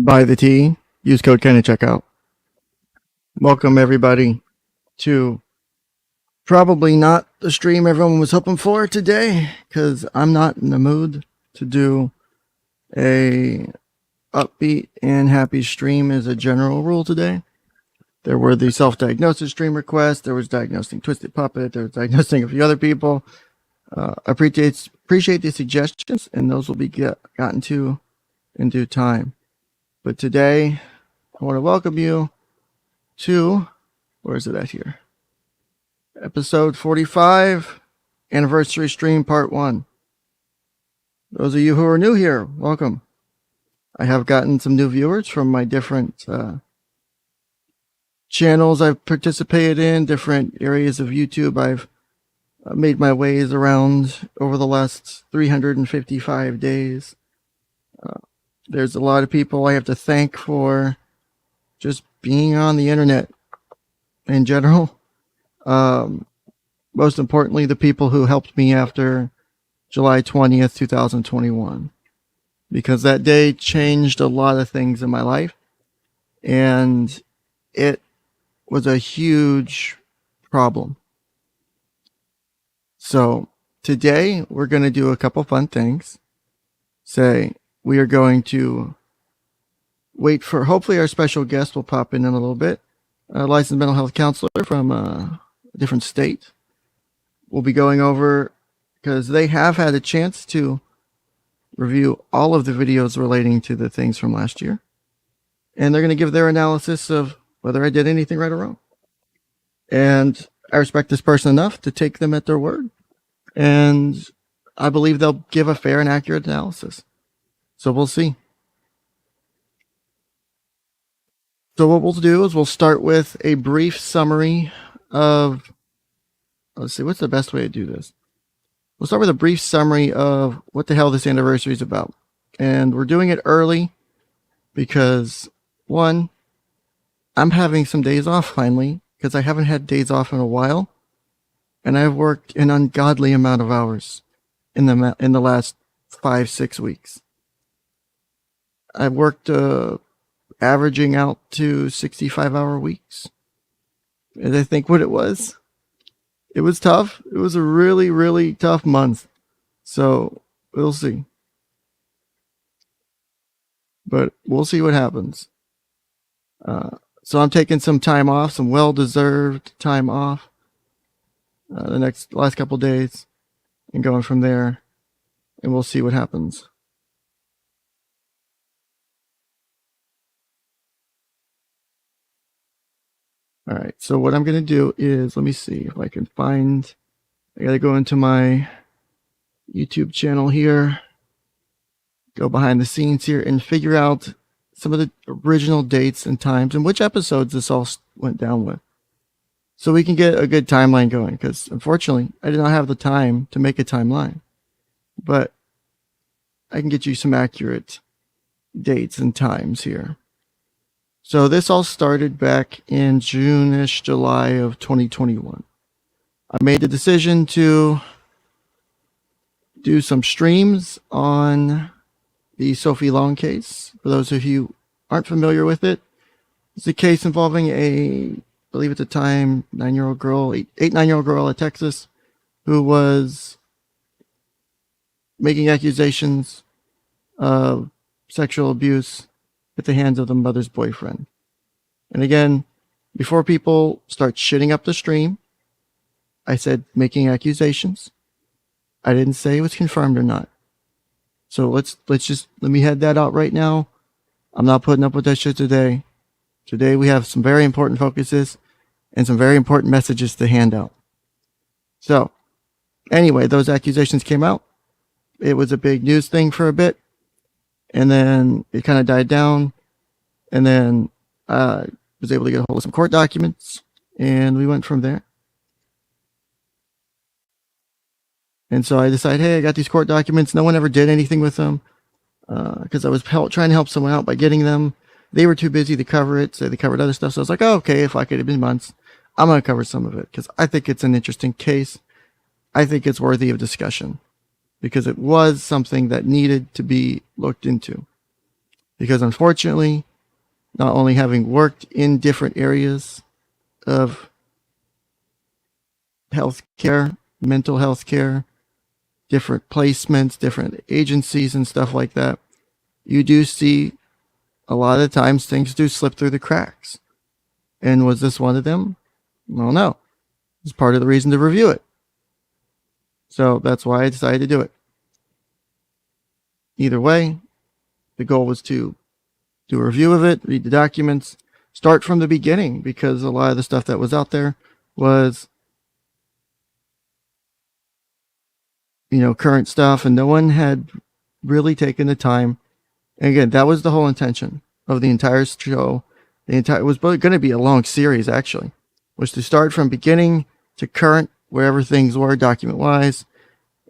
Buy the tea. Use code Ken at checkout. Welcome everybody to probably not the stream everyone was hoping for today, because I'm not in the mood to do a upbeat and happy stream as a general rule today. There were the self-diagnosis stream requests. There was diagnosing Twisted Puppet. There was diagnosing a few other people. Appreciate the suggestions, and those will be gotten to in due time. But today, I want to welcome you to, where is it at here? Episode 45, Anniversary Stream Part 1. Those of you who are new here, welcome. I have gotten some new viewers from my different channels I've participated in, different areas of YouTube I've made my ways around over the last 355 days. There's a lot of people I have to thank for just being on the internet in general. Most importantly, the people who helped me after July 20th, 2021. Because that day changed a lot of things in my life. And it was a huge problem. So today we're going to do a couple fun things. We are going to wait for, hopefully our special guest will pop in a little bit. A licensed mental health counselor from a different state. We'll be going over, because they have had a chance to review all of the videos relating to the things from last year. And they're going to give their analysis of whether I did anything right or wrong. And I respect this person enough to take them at their word. And I believe they'll give a fair and accurate analysis. So we'll see. So what we'll do is we'll start with a brief summary of, let's see, what's the best way to do this? We'll start with a brief summary of what the hell this anniversary is about. And we're doing it early because, one, I'm having some days off finally, because I haven't had days off in a while. And I've worked an ungodly amount of hours in the last 5-6 weeks. I've worked averaging out to 65-hour weeks. And I think what it was tough. It was a really, really tough month. So we'll see. But we'll see what happens. So I'm taking some time off, some well-deserved time off the last couple days, and going from there, and we'll see what happens. All right, so what I'm going to do is, let me see if I can find, I got to go into my YouTube channel here, go behind the scenes here, and figure out some of the original dates and times and which episodes this all went down with. So we can get a good timeline going, because unfortunately, I did not have the time to make a timeline. But I can get you some accurate dates and times here. So this all started back in June-ish, July of 2021. I made the decision to do some streams on the Sophie Long case. For those of you who aren't familiar with it, it's a case involving I believe at the time, 9-year-old girl, 9-year-old girl at Texas, who was making accusations of sexual abuse at the hands of the mother's boyfriend. And again, before people start shitting up the stream, I said making accusations. I didn't say it was confirmed or not. So let me head that out right now. I'm not putting up with that shit today. Today we have some very important focuses and some very important messages to hand out. So anyway, those accusations came out. It was a big news thing for a bit, and then it kind of died down, and then I was able to get a hold of some court documents, and we went from there. And so I decided, hey, I got these court documents. No one ever did anything with them because I was trying to help someone out by getting them. They were too busy to cover it, so they covered other stuff. So I was like, oh, okay, if I could have been months, I'm going to cover some of it because I think it's an interesting case. I think it's worthy of discussion because it was something that needed to be looked into. Because unfortunately, not only having worked in different areas of healthcare, mental health care, different placements, different agencies and stuff like that, you do see a lot of times things do slip through the cracks. And was this one of them? Well, no. It's part of the reason to review it. So that's why I decided to do it. Either way, the goal was to do a review of it, read the documents, start from the beginning, because a lot of the stuff that was out there was, current stuff, and no one had really taken the time. And again, that was the whole intention of the entire show. It was going to be a long series, actually, was to start from beginning to current, wherever things were document-wise,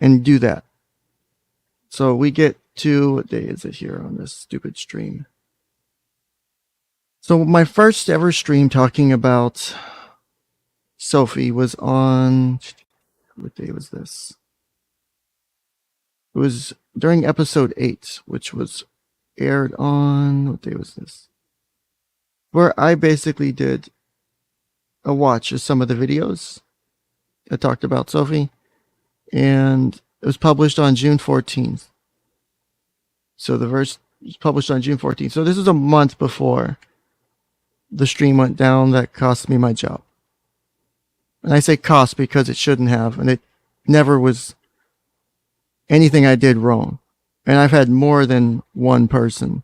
and do that. So we get to, what day is it here on this stupid stream? So my first ever stream talking about Sophie was on, what day was this? It was during episode 8, which was aired on, what day was this? Where I basically did a watch of some of the videos that talked about Sophie, and it was published on June 14th. So the verse was published on June 14th. So this is a month before the stream went down that cost me my job. And I say cost because it shouldn't have, and it never was anything I did wrong. And I've had more than one person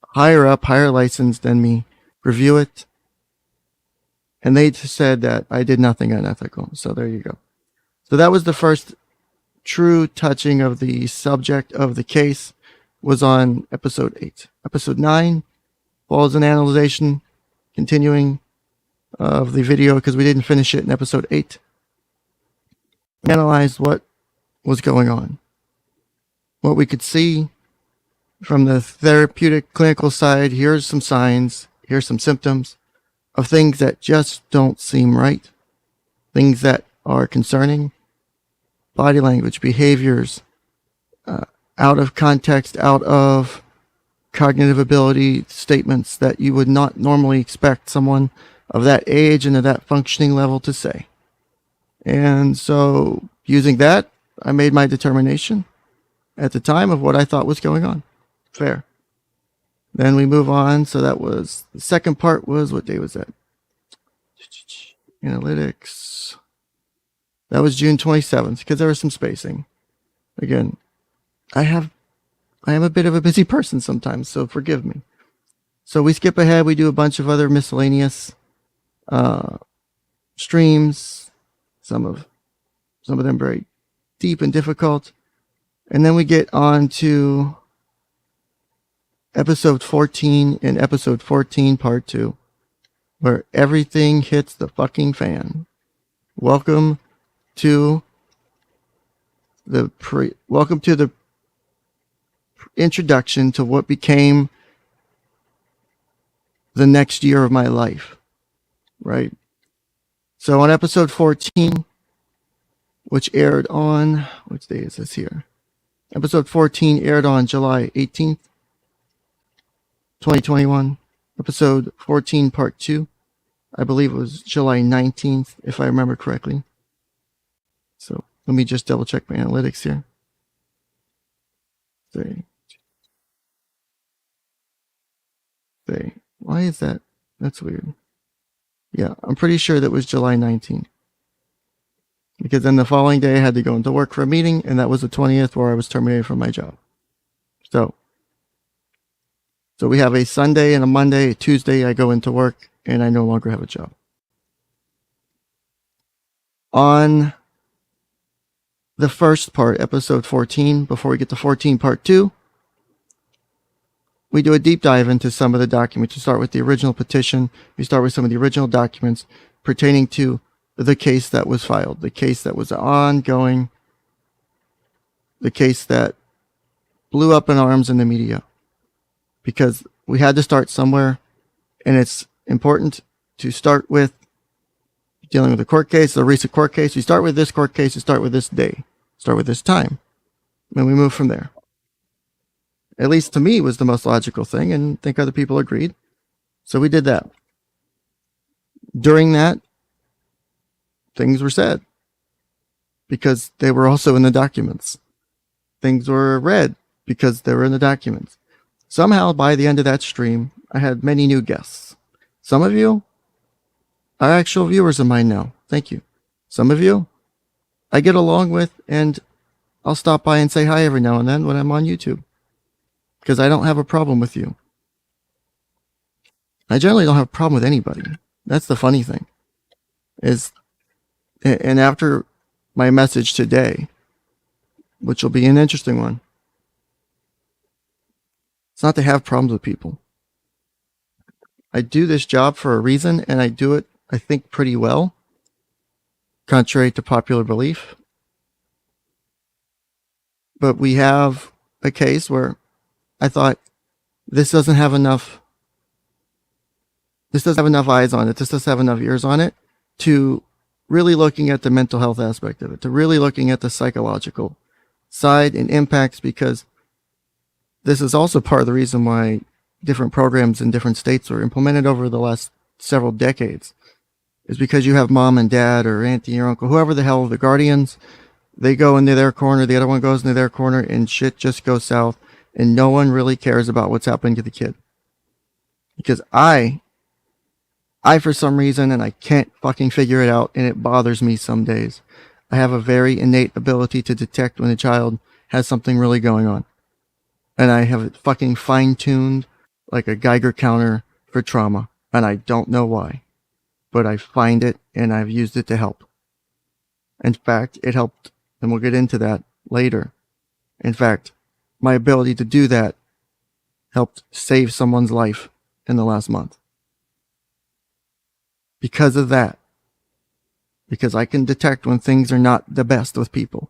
higher up, higher licensed than me review it, and they said that I did nothing unethical. So there you go. So that was the first true touching of the subject of the case, was on episode 8. Episode 9 follows an analyzation, continuing of the video, because we didn't finish it in episode 8. Analyzed what was going on. What we could see from the therapeutic clinical side, here's some signs, here's some symptoms of things that just don't seem right, things that are concerning, body language, behaviors, out of context, out of cognitive ability statements that you would not normally expect someone of that age and of that functioning level to say. And so using that, I made my determination at the time of what I thought was going on. Fair. Then we move on. So that was, the second part was, what day was that? Analytics. That was June 27th, because there was some spacing. Again, I am a bit of a busy person sometimes, so forgive me. So we skip ahead. We do a bunch of other miscellaneous streams. Some of them very deep and difficult. And then we get on to episode 14 and episode 14 part 2, where everything hits the fucking fan. Welcome to the introduction to what became the next year of my life, right? So on episode 14, which aired on, which day is this here? Episode 14 aired on July 18th, 2021. Episode 14, part 2, I believe it was July 19th, if I remember correctly. So let me just double check my analytics here. Why is that? That's weird. Yeah, I'm pretty sure that was July 19th. Because then the following day I had to go into work for a meeting, and that was the 20th where I was terminated from my job. So we have a Sunday and a Monday. A Tuesday I go into work, and I no longer have a job. On the first part, episode 14, before we get to 14, part 2, we do a deep dive into some of the documents. We start with the original petition. We start with some of the original documents pertaining to the case that was filed, the case that was ongoing, the case that blew up in arms in the media. Because we had to start somewhere, and it's important to start with dealing with a court case, a recent court case. We start with this court case, we start with this day, start with this time, and we move from there. At least to me was the most logical thing, and I think other people agreed. So we did that. During that, things were said because they were also in the documents. Things were read because they were in the documents. Somehow, by the end of that stream, I had many new guests. Some of you are actual viewers of mine now. Thank you. Some of you I get along with, and I'll stop by and say hi every now and then when I'm on YouTube. Because I don't have a problem with you. I generally don't have a problem with anybody. That's the funny thing. And after my message today, which will be an interesting one, it's not to have problems with people. I do this job for a reason, and I do it, I think, pretty well, contrary to popular belief. But we have a case where I thought, this doesn't have enough eyes on it, this doesn't have enough ears on it, to really looking at the mental health aspect of it, to really looking at the psychological side and impacts, because this is also part of the reason why different programs in different states were implemented over the last several decades, is because you have mom and dad or auntie or uncle, whoever the hell, the guardians, they go into their corner, the other one goes into their corner, and shit just goes south, and no one really cares about what's happening to the kid. Because I for some reason, and I can't fucking figure it out, and it bothers me some days, I have a very innate ability to detect when a child has something really going on. And I have it fucking fine-tuned like a Geiger counter for trauma. And I don't know why. But I find it, and I've used it to help. In fact, it helped, and we'll get into that later. In fact, my ability to do that helped save someone's life in the last month. Because of that. Because I can detect when things are not the best with people.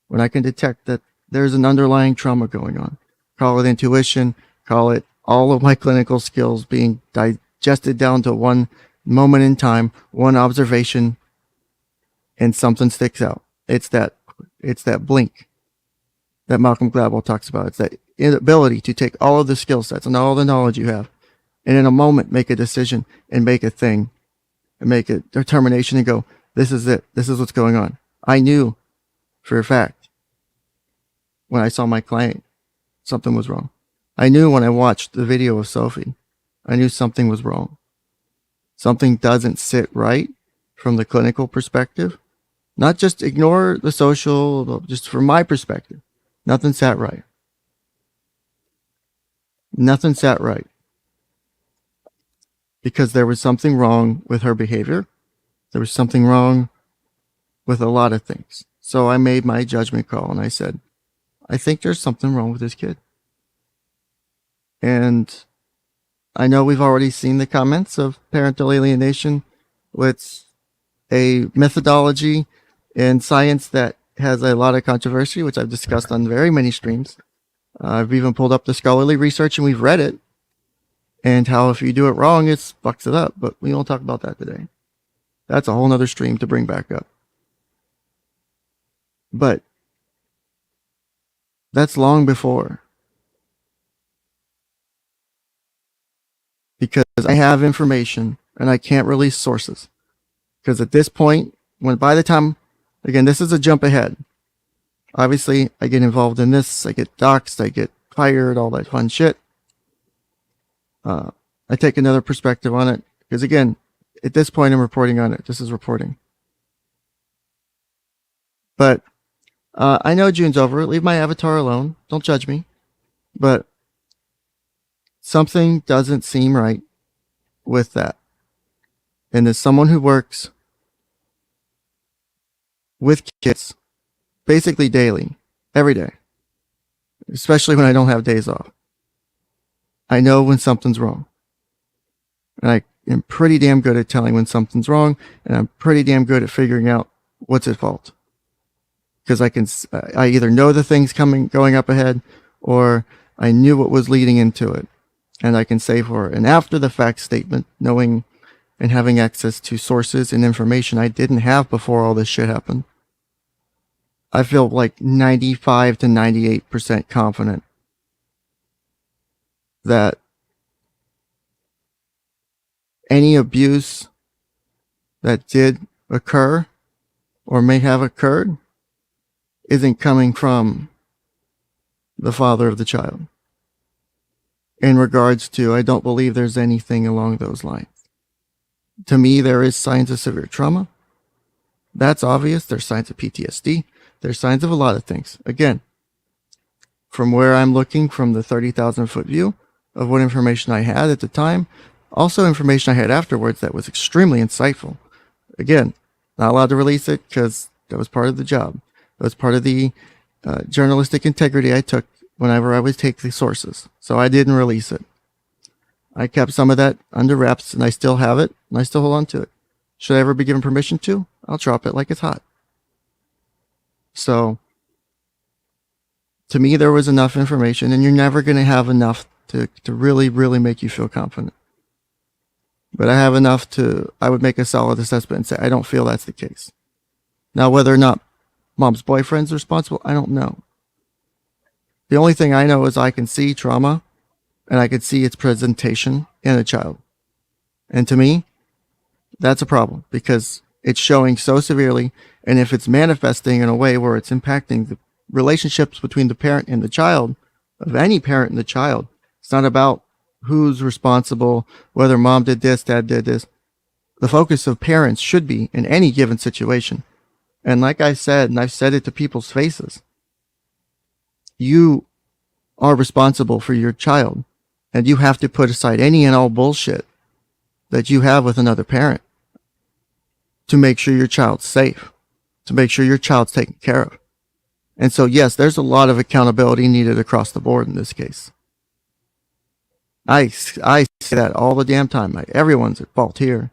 When I can detect that there's an underlying trauma going on. Call it intuition, call it all of my clinical skills being digested down to one moment in time, one observation, and something sticks out. It's that blink that Malcolm Gladwell talks about. It's that inability to take all of the skill sets and all the knowledge you have, and in a moment make a decision and make a thing, and make a determination and go, this is it. This is what's going on. I knew for a fact when I saw my client, something was wrong. I knew when I watched the video of Sophie, I knew something was wrong. Something doesn't sit right from the clinical perspective. Not just ignore the social, just from my perspective. Nothing sat right. Nothing sat right. Because there was something wrong with her behavior. There was something wrong with a lot of things. So I made my judgment call and I said, I think there's something wrong with this kid. And I know we've already seen the comments of parental alienation, with a methodology in science that has a lot of controversy, which I've discussed on very many streams. I've even pulled up the scholarly research and we've read it. and how if you do it wrong, it fucks it up. But we won't talk about that today. That's a whole nother stream to bring back up. But that's long before. Because I have information and I can't release sources. Because at this point, by the time, again, this is a jump ahead. Obviously, I get involved in this, I get doxxed, I get fired, all that fun shit. I take another perspective on it. Because again, at this point, I'm reporting on it. This is reporting. But I know June's over. Leave my avatar alone. Don't judge me. But something doesn't seem right with that. And as someone who works with kids basically daily, every day, especially when I don't have days off, I know when something's wrong. And I am pretty damn good at telling when something's wrong, and I'm pretty damn good at figuring out what's at fault. Because I either know the things going up ahead, or I knew what was leading into it. And I can say for an after the fact statement, knowing and having access to sources and information I didn't have before all this shit happened. I feel like 95 to 98% confident that any abuse that did occur or may have occurred isn't coming from the father of the child. In regards to, I don't believe there's anything along those lines. To me, there is signs of severe trauma. That's obvious. There's signs of PTSD. There's signs of a lot of things. Again, from where I'm looking from the 30,000 foot view of what information I had at the time, also information I had afterwards that was extremely insightful. Again, not allowed to release it because that was part of the job. That was part of the journalistic integrity I took whenever I would take the sources. So I didn't release it. I kept some of that under wraps, and I still have it, and I still hold on to it. Should I ever be given permission to? I'll drop it like it's hot. So, to me, there was enough information, and you're never going to have enough to really, really make you feel confident. But I have enough I would make a solid assessment and say, I don't feel that's the case. Now, whether or not mom's boyfriend's responsible, I don't know. The only thing I know is I can see trauma, and I can see its presentation in a child. And to me, that's a problem because it's showing so severely, and if it's manifesting in a way where it's impacting the relationships between the parent and the child, of any parent and the child, it's not about who's responsible, whether mom did this, dad did this. The focus of parents should be in any given situation. And like I said, and I've said it to people's faces, you are responsible for your child, and you have to put aside any and all bullshit that you have with another parent to make sure your child's safe, to make sure your child's taken care of. And so, yes, there's a lot of accountability needed across the board in this case. I say that all the damn time. Like, everyone's at fault here.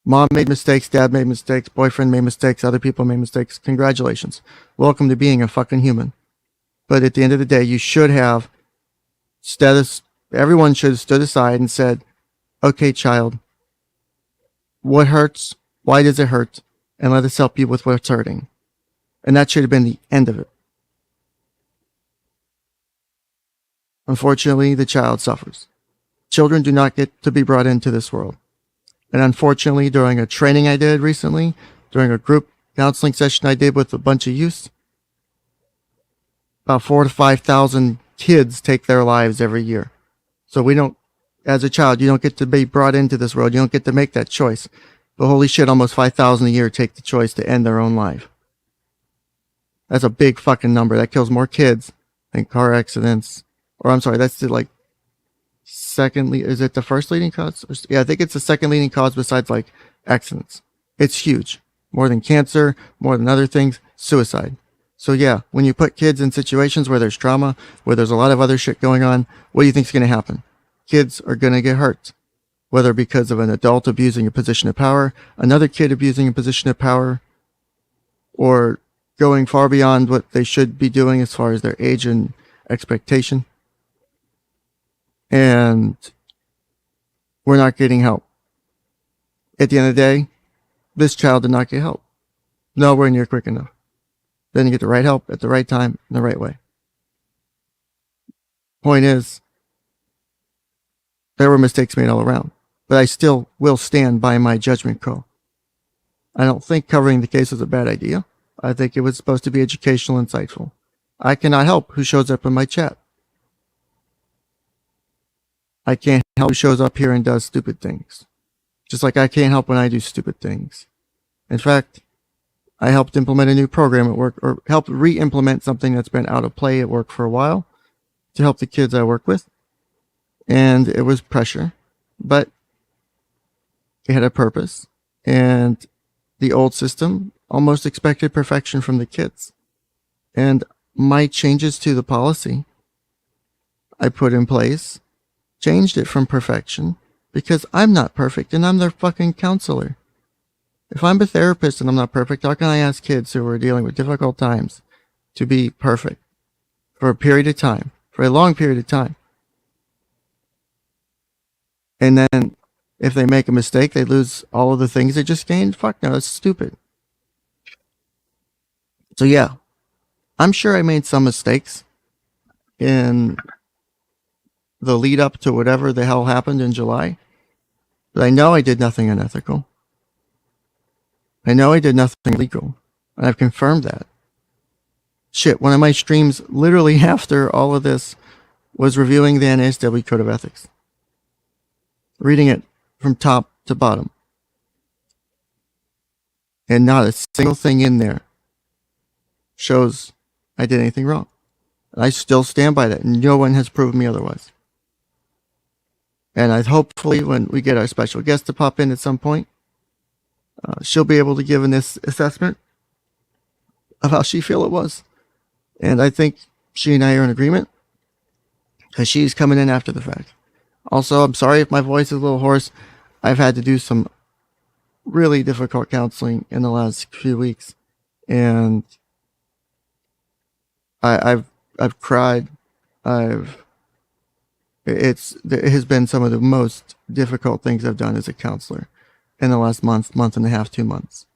Mom made mistakes, dad made mistakes, boyfriend made mistakes, other people made mistakes. Congratulations. Welcome to being a fucking human. But at the end of the day, you should have everyone should have stood aside and said, okay, child, what hurts? Why does it hurt? And let us help you with what's hurting. And that should have been the end of it. Unfortunately, the child suffers. Children do not get to be brought into this world. And unfortunately, during a training I did recently, during a group counseling session I did with a bunch of youth, about 4,000 to 5,000 kids take their lives every year. So we don't, as a child, you don't get to be brought into this world. You don't get to make that choice. But holy shit, almost 5,000 a year take the choice to end their own life. That's a big fucking number. That kills more kids than car accidents. Or I'm sorry, that's the is it the first leading cause? Yeah, I think it's the second leading cause besides accidents. It's huge. More than cancer, more than other things, suicide. So yeah, when you put kids in situations where there's trauma, where there's a lot of other shit going on, what do you think's going to happen? Kids are going to get hurt. Whether because of an adult abusing a position of power, another kid abusing a position of power, or going far beyond what they should be doing as far as their age and expectation. and we're not getting help. At the end of the day, this child did not get help. Nowhere near quick enough. Didn't get the right help at the right time in the right way. Point is, there were mistakes made all around, but I still will stand by my judgment call. I don't think covering the case was a bad idea. I think it was supposed to be educational, insightful. I cannot help who shows up in my chat. I can't help who shows up here and does stupid things. Just like I can't help when I do stupid things. In fact, I helped implement a new program at work, or helped re-implement something that's been out of play at work for a while to help the kids I work with. And it was pressure, but it had a purpose. And the old system almost expected perfection from the kids. And my changes to the policy I put in place changed it from perfection because I'm not perfect and I'm their fucking counselor. If I'm a therapist and I'm not perfect, how can I ask kids who are dealing with difficult times to be perfect for a period of time, for a long period of time? And then if they make a mistake, they lose all of the things they just gained? Fuck no, that's stupid. So yeah, I'm sure I made some mistakes in the lead up to whatever the hell happened in July. But I know I did nothing unethical. I know I did nothing illegal. And I've confirmed that. Shit, one of my streams literally after all of this was reviewing the NASW Code of Ethics. Reading it from top to bottom. And not a single thing in there shows I did anything wrong. And I still stand by that. No one has proven me otherwise. And I hopefully when we get our special guest to pop in at some point, she'll be able to give an assessment of how she feel it was. And I think she and I are in agreement because she's coming in after the fact. Also, I'm sorry if my voice is a little hoarse. I've had to do some really difficult counseling in the last few weeks. And I've cried. It has been some of the most difficult things I've done as a counselor in the last month and a half, 2 months.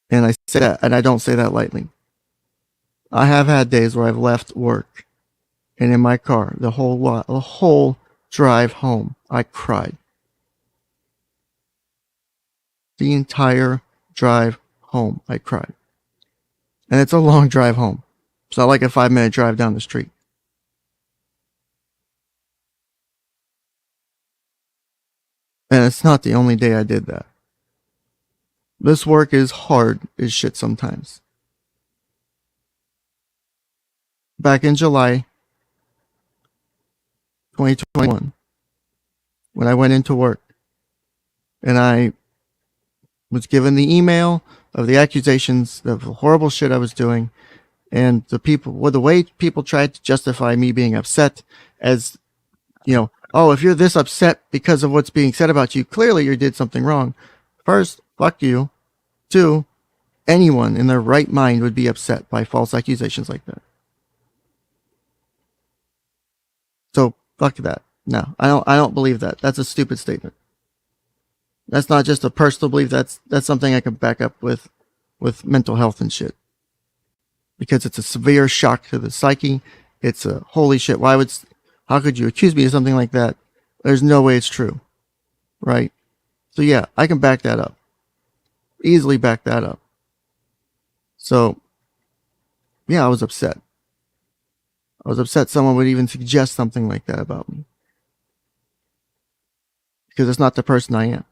And I say that, and I don't say that lightly. I have had days where I've left work, and in my car, the whole drive home, I cried. The entire drive home, I cried. And it's a long drive home. It's not like a 5-minute drive down the street. And it's not the only day I did that. This work is hard as shit sometimes. Back in July 2021, when I went into work, and I was given the email of the accusations of the horrible shit I was doing, and the way people tried to justify me being upset as, oh, if you're this upset because of what's being said about you, clearly you did something wrong. First, fuck you. 2, anyone in their right mind would be upset by false accusations like that. So fuck that. No, I don't believe that. That's a stupid statement. That's not just a personal belief. That's something I can back up with mental health and shit. Because it's a severe shock to the psyche. It's a holy shit. How could you accuse me of something like that? There's no way it's true. Right? So yeah, I can back that up. Easily back that up. So yeah, I was upset. I was upset someone would even suggest something like that about me. Because it's not the person I am.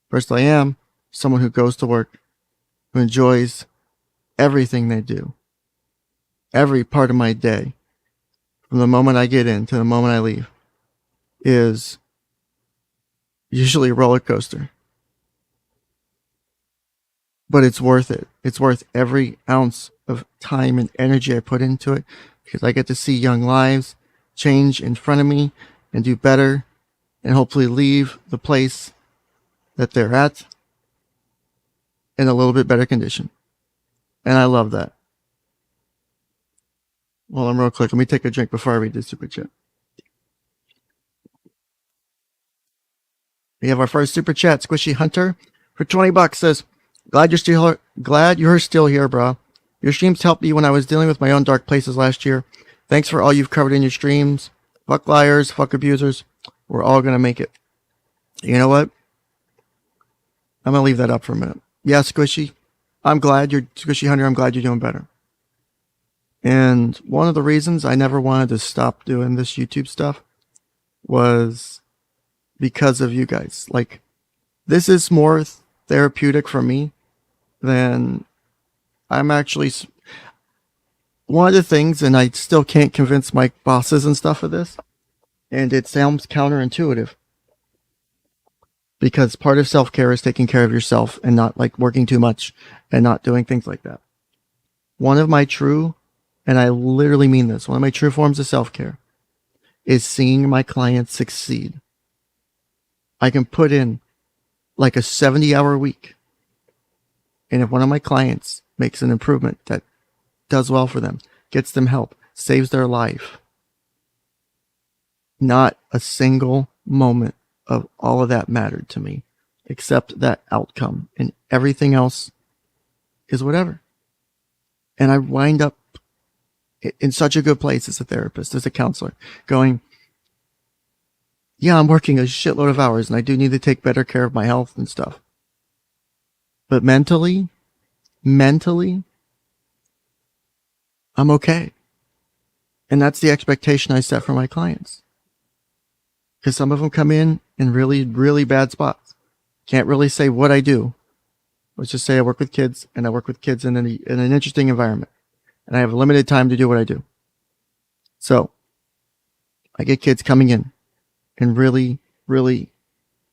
Person I am, someone who goes to work, who enjoys everything they do. Every part of my day, from the moment I get in to the moment I leave, is usually a roller coaster. But it's worth it. It's worth every ounce of time and energy I put into it because I get to see young lives change in front of me and do better and hopefully leave the place that they're at in a little bit better condition. And I love that. Hold on real quick. Let me take a drink before I read this super chat. We have our first super chat. Squishy Hunter for $20 says, glad you're still here, bro. Your streams helped me when I was dealing with my own dark places last year. Thanks for all you've covered in your streams. Fuck liars, fuck abusers. We're all gonna make it. You know what? I'm gonna leave that up for a minute. Yeah, Squishy. Squishy Hunter, I'm glad you're doing better. And one of the reasons I never wanted to stop doing this YouTube stuff was because of you guys. Like, this is more therapeutic for me than I'm actually. One of the things, and I still can't convince my bosses and stuff of this, and it sounds counterintuitive, because part of self-care is taking care of yourself and not like working too much and not doing things like that. One of my true, and I literally mean this, one of my true forms of self-care is seeing my clients succeed. I can put in like a 70-hour week, and if one of my clients makes an improvement that does well for them, gets them help, saves their life, not a single moment of all of that mattered to me except that outcome, and everything else is whatever. And I wind up in such a good place as a therapist, as a counselor, going, yeah, I'm working a shitload of hours and I do need to take better care of my health and stuff. But mentally, I'm okay. And that's the expectation I set for my clients. Because some of them come in really, really bad spots. Can't really say what I do. Let's just say I work with kids, and I work with kids in an interesting environment. And I have limited time to do what I do. So I get kids coming in really, really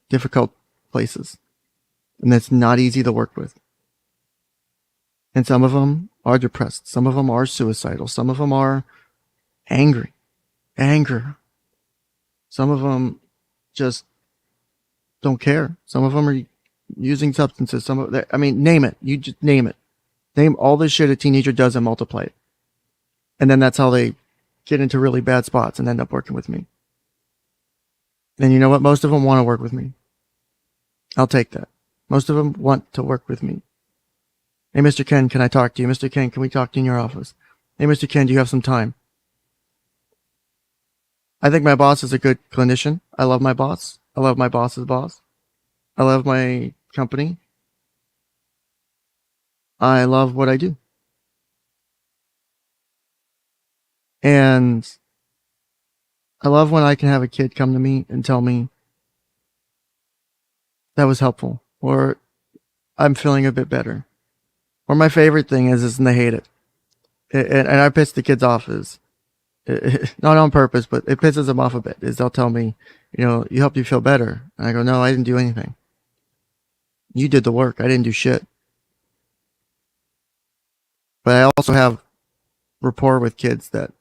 difficult places. And that's not easy to work with. And some of them are depressed. Some of them are suicidal. Some of them are anger. Some of them just don't care. Some of them are using substances. Some of that, I mean, name it. You just name it. Name all the shit a teenager does and multiply it. And then that's how they get into really bad spots and end up working with me. And you know what? Most of them want to work with me. I'll take that. Most of them want to work with me. Hey, Mr. Ken, can I talk to you? Mr. Ken, can we talk to you in your office? Hey, Mr. Ken, do you have some time? I think my boss is a good clinician. I love my boss. I love my boss's boss. I love my company. I love what I do. And I love when I can have a kid come to me and tell me that was helpful, or I'm feeling a bit better. Or my favorite thing is and they hate it. And I piss the kids off is, not on purpose, but it pisses them off a bit, is they'll tell me, you helped you feel better. And I go, no, I didn't do anything. You did the work. I didn't do shit. But I also have rapport with kids that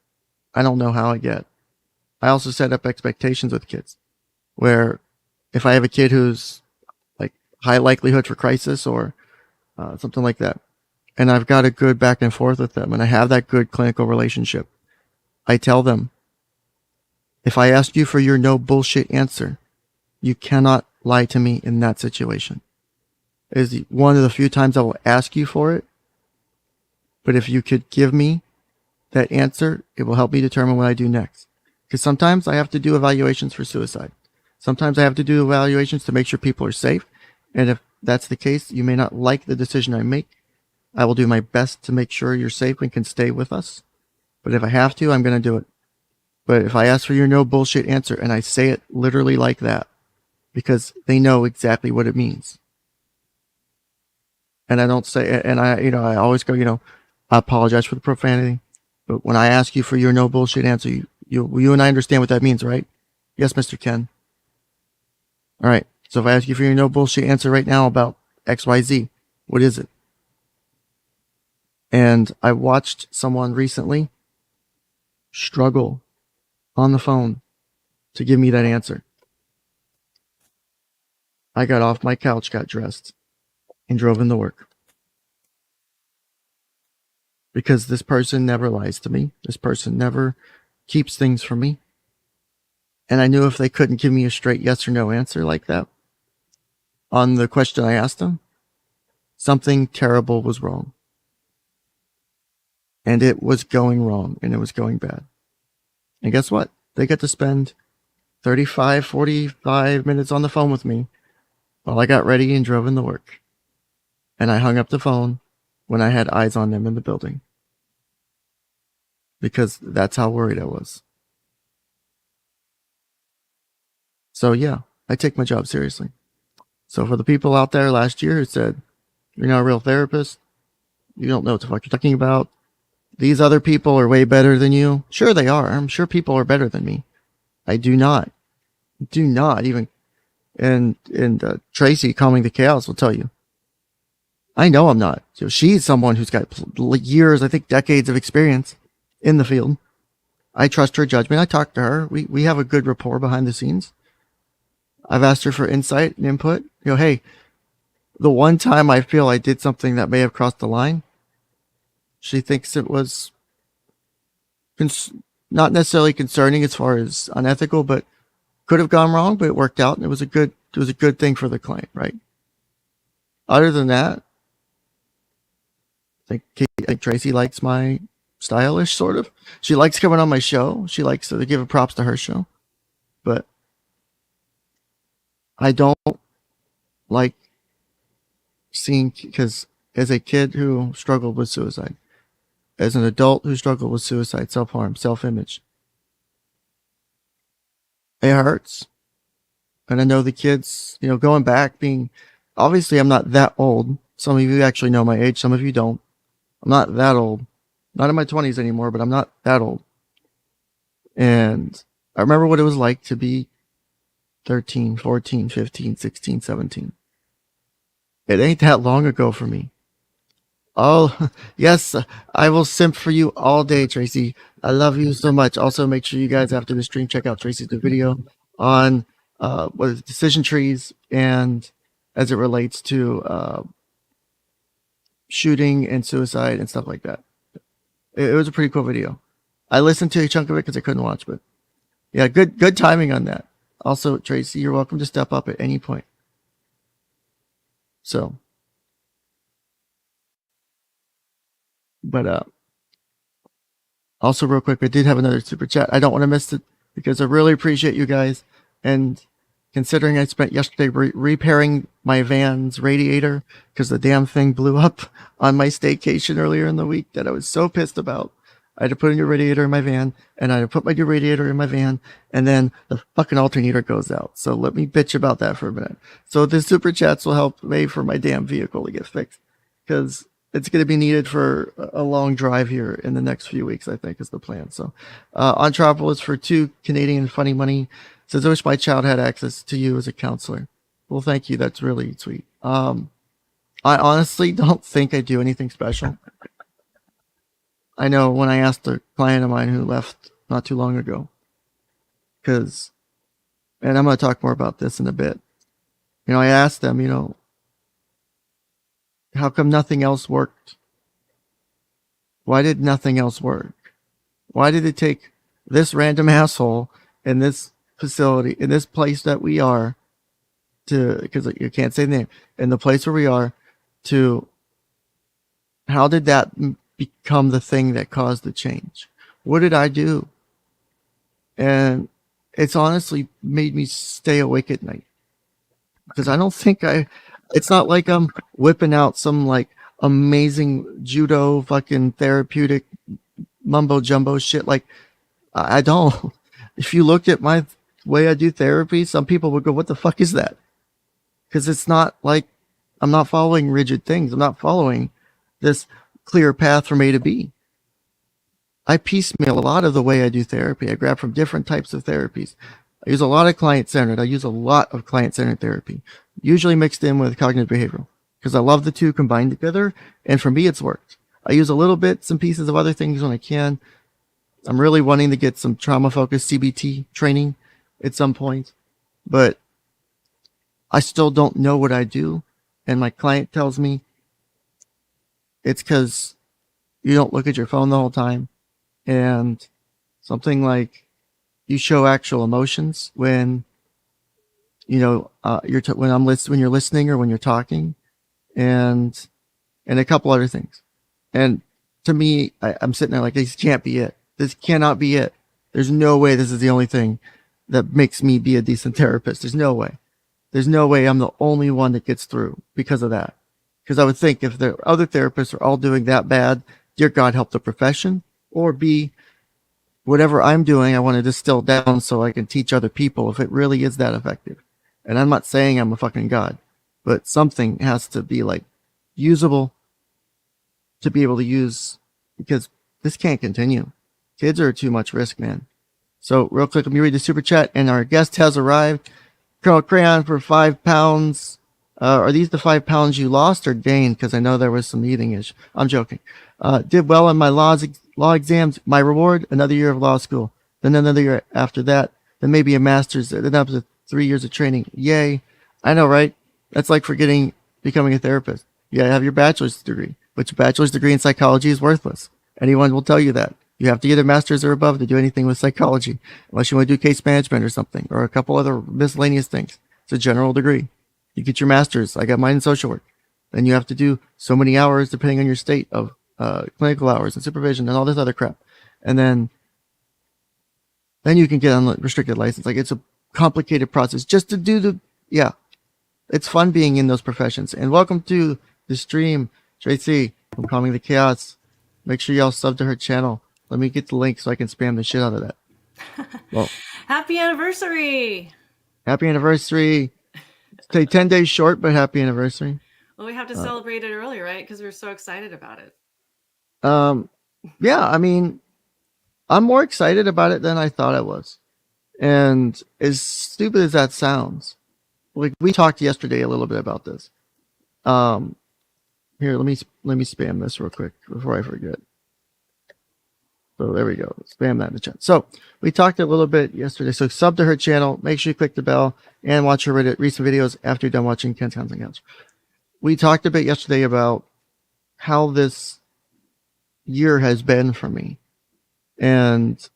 I don't know how I get. I also set up expectations with kids where if I have a kid who's like high likelihood for crisis or something like that, and I've got a good back and forth with them and I have that good clinical relationship, I tell them, if I ask you for your no bullshit answer, you cannot lie to me in that situation. It is one of the few times I will ask you for it. But if you could give me that answer, it will help me determine what I do next. Because sometimes I have to do evaluations for suicide. Sometimes I have to do evaluations to make sure people are safe. And if that's the case, you may not like the decision I make. I will do my best to make sure you're safe and can stay with us. But if I have to, I'm going to do it. But if I ask for your no bullshit answer, and I say it literally like that, because they know exactly what it means. And I don't say, and I always go, I apologize for the profanity, but when I ask you for your no bullshit answer, you and I understand what that means, right? Yes, Mr. Ken. All right. So if I ask you for your no bullshit answer right now about XYZ, what is it? And I watched someone recently struggle on the phone to give me that answer. I got off my couch, got dressed, and drove into work. because this person never lies to me. This person never keeps things from me. And I knew if they couldn't give me a straight yes or no answer like that on the question I asked them, something terrible was wrong. And it was going wrong, and it was going bad. And guess what? They get to spend 35, 45 minutes on the phone with me while I got ready and drove into work. And I hung up the phone when I had eyes on them in the building. Because that's how worried I was. So yeah, I take my job seriously. So for the people out there last year who said, you're not a real therapist, you don't know what the fuck you're talking about, these other people are way better than you. Sure they are. I'm sure people are better than me. I do not even, and Tracy, Calming the Chaos, will tell you. I know I'm not. So she's someone who's got years, I think decades of experience in the field. I trust her judgment. I talk to her. We have a good rapport behind the scenes. I've asked her for insight and input. Hey, the one time I feel I did something that may have crossed the line, she thinks it was not necessarily concerning as far as unethical, but could have gone wrong, but it worked out, and it was a good thing for the client, right? Other than that, I think Tracy likes my stylish, sort of. She likes coming on my show. She likes to give props to her show. But I don't like seeing, because as a kid who struggled with suicide, as an adult who struggled with suicide, self-harm, self-image, it hurts. And I know the kids, going back, obviously I'm not that old. Some of you actually know my age. Some of you don't. I'm not that old. Not in my 20s anymore, but I'm not that old. And I remember what it was like to be 13, 14, 15, 16, 17. It ain't that long ago for me. Oh, yes, I will simp for you all day, Tracy. I love you so much. Also, make sure you guys, after the stream, check out Tracy's new video on decision trees, and as it relates to shooting and suicide and stuff like that. It was a pretty cool video. I listened to a chunk of it because I couldn't watch, but yeah, good timing on that. Also, Tracy, you're welcome to step up at any point. So, but also real quick, I did have another super chat. I don't want to miss it because I really appreciate you guys. And considering I spent yesterday repairing my van's radiator because the damn thing blew up on my staycation earlier in the week that I was so pissed about. I had to put a new radiator in my van, and I had to put my new radiator in my van, and then the fucking alternator goes out. So let me bitch about that for a minute. So the super chats will help pay for my damn vehicle to get fixed, because it's going to be needed for a long drive here in the next few weeks, I think is the plan. So on Tropolis for 2 Canadian funny money says, I wish my child had access to you as a counselor. Well, thank you. That's really sweet. I honestly don't think I do anything special. I know when I asked a client of mine who left not too long ago, and I'm going to talk more about this in a bit. I asked them, how come nothing else worked? Why did nothing else work? Why did it take this random asshole in this facility, in this place that we are, because you can't say the name, in the place where we are, how did that become the thing that caused the change? What did I do? And it's honestly made me stay awake at night, because I don't think it's not like I'm whipping out some like amazing judo fucking therapeutic mumbo jumbo shit. Like, I don't. If you looked at my way I do therapy, some people would go, what the fuck is that? Because it's not like I'm not following rigid things. I'm not following this clear path from A to B. I piecemeal a lot of the way I do therapy. I grab from different types of therapies. I use a lot of client-centered. I use a lot of client-centered therapy, usually mixed in with cognitive behavioral, because I love the two combined together, and for me, it's worked. I use a little bit, some pieces of other things when I can. I'm really wanting to get some trauma-focused CBT training at some point, but I still don't know what I do, and my client tells me it's because you don't look at your phone the whole time, and something like you show actual emotions when when you're listening or when you're talking, and a couple other things. And to me, I'm sitting there like, this can't be it. This cannot be it. There's no way this is the only thing that makes me be a decent therapist. There's no way. There's no way I'm the only one that gets through because of that. Because I would think if the other therapists are all doing that bad, dear God, help the profession. Or B, whatever I'm doing, I want to distill down so I can teach other people if it really is that effective. And I'm not saying I'm a fucking God, but something has to be like usable to be able to use, because this can't continue. Kids are too much risk, man. So real quick, let me read the super chat, and our guest has arrived. Colonel Crayon for £5. Are these the £5 you lost or gained? Because I know there was some eating issue. I'm joking. Did well in my law exams. My reward, another year of law school. Then another year after that. Then maybe a master's. Then up to 3 years of training. Yay. I know, right? That's like becoming a therapist. Yeah, have your bachelor's degree, which a bachelor's degree in psychology is worthless. Anyone will tell you that. You have to get a master's or above to do anything with psychology, unless you want to do case management or something, or a couple other miscellaneous things. It's a general degree. You get your master's. I got mine in social work. Then you have to do so many hours, depending on your state, of clinical hours and supervision and all this other crap. And then you can get unrestricted license. Like, it's a complicated process just to do it's fun being in those professions. And welcome to the stream, Tracy from Calming the Chaos. Make sure y'all sub to her channel. Let me get the link so I can spam the shit out of that. Well, happy anniversary! Happy anniversary! Stay 10 days short, but happy anniversary. Well, we have to celebrate it early, right? Because we're so excited about it. Yeah, I mean, I'm more excited about it than I thought I was. And as stupid as that sounds, like, we talked yesterday a little bit about this. Here, let me spam this real quick before I forget. So there we go. Spam that in the chat. So we talked a little bit yesterday. So sub to her channel. Make sure you click the bell and watch her recent videos after you're done watching Ken's Counseling Couch. We talked a bit yesterday about how this year has been for me. And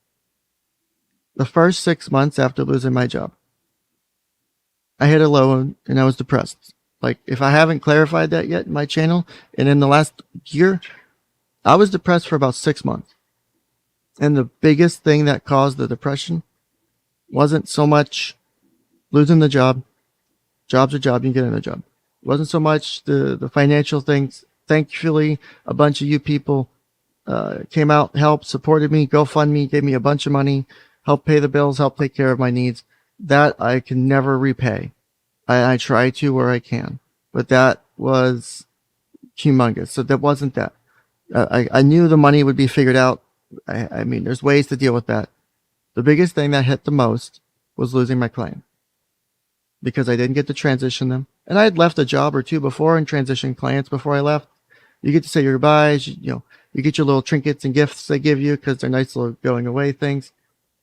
the first 6 months after losing my job, I hit a low and I was depressed. Like, if I haven't clarified that yet in my channel, and in the last year, I was depressed for about 6 months. And the biggest thing that caused the depression wasn't so much losing the job. Job's a job, you can get another job. It wasn't so much the financial things. Thankfully, a bunch of you people came out, helped, supported me, GoFundMe, gave me a bunch of money, helped pay the bills, helped take care of my needs. That I can never repay. I try to where I can, but that was humongous. So that wasn't that. I knew the money would be figured out. I mean, there's ways to deal with that. The biggest thing that hit the most was losing my client, because I didn't get to transition them. And I had left a job or two before and transitioned clients before I left. You get to say your goodbyes. You get your little trinkets and gifts they give you because they're nice little going away things.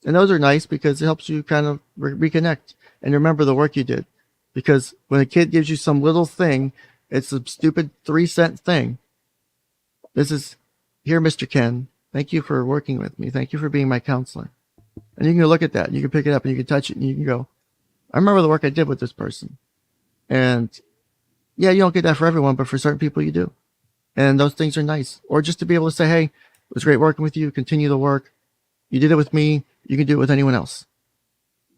And those are nice because it helps you kind of reconnect and remember the work you did. Because when a kid gives you some little thing, it's a stupid 3-cent thing. This is, here, Mr. Ken, thank you for working with me. Thank you for being my counselor. And you can look at that, and you can pick it up, and you can touch it, and you can go, I remember the work I did with this person. And yeah, you don't get that for everyone, but for certain people you do. And those things are nice. Or just to be able to say, hey, it was great working with you. Continue the work. You did it with me. You can do it with anyone else.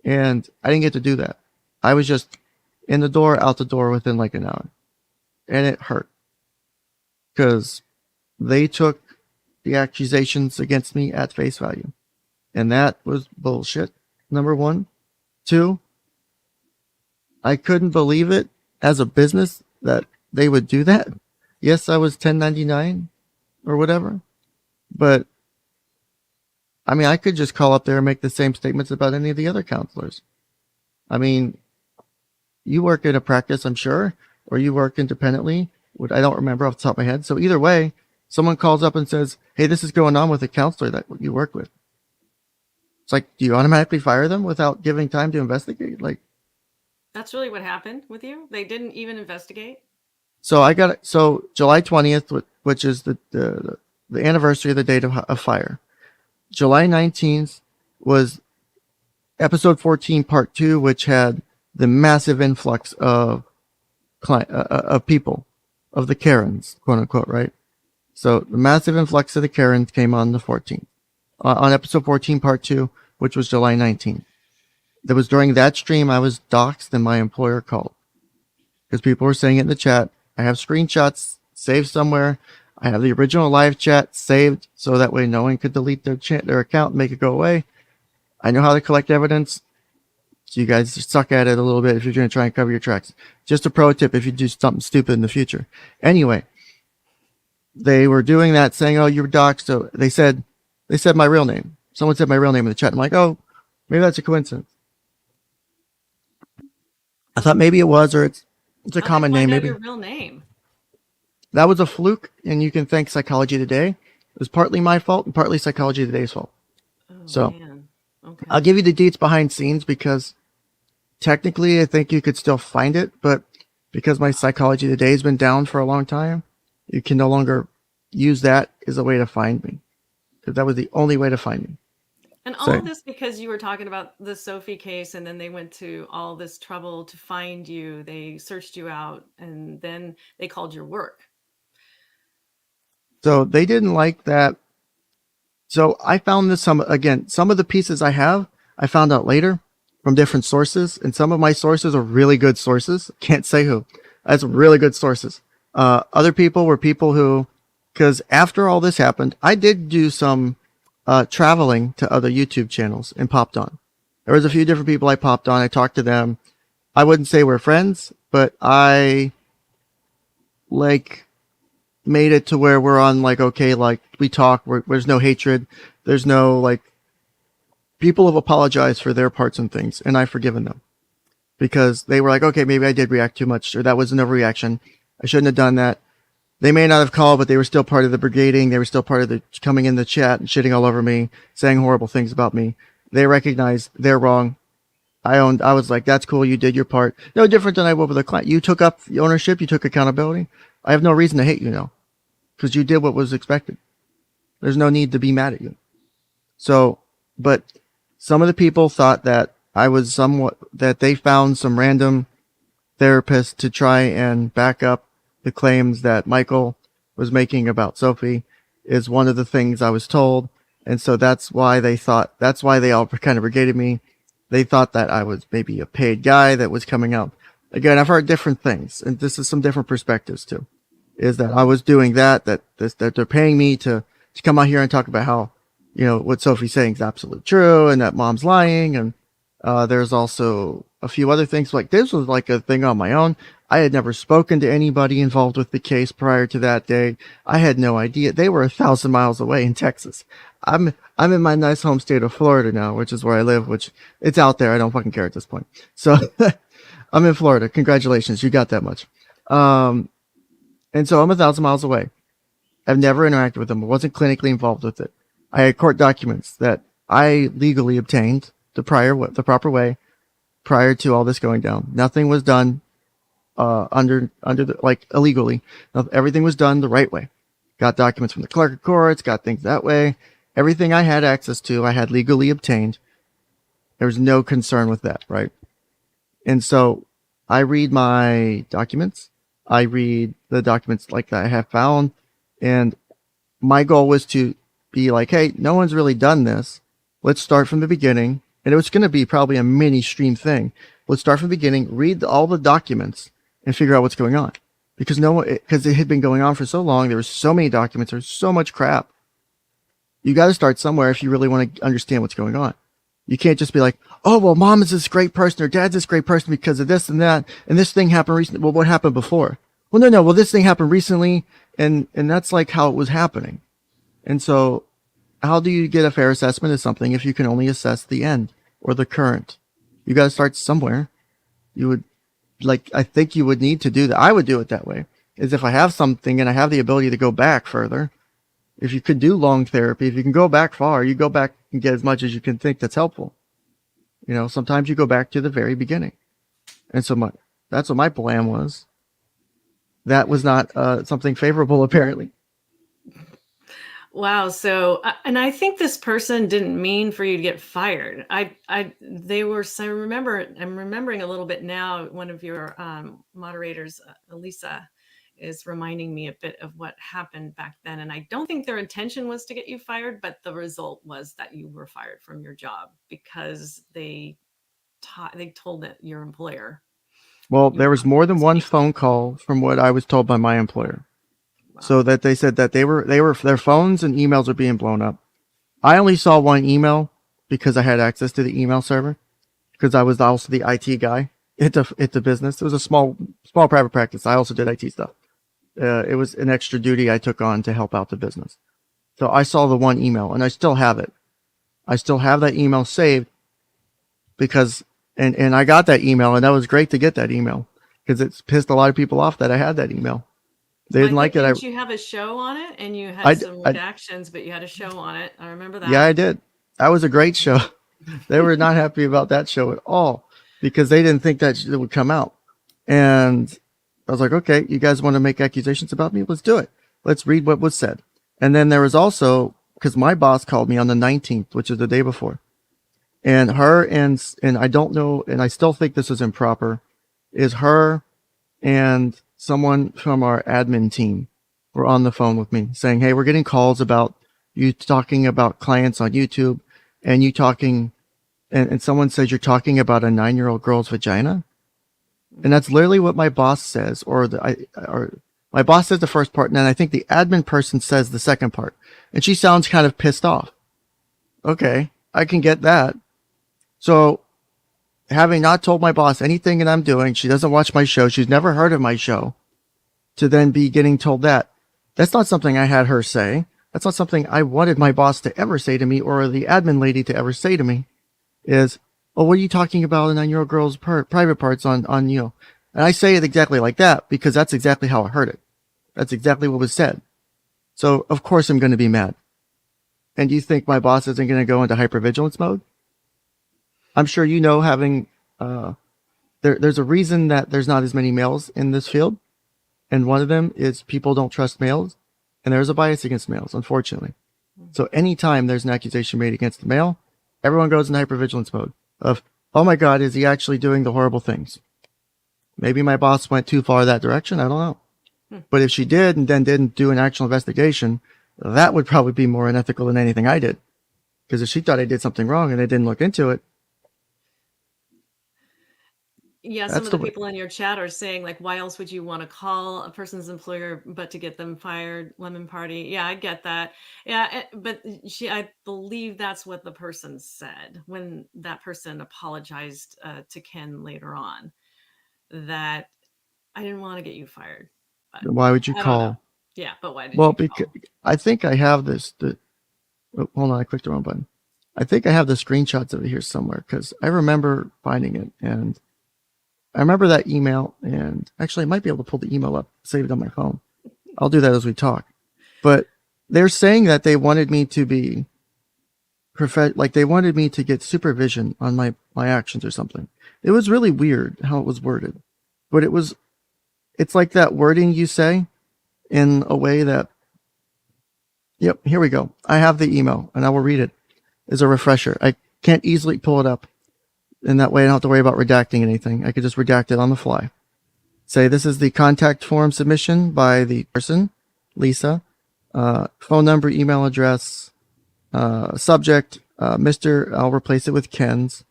And I didn't get to do that. I was just in the door, out the door within like an hour. And it hurt. Because they took the accusations against me at face value. And that was bullshit, number one. Two, I couldn't believe it as a business that they would do that. Yes, I was 1099 or whatever. But, I mean, I could just call up there and make the same statements about any of the other counselors. I mean, you work in a practice, I'm sure, or you work independently. I don't remember off the top of my head. So either way, someone calls up and says, hey, this is going on with a counselor that you work with. It's like, do you automatically fire them without giving time to investigate? Like, that's really what happened with you? They didn't even investigate? So July 20th, which is the the anniversary of the date of fire. July 19th was episode 14, part 2, which had the massive influx of people, of the Karens, quote unquote, right? So the massive influx of the Karens came on the 14th, on episode 14, part 2, which was July 19th. It was during that stream I was doxxed and my employer called because people were saying it in the chat. I have screenshots saved somewhere. I have the original live chat saved so that way no one could delete their account and make it go away. I know how to collect evidence. So you guys suck at it a little bit if you're going to try and cover your tracks. Just a pro tip if you do something stupid in the future. Anyway, they were doing that, saying, "Oh, you're doxxed." So they said my real name. Someone said my real name in the chat. I'm like, "Oh, maybe that's a coincidence." I thought maybe it was, or it's a How'd they common find name. out Maybe your real name? that was a fluke, and you can thank Psychology Today. It was partly my fault and partly Psychology Today's fault. Oh So man. Okay. I'll give you the deets behind scenes because technically I think you could still find it, but because my Psychology Today has been down for a long time, you can no longer use that as a way to find me. Because that was the only way to find me. And all So, of this because you were talking about the Sophie case, and then they went to all this trouble to find you. They searched you out, and then they called your work. so they didn't like that. So I found this some of the pieces I found out later from different sources, and some of my sources are really good sources. Can't say who. That's really good sources. Other people were people who, because after all this happened, I did do some traveling to other YouTube channels and popped on. There was a few different people I popped on. I talked to them. I wouldn't say we're friends, but I like made it to where we're on like, okay, like we talk, there's no hatred. There's no like, people have apologized for their parts and things, and I've forgiven them because they were like, okay, maybe I did react too much, or that was an overreaction. I shouldn't have done that. They may not have called, but they were still part of the brigading. They were still part of the coming in the chat and shitting all over me, saying horrible things about me. They recognized they're wrong. I was like, that's cool. You did your part. No different than I would with a client. You took up the ownership. You took accountability. I have no reason to hate you now because you did what was expected. There's no need to be mad at you. So, but some of the people thought that that they found some random therapist to try and back up the claims that Michael was making about Sophie is one of the things I was told. And so that's why they all kind of brigaded me. They thought that I was maybe a paid guy that was coming out. Again, I've heard different things, and this is some different perspectives too. Is that I was doing that they're paying me to come out here and talk about how, what Sophie's saying is absolutely true and that mom's lying. And there's also a few other things. Like this was like a thing on my own. I had never spoken to anybody involved with the case prior to that day. I had no idea. They were 1,000 miles away in Texas. I'm in my nice home state of Florida now, which is where I live, which it's out there. I don't fucking care at this point. So I'm in Florida. Congratulations. You got that much. And so I'm 1,000 miles away. I've never interacted with them. I wasn't clinically involved with it. I had court documents that I legally obtained the proper way prior to all this going down. Nothing was done under the, like, illegally. Everything was done the right way. Got documents from the clerk of courts, got things that way. Everything I had access to, I had legally obtained. There was no concern with that, right? And so I read my documents. I read the documents like that I have found. And my goal was to be like, hey, no one's really done this. Let's start from the beginning. And it was going to be probably a mini stream thing. Let's start from the beginning, read all the documents, and figure out what's going on. Because because it had been going on for so long, there were so many documents, there's so much crap. You got to start somewhere if you really want to understand what's going on. You can't just be like, oh, well, mom is this great person or dad's this great person because of this and that, and this thing happened recently. Well, what happened before? Well, no. Well, this thing happened recently, and that's like how it was happening. And so, how do you get a fair assessment of something if you can only assess the end or the current? You got to start somewhere. I think you would need to do that. I would do it that way. Is if I have something and I have the ability to go back further. If you could do long therapy, if you can go back far, you go back and get as much as you can think that's helpful. Sometimes you go back to the very beginning. And so that's what my plan was. That was not something favorable, apparently. Wow. So, and I think this person didn't mean for you to get fired. They were. So I remember. I'm remembering a little bit now. One of your moderators, Elisa, is reminding me a bit of what happened back then. And I don't think their intention was to get you fired, but the result was that you were fired from your job because they told it your employer. Well, You were there was not more than one speaking. phone call from what I was told by my employer. Wow. So that they said that their phones and emails were being blown up. I only saw one email because I had access to the email server because I was also the IT guy at the business. It was a small private practice. I also did IT stuff. It was an extra duty I took on to help out the business. So I saw the one email and I still have it. I still have that email saved because and I got that email and that was great to get that email because it's pissed a lot of people off that I had that email. They Well, I didn't like think it. didn't you have a show on it and you had I, some I redactions, but you had a show on it. I remember yeah, that. I did. That was a great show. They were not happy about that show at all because they didn't think that it would come out. And I was like, okay, you guys want to make accusations about me? Let's do it. Let's read what was said. And then there was also, because my boss called me on the 19th, which is the day before, and her and I don't know, and I still think this is improper, is her and someone from our admin team were on the phone with me saying, hey, we're getting calls about you talking about clients on YouTube and you talking, and someone says you're talking about a 9-year-old girl's vagina. And that's literally what my boss says, or my boss says the first part, and then I think the admin person says the second part. And she sounds kind of pissed off. Okay, I can get that. So, having not told my boss anything that I'm doing, she doesn't watch my show, she's never heard of my show, to then be getting told that's not something I had her say. That's not something I wanted my boss to ever say to me or the admin lady to ever say to me is, oh, what are you talking about in 9-year-old girl's private parts on, you know? And I say it exactly like that because that's exactly how I heard it. That's exactly what was said. So, of course, I'm going to be mad. And do you think my boss isn't going to go into hypervigilance mode? I'm sure you know there's a reason that there's not as many males in this field. And one of them is people don't trust males. And there's a bias against males, unfortunately. So anytime there's an accusation made against the male, everyone goes in hypervigilance mode of, oh my God, is he actually doing the horrible things? Maybe my boss went too far that direction. I don't know. But if she did and then didn't do an actual investigation, that would probably be more unethical than anything I did. Because if she thought I did something wrong and they didn't look into it, Yeah, some that's of the the way. people in your chat are saying, like, why else would you want to call a person's employer but to get them fired? Lemon party. Yeah, I get that. Yeah, but I believe that's what the person said when that person apologized to Ken later on. That I didn't want to get you fired, but Why would you I don't know. call? Yeah, but why did Well, you because call? I think I have this. Hold on, I clicked the wrong button. I think I have the screenshots of it here somewhere because I remember finding it. And I remember that email. And actually, I might be able to pull the email up, save it on my phone. I'll do that as we talk. But they're saying that they wanted me to be like they wanted me to get supervision on my actions or something. It was really weird how it was worded, but it's like that wording you say in a way that, yep, here we go. I have the email and I will read it as a refresher. I can't easily pull it up, and that way I don't have to worry about redacting anything. I could just redact it on the fly. Say this is the contact form submission by the person, Lisa, phone number, email address, subject, Mr. I'll replace it with Ken's.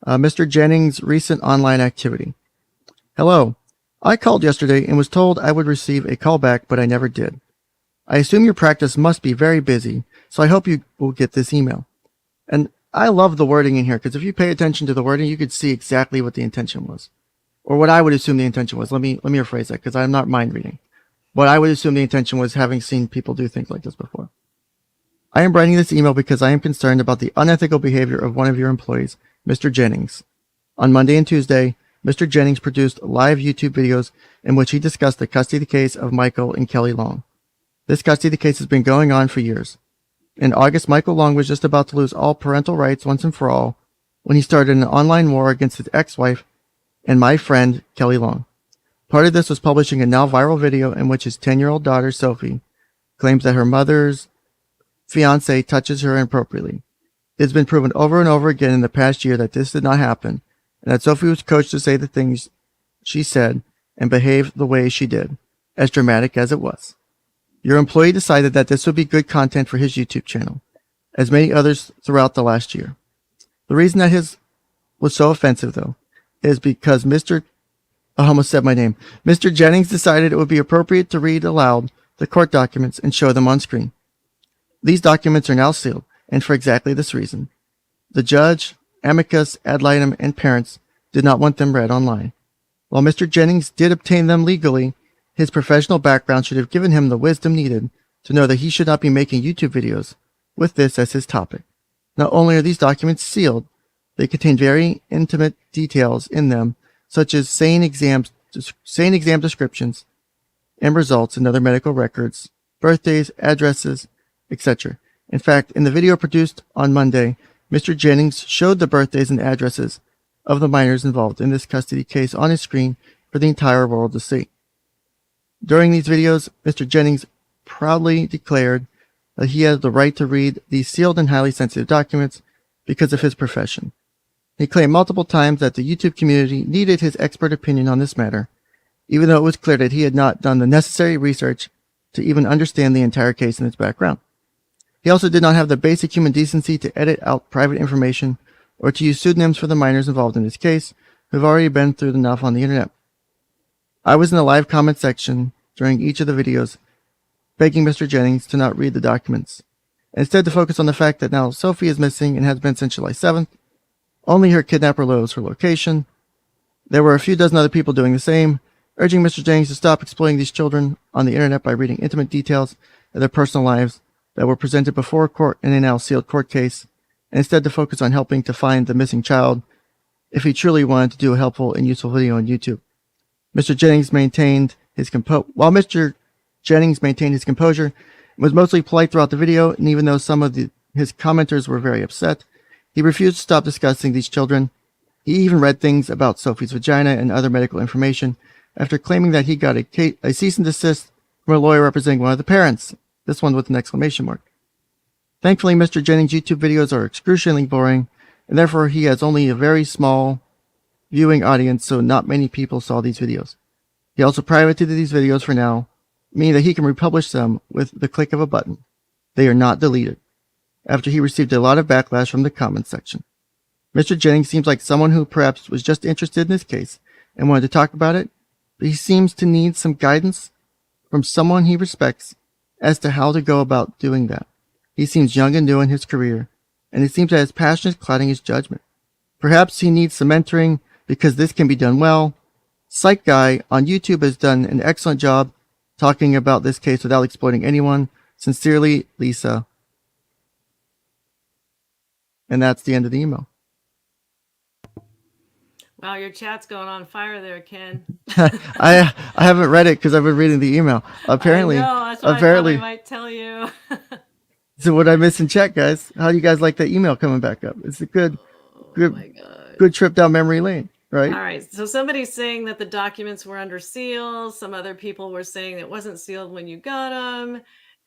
Mr. Jennings' recent online activity. Hello. I called yesterday and was told I would receive a call back, but I never did. I assume your practice must be very busy, so I hope you will get this email. And I love the wording in here because if you pay attention to the wording, you could see exactly what the intention was, or what I would assume the intention was. Let me rephrase that because I'm not mind reading. What I would assume the intention was, having seen people do things like this before. I am writing this email because I am concerned about the unethical behavior of one of your employees, Mr. Jennings. On Monday and Tuesday, Mr. Jennings produced live YouTube videos in which he discussed the custody case of Michael and Kelly Long. This custody case has been going on for years. In August, Michael Long was just about to lose all parental rights once and for all when he started an online war against his ex-wife and my friend, Kelly Long. Part of this was publishing a now viral video in which his 10-year-old daughter, Sophie, claims that her mother's fiance touches her inappropriately. It has been proven over and over again in the past year that this did not happen, and that Sophie was coached to say the things she said and behave the way she did, as dramatic as it was. Your employee decided that this would be good content for his YouTube channel, as many others throughout the last year. The reason that his was so offensive, though, is because I almost said my name. Mr. Jennings decided it would be appropriate to read aloud the court documents and show them on screen. These documents are now sealed, and for exactly this reason. The judge, amicus, ad litem, and parents did not want them read online. While Mr. Jennings did obtain them legally, his professional background should have given him the wisdom needed to know that he should not be making YouTube videos with this as his topic. Not only are these documents sealed, they contain very intimate details in them, such as saying exam descriptions and results and other medical records, birthdays, addresses, etc. In fact, in the video produced on Monday, Mr. Jennings showed the birthdays and addresses of the minors involved in this custody case on his screen for the entire world to see. During these videos, Mr. Jennings proudly declared that he had the right to read these sealed and highly sensitive documents because of his profession. He claimed multiple times that the YouTube community needed his expert opinion on this matter, even though it was clear that he had not done the necessary research to even understand the entire case and its background. He also did not have the basic human decency to edit out private information or to use pseudonyms for the minors involved in this case, who have already been through enough on the internet. I was in the live comment section during each of the videos, begging Mr. Jennings to not read the documents, and instead to focus on the fact that now Sophie is missing and has been since July 7th. Only her kidnapper knows her location. There were a few dozen other people doing the same, urging Mr. Jennings to stop exploiting these children on the internet by reading intimate details of their personal lives that were presented before court in a now sealed court case, and instead to focus on helping to find the missing child if he truly wanted to do a helpful and useful video on YouTube. Mr. Jennings maintained his While Mr. Jennings maintained his composure and was mostly polite throughout the video, and even though some of his commenters were very upset, he refused to stop discussing these children. He even read things about Sophie's vagina and other medical information after claiming that he got a cease and desist from a lawyer representing one of the parents, this one with an exclamation mark. Thankfully, Mr. Jennings' YouTube videos are excruciatingly boring, and therefore he has only a very small viewing audience, so not many people saw these videos. He also privated these videos for now, meaning that he can republish them with the click of a button. They are not deleted, after he received a lot of backlash from the comments section. Mr. Jennings seems like someone who perhaps was just interested in this case and wanted to talk about it, but he seems to need some guidance from someone he respects as to how to go about doing that. He seems young and new in his career, and it seems that his passion is clouding his judgment. Perhaps he needs some mentoring because this can be done well. Psych Guy on YouTube has done an excellent job talking about this case without exploiting anyone. Sincerely, Lisa. And that's the end of the email. Wow, your chat's going on fire there, Ken. I haven't read it because I've been reading the email. Apparently, I know, that's what I thought I might tell you. So what I miss in chat, guys? How do you guys like that email coming back up? It's a good trip down memory lane, right? All right. So somebody's saying that the documents were under seal. Some other people were saying it wasn't sealed when you got them.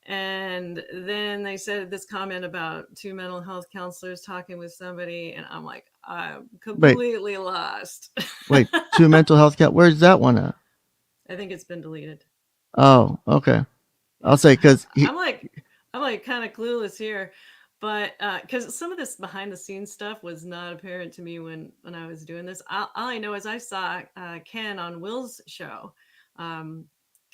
And then they said this comment about two mental health counselors talking with somebody, and I'm like, I'm completely lost. Wait, two mental health where's that one at? I think it's been deleted. Oh, okay. I'll say because I'm like kind of clueless here, but because some of this behind the scenes stuff was not apparent to me when I was doing this. All I know is I saw Ken on Will's show. God,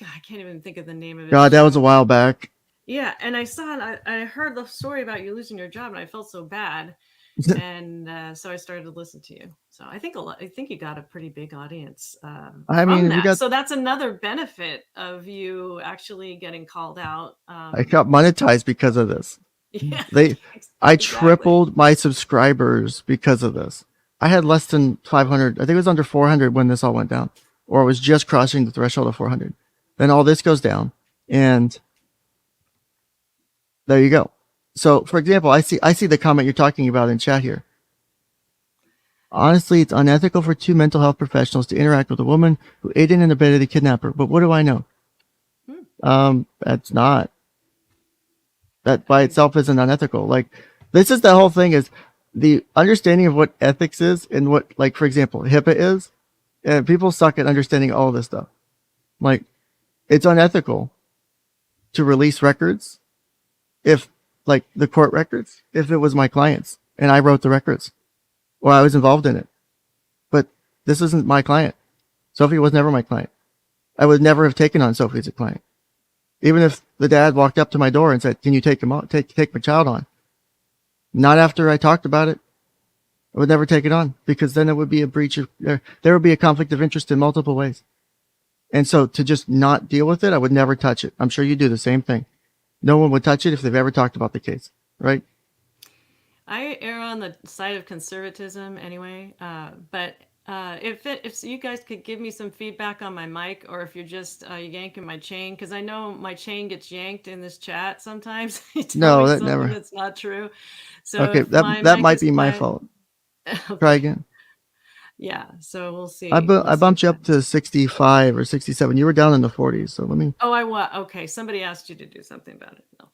I can't even think of the name of it. God, that was a while back. Yeah, and I saw it. I heard the story about you losing your job, and I felt so bad, and so I started to listen to you. So I think you got a pretty big audience. I mean, so that's another benefit of you actually getting called out. I got monetized because of this. Yeah, I tripled my subscribers because of this. I had less than 500. I think it was under 400 when this all went down, or it was just crossing the threshold of 400. Then all this goes down, and there you go. So, for example, I see the comment you're talking about in chat here. Honestly, it's unethical for two mental health professionals to interact with a woman who aided and abetted a kidnapper. But what do I know? That's That by itself isn't unethical. Like, this is the whole thing, is the understanding of what ethics is and what, like, for example, HIPAA is. And people suck at understanding all of this stuff. Like, it's unethical to release records if, like, the court records, if it was my clients and I wrote the records or I was involved in it. But this isn't my client. Sophie was never my client. I would never have taken on Sophie as a client. Even if the dad walked up to my door and said, "Can you take him on? Take my child on?" Not after I talked about it. I would never take it on, because then it would be a breach of there would be a conflict of interest in multiple ways. And so to just not deal with it, I would never touch it. I'm sure you do the same thing. No one would touch it if they've ever talked about the case, right? I err on the side of conservatism anyway. But if you guys could give me some feedback on my mic, or if you're just yanking my chain, because I know my chain gets yanked in this chat sometimes. You tell No, me that something never. that's not true. So Okay, if my that mic might is be my quiet, fault. Try okay, again. yeah. So we'll see. I We'll see bumped if you that. up to 65 or 67. You were down in the 40s, so let me. Oh, I was okay. Somebody asked you to do something about it. No.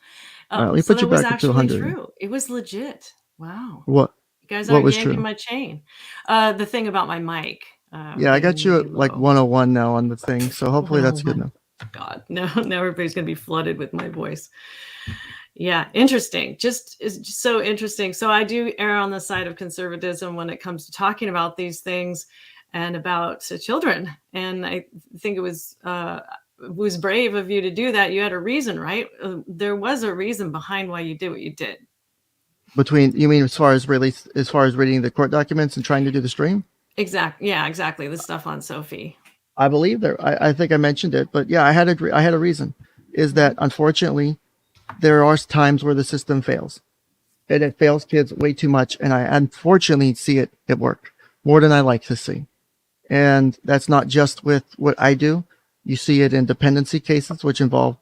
All right, Oh, let me so put you that was back up to actually 100. true. It was legit. Wow. What You guys what aren't was yanking true? my chain. The thing about my mic Yeah, I being got you really at like low. 101 now on the thing, so hopefully that's good 101. enough. God, no, now everybody's going to be flooded with my voice. Yeah, interesting. Just so interesting. So I do err on the side of conservatism when it comes to talking about these things and about children. And I think it was brave of you to do that. You had a reason, right? There was a reason behind why you did what you did. Between, you mean, as far as reading the court documents and trying to do the stream? Exactly. Yeah, exactly. The stuff on Sophie. I believe there. I think I mentioned it, but yeah, I had a reason. Is that Mhm. unfortunately there are times where the system fails, and it fails kids way too much, and I unfortunately see it at work more than I like to see. And that's not just with what I do. You see it in dependency cases, which involve,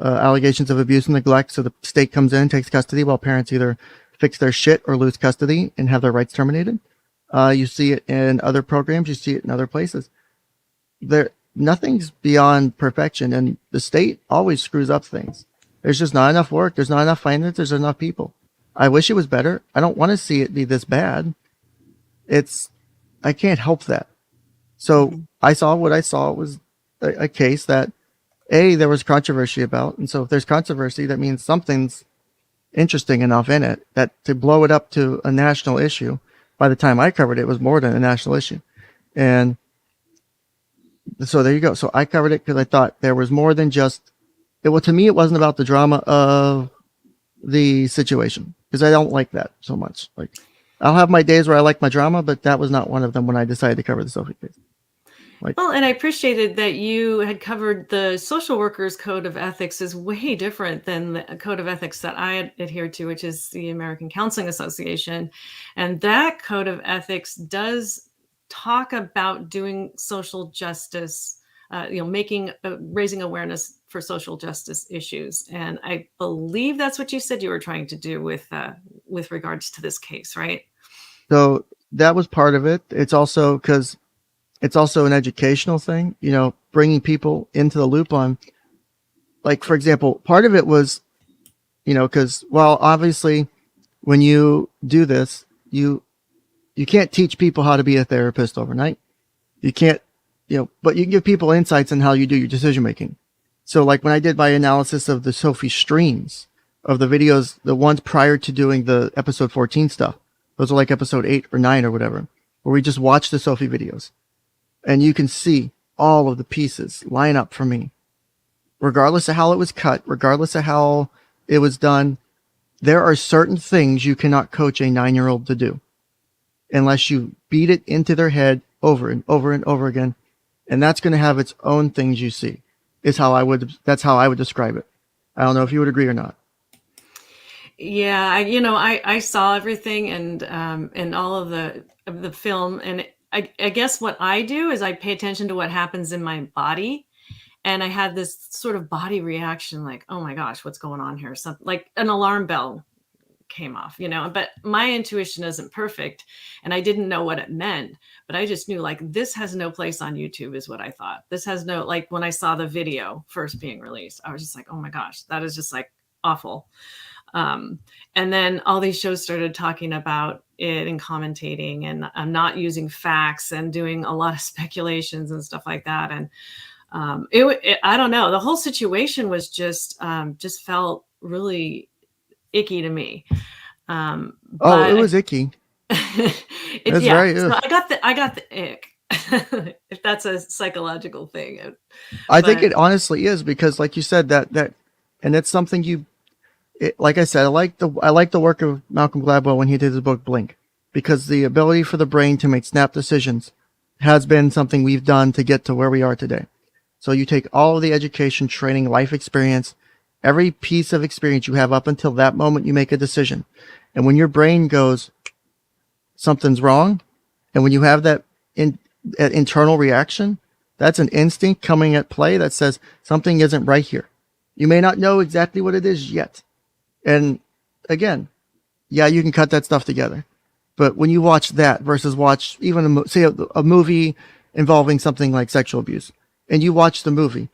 allegations of abuse and neglect. So the state comes in, takes custody, while parents either fix their shit or lose custody and have their rights terminated. You see it in other programs. You see it in other places. Nothing's beyond perfection, and the state always screws up things. There's just not enough work. There's not enough finance. There's enough people. I wish it was better. I don't want to see it be this bad. It's I can't help that. So Mhm. I saw what I saw was a case that there was controversy about, and so if there's controversy, that means something's interesting enough in it that to blow it up to a national issue. By the time I covered it, it was more than a national issue, and so there you go. So I covered it because I thought there was more than just it. Well, to me, it wasn't about the drama of the situation, because I don't like that so much. Like, I'll have my days where I like my drama, but that was not one of them when I decided to cover the Sophie case. Like, Well, and I appreciated that you had covered the social workers code of ethics is way different than the code of ethics that I adhere to, which is the American Counseling Association. And that code of ethics does talk about doing social justice, making raising awareness for social justice issues. And I believe that's what you said you were trying to do with regards to this case, right? so that was part of it. It's also because it's also an educational thing, bringing people into the loop on, like, for example, part of it was, because, well, obviously when you do this, you can't teach people how to be a therapist overnight. You can't, but you can give people insights on how you do your decision making. So, like, when I did my analysis of the Sophie streams of the videos, the ones prior to doing the episode 14 stuff, those are like episode 8 or 9 or whatever, where we just watch the Sophie videos and you can see all of the pieces line up for me, regardless of how it was cut, regardless of how it was done. There are certain things you cannot coach a 9-year-old to do unless you beat it into their head over and over and over again. And that's going to have its own things you see. That's how I would describe it. I don't know if you would agree or not. Yeah, I saw everything and all of the film, and I guess what I do is I pay attention to what happens in my body, and I had this sort of body reaction, like, oh my gosh, what's going on here? Something like an alarm bell came off, but my intuition isn't perfect, and I didn't know what it meant, but I just knew, like, this has no place on YouTube is what I thought. This has no, like, when I saw the video first being released, I was just like, oh my gosh, that is just like awful. And then all these shows started talking about it and commentating and not using facts and doing a lot of speculations and stuff like that. And I don't know, the whole situation was just felt really icky to me. Oh, it But was icky. It's yeah, very, so ugh. I got the ick, if that's a psychological thing. I think But it honestly is, because like you said, and it's something like I said, I like the work of Malcolm Gladwell when he did his book Blink, because the ability for the brain to make snap decisions has been something we've done to get to where we are today. So you take all of the education, training, life experience, every piece of experience you have up until that moment you make a decision. And when your brain goes, something's wrong, and when you have that internal reaction, that's an instinct coming at play that says something isn't right here. You may not know exactly what it is yet. And again, yeah, you can cut that stuff together. But when you watch that versus watch even say a movie involving something like sexual abuse, and you watch the movie,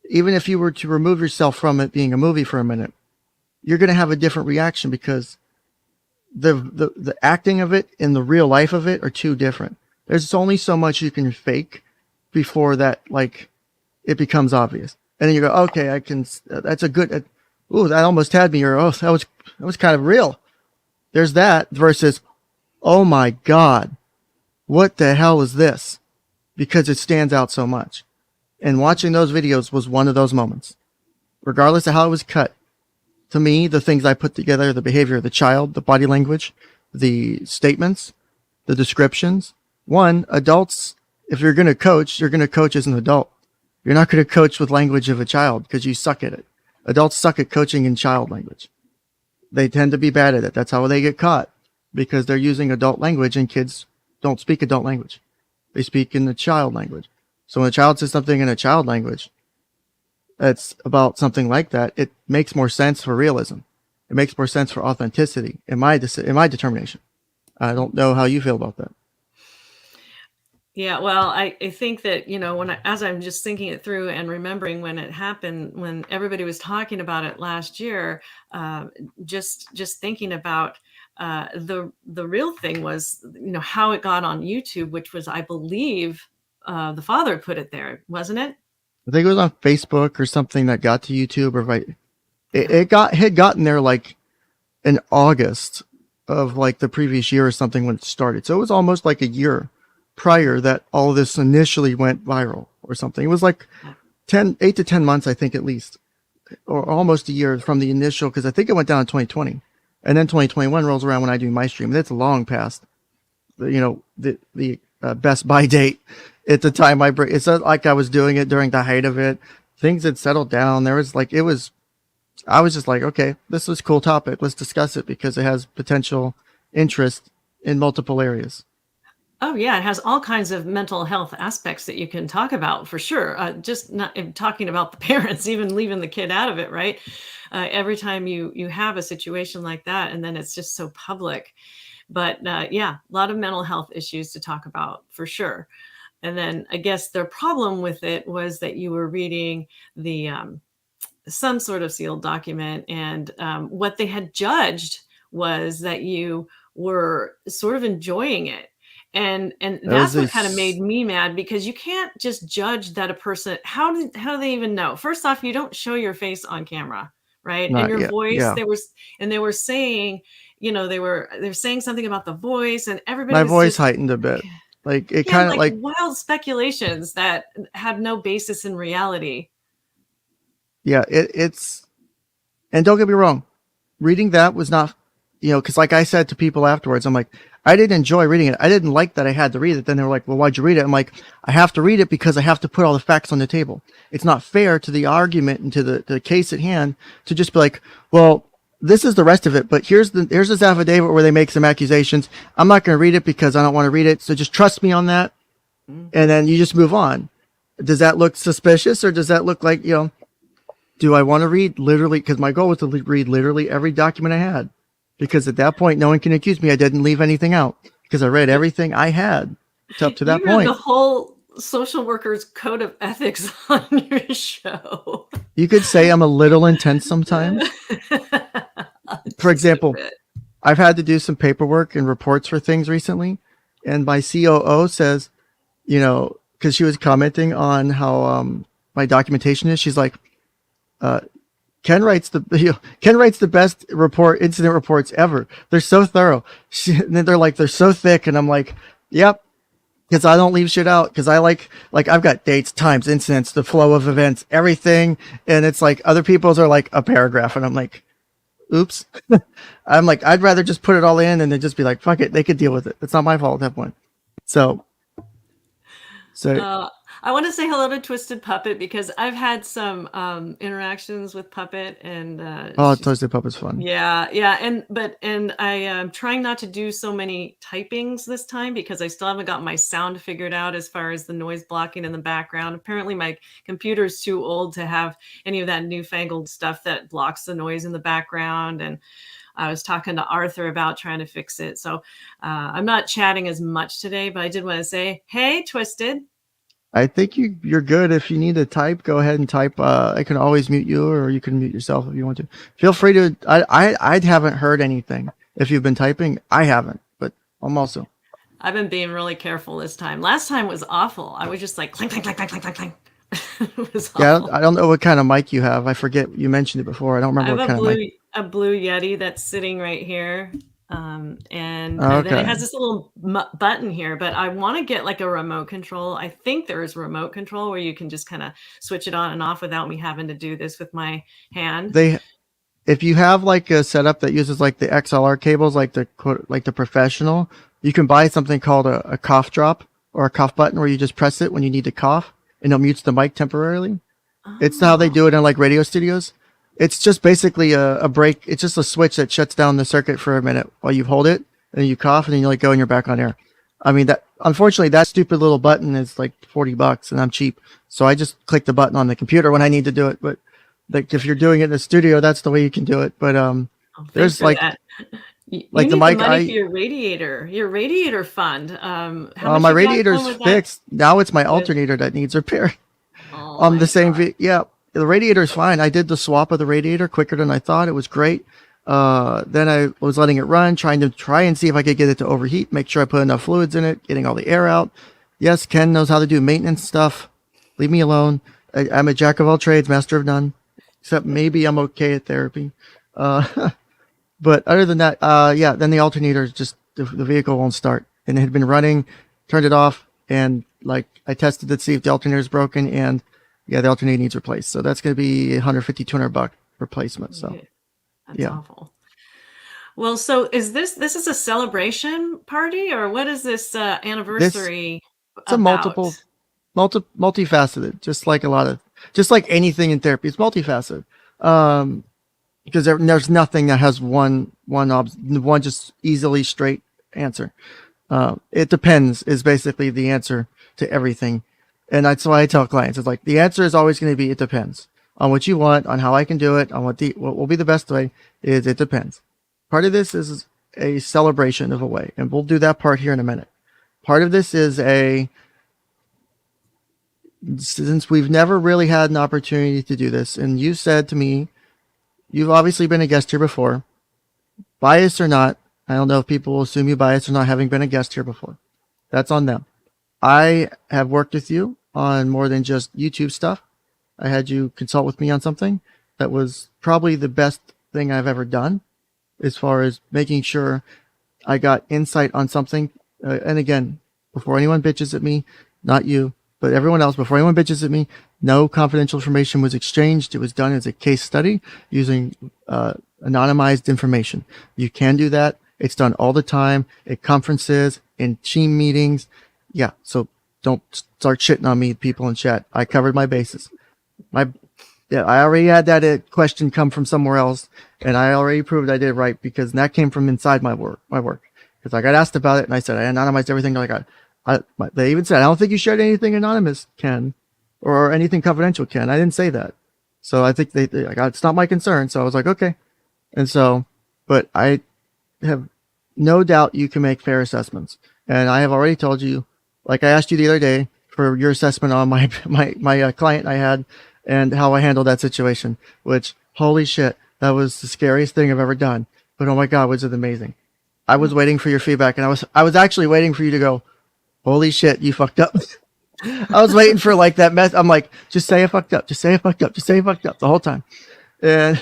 even if you were to remove yourself from it being a movie for a minute, you're going to have a different reaction, because the acting of it and the real life of it are two different. There's only so much you can fake before that, like, it becomes obvious. And then you go, okay, I can, that's a good, ooh, that almost had me, or, oh, that was kind of real. There's that versus, oh my God, what the hell is this? Because it stands out so much. And watching those videos was one of those moments. Regardless of how it was cut, to me, the things I put together, the behavior of the child, the body language, the statements, the descriptions. One, adults, if you're going to coach, you're going to coach as an adult. You're not going to coach with language of a child, because you suck at it. Adults suck at coaching in child language. They tend to be bad at it. That's how they get caught, because they're using adult language, and kids don't speak adult language. They speak in the child language. So when a child says something in a child language that's about something like that, it makes more sense for realism. It makes more sense for authenticity in my determination. I don't know how you feel about that. yeah, well, I think that, as I'm just thinking it through and remembering when it happened, when everybody was talking about it last year, just thinking about the real thing was, how it got on YouTube, which was, I believe, the father put it there, wasn't it? I think it was on Facebook or something that got to YouTube, or right. Yeah. It had gotten there like in August of like the previous year or something when it started. So it was almost like a year prior that all of this initially went viral or something. It was like 8 to 10 months, I think, at least, or almost a year from the initial, because I think it went down in 2020, and then 2021 rolls around when I do my stream. That's long past the Best Buy date at the time. It's not like I was doing it during the height of it. Things had settled down. I was just like, okay, this is a cool topic. Let's discuss it, because it has potential interest in multiple areas. Oh yeah, it has all kinds of mental health aspects that you can talk about for sure. Just not talking about the parents, even leaving the kid out of it, right? Every time you have a situation like that, and then it's just so public. But yeah, a lot of mental health issues to talk about for sure. And then I guess their problem with it was that you were reading the some sort of sealed document, and what they had judged was that you were sort of enjoying it. And That was that's what kind of made me mad, because you can't just judge that a person, how do they even know? First off, you don't show your face on camera, right? And not your yet. voice, Yeah. they were saying, they were saying something about the voice, and everybody My was voice just, heightened a bit. Like it yeah, kind of like like, wild speculations that had no basis in reality. yeah, it's, and don't get me wrong, reading that was not, because like I said to people afterwards, I'm like, I didn't enjoy reading it. I didn't like that I had to read it. Then they were like, well, why'd you read it? I'm like, I have to read it because I have to put all the facts on the table. It's not fair to the argument and to the case at hand to just be like, well, this is the rest of it, but here's this affidavit where they make some accusations. I'm not going to read it because I don't want to read it. So just trust me on that. And then you just move on. Does that look suspicious, or does that look like, do I want to read literally? Because my goal was to read literally every document I had, because at that point, no one can accuse me I didn't leave anything out, because I read everything I had up to that You read the point. whole social worker's code of ethics on your show. You could say I'm a little intense sometimes. For Just a example, bit. I've had to do some paperwork and reports for things recently, and my COO says, because she was commenting on how my documentation is, she's like, uh, Ken writes the best incident reports ever. They're so thorough. And then they're so thick, and I'm like, yep, because I don't leave shit out, because I like I've got dates, times, incidents, the flow of events, everything, and it's like other people's are like a paragraph, and I'm like, oops. I'm like, I'd rather just put it all in and then just be like, fuck it, they could deal with it. It's not my fault at that point. So I want to say hello to Twisted Puppet because I've had some interactions with Puppet, and Toasted Puppet's fun. yeah, and I am trying not to do so many typings this time because I still haven't got my sound figured out as far as the noise blocking in the background. Apparently my computer's too old to have any of that newfangled stuff that blocks the noise in the background, and I was talking to Arthur about trying to fix it. So I'm not chatting as much today, but I did want to say, hey, Twisted. I think you're good. If you need to type, go ahead and type. I can always mute you, or you can mute yourself if you want to. Feel free to. I haven't heard anything. If you've been typing, I haven't, but I'm also. I've been being really careful this time. Last time was awful. I was just like clank, clank, clank, clank, clank, clank, clank. It was awful. I don't know what kind of mic you have. I forget. You mentioned it before. I don't remember what kind of mic. A blue Yeti that's sitting right here. And then Okay. it has this little button here, but I want to get like a remote control. I think there is remote control where you can just kind of switch it on and off without me having to do this with my hand. If you have like a setup that uses like the XLR cables, like the professional, you can buy something called a cough drop or a cough button where you just press it when you need to cough and it mutes the mic temporarily. Oh. It's how they do it in like radio studios. It's just basically a break. It's just a switch that shuts down the circuit for a minute while you hold it, and then you cough, and then you let go, and you're back on air. I mean, unfortunately, that stupid little button is like $40, and I'm cheap, so I just click the button on the computer when I need to do it. But like if you're doing it in the studio, that's the way you can do it. But there's like that. You like need the mic. Money for your radiator fund. How much my radiator's fixed. Now it's my alternator that needs repair. Oh, the same. Yeah. The radiator is fine. I did the swap of the radiator quicker than I thought. It was great. Then I was letting it run, trying and see if I could get it to overheat, make sure I put enough fluids in it, getting all the air out. Yes, Ken knows how to do maintenance stuff. Leave me alone. I'm a jack of all trades, master of none. Except maybe I'm okay at therapy. But other than that, then the alternator is just, the vehicle won't start. And it had been running, turned it off, and like I tested to see if the alternator is broken, and yeah, the alternator needs replaced. So that's going to be $150, $200 replacement. So that's awful. Well, so is this is a celebration party, or what is this anniversary it's about? Multifaceted, just like anything in therapy. It's multifaceted. Because there's nothing that has one just easily straight answer. It depends is basically the answer to everything. And that's why I tell clients, it's like, the answer is always going to be, it depends on what you want, on how I can do it, on what will be the best way. It depends. Part of this is a celebration of a way, and we'll do that part here in a minute. Part of this is since we've never really had an opportunity to do this, and you said to me, you've obviously been a guest here before, biased or not. I don't know if people will assume you biased or not, having been a guest here before. That's on them. I have worked with you on more than just YouTube stuff. I had you consult with me on something that was probably the best thing I've ever done as far as making sure I got insight on something. And again, before anyone bitches at me, not you, but everyone else, before anyone bitches at me, no confidential information was exchanged. It was done as a case study using anonymized information. You can do that. It's done all the time at conferences, in team meetings. Yeah, so don't start shitting on me, people in chat. I covered my bases. I already had that question come from somewhere else, and I already proved I did right, because that came from inside my work. Because I got asked about it, and I said I anonymized everything. They even said, I don't think you shared anything anonymous, Ken, or anything confidential, Ken. I didn't say that. So I think it's not my concern. So I was like, okay. And so, but I have no doubt you can make fair assessments. And I have already told you, like I asked you the other day, for your assessment on my client I had and how I handled that situation. Which, holy shit, that was the scariest thing I've ever done. But oh my god, was it amazing! I was waiting for your feedback, and I was actually waiting for you to go, holy shit, you fucked up. I was waiting for like that mess. I'm like, just say I fucked up, just say I fucked up, just say I fucked up the whole time. And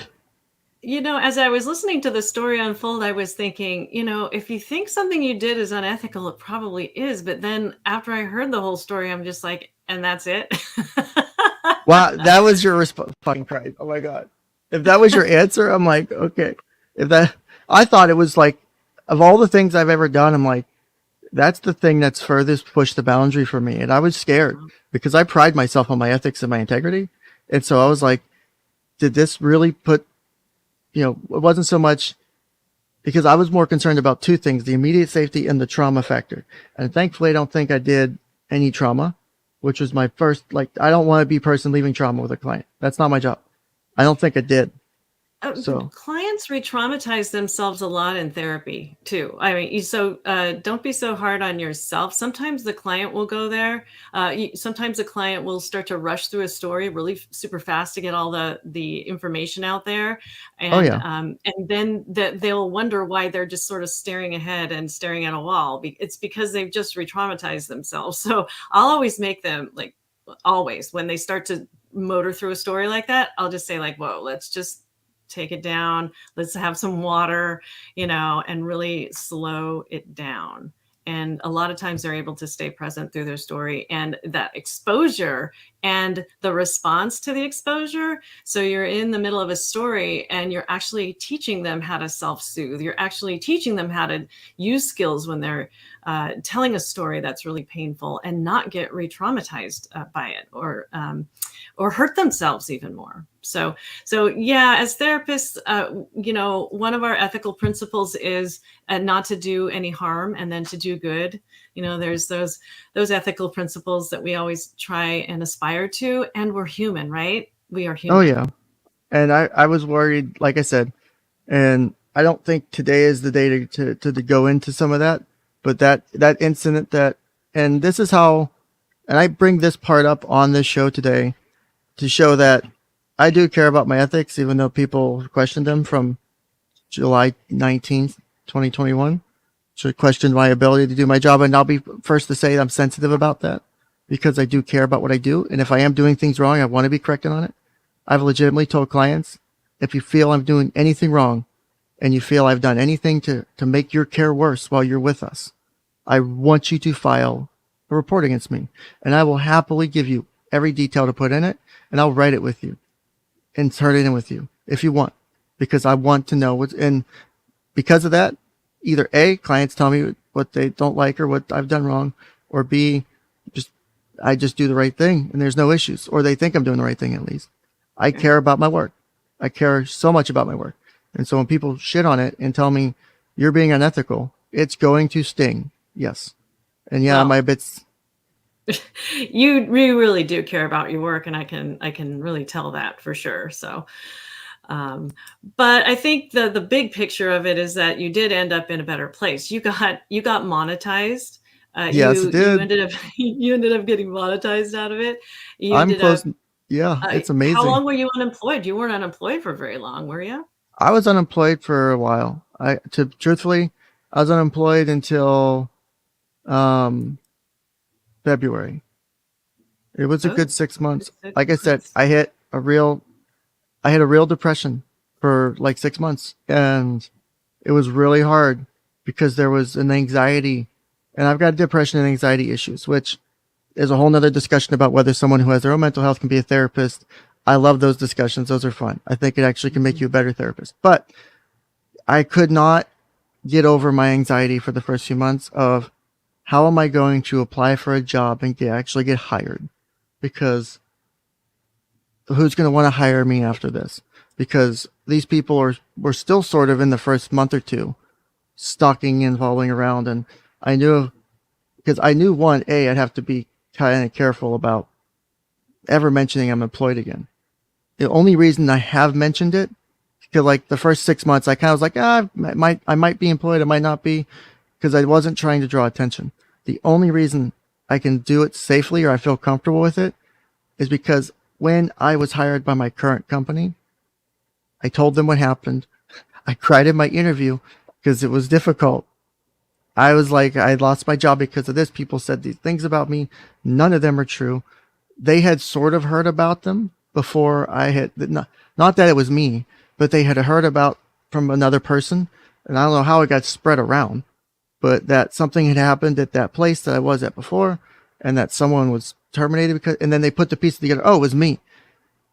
As I was listening to the story unfold, I was thinking, if you think something you did is unethical, it probably is. But then after I heard the whole story, I'm just like, and that's it. wow, that was your fucking Christ. Oh my god. If that was your answer, I'm like, okay. If that, I thought it was like, of all the things I've ever done, I'm like, that's the thing that's furthest pushed the boundary for me. And I was scared because I pride myself on my ethics and my integrity. And so I was like, did this really put, it wasn't so much because I was more concerned about two things, the immediate safety and the trauma factor. And thankfully, I don't think I did any trauma, which was my first, I don't want to be a person leaving trauma with a client. That's not my job. I don't think I did. So Clients re-traumatize themselves a lot in therapy too. I mean, don't be so hard on yourself. Sometimes the client will go there. Sometimes the client will start to rush through a story really super fast to get all the information out there, and then they'll wonder why they're just sort of staring ahead and staring at a wall. It's because they've just re-traumatized themselves. So I'll always make them always when they start to motor through a story like that, I'll just say whoa, let's just take it down. Let's have some water, and really slow it down. And a lot of times they're able to stay present through their story and that exposure and the response to the exposure. So you're in the middle of a story and you're actually teaching them how to self-soothe. You're actually teaching them how to use skills when they're telling a story that's really painful and not get re-traumatized by it or hurt themselves even more. So yeah, as therapists, one of our ethical principles is not to do any harm and then to do good. There's those ethical principles that we always try and aspire to, and we're human, right? We are human. Oh yeah. And I was worried, like I said, and I don't think today is the day to go into some of that, but that incident and this is how, and I bring this part up on this show today to show that I do care about my ethics, even though people questioned them from July 19th, 2021. So questioned my ability to do my job. And I'll be first to say I'm sensitive about that because I do care about what I do. And if I am doing things wrong, I want to be corrected on it. I've legitimately told clients, if you feel I'm doing anything wrong and you feel I've done anything to make your care worse while you're with us, I want you to file a report against me. And I will happily give you every detail to put in it, and I'll write it with you and turn it in with you if you want, because I want to know what's in. Because of that, either A, clients tell me what they don't like or what I've done wrong, or B, I just do the right thing and there's no issues, or they think I'm doing the right thing at least. I care about my work. I care so much about my work. And so when people shit on it and tell me you're being unethical, it's going to sting. Yes. And yeah, my bits. You really do care about your work, and I can really tell that for sure. So, but I think the big picture of it is that you did end up in a better place. You got monetized. Yes, it did. You ended up getting monetized out of it. I'm close. Yeah, it's amazing. How long were you unemployed? You weren't unemployed for very long, were you? I was unemployed for a while. Truthfully, I was unemployed until February. It was a good 6 months. Like I said, I hit a real depression for 6 months, and it was really hard because there was an anxiety, and I've got depression and anxiety issues, which is a whole nother discussion about whether someone who has their own mental health can be a therapist. I love those discussions. Those are fun. I think it actually can make you a better therapist, but I could not get over my anxiety for the first few months of how am I going to apply for a job and actually get hired? Because who's going to want to hire me after this? Because these people were still sort of in the first month or two stalking and following around. And I knew, because I knew I'd have to be kind of careful about ever mentioning I'm employed again. The only reason I have mentioned it, because the first 6 months, I kind of was like, I might be employed, I might not be, because I wasn't trying to draw attention. The only reason I can do it safely or I feel comfortable with it is because when I was hired by my current company, I told them what happened. I cried in my interview because it was difficult. I was like, I lost my job because of this. People said these things about me. None of them are true. They had sort of heard about them before I had, not that it was me, but they had heard about from another person. And I don't know how it got spread around, but that something had happened at that place that I was at before and that someone was terminated because, and then they put the pieces together. Oh, it was me.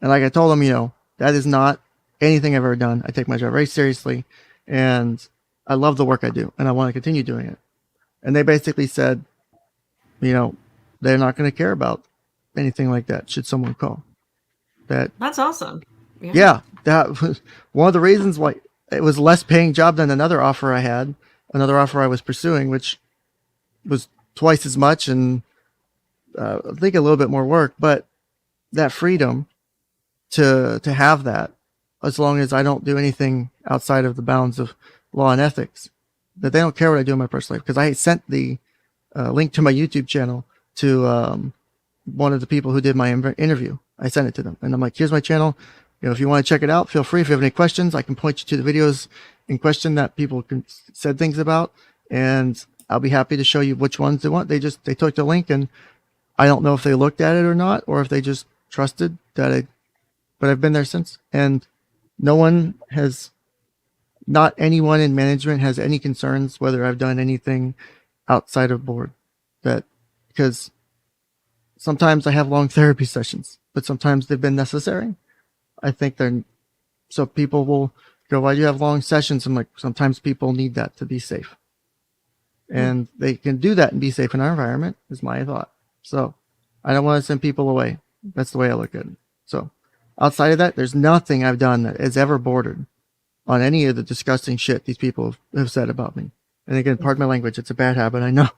And like I told them, that is not anything I've ever done. I take my job very seriously and I love the work I do and I want to continue doing it. And they basically said, they're not going to care about anything like that should someone call. That's awesome. Yeah, that was one of the reasons why it was less paying job than another offer I was pursuing, which was twice as much and I think a little bit more work, but that freedom to have that, as long as I don't do anything outside of the bounds of law and ethics, that they don't care what I do in my personal life. Because I sent the link to my YouTube channel to one of the people who did my interview. I sent it to them, and I'm like, "Here's my channel. If you want to check it out, feel free. If you have any questions, I can point you to the videos in question that people said things about, and I'll be happy to show you which ones they want." They took the link, and I don't know if they looked at it or not, or if they just trusted that but I've been there since, and not anyone in management has any concerns whether I've done anything outside of board. Because sometimes I have long therapy sessions, but sometimes they've been necessary. I think so people will go, "Why do you have long sessions?" I'm like, sometimes people need that to be safe. And they can do that and be safe in our environment, is my thought. So I don't want to send people away. That's the way I look at it. So outside of that, there's nothing I've done that has ever bordered on any of the disgusting shit these people have said about me. And again, pardon my language, it's a bad habit, I know.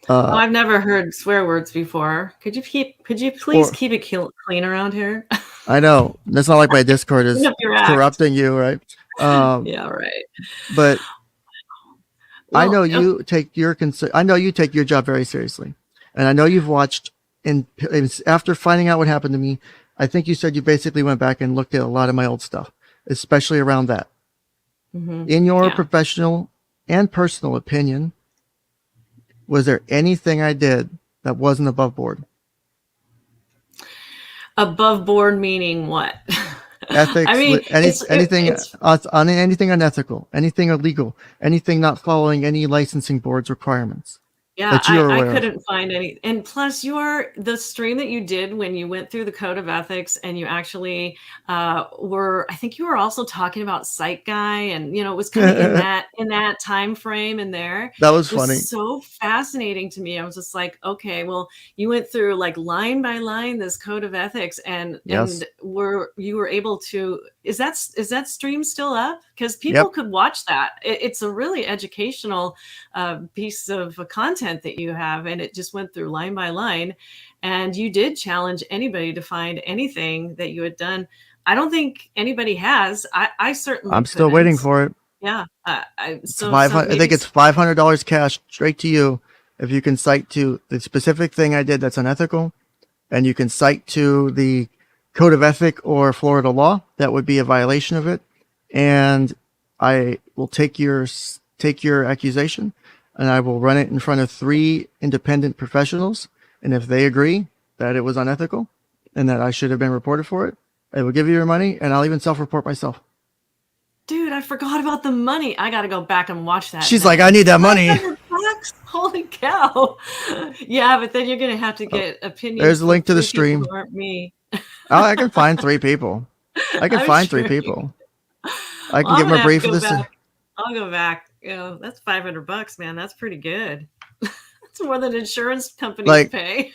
I've never heard swear words before. Could you please keep it clean around here? I know. That's not like my Discord is corrupting you, right? Yeah, right. But I know you take your job very seriously. And I know you've watched after finding out what happened to me, I think you said you basically went back and looked at a lot of my old stuff, especially around that. Mm-hmm. In your professional and personal opinion, was there anything I did that wasn't above board? Above board meaning what? Ethics. I mean, anything unethical, anything illegal, anything not following any licensing board's requirements. Yeah, I couldn't find any. And plus, the stream that you did when you went through the code of ethics and you actually I think you were also talking about Psych Guy, and it was kind of in that time frame in there. That was funny. So fascinating to me. I was just like, okay, well, you went through like line by line this code of ethics, and you were able to. Is that stream still up? Because people could watch that. It's a really educational piece of content that you have, and it just went through line by line, and you did challenge anybody to find anything that you had done. I don't think anybody has. I certainly I'm still waiting for it. Yeah. I think it's $500 cash straight to you if you can cite to the specific thing I did that's unethical, and you can cite to the code of ethic or Florida law that would be a violation of it, and I will take your accusation and I will run it in front of 3 independent professionals, and if they agree that it was unethical and that I should have been reported for it, I will give you your money, and I'll even self-report myself. Dude, I forgot about the money. I got to go back and watch that. She's like, I need that money. Holy cow. Yeah, but then you're going to have to get opinions. There's a link to the stream. Who aren't me. I can find 3 people. I can find 3 people. I can give them a brief for this. I'll go back. That's $500, man. That's pretty good. That's more than insurance companies pay.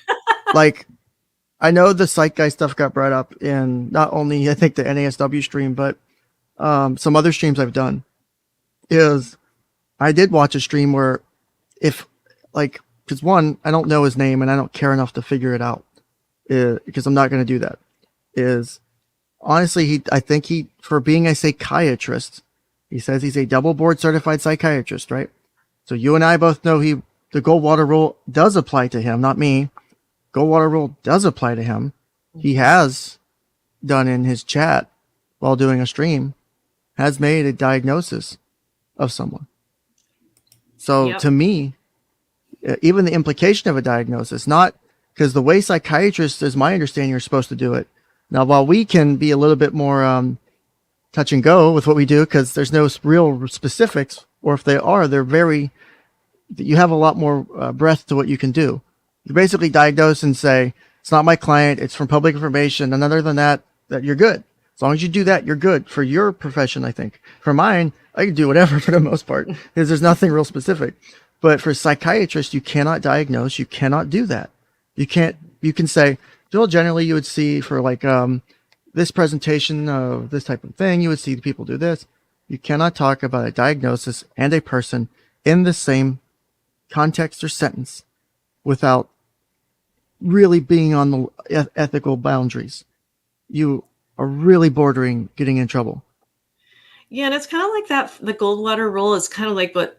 I know the Psych Guy stuff got brought up in not only, I think, the NASW stream, but some other streams I've done. I did watch a stream where because one, I don't know his name and I don't care enough to figure it out because I'm not going to do that. Honestly, I think for being a psychiatrist, he says he's a double board certified psychiatrist, right? So you and I both know he the Goldwater rule does apply to him, not me. Goldwater rule does apply to him. He has done in his chat while doing a stream, has made a diagnosis of someone. So Yep. to me, even the implication of a diagnosis, not because the way psychiatrists, as my understanding, are supposed to do it. Now, while we can be a little bit more touch and go with what we do because there's no real specifics, or if they are, they're very, you have a lot more breadth to what you can do. You basically diagnose and say, it's not my client, it's from public information. And other than that, that you're good. As long as you do that, you're good for your profession, I think. For mine, I can do whatever for the most part because there's nothing real specific. But for psychiatrists, you cannot diagnose. You cannot do that. You can't, you can say, Bill, generally you would see for like this presentation of this type of thing, you would see people do this. You cannot talk about a diagnosis and a person in the same context or sentence without really being on the ethical boundaries. You are really bordering getting in trouble. Yeah, and it's kind of like that. The Goldwater rule is kind of like what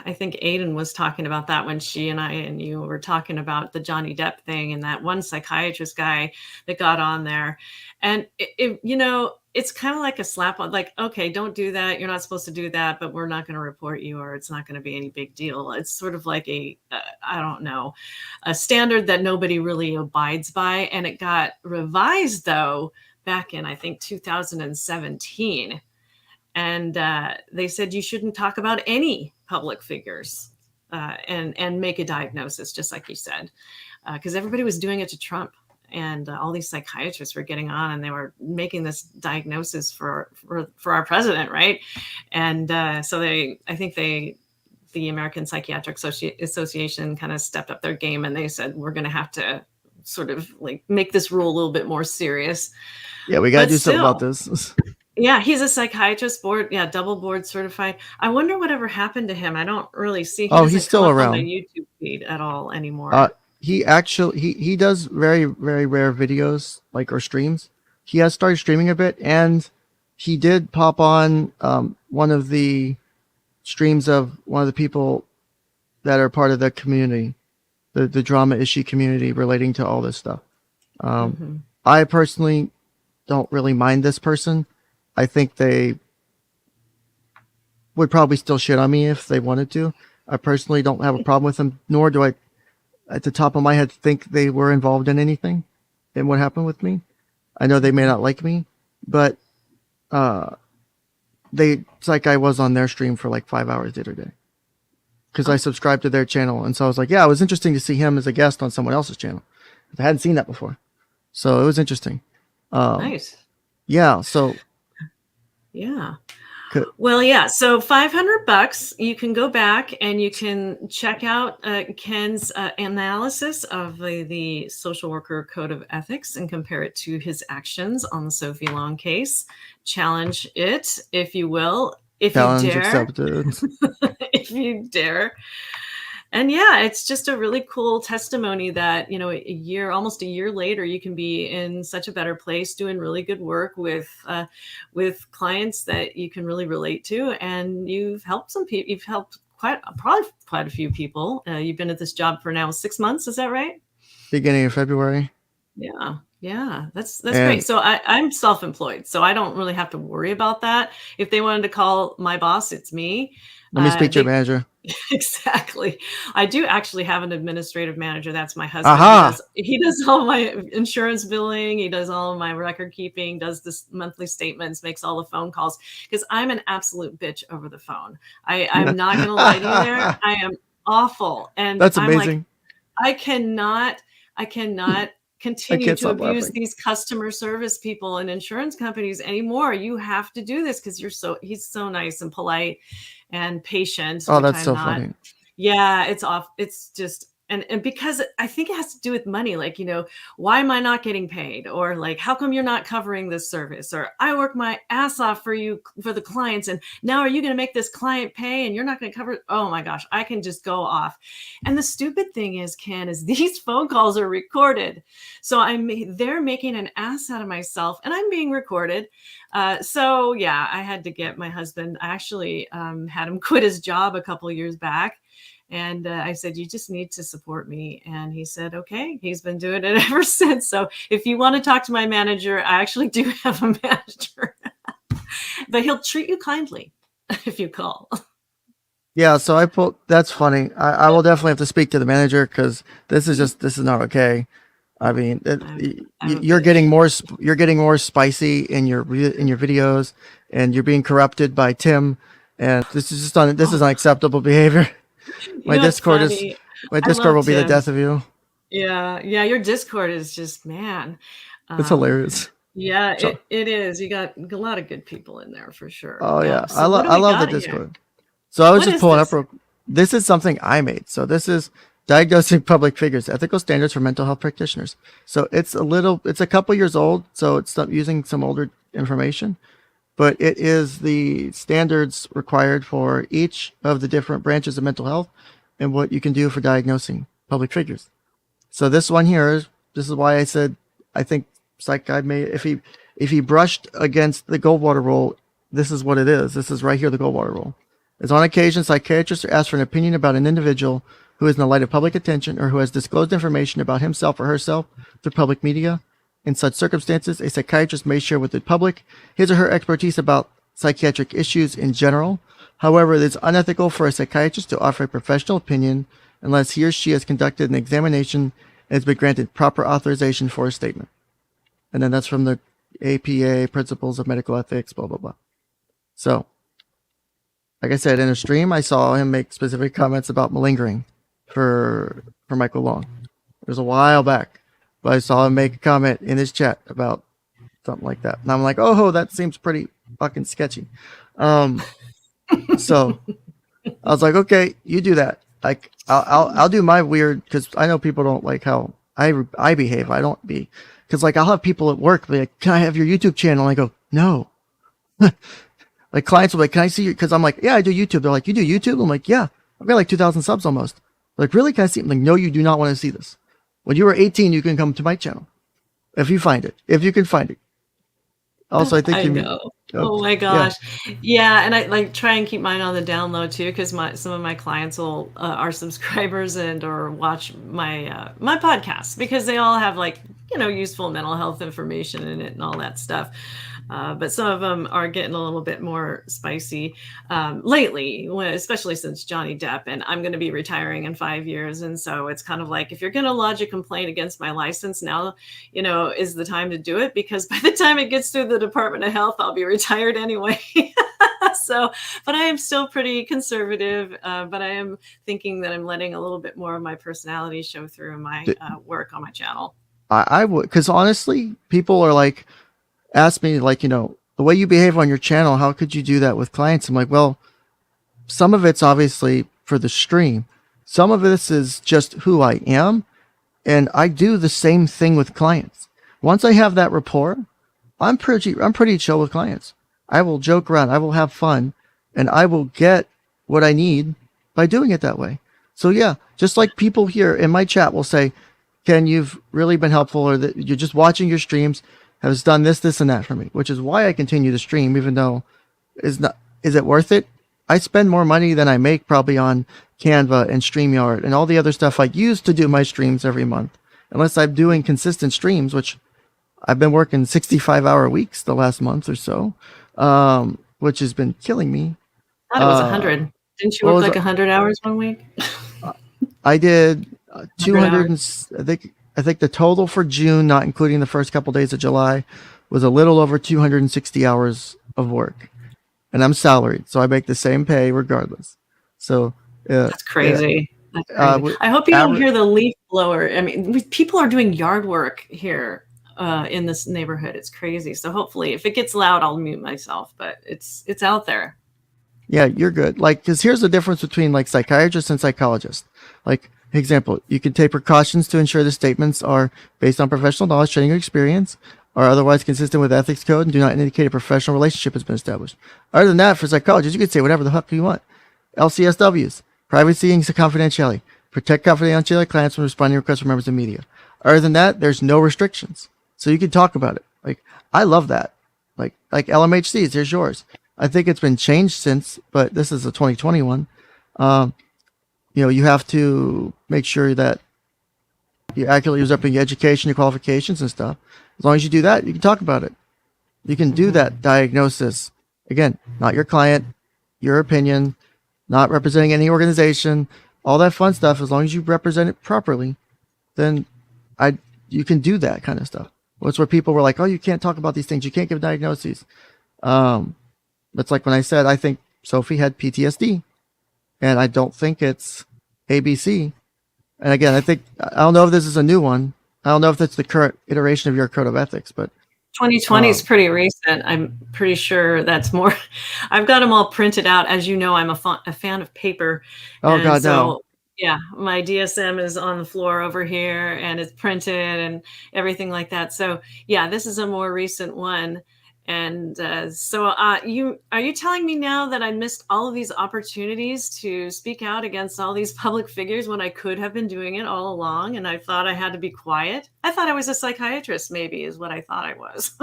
I think Aiden was talking about that when she and I and you were talking about the Johnny Depp thing and that one psychiatrist guy that got on there. And it's kind of like a slap on, like, okay, don't do that. You're not supposed to do that, but we're not going to report you, or it's not going to be any big deal. It's sort of like I don't know, a standard that nobody really abides by. And it got revised though back in, I think, 2017. And they said you shouldn't talk about any public figures and make a diagnosis, just like you said, because everybody was doing it to Trump, and all these psychiatrists were getting on and they were making this diagnosis for our president, right? And so I think the American Psychiatric Association kind of stepped up their game, and they said we're going to have to sort of like make this rule a little bit more serious. Yeah, we got to do something about this. Yeah, he's a psychiatrist, double board certified. I wonder whatever happened to him. I don't really see. Oh, he's still come up around on my YouTube feed at all anymore. He actually he does very very rare videos like or streams. He has started streaming a bit, and he did pop on one of the streams of one of the people that are part of the community, the drama issue community relating to all this stuff. I personally don't really mind this person. I think they would probably still shit on me if they wanted to. I personally don't have a problem with them, nor do I, at the top of my head, think they were involved in anything in what happened with me. I know they may not like me, but it's like I was on their stream for like 5 hours the other day because I subscribed to their channel. And so I was like, yeah, it was interesting to see him as a guest on someone else's channel. I hadn't seen that before. So it was interesting. Nice. Yeah. So. Yeah. Well, yeah. So $500, you can go back and you can check out Ken's analysis of the social worker code of ethics and compare it to his actions on the Sophie Long case. Challenge it, if you will, if Challenge you dare. Accepted. If you dare. And yeah, it's just a really cool testimony that, almost a year later, you can be in such a better place doing really good work with clients that you can really relate to. And you've helped some people. You've helped probably quite a few people. You've been at this job for now 6 months. Is that right? Beginning of February. Yeah. Yeah, that's great. So I'm self-employed, so I don't really have to worry about that. If they wanted to call my boss, it's me. Let me speak to your manager. Exactly. I do actually have an administrative manager. That's my husband. Aha! He does all my insurance billing. He does all of my record keeping, does this monthly statements, makes all the phone calls, because I'm an absolute bitch over the phone. I'm not going to lie to you there. I am awful. And that's amazing. I cannot continue to abuse these customer service people and insurance companies anymore. You have to do this because he's so nice and polite and patient. Oh, that's so funny. Yeah, it's off. It's just, and because I think it has to do with money, like, why am I not getting paid? Or like, how come you're not covering this service? Or I work my ass off for you, for the clients, and now are you going to make this client pay and you're not going to cover it? Oh my gosh, I can just go off. And the stupid thing is, Ken, is these phone calls are recorded. So they're making an ass out of myself and I'm being recorded. So yeah, I had to get my husband, I actually had him quit his job a couple of years back. And I said, you just need to support me. And he said, okay. He's been doing it ever since. So if you want to talk to my manager, I actually do have a manager, but he'll treat you kindly if you call. Yeah, so that's funny. I will definitely have to speak to the manager because this is not okay. I mean, you're getting you're getting more spicy in your videos, and you're being corrupted by Tim, and this is this is unacceptable behavior. My It's Discord funny. my I Discord love will be the Tim. death of you. Yeah. Your Discord is just, man. It's hilarious. Yeah, So, it is. You got a lot of good people in there for sure. oh yeah, So what do I we love the got here? Discord. So I was What just is pulling up. this? This is something I made. So this is diagnosing public figures, ethical standards for mental health practitioners. So it's a couple years old. So it's using some older information, but it is the standards required for each of the different branches of mental health and what you can do for diagnosing public figures. So this one here, this is why I said I think Psych Guide may, if he brushed against the Goldwater rule, this is what it is. This is right here, the Goldwater rule. As on occasion, psychiatrists are asked for an opinion about an individual who is in the light of public attention or who has disclosed information about himself or herself through public media. In such circumstances, a psychiatrist may share with the public his or her expertise about psychiatric issues in general. However, it is unethical for a psychiatrist to offer a professional opinion unless he or she has conducted an examination and has been granted proper authorization for a statement. And then that's from the APA, Principles of Medical Ethics, blah, blah, blah. So, like I said, in a stream, I saw him make specific comments about malingering for Michael Long. It was a while back, but I saw him make a comment in his chat about something like that. And I'm like, oh, that seems pretty fucking sketchy. So I was like, okay, you do that. Like, I'll do my weird, because I know people don't like how I behave. I don't be, because like I'll have people at work be like, can I have your YouTube channel? And I go, no. Like clients will be like, can I see you? Because I'm like, yeah, I do YouTube. They're like, you do YouTube? I'm like, yeah, I've got like 2,000 subs almost. They're like, really? Can I see it? I'm like, no, you do not want to see this. When you were 18, you can come to my channel if you find it. If you can find it. Also, I think I know. Oh my gosh. Yeah. And I like try and keep mine on the down low too, because some of my clients will are subscribers and or watch my my podcasts because they all have like, useful mental health information in it and all that stuff. But some of them are getting a little bit more spicy lately, especially since Johnny Depp, and I'm going to be retiring in 5 years. And so it's kind of like, if you're going to lodge a complaint against my license now, is the time to do it, because by the time it gets through the Department of Health, I'll be retired anyway. But I am still pretty conservative, but I am thinking that I'm letting a little bit more of my personality show through in my work on my channel. I would, because honestly, people are like, ask me like, the way you behave on your channel, how could you do that with clients? I'm like, well, some of it's obviously for the stream. Some of this is just who I am. And I do the same thing with clients. Once I have that rapport, I'm pretty chill with clients. I will joke around. I will have fun, and I will get what I need by doing it that way. So yeah, just like people here in my chat will say, Ken, you've really been helpful, or that you're just watching your streams has done this, and that for me, which is why I continue to stream, even though is it worth it? I spend more money than I make probably on Canva and StreamYard and all the other stuff I use to do my streams every month. Unless I'm doing consistent streams, which I've been working 65-hour weeks the last month or so, which has been killing me. I thought it was 100. Didn't you work like 100 hours one week? I did 200. I think the total for June, not including the first couple days of July, was a little over 260 hours of work. And I'm salaried, so I make the same pay regardless. So that's crazy. That's crazy. I hope you don't hear the leaf blower. I mean, people are doing yard work here in this neighborhood. It's crazy. So hopefully, if it gets loud, I'll mute myself. But it's out there. Yeah, you're good. Like, because here's the difference between like psychiatrists and psychologists. Like, example, you can take precautions to ensure the statements are based on professional knowledge, training, or experience, are otherwise consistent with ethics code, and do not indicate a professional relationship has been established. Other than that, for psychologists, you can say whatever the fuck you want. LCSWs, privacy and confidentiality, protect confidentiality of clients from responding to requests from members of the media. Other than that, there's no restrictions, so you can talk about it. Like, I love that. Like LMHCs, here's yours. I think it's been changed since, but this is a 2021. you have to make sure that you accurately represent your education, your qualifications, and stuff. As long as you do that, you can talk about it. You can do that diagnosis. Again, not your client, your opinion, not representing any organization, all that fun stuff. As long as you represent it properly, then you can do that kind of stuff. Well, it's where people were like, "Oh, you can't talk about these things. You can't give diagnoses." It's like when I said I think Sophie had PTSD, and I don't think it's ABC. And again, I don't know if this is a new one. I don't know if that's the current iteration of your code of ethics, but 2020 is pretty recent. I'm pretty sure that's more. I've got them all printed out. As you know, I'm a fan of paper. oh And god, no. so, yeah, my DSM is on the floor over here and it's printed and everything like that. So, yeah, this is a more recent one. And are you telling me now that I missed all of these opportunities to speak out against all these public figures when I could have been doing it all along? And I thought I had to be quiet. I thought I was a psychiatrist, maybe, is what I thought I was.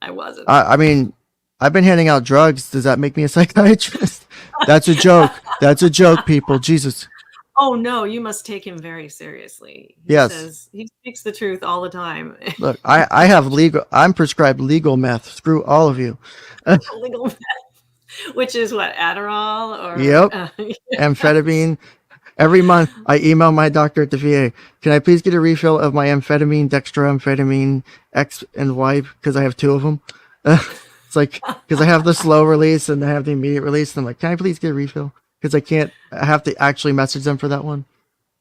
I wasn't. I mean, I've been handing out drugs. Does that make me a psychiatrist? That's a joke. That's a joke, people. Jesus. Oh no, you must take him very seriously. Yes. He speaks the truth all the time. Look, I have I'm prescribed legal meth. Screw all of you. Legal meth, which is what, Adderall or Yep. Amphetamine. Every month, I email my doctor at the VA. Can I please get a refill of my amphetamine, dextroamphetamine X and Y, because I have two of them. It's like, because I have the slow release and I have the immediate release. And I'm like, can I please get a refill? Because I have to actually message them for that one.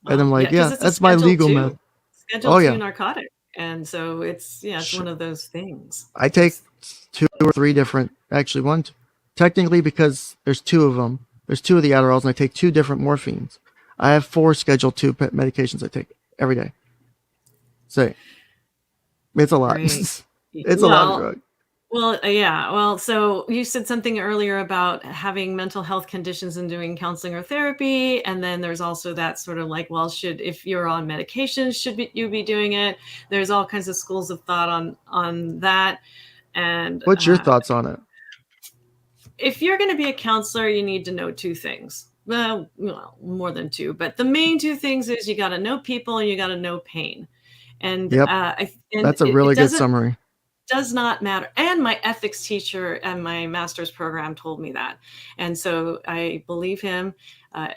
And I'm like, yeah, that's my legal meth. Schedule 2 narcotic. And so it's one of those things. I take 2 or 3 different, actually one, technically because there's 2 of them. There's 2 of the Adderalls and I take 2 different morphines. I have 4 Schedule 2 medications I take every day. So it's a lot. It's a lot of drug. Well, yeah. Well, so you said something earlier about having mental health conditions and doing counseling or therapy. And then there's also that sort of like, well, if you're on medication, you be doing it? There's all kinds of schools of thought on that. And what's your thoughts on it? If you're going to be a counselor, you need to know 2 things. Well, more than 2, but the main 2 things is you got to know people and you got to know pain. And, yep. That's a really good summary. Does not matter. And my ethics teacher and my master's program told me that. And so I believe him.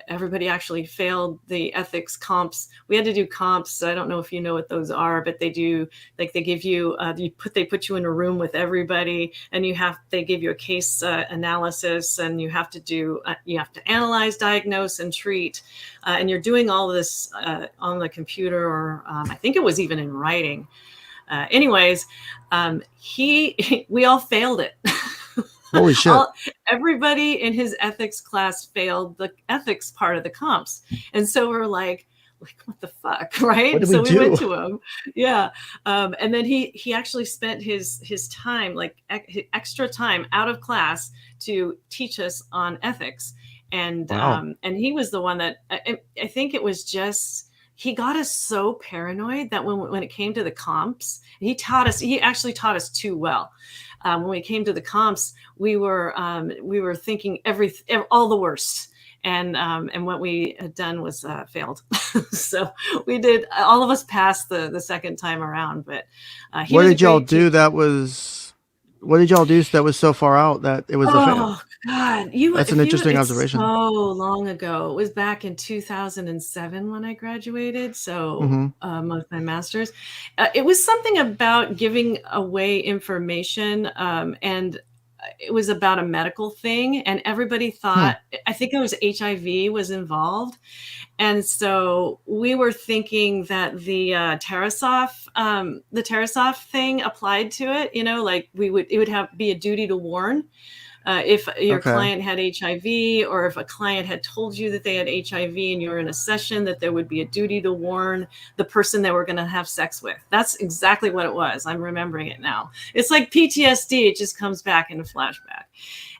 Everybody actually failed the ethics comps. We had to do comps. I don't know if you know what those are, but they do, like they give you, they put you in a room with everybody and they give you a case analysis and you have to analyze, diagnose, and treat. And you're doing all this on the computer or I think it was even in writing. Anyways, we all failed it. Holy shit. Everybody in his ethics class failed the ethics part of the comps. And so we're like, what the fuck, right? So we went to him. Yeah. And then he actually spent his time, like extra time out of class to teach us on ethics. And, wow. And he was the one that, I think it was just, he got us so paranoid that when it came to the comps, he actually taught us too well. When we came to the comps, we were thinking all the worst. And what we had done was failed. So we did, all of us passed the second time around, but what did y'all do that was so far out that it was a fail? God, that's an interesting observation. So long ago. It was back in 2007 when I graduated. So with my master's, it was something about giving away information, and it was about a medical thing. And everybody thought, I think it was HIV was involved. And so we were thinking that the Tarasoff thing applied to it. Like it would be a duty to warn. If your client had HIV, or if a client had told you that they had HIV and you were in a session, that there would be a duty to warn the person they were going to have sex with. That's exactly what it was. I'm remembering it now. It's like PTSD. It just comes back in a flashback.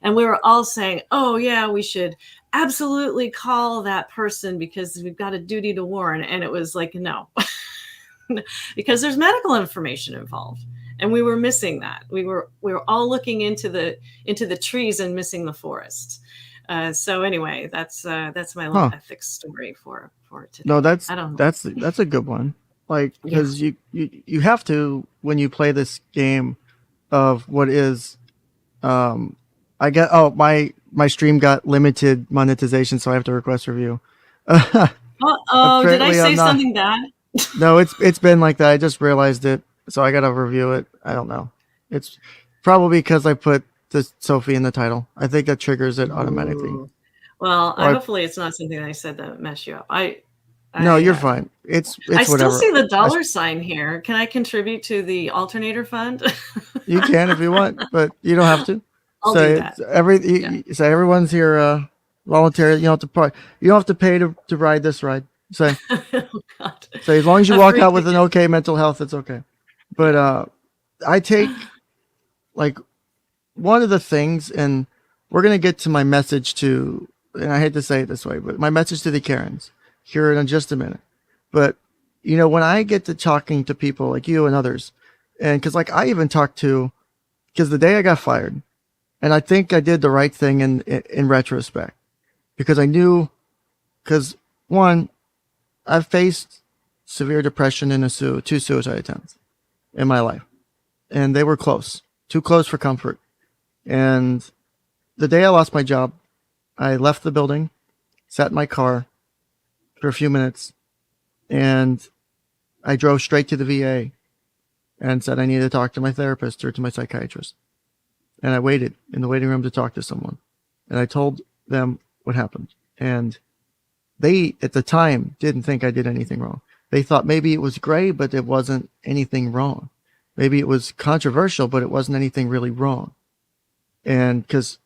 And we were all saying, oh yeah, we should absolutely call that person because we've got a duty to warn. And it was like, no, because there's medical information involved. And we were missing that. We were all looking into the trees and missing the forest. So anyway, that's my little Huh. ethics story for No, today. I don't know. that's a good one. Like, Yeah. because you have to, when you play this game of what is, um, I get, oh, my stream got limited monetization, so I have to request review. Oh, did I Apparently, I'm say not. something bad? No, it's been like that. I just realized it, so I gotta review it. I don't know. It's probably because I put the Sophie in the title. I think that triggers it automatically. Ooh. Well, Or hopefully it's not something I said that messed you up. no, I you're uh, fine. I It's still whatever. see the I, dollar sign here. Can I contribute to the alternator fund? you can if you want, but you don't have to. I'll So do it's that. Yeah. so everyone's here voluntary. You don't have to pay. You don't have to pay to ride this ride. So Oh God. so as long as you A walk free out with an ticket. okay mental health, it's okay. But Yeah. I take like one of the things, and we're gonna get to my message to, and I hate to say it this way, but my message to the Karens here in just a minute. But when I get to talking to people like you and others, and because like I even talked to, because the day I got fired, and I think I did the right thing in retrospect, because I knew, because one, I've faced severe depression and two suicide attempts in my life, and they were close, too close for comfort. And the day I lost my job, I left the building, sat in my car for a few minutes, and I drove straight to the VA and said I needed to talk to my therapist or to my psychiatrist. And I waited in the waiting room to talk to someone. And I told them what happened. And they, at the time, didn't think I did anything wrong. They thought maybe it was gray, but it wasn't anything wrong. Maybe it was controversial, but it wasn't anything really wrong. And because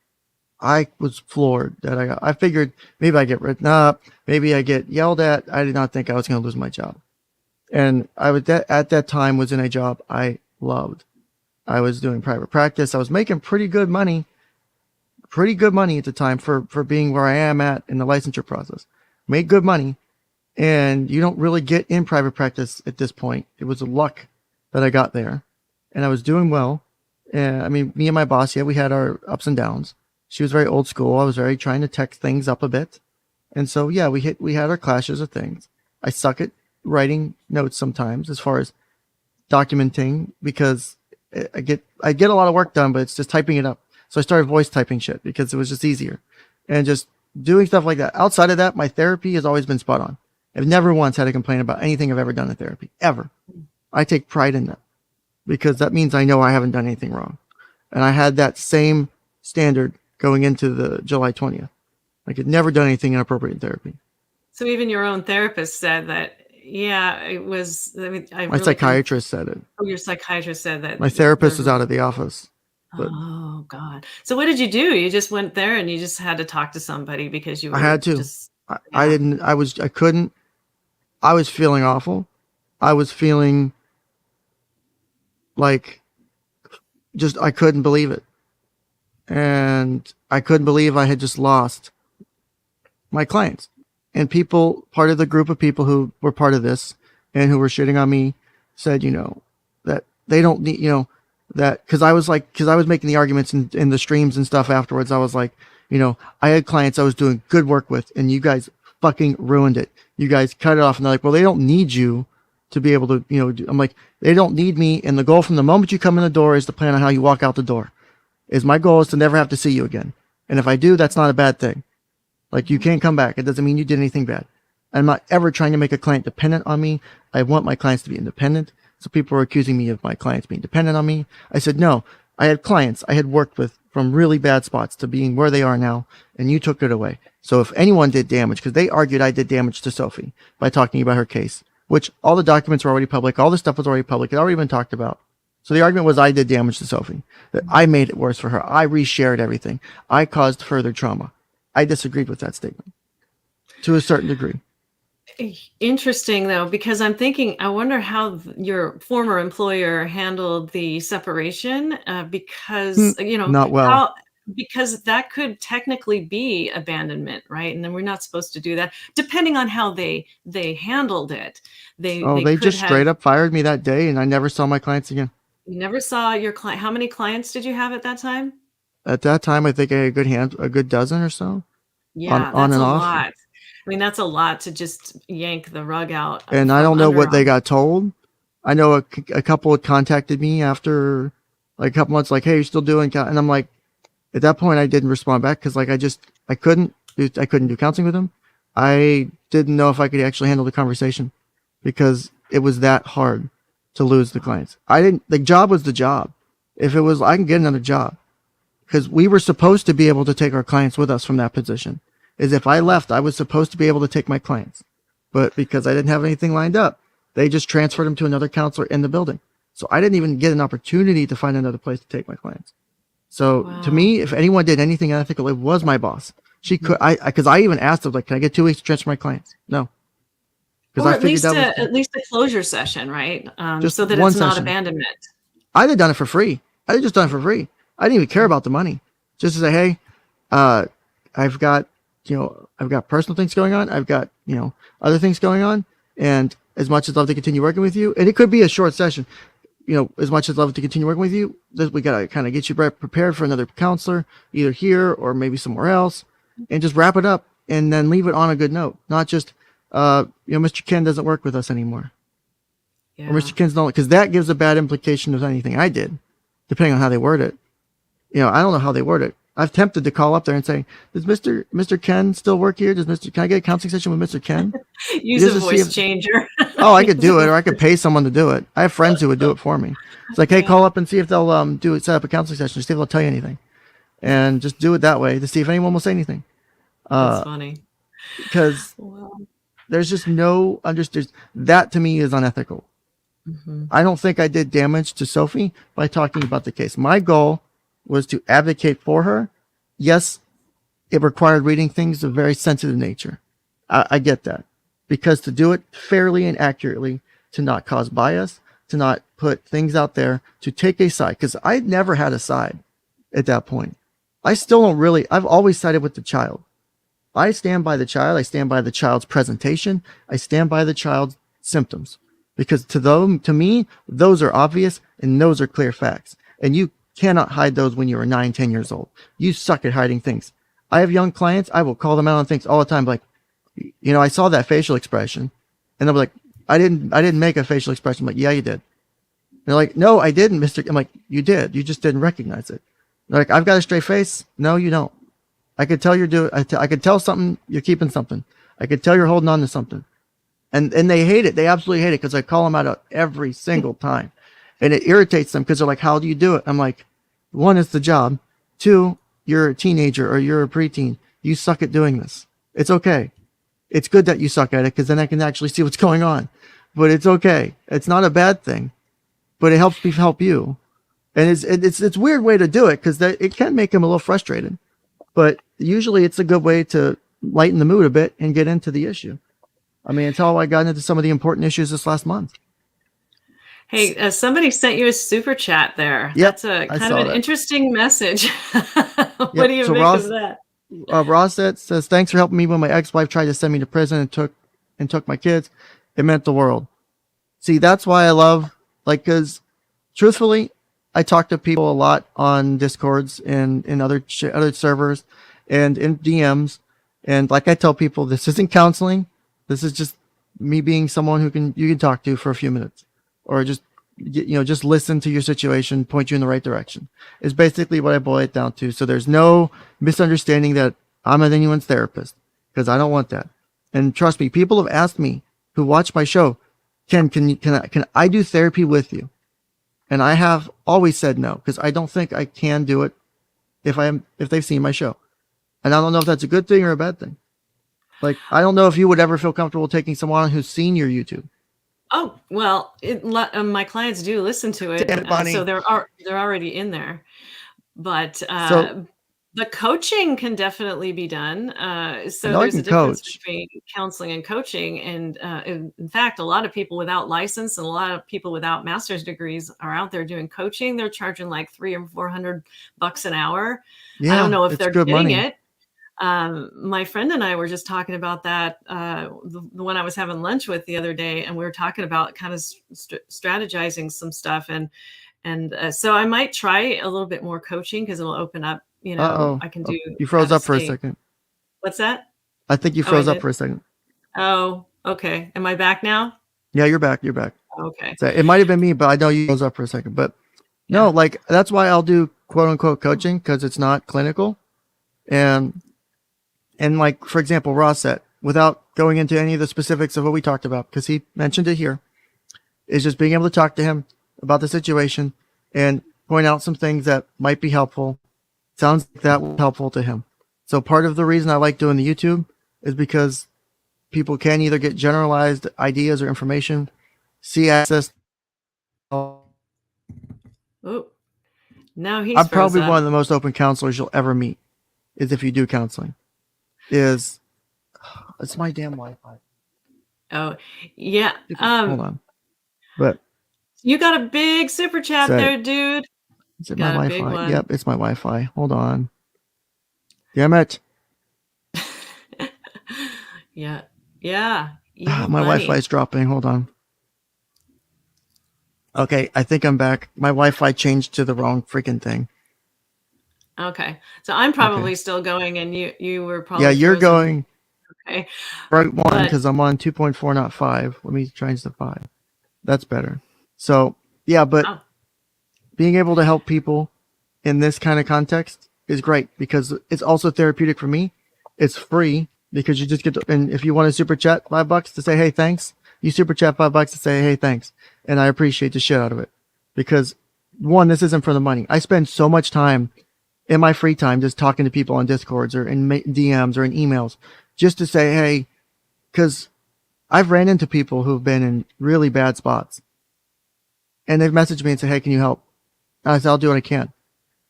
I was floored that I figured maybe I get written up, maybe I get yelled at. I did not think I was going to lose my job. And I was at that time was in a job I loved. I was doing private practice. I was making pretty good money at the time for being where I am at in the licensure process. Made good money, and you don't really get in private practice at this point. It was a luck that I got there, and I was doing well. And I mean, me and my boss, yeah, we had our ups and downs. She was very old school. I was very trying to tech things up a bit, and so yeah, we had our clashes of things. I suck at writing notes sometimes, as far as documenting, because I get a lot of work done, but it's just typing it up. So I started voice typing shit because it was just easier, and just doing stuff like that. Outside of that, my therapy has always been spot on. I've never once had a complaint about anything I've ever done in therapy, ever. I take pride in that because that means I know I haven't done anything wrong. And I had that same standard going into the July 20th. I had never done anything inappropriate in therapy. So even your own therapist said that, yeah, it was, I mean, I My really can, psychiatrist said it. oh, your psychiatrist said that My therapist is out of the office. But oh God. So what did you do? You just went there and you just had to talk to somebody because you I had were to. just, I yeah. didn't, I couldn't, I was feeling awful. I was feeling like just, I couldn't believe it. And I couldn't believe I had just lost my clients. And people, part of the group of people who were part of this and who were shitting on me said, that they don't need, that, cause I was making the arguments in the streams and stuff afterwards. I was like, I had clients I was doing good work with, and you guys fucking ruined it. You guys cut it off. And they're like, well, they don't need you to be able to, I'm like, they don't need me. And the goal from the moment you come in the door is to plan on how you walk out the door. My goal is to never have to see you again. And if I do, that's not a bad thing. Like, you can't come back. It doesn't mean you did anything bad. I'm not ever trying to make a client dependent on me. I want my clients to be independent. So people were accusing me of my clients being dependent on me. I said, no, I had clients I had worked with from really bad spots to being where they are now, and you took it away. So if anyone did damage, because they argued I did damage to Sophie by talking about her case, which all the documents were already public, all the stuff was already public, it had already been talked about. So the argument was I did damage to Sophie, that I made it worse for her. I reshared everything. I caused further trauma. I disagreed with that statement to a certain degree. Interesting though, because I'm thinking, I wonder how your former employer handled the separation, because Not well. how, because that could technically be abandonment, right? And then we're not supposed to do that, depending on how they handled it. Oh, They they could just straight have. up fired me that day, and I never saw my clients again. You never saw your client. How many clients did you have at that time? At that time, I think I had a good dozen or so. Yeah, on that's and a off. lot. I mean, that's a lot to just yank the rug out And I from don't know under what they 'em. got told. I know a couple had contacted me after like a couple months, like, "Hey, you're still doing?" And I'm like, at that point, I didn't respond back because like I couldn't do counseling with them. I didn't know if I could actually handle the conversation because it was that hard to lose the clients. I didn't. The job was the job. If it was, I can get another job because we were supposed to be able to take our clients with us from that position. Is if I left, I was supposed to be able to take my clients, but because I didn't have anything lined up, they just transferred them to another counselor in the building. So I didn't even get an opportunity to find another place to take my clients. So to Wow. me, if anyone did anything unethical, it was my boss. She could, Mhm. because I even asked her, like, can I get 2 weeks to transfer my clients? No, because Or I figured that was at least a closure session, right? just So that one it's not session. abandonment. I'd have done it for free. I'd have just done it for free. I didn't even care about the money. Just to say, hey, uh, I've got, I've got personal things going on. I've got, other things going on. And as much as I'd love to continue working with you, and it could be a short session, as much as I'd love to continue working with you, we got to kind of get you prepared for another counselor, either here or maybe somewhere else, and just wrap it up and then leave it on a good note. Not just, Mr. Ken doesn't work with us anymore, or Yeah. Mr. Ken's not, because that gives a bad implication of anything I did, depending on how they word it. I don't know how they word it. I've tempted to call up there and say, "Does Mr. Ken still work here? Can I get a counseling session with Mr. Ken?" Use a Just to see voice if, changer. oh, I could Use a do it, or I voice could pay someone to do it. I have friends who would do it for me. It's like, hey, call Yeah, up and see if they'll set up a counseling session, see if they'll tell you anything, and just do it that way to see if anyone will say anything. that's funny. Because Well, there's just no understand that to me is unethical. mhm. I don't think I did damage to Sophie by talking about the case. My goal was to advocate for her. Yes, it required reading things of very sensitive nature. I get that. Because to do it fairly and accurately, to not cause bias, to not put things out there, to take a side, because I never had a side at that point. I still don't really, I've always sided with the child. I stand by the child. I stand by the child's presentation. I stand by the child's symptoms because to me, those are obvious and those are clear facts. And you cannot hide those when you are 9, 10 years old. You suck at hiding things. I have young clients. I will call them out on things all the time. Like, I saw that facial expression, and they'll be like, I didn't make a facial expression. I'm like, yeah, you did. And they're like, no, I didn't, Mister. I'm like, you did. You just didn't recognize it. They're like, I've got a straight face. No, you don't. I could tell you're doing. I could tell something. You're keeping something. I could tell you're holding on to something, and they hate it. They absolutely hate it because I call them out every single time, and it irritates them because they're like, "How do you do it?" I'm like, one, it's the job. Two, you're a teenager or you're a preteen. You suck at doing this. It's okay. It's good that you suck at it because then I can actually see what's going on. But it's okay. It's not a bad thing. But it helps me help you. And it's a weird way to do it because it can make them a little frustrated. But usually it's a good way to lighten the mood a bit and get into the issue. I mean, it's how I got into some of the important issues this last month. Hey, somebody sent you a super chat there. Yep, That's a I kind of saw an that. interesting message. What Yep. do you So make of that? Ross says, thanks for helping me when my ex-wife tried to send me to prison and took my kids. It meant the world. See, that's why I love, like, because truthfully, I talk to people a lot on Discords and in other servers and in DMs. And like I tell people, this isn't counseling. This is just me being someone you can talk to for a few minutes, or just listen to your situation, point you in the right direction. Is basically what I boil it down to. So there's no misunderstanding that I'm anyone's therapist, because I don't want that. And trust me, people have asked me who watch my show, can I do therapy with you? And I have always said no, because I don't think I can do it if they've seen my show. And I don't know if that's a good thing or a bad thing. Like, I don't know if you would ever feel comfortable taking someone on who's seen your YouTube. Oh, well, my clients do listen to it, Damn it, so Bonnie. they're already in there. But So the coaching can definitely be done. I So know I there's a can difference coach. between counseling and coaching. And in fact, a lot of people without license and a lot of people without master's degrees are out there doing coaching. They're charging like $300 or $400 an hour. I don't Yeah, know if it's they're good getting money. it. My friend and I were just talking about that, the one I was having lunch with the other day, and we were talking about kind of strategizing some stuff. And so I might try a little bit more coaching because it'll open up, Uh oh. I can Oh, do you froze out of up for a state. second. What's that? I think you Oh, I froze up did. for a second. Oh, okay. Am I back now? Yeah, you're back. You're back. Okay. So it might have been me, but I know you froze up for a second. But no, Yeah. like that's why I'll do quote unquote coaching because it's not clinical. And like for example, Ross said, without going into any of the specifics of what we talked about, because he mentioned it here, is just being able to talk to him about the situation and point out some things that might be helpful. Sounds like that was helpful to him. So part of the reason I like doing the YouTube is because people can either get generalized ideas or information, see access. Oh, now he's I'm froze probably one up. of the most open counselors you'll ever meet. Is if you do counseling. Is it's my damn Wi-Fi. Oh, yeah. Hold on, but You got a big super chat say, there, dude. is You it my got a big Wi-Fi? one. Yep, it's my Wi-Fi. Hold on. Damn it. Yeah. Yeah. Evil My Wi-Fi bunny. is dropping. Hold on. Okay, I think I'm back. My Wi-Fi changed to the wrong freaking thing. Okay. So I'm Okay. probably still going and you were Yeah, probably you're frozen. going Okay. right one But because I'm on 2.4, not 5. Let me change the 5. That's better. So, yeah, but oh, being able to help people in this kind of context is great because it's also therapeutic for me. It's free because you just get to, and if you want to super chat $5 to say, hey, thanks, you super chat $5 to say, hey, thanks. And I appreciate the shit out of it because one, this isn't for the money. I spend so much time in my free time just talking to people on Discords or in DMs or in emails just to say, hey, because I've ran into people who've been in really bad spots and they've messaged me and said, hey, can you help? And I said, I'll do what I can.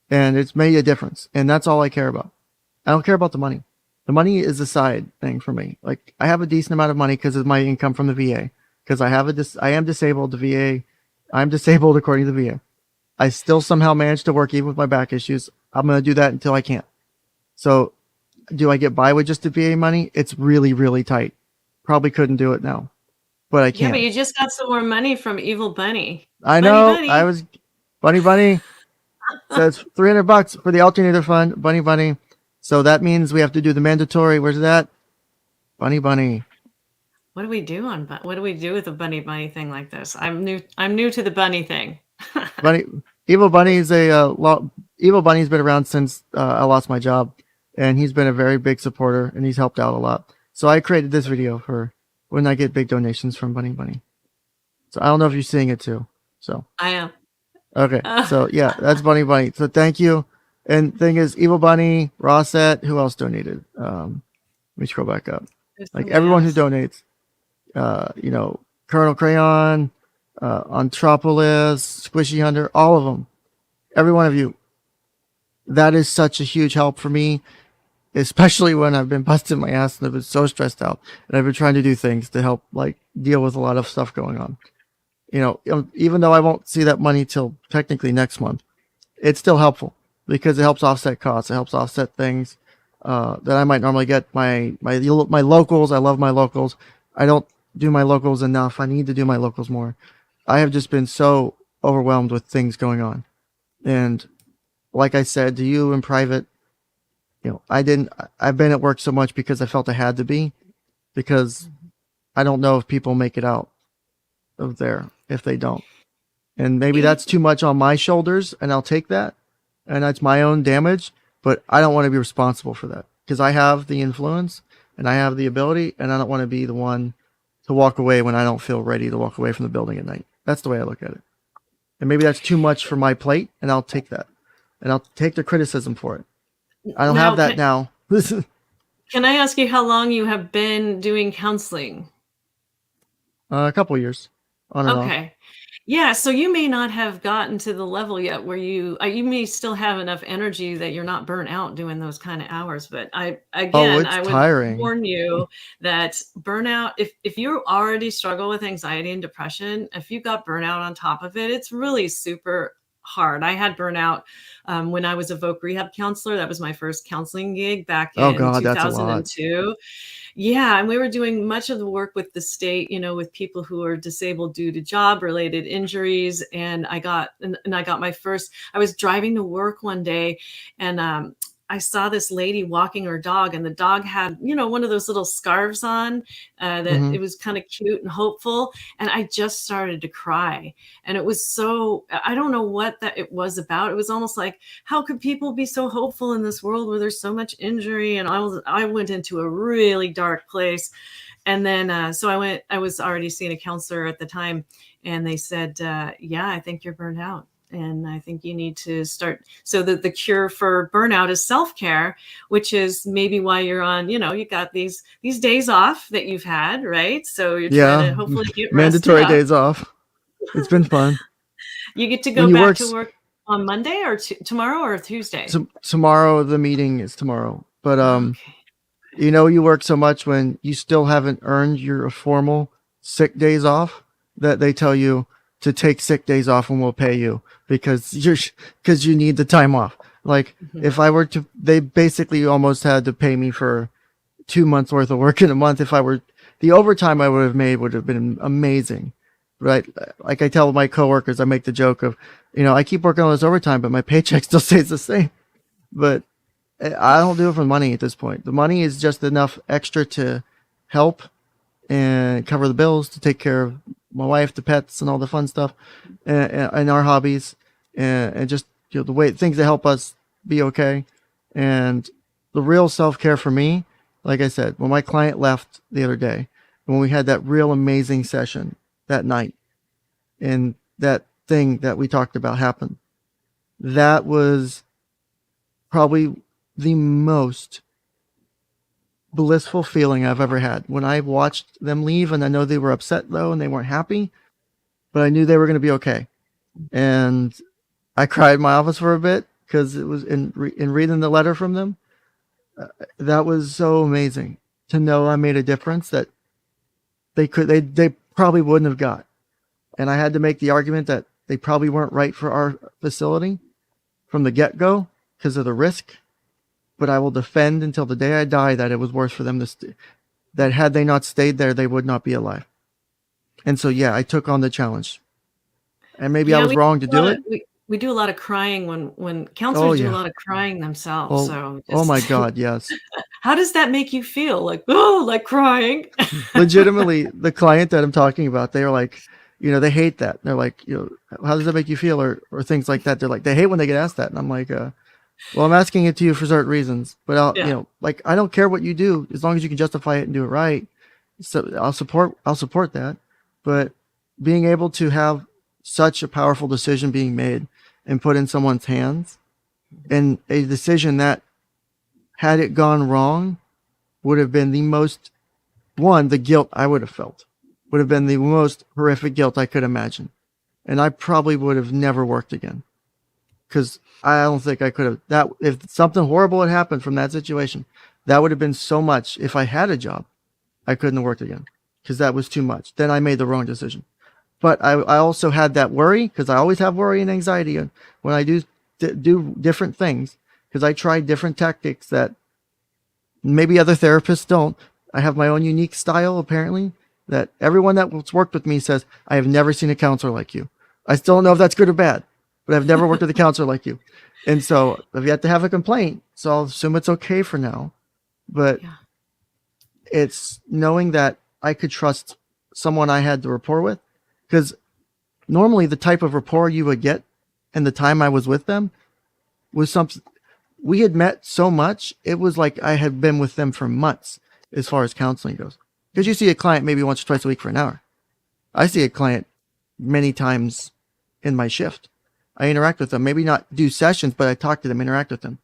And it's made a difference. And that's all I care about. I don't care about the money. The money is a side thing for me. Like I have a decent amount of money because of my income from the VA. Because I am disabled. The VA, I'm disabled according to the VA. I still somehow manage to work even with my back issues. I'm going to do that until I can't. So do I get by with just the VA money? It's really, really tight. Probably couldn't do it now, but I yeah, but can. you just got some more money from Evil Bunny. I Bunny know. I Bunny. was Bunny says $300 for the alternator fund. Bunny. So that means we have to do the mandatory. Where's that? Bunny. What do we do on what do we do with a bunny thing like this? I'm new to the bunny thing. Bunny. Evil Bunny is Evil Bunny's been around since I lost my job, and he's been a very big supporter, and he's helped out a lot. So I created this video for when I get big donations from Bunny. So I don't know if you're seeing it too. So I am. okay. So yeah, that's Bunny. So thank you. And thing is, Evil Bunny, Rosset, who else donated? Let me scroll back up. There's Like somebody everyone who else. donates, Colonel Crayon, Anthropolis, Squishy Hunter, all of them. Every one of you. That is such a huge help for me, especially when I've been busting my ass and I've been so stressed out and I've been trying to do things to help like deal with a lot of stuff going on. Even though I won't see that money till technically next month, it's still helpful because it helps offset costs. It helps offset things that I might normally get. My locals. I love my locals. I don't do my locals enough. I need to do my locals more. I have just been so overwhelmed with things going on, and like I said to you in private, I didn't. I've been at work so much because I felt I had to be because I don't know if people make it out of there if they don't. And maybe Y- that's too much on my shoulders, and I'll take that. And that's my own damage, but I don't want to be responsible for that because I have the influence and I have the ability, and I don't want to be the one to walk away when I don't feel ready to walk away from the building at night. That's the way I look at it. And maybe that's too much for my plate, and I'll take that. And I'll take the criticism for it. I don't have Now, that now. can I ask you how long you have been doing counseling? A couple years on and off. Okay. Yeah, so you may not have gotten to the level yet where you may still have enough energy that you're not burnt out doing those kind of hours, but Oh, again, it's I would tiring. warn you that burnout, if you already struggle with anxiety and depression, if you got burnout on top of it, it's really super hard. I had burnout when I was a voc rehab counselor. That was my first counseling gig back Oh in God, that's a lot. 2002. Yeah, and we were doing much of the work with the state, with people who are disabled due to job related injuries. And I got my first, I was driving to work one day and I saw this lady walking her dog, and the dog had, one of those little scarves on, that Mm-hmm. it was kind of cute and hopeful. And I just started to cry. And it was so, I don't know what that it was about. It was almost like, how could people be so hopeful in this world where there's so much injury? And I went into a really dark place. And then, so I was already seeing a counselor at the time, and they said, yeah, I think you're burned out. And I think you need to start. So the cure for burnout is self-care, which is maybe why you're on, you got these days off that you've had, right? So you're trying Yeah, to hopefully get rested mandatory up. days off. It's been fun. You get to When go you back work to work on Monday or tomorrow or Tuesday? tomorrow, the meeting is tomorrow. But Okay. you work so much when you still haven't earned your formal sick days off that they tell you to take sick days off and we'll pay you because you need the time off. Like Mhm. if I were to, they basically almost had to pay me for 2 months worth of work in a month. If I were, the overtime I would have made would have been amazing. Right. Like I tell my coworkers, I make the joke of, I keep working on this overtime, but my paycheck still stays the same. But I don't do it for money at this point. The money is just enough extra to help and cover the bills, to take care of my wife, the pets, and all the fun stuff, and our hobbies, and just the way things that help us be okay. And the real self care for me, like I said, when my client left the other day, when we had that real amazing session that night, and that thing that we talked about happened, that was probably the most blissful feeling I've ever had. When I watched them leave, and I know they were upset though, and they weren't happy, but I knew they were going to be okay. And I cried in my office for a bit because it was in reading the letter from them. That was so amazing to know I made a difference that they probably wouldn't have got. And I had to make the argument that they probably weren't right for our facility from the get go because of the risk. But I will defend until the day I die that it was worse for them that had they not stayed there, they would not be alive. And so, yeah, I took on the challenge. And maybe I Yeah, was wrong to do it. we do a lot of crying when Oh, counselors do a yeah. lot of crying themselves. Oh, So oh my just God, yes. how does that make you feel? Like, oh, like crying? Legitimately, the client that I'm talking about, they are like, they hate that. They're like, how does that make you feel? Or things like that. They're like, they hate when they get asked that. And I'm like, well, I'm asking it to you for certain reasons, but Yeah. like, I don't care what you do as long as you can justify it and do it right. So I'll support that. But being able to have such a powerful decision being made and put in someone's hands, and a decision that, had it gone wrong, would have been the guilt I would have felt would have been the most horrific guilt I could imagine. And I probably would have never worked again because I don't think I could have that. If something horrible had happened from that situation, that would have been so much. If I had a job, I couldn't have worked again because that was too much. Then I made the wrong decision. But I also had that worry because I always have worry and anxiety when I do different things because I tried different tactics that maybe other therapists don't. I have my own unique style, apparently, that everyone that's worked with me says, I have never seen a counselor like you. I still don't know if that's good or bad, but I've never worked with a counselor like you. And so I've yet to have a complaint. So I'll assume it's okay for now. But Yeah. it's knowing that I could trust someone I had the rapport with. Because normally the type of rapport you would get and the time I was with them was something. We had met so much, it was like I had been with them for months as far as counseling goes. Because you see a client maybe once or twice a week for an hour. I see a client many times in my shift. I interact with them, maybe not do sessions, but I talk to them, interact with them,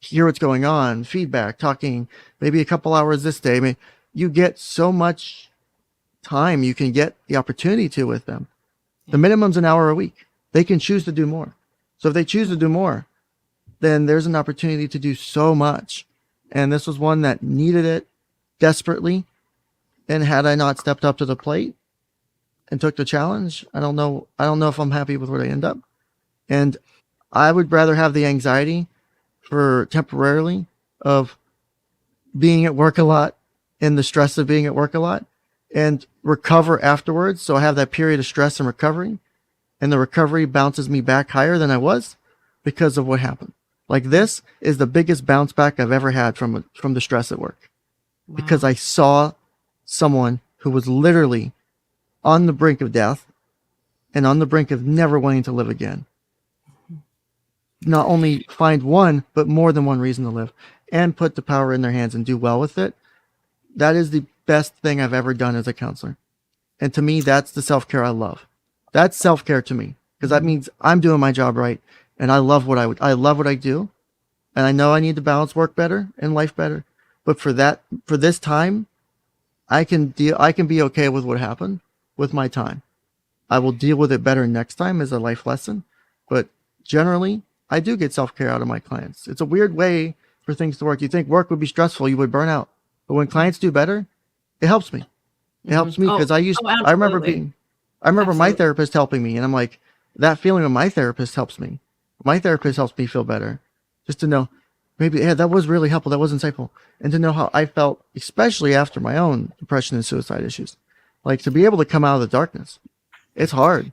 hear what's going on, feedback, talking, maybe a couple hours this day. I mean, you get so much time you can get the opportunity to with them. The minimum's an hour a week. They can choose to do more. So if they choose to do more, then there's an opportunity to do so much. And this was one that needed it desperately. And had I not stepped up to the plate and took the challenge, I don't know if I'm happy with where I end up. And I would rather have the anxiety for temporarily of being at work a lot and the stress of being at work a lot and recover afterwards. So I have that period of stress and recovery, and the recovery bounces me back higher than I was because of what happened. Like this is the biggest bounce back I've ever had from the stress at work, because Wow. I saw someone who was literally on the brink of death and on the brink of never wanting to live again. Not only find one, but more than one reason to live, and put the power in their hands and do well with it. That is the best thing I've ever done as a counselor. And to me, that's the self-care I love. That's self-care to me, because that means I'm doing my job right, and I love what I love what I do, and I know I need to balance work better and life better. But for this time, I can be okay with what happened with my time. I will deal with it better next time as a life lesson. But generally, I do get self-care out of my clients. It's a weird way for things to work. You think work would be stressful, you would burn out. But when clients do better, it helps me. It helps me Oh, because oh, I absolutely. remember my Absolutely. therapist helping me, and I'm like, that feeling of my therapist helps me. My therapist helps me feel better. Just to know, maybe, yeah, that was really helpful. That was insightful. And to know how I felt, especially after my own depression and suicide issues. Like to be able to come out of the darkness. It's hard.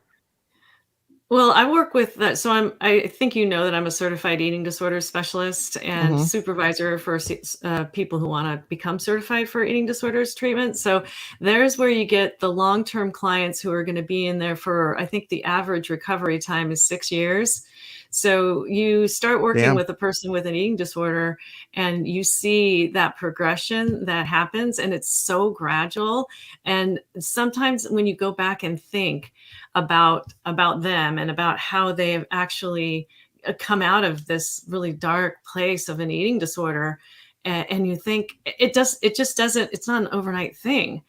Well, I work with that. So I think you know that I'm a certified eating disorder specialist and Mm-hmm. supervisor for people who want to become certified for eating disorders treatment. So there's where you get the long-term clients who are going to be in there for, I think the average recovery time is 6 years. So you start working Damn. with a person with an eating disorder and you see that progression that happens, and it's so gradual. And sometimes when you go back and think about them and about how they have actually come out of this really dark place of an eating disorder, and you think it just doesn't, it's not an overnight thing.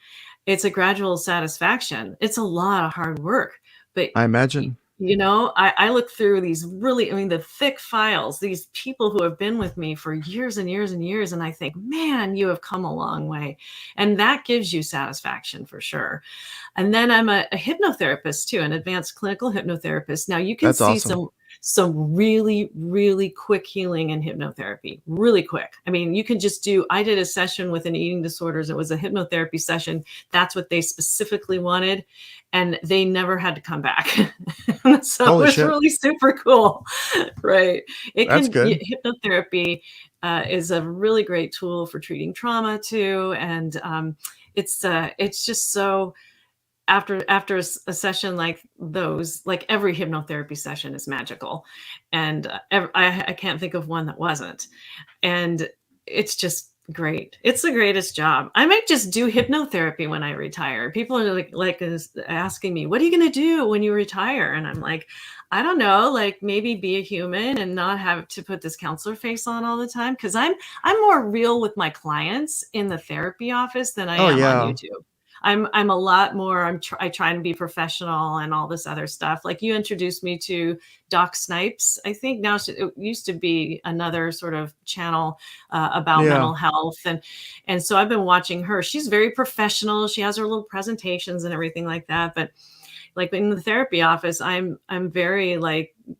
It's a gradual satisfaction. It's a lot of hard work, but I imagine. I look through these really, I mean, the thick files, these people who have been with me for years and years and years, and I think, man, you have come a long way, and that gives you satisfaction for sure. And then I'm a hypnotherapist too, an advanced clinical hypnotherapist. Now you can That's see awesome. some really, really quick healing in hypnotherapy, really quick. I mean, you can just do, I did a session with an eating disorders. It was a hypnotherapy session. That's what they specifically wanted. And they never had to come back. So it Holy was shit. really super cool. Right. That's good. Hypnotherapy is a really great tool for treating trauma too. And it's just so, after a session like those, like every hypnotherapy session is magical, and I can't think of one that wasn't. And it's just great. It's the greatest job. I might just do hypnotherapy when I retire. People are asking me, "What are you going to do when you retire?" And I'm like, I don't know, like maybe be a human and not have to put this counselor face on all the time, because I'm more real with my clients in the therapy office than I Oh am on yeah. YouTube. I'm a lot more, I try to be professional and all this other stuff. Like you introduced me to Doc Snipes. I think now it used to be another sort of channel about Yeah. mental health, and so I've been watching her. She's very professional. She has her little presentations and everything like that. But like in the therapy office, I'm very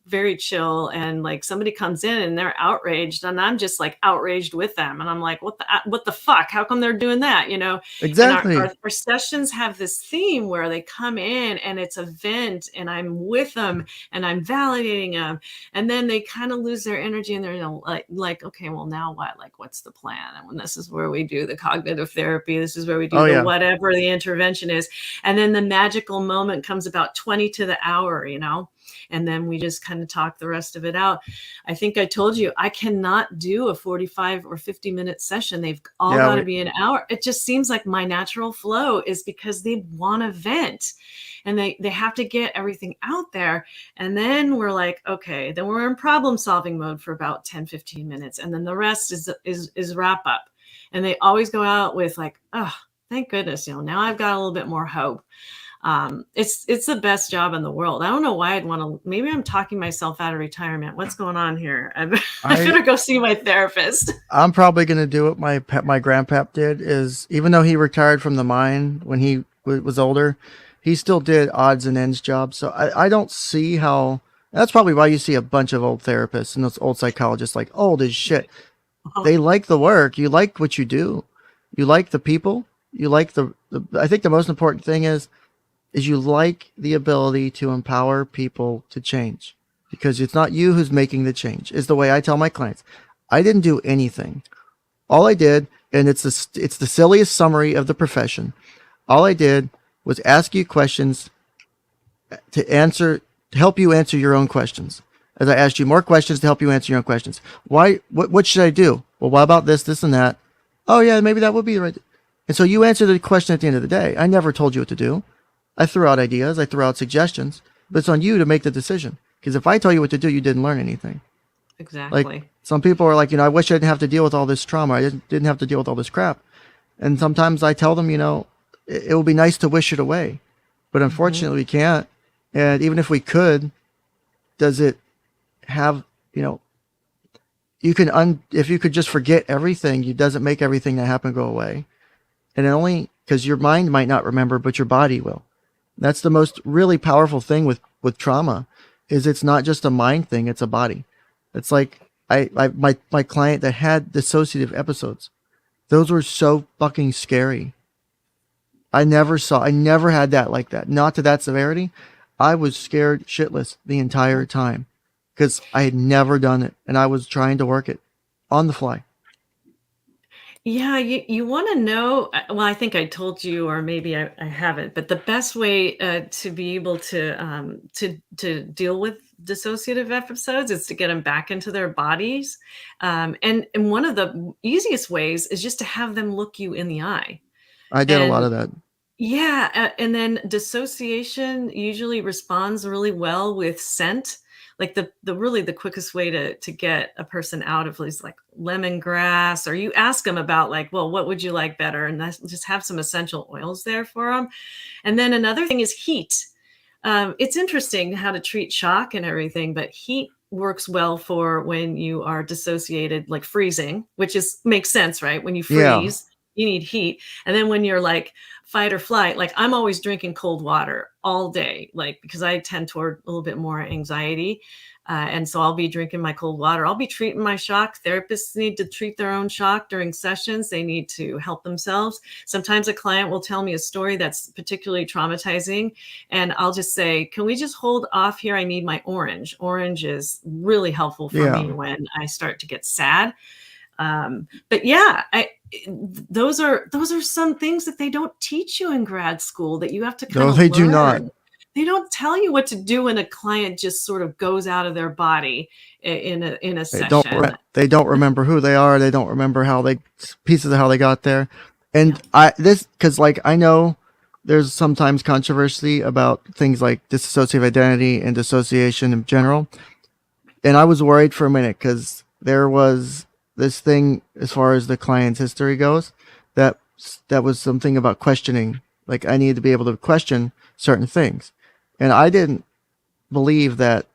very chill, and like somebody comes in and they're outraged and I'm just like outraged with them, and I'm like, what the fuck, how come they're doing that, and Exactly. our sessions have this theme where they come in and it's a vent and I'm with them and I'm validating them, and then they kind of lose their energy and they're like, okay, well now what, like what's the plan? And when this is where we do the cognitive therapy, this is where we do Oh the yeah. whatever the intervention is, and then the magical moment comes about 20 to the hour, and then we just kind of talk the rest of it out. I think I told you I cannot do a 45 or 50-minute session. They've all Yeah. got to be an hour. It just seems like my natural flow is because they want to vent and they have to get everything out there. And then we're like, okay, then we're in problem solving mode for about 10-15 minutes. And then the rest is wrap up. And they always go out with like, oh, thank goodness, now I've got a little bit more hope. It's the best job in the world. I don't know why I'd want to. Maybe I'm talking myself out of retirement. What's going on here? I I better go see my therapist. I'm probably gonna do what my grandpap did. Is even though he retired from the mine when he was older, he still did odds and ends jobs. So I don't see how. That's probably why you see a bunch of old therapists and those old psychologists, like old as shit. They like the work. You like what you do. You like the people. You like the I think the most important thing is you like the ability to empower people to change. because it's not you who's making the change. Is the way I tell my clients. I didn't do anything. All I did, and it's the silliest summary of the profession. All I did was ask you questions to help you answer your own questions. As I asked you more questions to help you answer your own questions. Why? What should I do? Well, what about this, this, and that? Oh yeah, maybe that would be the right. And so you answer the question at the end of the day. I never told you what to do. I threw out ideas. I threw out suggestions. But it's on you to make the decision. Because if I tell you what to do, you didn't learn anything. Exactly. Like some people are like, I wish I didn't have to deal with all this trauma. I didn't have to deal with all this crap. And sometimes I tell them, it would be nice to wish it away. But unfortunately, we can't. And even if we could, does it have, if you could just forget everything, it doesn't make everything that happened go away. And only because your mind might not remember, but your body will. That's the most really powerful thing with trauma, is it's not just a mind thing, it's a body. It's like my client that had dissociative episodes. Those were so fucking scary. I never had that like that. Not to that severity. I was scared shitless the entire time because I had never done it and I was trying to work it on the fly. Yeah, you want to know. Well, I think I told you, or maybe I haven't. But the best way to be able to deal with dissociative episodes is to get them back into their bodies, and one of the easiest ways is just to have them look you in the eye. I did a lot of that. Yeah, and then dissociation usually responds really well with scent. Like the quickest way to get a person out of is like lemongrass, or you ask them about like, well, what would you like better? And just have some essential oils there for them. And then another thing is heat. It's interesting how to treat shock and everything, but heat works well for when you are dissociated, like freezing, which makes sense, right? When you freeze, you need heat. And then when you're like fight or flight, like I'm always drinking cold water all day, like because I tend toward a little bit more anxiety. And so I'll be drinking my cold water. I'll be treating my shock. Therapists need to treat their own shock during sessions. They need to help themselves. Sometimes a client will tell me a story that's particularly traumatizing. And I'll just say, can we just hold off here? I need my orange. Orange is really helpful for me when I start to get sad. But yeah, those are some things that they don't teach you in grad school that you have to kind of learn. Do not. They don't tell you what to do when a client just sort of goes out of their body in a session. They don't remember who they are. They don't remember pieces of how they got there. And because like I know there's sometimes controversy about things like dissociative identity and dissociation in general. And I was worried for a minute because there was this thing as far as the client's history goes that was something about questioning. Like I needed to be able to question certain things. And I didn't believe that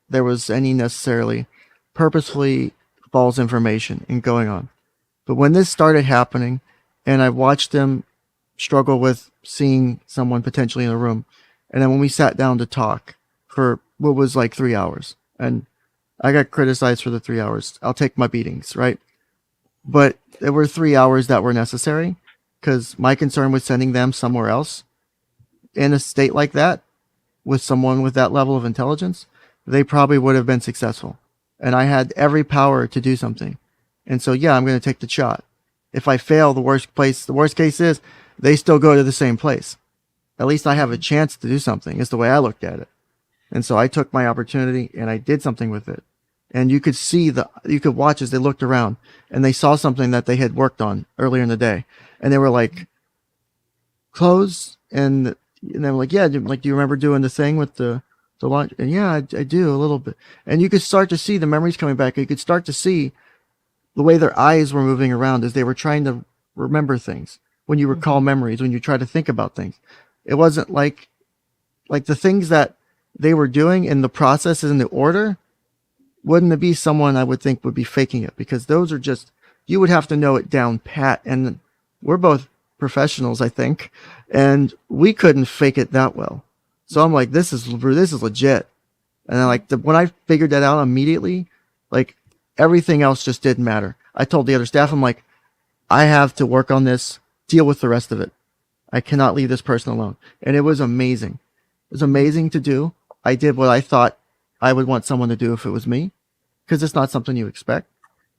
there was any necessarily purposefully false information in going on. But when this started happening and I watched them struggle with seeing someone potentially in the room, and then when we sat down to talk for what was like 3 hours, and I got criticized for the 3 hours. I'll take my beatings, right? But there were 3 hours that were necessary because my concern was sending them somewhere else in a state like that with someone with that level of intelligence. They probably would have been successful. And I had every power to do something. And so, yeah, I'm going to take the shot. If I fail, the worst case is they still go to the same place. At least I have a chance to do something, is the way I looked at it. And so I took my opportunity and I did something with it. And you could watch as they looked around and they saw something that they had worked on earlier in the day. And they were like, clothes? And they were like, yeah, do you remember doing the thing with the lunch? And yeah, I do a little bit. And you could start to see the memories coming back. You could start to see the way their eyes were moving around as they were trying to remember things. When you recall memories, when you try to think about things, it wasn't like the things that they were doing in the processes in the order. Wouldn't it be someone I would think would be faking it? Because those are just, you would have to know it down pat. And we're both professionals, I think, and we couldn't fake it that well. So I'm like, this is legit. And then when I figured that out immediately, like everything else just didn't matter. I told the other staff, I'm like, I have to work on this, deal with the rest of it. I cannot leave this person alone. And it was amazing. It was amazing to do. I did what I thought I would want someone to do if it was me, because it's not something you expect.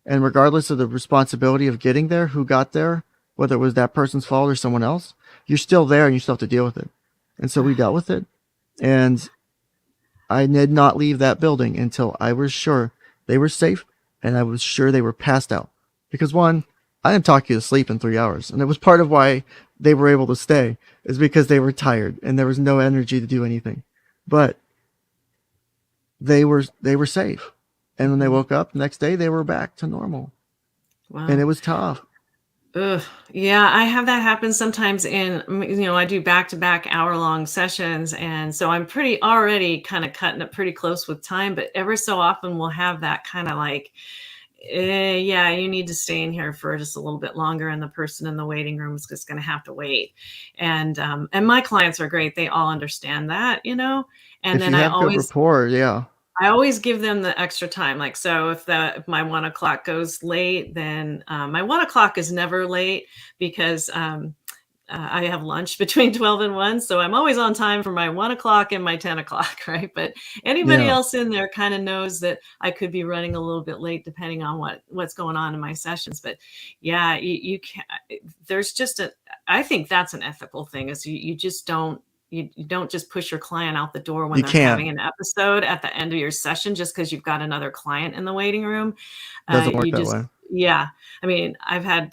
And regardless of the responsibility of getting there, who got there, whether it was that person's fault or someone else, you're still there and you still have to deal with it. And so we dealt with it. And I did not leave that building until I was sure they were safe and I was sure they were passed out. Because one, I didn't talk you to sleep in 3 hours. And it was part of why they were able to stay, is because they were tired and there was no energy to do anything. But they were safe. And when they woke up the next day, they were back to normal. Wow. And it was tough. Ugh. Yeah, I have that happen sometimes I do back-to-back hour-long sessions, and so I'm pretty already kind of cutting it pretty close with time, but every so often we'll have that kind of like, yeah, you need to stay in here for just a little bit longer, and the person in the waiting room is just going to have to wait. And my clients are great. They all understand that, and If then you have good rapport, yeah. I always give them the extra time. Like, so if my 1 o'clock goes late, then my 1 o'clock is never late because I have lunch between 12 and 1. So I'm always on time for my 1 o'clock and my 10 o'clock, right? But anybody Yeah. else in there kind of knows that I could be running a little bit late depending on what's going on in my sessions. But yeah, you can't, there's just I think that's an ethical thing, is you just don't, you don't just push your client out the door when You they're can't. having an episode at the end of your session just because you've got another client in the waiting room. Doesn't work You that just, way. yeah. I mean, I've had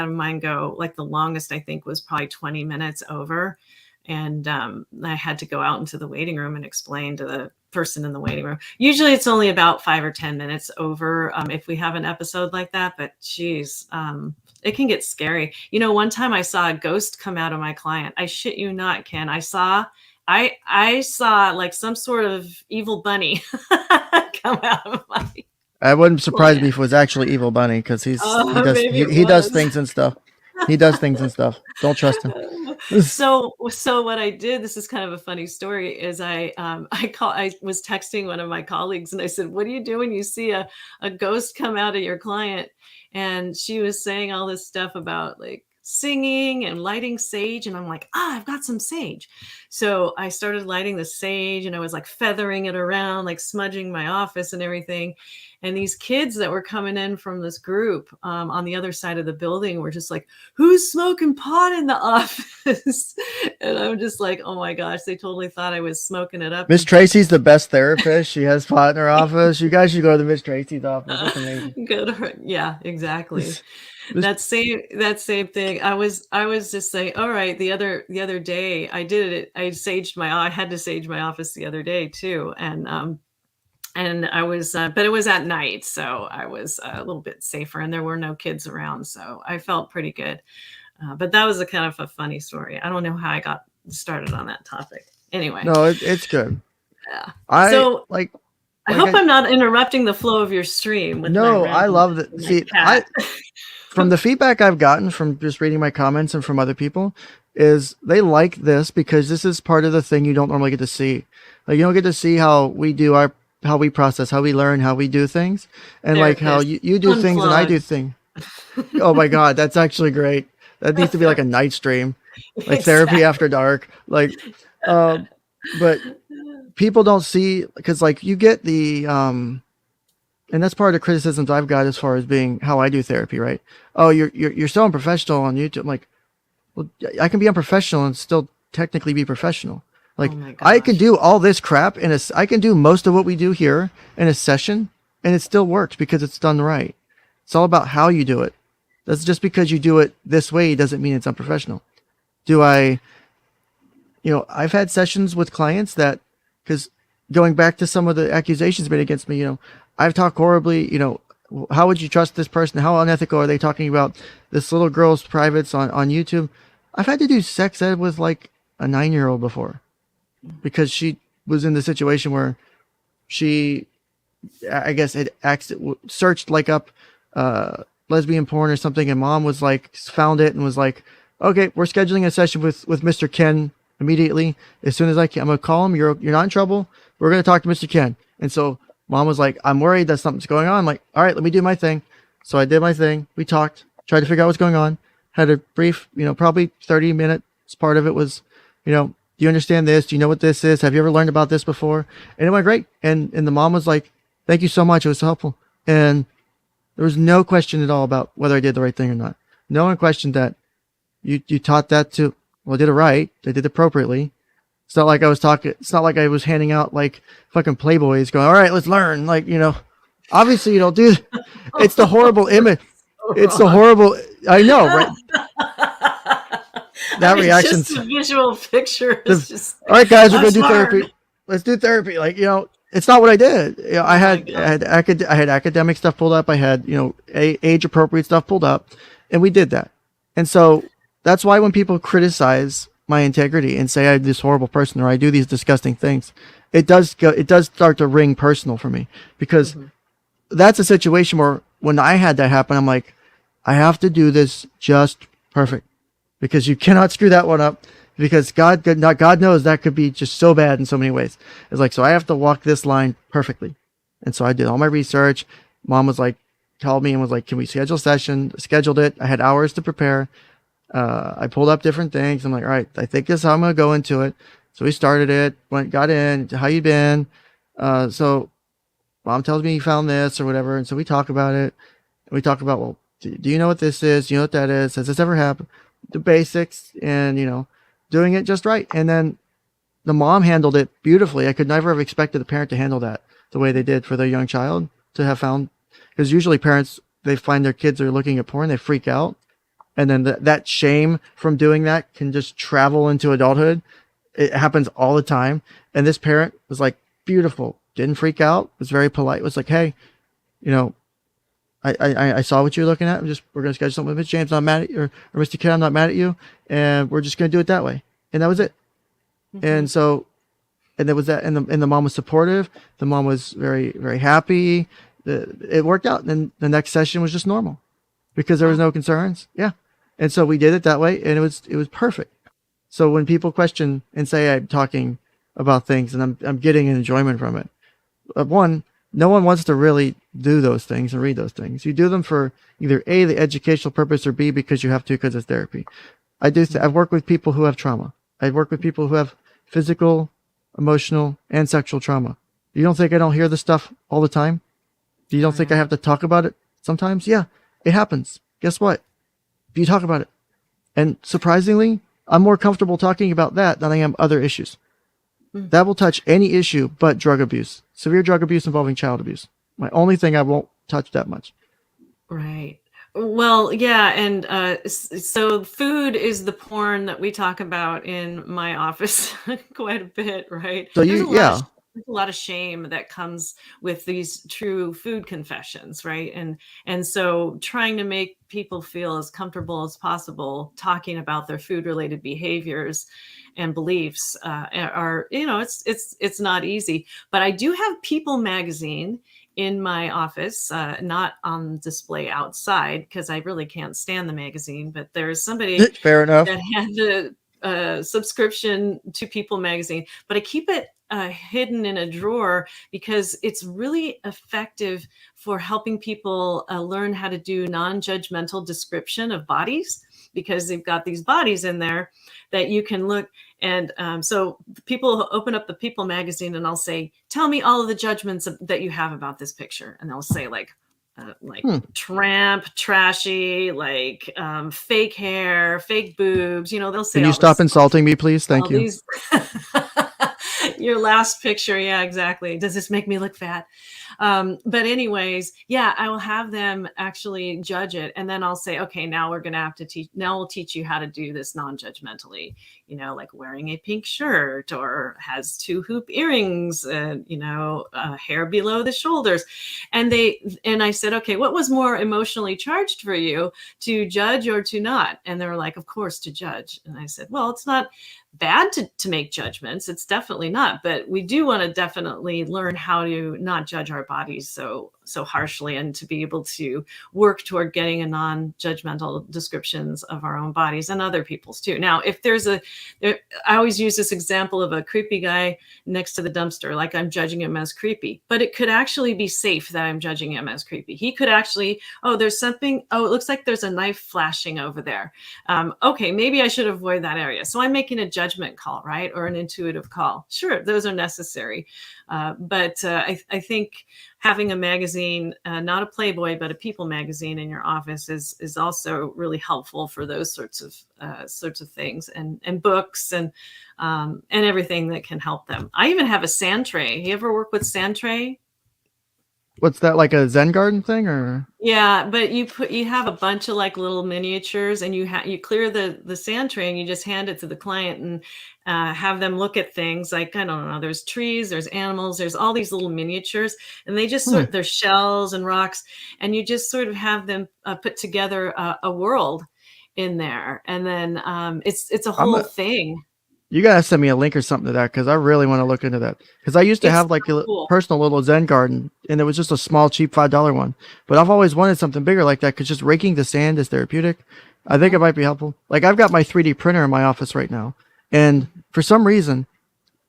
mine go, like, the longest I think was probably 20 minutes over. And I had to go out into the waiting room and explain to the person in the waiting room. Usually it's only about 5 or 10 minutes over if we have an episode like that. But geez, it can get scary. One time I saw a ghost come out of my client. I shit you not, Ken. I saw like some sort of evil bunny come out of my It wouldn't surprise me client. if it was actually Evil Bunny, because he Maybe it does was. things and stuff. He does things and stuff. Don't trust him. So what I did, this is kind of a funny story, is I was texting one of my colleagues and I said, "What do you do when you see a ghost come out of your client?" And she was saying all this stuff about like singing and lighting sage, and I'm like, I've got some sage. So I started lighting the sage and I was like feathering it around, like smudging my office and everything. And these kids that were coming in from this group on the other side of the building were just like, "Who's smoking pot in the office?" And I'm just like, oh my gosh, they totally thought I was smoking it up. Miss Tracy's the best therapist. She has pot in her office. You guys should go to Miss Tracy's office. That's amazing. Go to her. Yeah, exactly. Miss- That same thing. I was just saying, all right, the other day I did it. I had to sage my office the other day too. And I was, but it was at night, so I was a little bit safer, and there were no kids around, so I felt pretty good. But that was a kind of a funny story. I don't know how I got started on that topic. Anyway, No, it's good. yeah. I So like. I hope I'm not interrupting the flow of your stream with my No, I random love that. my See, cat. from the feedback I've gotten from just reading my comments and from other people, is they like this because this is part of the thing you don't normally get to see. Like, you don't get to see how we do how we process, how we learn, how we do things, and like how you do things and I do things. Oh my God, that's actually great. That needs to be like a night stream, like therapy after dark. Like, but people don't see, because like you get the and that's part of the criticisms I've got as far as being how I do therapy, right? Oh, you're so unprofessional on YouTube. I'm like, well, I can be unprofessional and still technically be professional. Like, Oh my I can gosh. do all this crap I can do most of what we do here in a session, and it still works because it's done right. It's all about how you do it. That's just because you do it this way doesn't mean it's unprofessional. I've had sessions with clients that, because going back to some of the accusations made against me, I've talked horribly, how would you trust this person? How unethical are they talking about this little girl's privates on YouTube? I've had to do sex ed with like a 9-year-old before, because she was in the situation where she, I guess, had searched like up lesbian porn or something, and mom was like, found it and was like, okay, we're scheduling a session with Mr. Ken immediately. As soon as I can, I'm gonna call him. You're not in trouble. We're gonna talk to Mr. Ken. And so mom was like, I'm worried that something's going on. I'm like, all right, let me do my thing. So I did my thing. We talked, tried to figure out what's going on. Had a brief, probably 30 minutes. Part of it was, Do you understand this? Do you know what this is? Have you ever learned about this before? And it went great. And the mom was like, thank you so much. It was so helpful. And there was no question at all about whether I did the right thing or not. No one questioned that. You taught that to, well, I did it right. They did it appropriately. It's not like I was talking, it's not like I was handing out like fucking Playboys going, all right, let's learn. Like, obviously you don't do, it's the horrible image. It's the horrible, I know, right? That reaction's just the visual picture is just all right, guys, we're gonna that's do hard. therapy. Let's do therapy. Like, it's not what I did. I had academic stuff pulled up. I had age appropriate stuff pulled up, and we did that. And so that's why when people criticize my integrity and say I'm this horrible person or I do these disgusting things, it does start to ring personal for me, because that's a situation where when I had that happen, I'm like, I have to do this just perfect, because you cannot screw that one up, because God knows that could be just so bad in so many ways. It's like, so I have to walk this line perfectly. And so I did all my research. Mom was like, called me and was like, can we schedule a session? Scheduled it. I had hours to prepare. I pulled up different things. I'm like, all right, I think this is how I'm going to go into it. So we started it, got in, how you been? So mom tells me you found this or whatever. And so we talk about it. And we talk about, well, do you know what this is? Do you know what that is? Has this ever happened? The basics, and, doing it just right. And then the mom handled it beautifully. I could never have expected the parent to handle that the way they did for their young child, to have found, because usually parents, they find their kids are looking at porn, they freak out. And then that shame from doing that can just travel into adulthood. It happens all the time. And this parent was like, beautiful, didn't freak out, was very polite, was like, hey, I saw what you're looking at. We're going to schedule something with Miss James. I'm not mad at you, or Mr. Kidd, I'm not mad at you. And we're just going to do it that way. And that was it. And so, and there was that, and the mom was supportive. The mom was very, very happy. It worked out. And the next session was just normal, because there was no concerns. Yeah. And so we did it that way, and it was perfect. So when people question and say I'm talking about things and I'm getting an enjoyment from it, one, no one wants to really do those things and read those things. You do them for either A, the educational purpose, or B, because you have to, because it's therapy. I've worked with people who have trauma. I've worked with people who have physical, emotional, and sexual trauma. You don't think I don't hear this stuff all the time? You don't think I have to talk about it sometimes? Yeah, it happens. Guess what? You talk about it. And surprisingly, I'm more comfortable talking about that than I am other issues. That will touch any issue but drug abuse, severe drug abuse involving child abuse. My only thing I won't touch that much. Right. Well, yeah. And so food is the porn that we talk about in my office quite a bit, right? So There's yeah. a lot of shame that comes with these true food confessions, right? And so trying to make people feel as comfortable as possible talking about their food related behaviors and beliefs are, it's not easy. But I do have People magazine in my office, not on display outside, because I really can't stand the magazine. But there's somebody fair enough that had the subscription to People magazine, but I keep it hidden in a drawer, because it's really effective for helping people learn how to do non-judgmental description of bodies, because they've got these bodies in there that you can look. And so people open up the People magazine and I'll say, tell me all of the judgments that you have about this picture. And they'll say tramp, trashy, fake hair, fake boobs. They'll say, can you stop insulting me, please? Thank you. Your last picture. Yeah, exactly. Does this make me look fat? But anyways, yeah, I will have them actually judge it. And then I'll say, okay, now we're going to have to teach, now we'll teach you how to do this non-judgmentally, like wearing a pink shirt or has 2 hoop earrings, hair below the shoulders. And I said, okay, what was more emotionally charged for you, to judge or to not? And they were like, of course, to judge. And I said, well, it's not bad to make judgments. It's definitely not, but we do want to definitely learn how to not judge our bodies so so harshly, and to be able to work toward getting a non-judgmental descriptions of our own bodies and other people's too. Now, if I always use this example of a creepy guy next to the dumpster, like I'm judging him as creepy, but it could actually be safe that I'm judging him as creepy. He could actually, oh, there's something, oh, it looks like there's a knife flashing over there. Okay, maybe I should avoid that area. So I'm making a judgment call, right? Or an intuitive call. Sure, those are necessary. But I think having a magazine, not a Playboy, but a People magazine in your office is also really helpful for those sorts of things, and books and everything that can help them. I even have a sand tray. You ever work with sand tray? What's that, like a Zen garden thing, or? Yeah, but you have a bunch of like little miniatures, and you clear the sand tray, and you just hand it to the client, and have them look at things like, I don't know, there's trees, there's animals, there's all these little miniatures, and they just there's shells and rocks, and you just sort of have them put together a world in there, and then it's a whole thing. You gotta send me a link or something to that, because I really want to look into that. Because I used to have like a personal little Zen garden, and it was just a small, cheap $5 one. But I've always wanted something bigger like that, because just raking the sand is therapeutic. I think it might be helpful. Like, I've got my 3D printer in my office right now, and for some reason,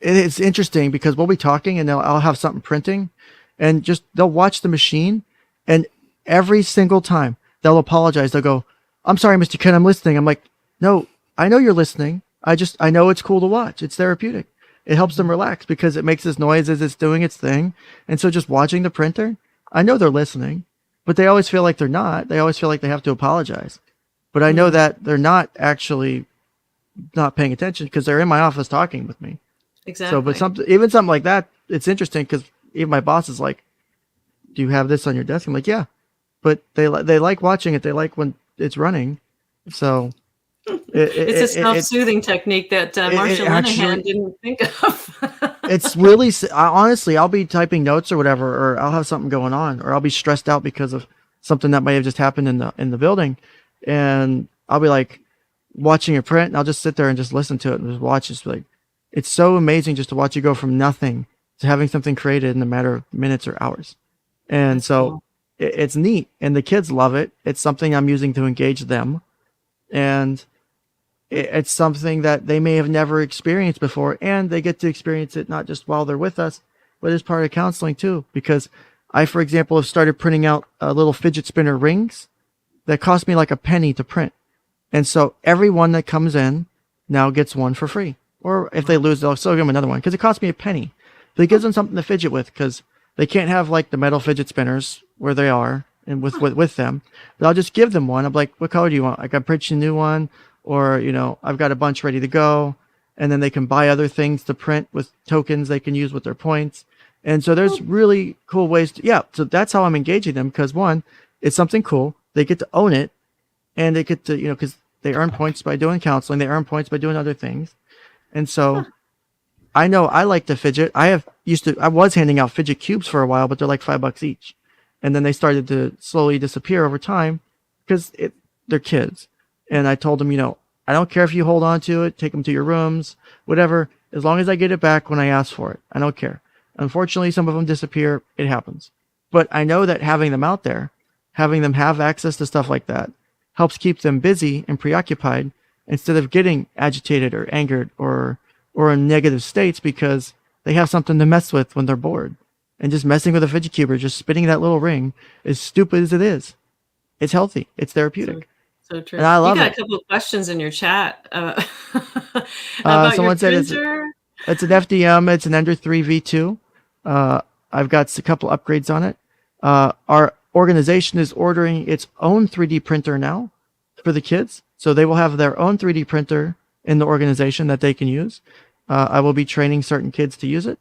it's interesting because we'll be talking, and I'll have something printing, and just they'll watch the machine, and every single time they'll apologize. They'll go, "I'm sorry, Mr. Ken, I'm listening." I'm like, "No, I know you're listening. I know it's cool to watch. It's therapeutic. It helps them relax because it makes this noise as it's doing its thing." And so just watching the printer, I know they're listening, but they always feel like they're not. They always feel like they have to apologize. But I know that they're not actually not paying attention, because they're in my office talking with me. Exactly. So, but something like that, it's interesting, because even my boss is like, "Do you have this on your desk?" I'm like, "Yeah," but they like watching it. They like when it's running. So it's a self-soothing technique that Marsha Linehan didn't think of. It's really, honestly, I'll be typing notes or whatever, or I'll have something going on, or I'll be stressed out because of something that might have just happened in the building, and I'll be like watching a print, and I'll just sit there and just listen to it and just watch. It's like, it's so amazing just to watch you go from nothing to having something created in a matter of minutes or hours. And That's so cool. it's neat, and the kids love it. It's something I'm using to engage them, and it's something that they may have never experienced before, and they get to experience it not just while they're with us, but as part of counseling too. Because I, for example, have started printing out little fidget spinner rings that cost me like a penny to print. And so everyone that comes in now gets one for free. Or if they lose, they'll still give them another one, because it costs me a penny. But it gives them something to fidget with, because they can't have like the metal fidget spinners where they are and with them. But I'll just give them one. I'm like, "What color do you want?" Like, I'm printing a new one, or, I've got a bunch ready to go. And then they can buy other things to print with tokens they can use with their points. And so there's really cool ways so that's how I'm engaging them, because one, it's something cool. They get to own it, and they get to, because they earn points by doing counseling. They earn points by doing other things. And so I know I like to fidget. I was handing out fidget cubes for a while, but they're like $5 each. And then they started to slowly disappear over time, because they're kids. And I told them, I don't care if you hold on to it, take them to your rooms, whatever, as long as I get it back when I ask for it. I don't care. Unfortunately, some of them disappear. It happens. But I know that having them out there, having them have access to stuff like that, helps keep them busy and preoccupied, instead of getting agitated or angered or in negative states, because they have something to mess with when they're bored. And just messing with a fidget cube or just spinning that little ring, as stupid as it is, it's healthy. It's therapeutic. So true. And I love it. You got a couple of questions in your chat about someone said it's an FDM. It's an Ender 3 V2. I've got a couple upgrades on it. Our organization is ordering its own 3D printer now for the kids. So they will have their own 3D printer in the organization that they can use. I will be training certain kids to use it,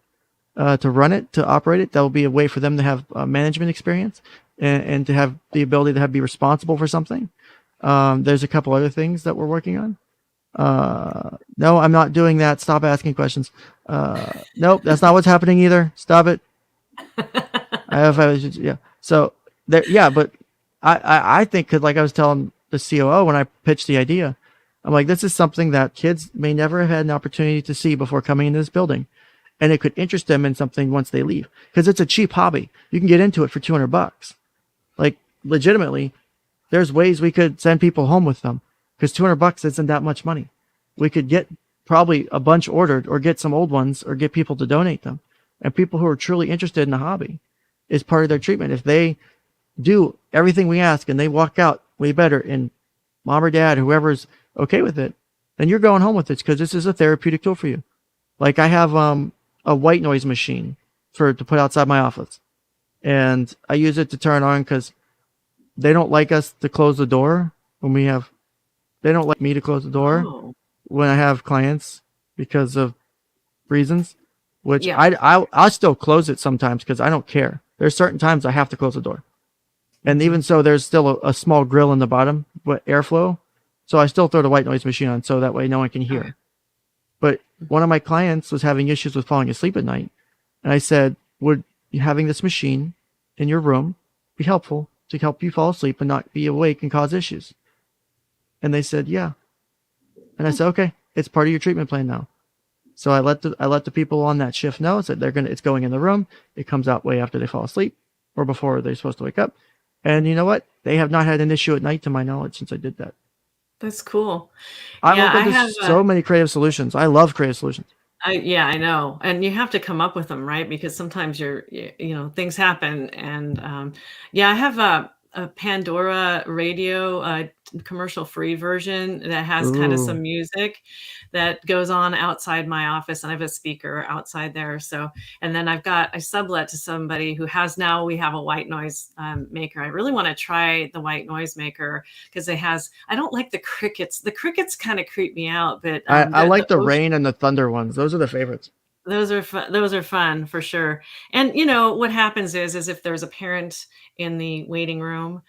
to run it, to operate it. That will be a way for them to have management experience and to have the ability to be responsible for something. There's a couple other things that we're working on. No, I'm not doing that. Stop asking questions. Nope, that's not what's happening either. Stop it. So there, but I think, cause like I was telling the COO when I pitched the idea, I'm like, this is something that kids may never have had an opportunity to see before coming into this building. and it could interest them in something once they leave, because it's a cheap hobby. You can get into it for $200. Like, legitimately, there's ways we could send people home with them, because $200 isn't that much money. We could get probably a bunch ordered, or get some old ones, or get people to donate them. And people who are truly interested in the hobby, is part of their treatment. If they do everything we ask and they walk out way better, and mom or dad, whoever's okay with it, then you're going home with it, because this is a therapeutic tool for you. Like, I have a white noise machine to put outside my office, and I use it to turn on because they don't like us to close the door they don't like me to close the door Oh, when I have clients, because of reasons, which yeah. I'll still close it sometimes, because I don't care. There's certain times I have to close the door. And even so, there's still a small grill in the bottom, but airflow. So I still throw the white noise machine on, so that way no one can hear. But one of my clients was having issues with falling asleep at night. And I said, would having this machine in your room be helpful to help you fall asleep and not be awake and cause issues? And they said, yeah. And I said, okay, it's part of your treatment plan now. So I let the people on that shift know that it's going in the room. It comes out way after they fall asleep, or before they're supposed to wake up. And you know what? They have not had an issue at night, to my knowledge, since I did that. That's cool. I'm Yeah, I open to have so many creative solutions. I love creative solutions. I know, and you have to come up with them, right? Because sometimes things happen, and yeah, I have a Pandora radio, commercial-free version that has kind of Ooh, some music that goes on outside my office, and I have a speaker outside there. So, and then I sublet to somebody who we have a white noise maker. I really want to try the white noise maker because I don't like the crickets. The crickets kind of creep me out, but I the like the ocean. rain and the thunder ones. Those are the favorites. Those are fun for sure. And what happens is if there's a parent in the waiting room,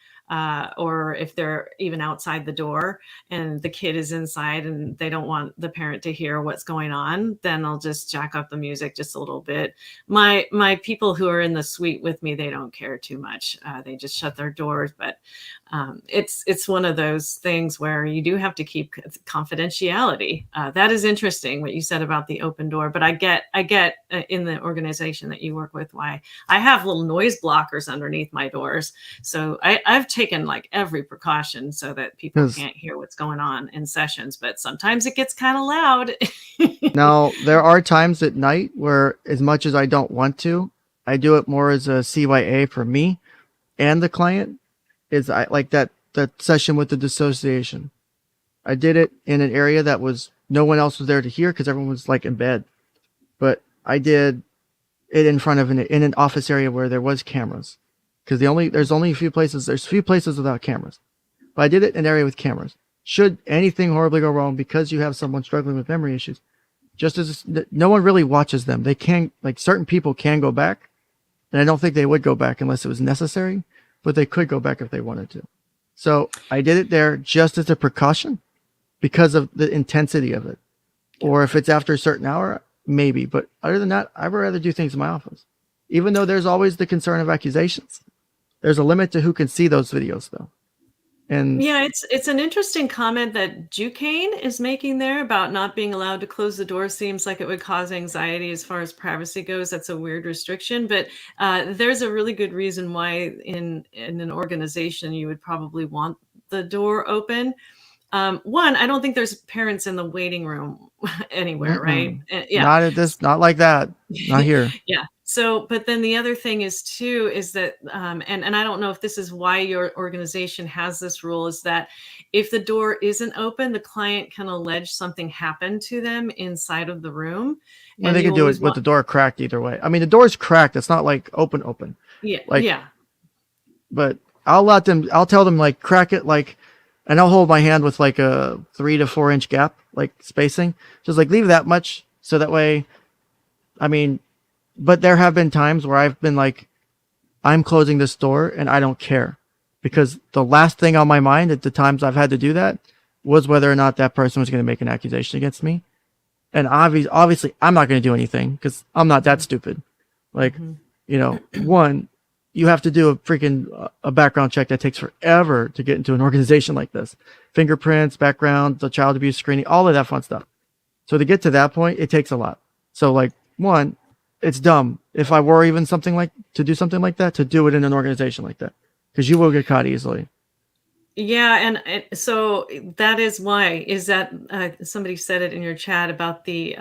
or if they're even outside the door and the kid is inside and they don't want the parent to hear what's going on, then I'll just jack up the music just a little bit. My people who are in the suite with me, they don't care too much. They just shut their doors, but it's one of those things where you do have to keep confidentiality. That is interesting what you said about the open door, but I get in the organization that you work with why I have little noise blockers underneath my doors. So I've taken like every precaution so that people Because can't hear what's going on in sessions, but sometimes it gets kind of loud. now there are times at night where, as much as I don't want to, I do it more as a CYA for me and the client. Is I like that session with the dissociation. I did it in an area that was no one else was there to hear, because everyone was like in bed. But I did it in front of in an office area where there was cameras, because there's only a few places. There's few places without cameras. But I did it in an area with cameras. Should anything horribly go wrong, because you have someone struggling with memory issues, just as no one really watches them, they can, like, certain people can go back, and I don't think they would go back unless it was necessary, but they could go back if they wanted to. So I did it there just as a precaution, because of the intensity of it. Or if it's after a certain hour, maybe. But other than that, I'd rather do things in my office. Even though there's always the concern of accusations, there's a limit to who can see those videos, though. And Yeah, it's an interesting comment that Duquesne is making there about not being allowed to close the door. Seems like it would cause anxiety as far as privacy goes. That's a weird restriction, but there's a really good reason why in an organization you would probably want the door open. One, I don't think there's parents in the waiting room anywhere, right? Yeah. not like that. Not here. Yeah. So, but then the other thing is too, is that, and I don't know if this is why your organization has this rule, is that if the door isn't open, the client can allege something happened to them inside of the room. Well, And they you can do always it with want, the door cracked either way. I mean, the door's cracked. It's not like open. yeah, Like, yeah. but I'll tell them, like, crack it, like, and I'll hold my hand with like a 3 to 4 inch gap, like, spacing. Just like leave that much, so that way, I mean, but there have been times where I've been like, I'm closing this door and I don't care, because the last thing on my mind at the times I've had to do that was whether or not that person was going to make an accusation against me. And obviously I'm not going to do anything, because I'm not that stupid. Like, one, you have to do a background check that takes forever to get into an organization like this. Fingerprints, background, the child abuse screening, all of that fun stuff. So to get to that point, it takes a lot. So, like, one, it's dumb if I were even something like to do something like that, to do it in an organization like that, because you will get caught easily. Yeah, and so that is why is that somebody said it in your chat about the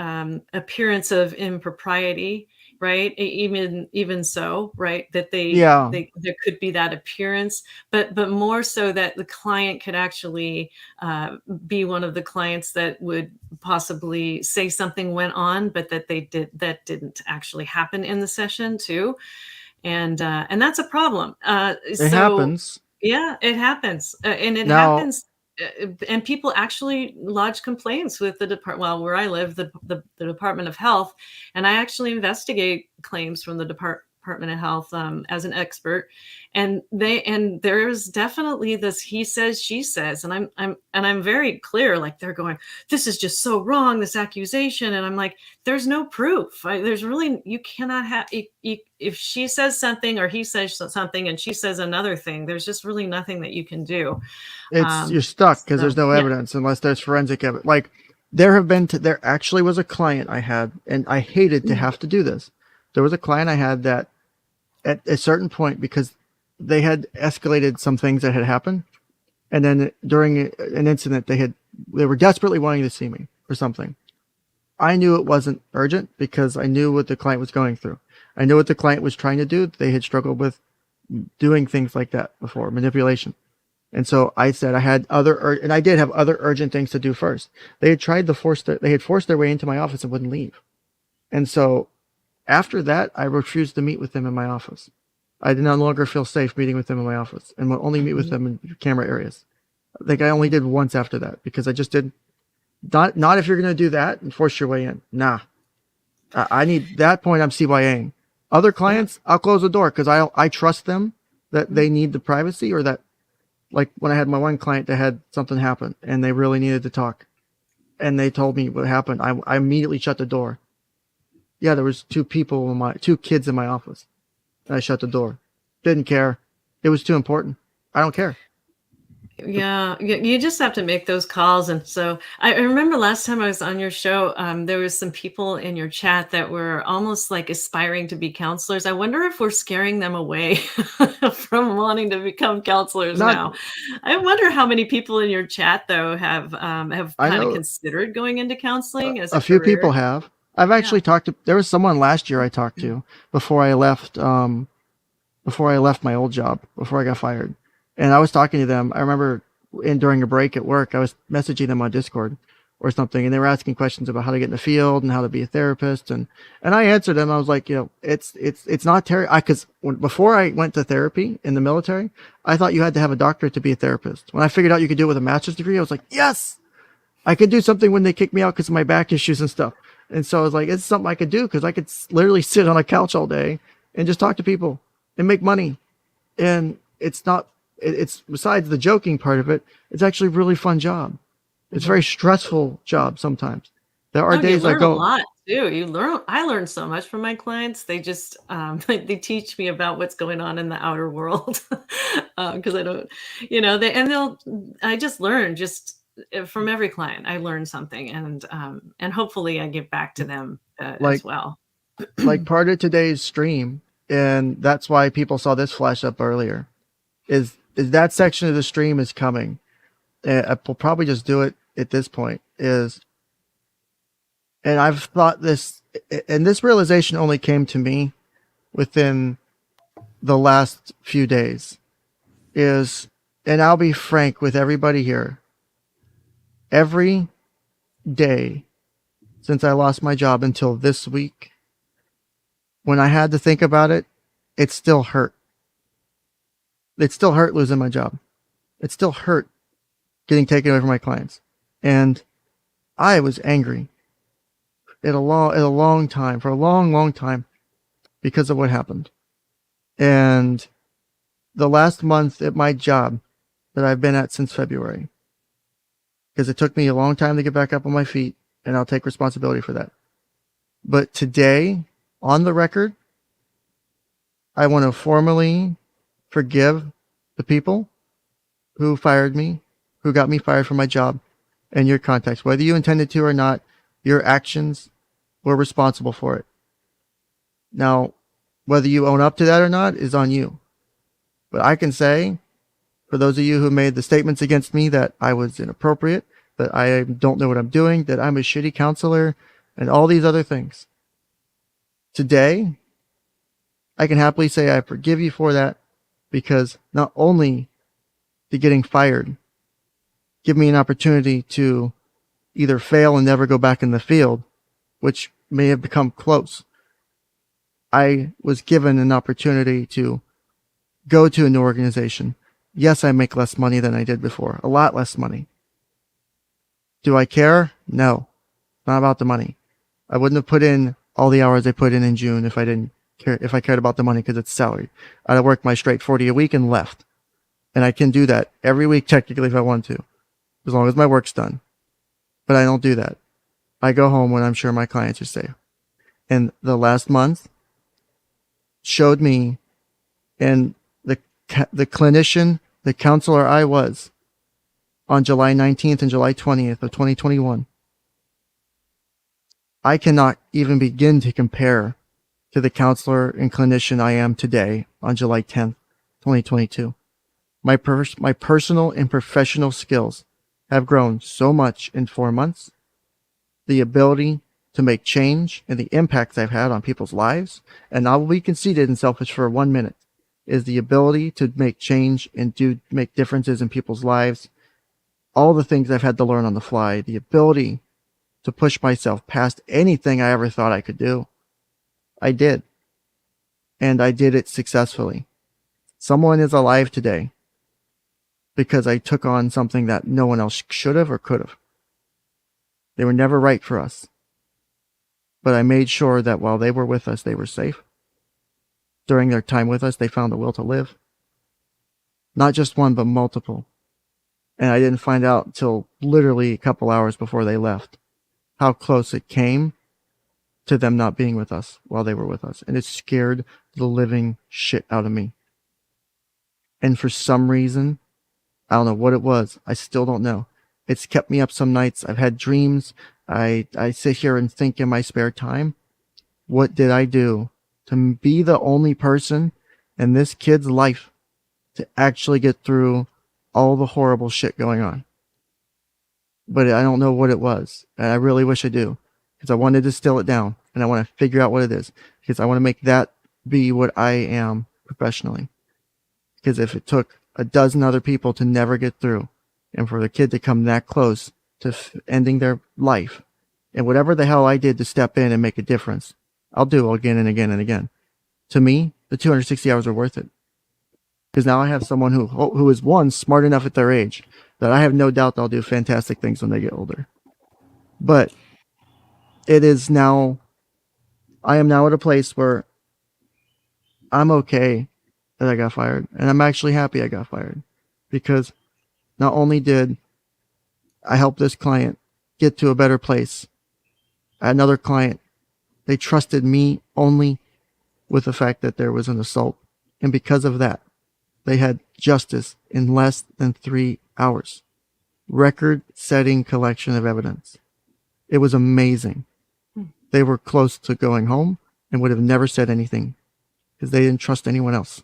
appearance of impropriety, right? Even so, right? That Yeah, they there could be that appearance, but more so that the client could actually be one of the clients that would possibly say something went on, but that didn't actually happen in the session too, and that's a problem. it So happens. yeah, it happens, and it Now, happens, and people actually lodge complaints with the depart. Well, where I live, the Department of Health, and I actually investigate claims from the Department of Health as an expert, and there's definitely this he says she says, and I'm very clear. Like they're going, this is just so wrong, this accusation, and I'm like, there's no proof. There's really you cannot have if she says something or he says something and she says another thing. There's just really nothing that you can do. you're stuck because So there's no yeah. evidence unless there's forensic evidence. Like there actually was a client I had, and I hated to Mhm. have to do this. There was a client I had that at a certain point, because they had escalated some things that had happened, and then during an incident they were desperately wanting to see me for something. I knew it wasn't urgent because I knew what the client was going through. I knew what the client was trying to do. They had struggled with doing things like that before, manipulation. And so I said I had and I did have other urgent things to do first. They had tried to they had forced their way into my office and wouldn't leave. And so after that, I refused to meet with them in my office. I did no longer feel safe meeting with them in my office and would only meet with Mhm. them in camera areas. I think I only did once after that because I just did not if you're going to do that and force your way in. Nah, I need that point. I'm CYAing. Other Yeah. clients, I'll close the door because I trust them that Mhm. they need the privacy, or that, like when I had my one client that had something happen and they really needed to talk and they told me what happened. I immediately shut the door. Yeah, there was two kids in my office. And I shut the door. Didn't care. It was too important. I don't care. Yeah, you just have to make those calls. And so I remember last time I was on your show, there was some people in your chat that were almost like aspiring to be counselors. I wonder if we're scaring them away from wanting to become counselors Not, now. I wonder how many people in your chat though have I kind of know considered going into counseling as a a few people career. have. I've Yeah. actually talked to, there was someone last year I talked to before I left, before I left my old job, before I got fired. And I was talking to them. I remember during a break at work, I was messaging them on Discord or something, and they were asking questions about how to get in the field and how to be a therapist. And I answered them. I was like, it's not because before I went to therapy in the military, I thought you had to have a doctorate to be a therapist. When I figured out you could do it with a master's degree, I was like, yes, I could do something when they kicked me out because of my back issues and stuff. And so I was like, it's something I could do because I could literally sit on a couch all day and just talk to people and make money. And it's not, it's besides the joking part of it, it's actually a really fun job. It's a Mhm. very stressful job sometimes. There are No, you days I learn a go, lot too. I learn so much from my clients. They just they teach me about what's going on in the outer world. Because I don't, they'll I just learn just from every client. I learn something, and hopefully I give back to them like, as well. part of today's stream, and that's why people saw this flash up earlier, is that section of the stream is coming. We'll probably just do it at this point. And I've thought this, and this realization only came to me within the last few days, is, and I'll be frank with everybody here, every day since I lost my job until this week, when I had to think about it, it still hurt. It still hurt losing my job. It still hurt getting taken away from my clients. And I was angry at a long time, for a long, long time, because of what happened. And the last month at my job that I've been at since February, because it took me a long time to get back up on my feet, and I'll take responsibility for that. But today, on the record, I want to formally forgive the people who fired me, who got me fired from my job, and your contacts. Whether you intended to or not, your actions were responsible for it. Now, whether you own up to that or not is on you. But I can say, for those of you who made the statements against me that I was inappropriate, that I don't know what I'm doing, that I'm a shitty counselor, and all these other things, today, I can happily say I forgive you for that, because not only did getting fired give me an opportunity to either fail and never go back in the field, which may have become close, I was given an opportunity to go to a new organization. Yes, I make less money than I did before, a lot less money. Do I care? No, not about the money. I wouldn't have put in all the hours I put in June if I didn't care, if I cared about the money, because it's salary. I'd have worked my straight 40 a week and left. And I can do that every week technically if I want to, as long as my work's done. But I don't do that. I go home when I'm sure my clients are safe. And the last month showed me, and the clinician, the counselor I was on July 19th and July 20th of 2021, I cannot even begin to compare to the counselor and clinician I am today on July 10th, 2022. My personal and professional skills have grown so much in 4 months. The ability to make change and the impacts I've had on people's lives, and I will be conceited and selfish for 1 minute, is the ability to make change and make differences in people's lives. All the things I've had to learn on the fly, the ability to push myself past anything I ever thought I could do, I did. And I did it successfully. Someone is alive today because I took on something that no one else should have or could have. They were never right for us. But I made sure that while they were with us, they were safe. During their time with us, they found the will to live. Not just one, but multiple. And I didn't find out till literally a couple hours before they left how close it came to them not being with us while they were with us. And it scared the living shit out of me. And for some reason, I don't know what it was. I still don't know. It's kept me up some nights. I've had dreams. I sit here and think in my spare time, what did I do to be the only person in this kid's life to actually get through all the horrible shit going on? But I don't know what it was. And I really wish I do, because I want to distill it down and I want to figure out what it is, because I want to make that be what I am professionally. Because if it took a dozen other people to never get through, and for the kid to come that close to ending their life, and whatever the hell I did to step in and make a difference, I'll do again and again and again. To me, the 260 hours are worth it. Because now I have someone who is, one, smart enough at their age that I have no doubt they'll do fantastic things when they get older. But it is now, I am now at a place where I'm okay that I got fired. And I'm actually happy I got fired. Because not only did I help this client get to a better place, another client, they trusted me only with the fact that there was an assault. And because of that, they had justice in less than 3 hours. Record-setting collection of evidence. It was amazing. They were close to going home and would have never said anything because they didn't trust anyone else.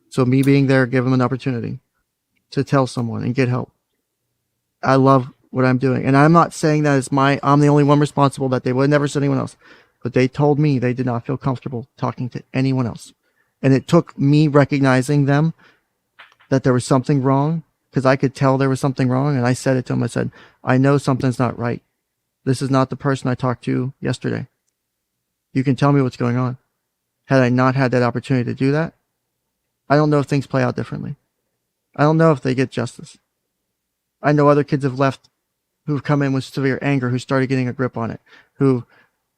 So me being there gave them an opportunity to tell someone and get help. I love what I'm doing. And I'm not saying that I'm the only one responsible, that they would never said anyone else. But they told me they did not feel comfortable talking to anyone else. And it took me recognizing them that there was something wrong, because I could tell there was something wrong. And I said it to them. I said, I know something's not right. This is not the person I talked to yesterday. You can tell me what's going on. Had I not had that opportunity to do that, I don't know if things play out differently. I don't know if they get justice. I know other kids have left who've come in with severe anger, who started getting a grip on it, who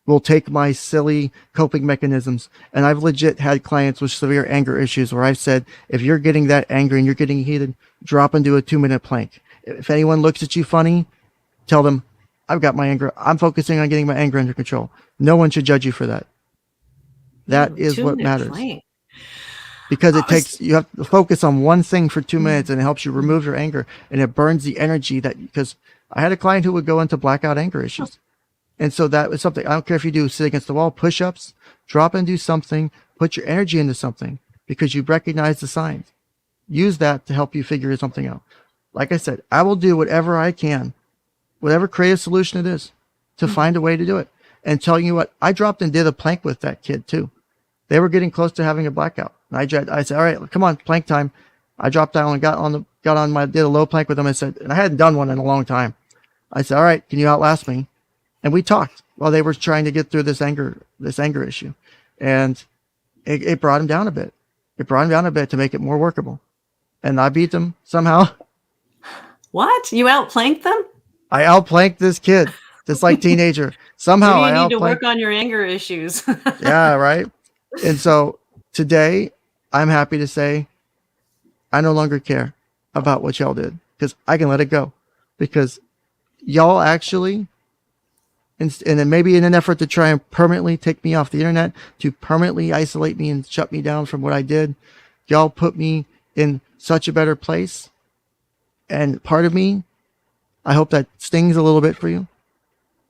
will take my silly coping mechanisms. And I've legit had clients with severe anger issues where I've said, if you're getting that angry and you're getting heated, drop into a 2-minute plank. If anyone looks at you funny, tell them, I've got my anger. I'm focusing on getting my anger under control. No one should judge you for that. That is what matters. Plank. Because you have to focus on one thing for 2 minutes, and it helps you remove your anger, and it burns the energy because I had a client who would go into blackout anger issues. And so that was something. I don't care if you do sit against the wall, push-ups, drop and do something, put your energy into something because you recognize the signs. Use that to help you figure something out. Like I said, I will do whatever I can, whatever creative solution it is, to find a way to do it. And telling you what, I dropped and did a plank with that kid too. They were getting close to having a blackout. And I said, all right, come on, plank time. I dropped down and did a low plank with them. I said, and I hadn't done one in a long time. I said, all right, can you outlast me? And we talked while they were trying to get through this anger issue. And it brought him down a bit. It brought him down a bit to make it more workable. And I beat them somehow. What? You outplanked them? I outplanked this kid, this like teenager. Somehow Maybe you need to work on your anger issues. Yeah, right. And so today, I'm happy to say I no longer care about what y'all did because I can let it go. Because y'all actually, and then maybe in an effort to try and permanently take me off the internet, to permanently isolate me and shut me down from what I did, y'all put me in such a better place. And part of me, I hope that stings a little bit for you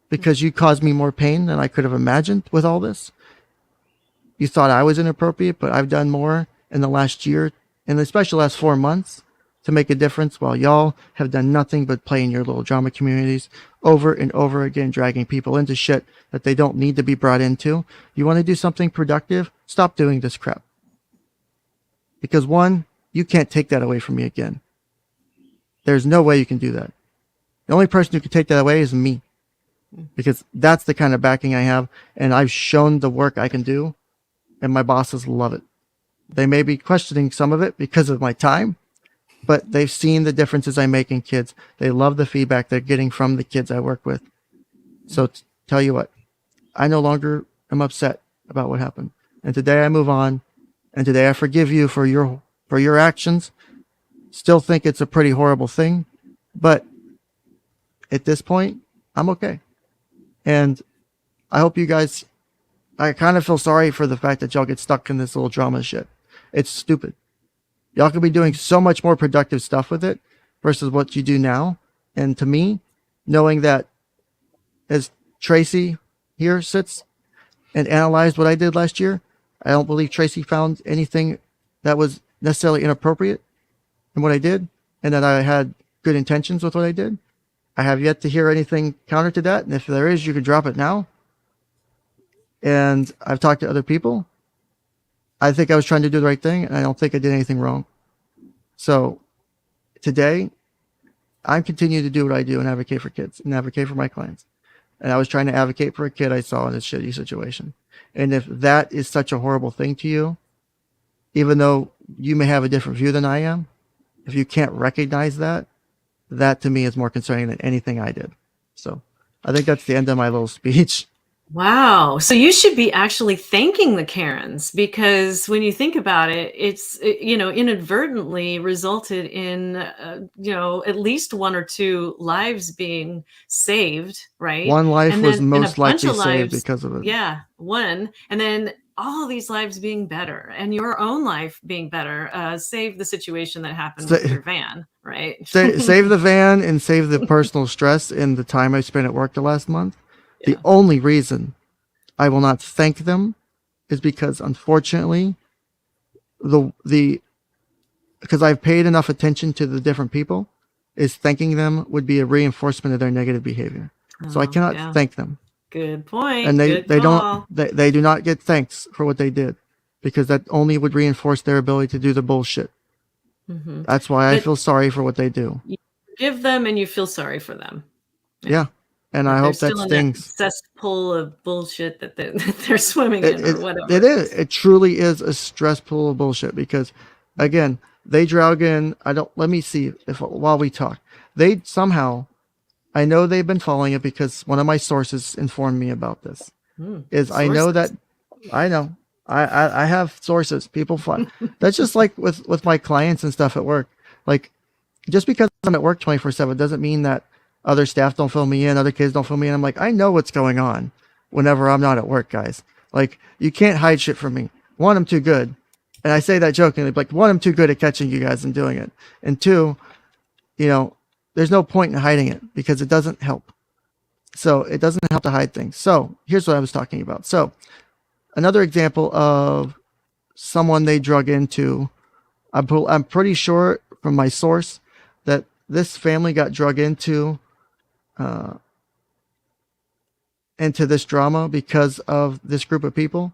because you caused me more pain than I could have imagined with all this. You thought I was inappropriate, but I've done more in the last year, and especially the last 4 months, to make a difference while y'all have done nothing but play in your little drama communities over and over again, dragging people into shit that they don't need to be brought into. You want to do something productive? Stop doing this crap. Because one, you can't take that away from me again. There's no way you can do that. The only person who can take that away is me. Because that's the kind of backing I have, and I've shown the work I can do, and my bosses love it. They may be questioning some of it because of my time, but they've seen the differences I make in kids. They love the feedback they're getting from the kids I work with. So tell you what, I no longer am upset about what happened. And today I move on, and today I forgive you for your actions. Still think it's a pretty horrible thing, but at this point, I'm okay. And I hope you guys, I kind of feel sorry for the fact that y'all get stuck in this little drama shit. It's stupid. Y'all could be doing so much more productive stuff with it versus what you do now. And to me, knowing that as Tracy here sits and analyzed what I did last year, I don't believe Tracy found anything that was necessarily inappropriate in what I did, and that I had good intentions with what I did. I have yet to hear anything counter to that. And if there is, you can drop it now. And I've talked to other people. I think I was trying to do the right thing, and I don't think I did anything wrong. So today, I'm continuing to do what I do and advocate for kids and advocate for my clients. And I was trying to advocate for a kid I saw in this shitty situation. And if that is such a horrible thing to you, even though you may have a different view than I am, if you can't recognize that, that to me is more concerning than anything I did. So I think that's the end of my little speech. Wow. So you should be actually thanking the Karens, because when you think about it, it's, inadvertently resulted in, at least 1 or 2 lives being saved, right? One life And was then and a most bunch likely of saved lives, because of it. yeah, one. And then all of these lives being better and your own life being better, save the situation that happened with your van, right? Save the van and save the personal stress and the time I spent at work the last month. Yeah. The only reason I will not thank them is because, unfortunately, because I've paid enough attention to the different people, is thanking them would be a reinforcement of their negative behavior. So I cannot thank them. Good point. And Good call. they do not get thanks for what they did, because that only would reinforce their ability to do the bullshit. Mm-hmm. That's why I feel sorry for what they do. You forgive them and you feel sorry for them. Yeah. And I hope that stings. That cesspool of bullshit that they're swimming in, or whatever. It is. It truly is a stress pool of bullshit, because, again, they drag in. Let me see if while we talk, they somehow, I know they've been following it because one of my sources informed me about this. I know I have sources. People find that's just like with my clients and stuff at work. Like, just because I'm at work 24/7 doesn't mean that other staff don't fill me in, other kids don't fill me in. I'm like, I know what's going on whenever I'm not at work, guys. Like, you can't hide shit from me. One, I'm too good. And I say that jokingly, like, one, I'm too good at catching you guys and doing it. And two, there's no point in hiding it because it doesn't help. So it doesn't help to hide things. So here's what I was talking about. So another example of someone they drug into, I'm pretty sure from my source that this family got drug into this drama because of this group of people.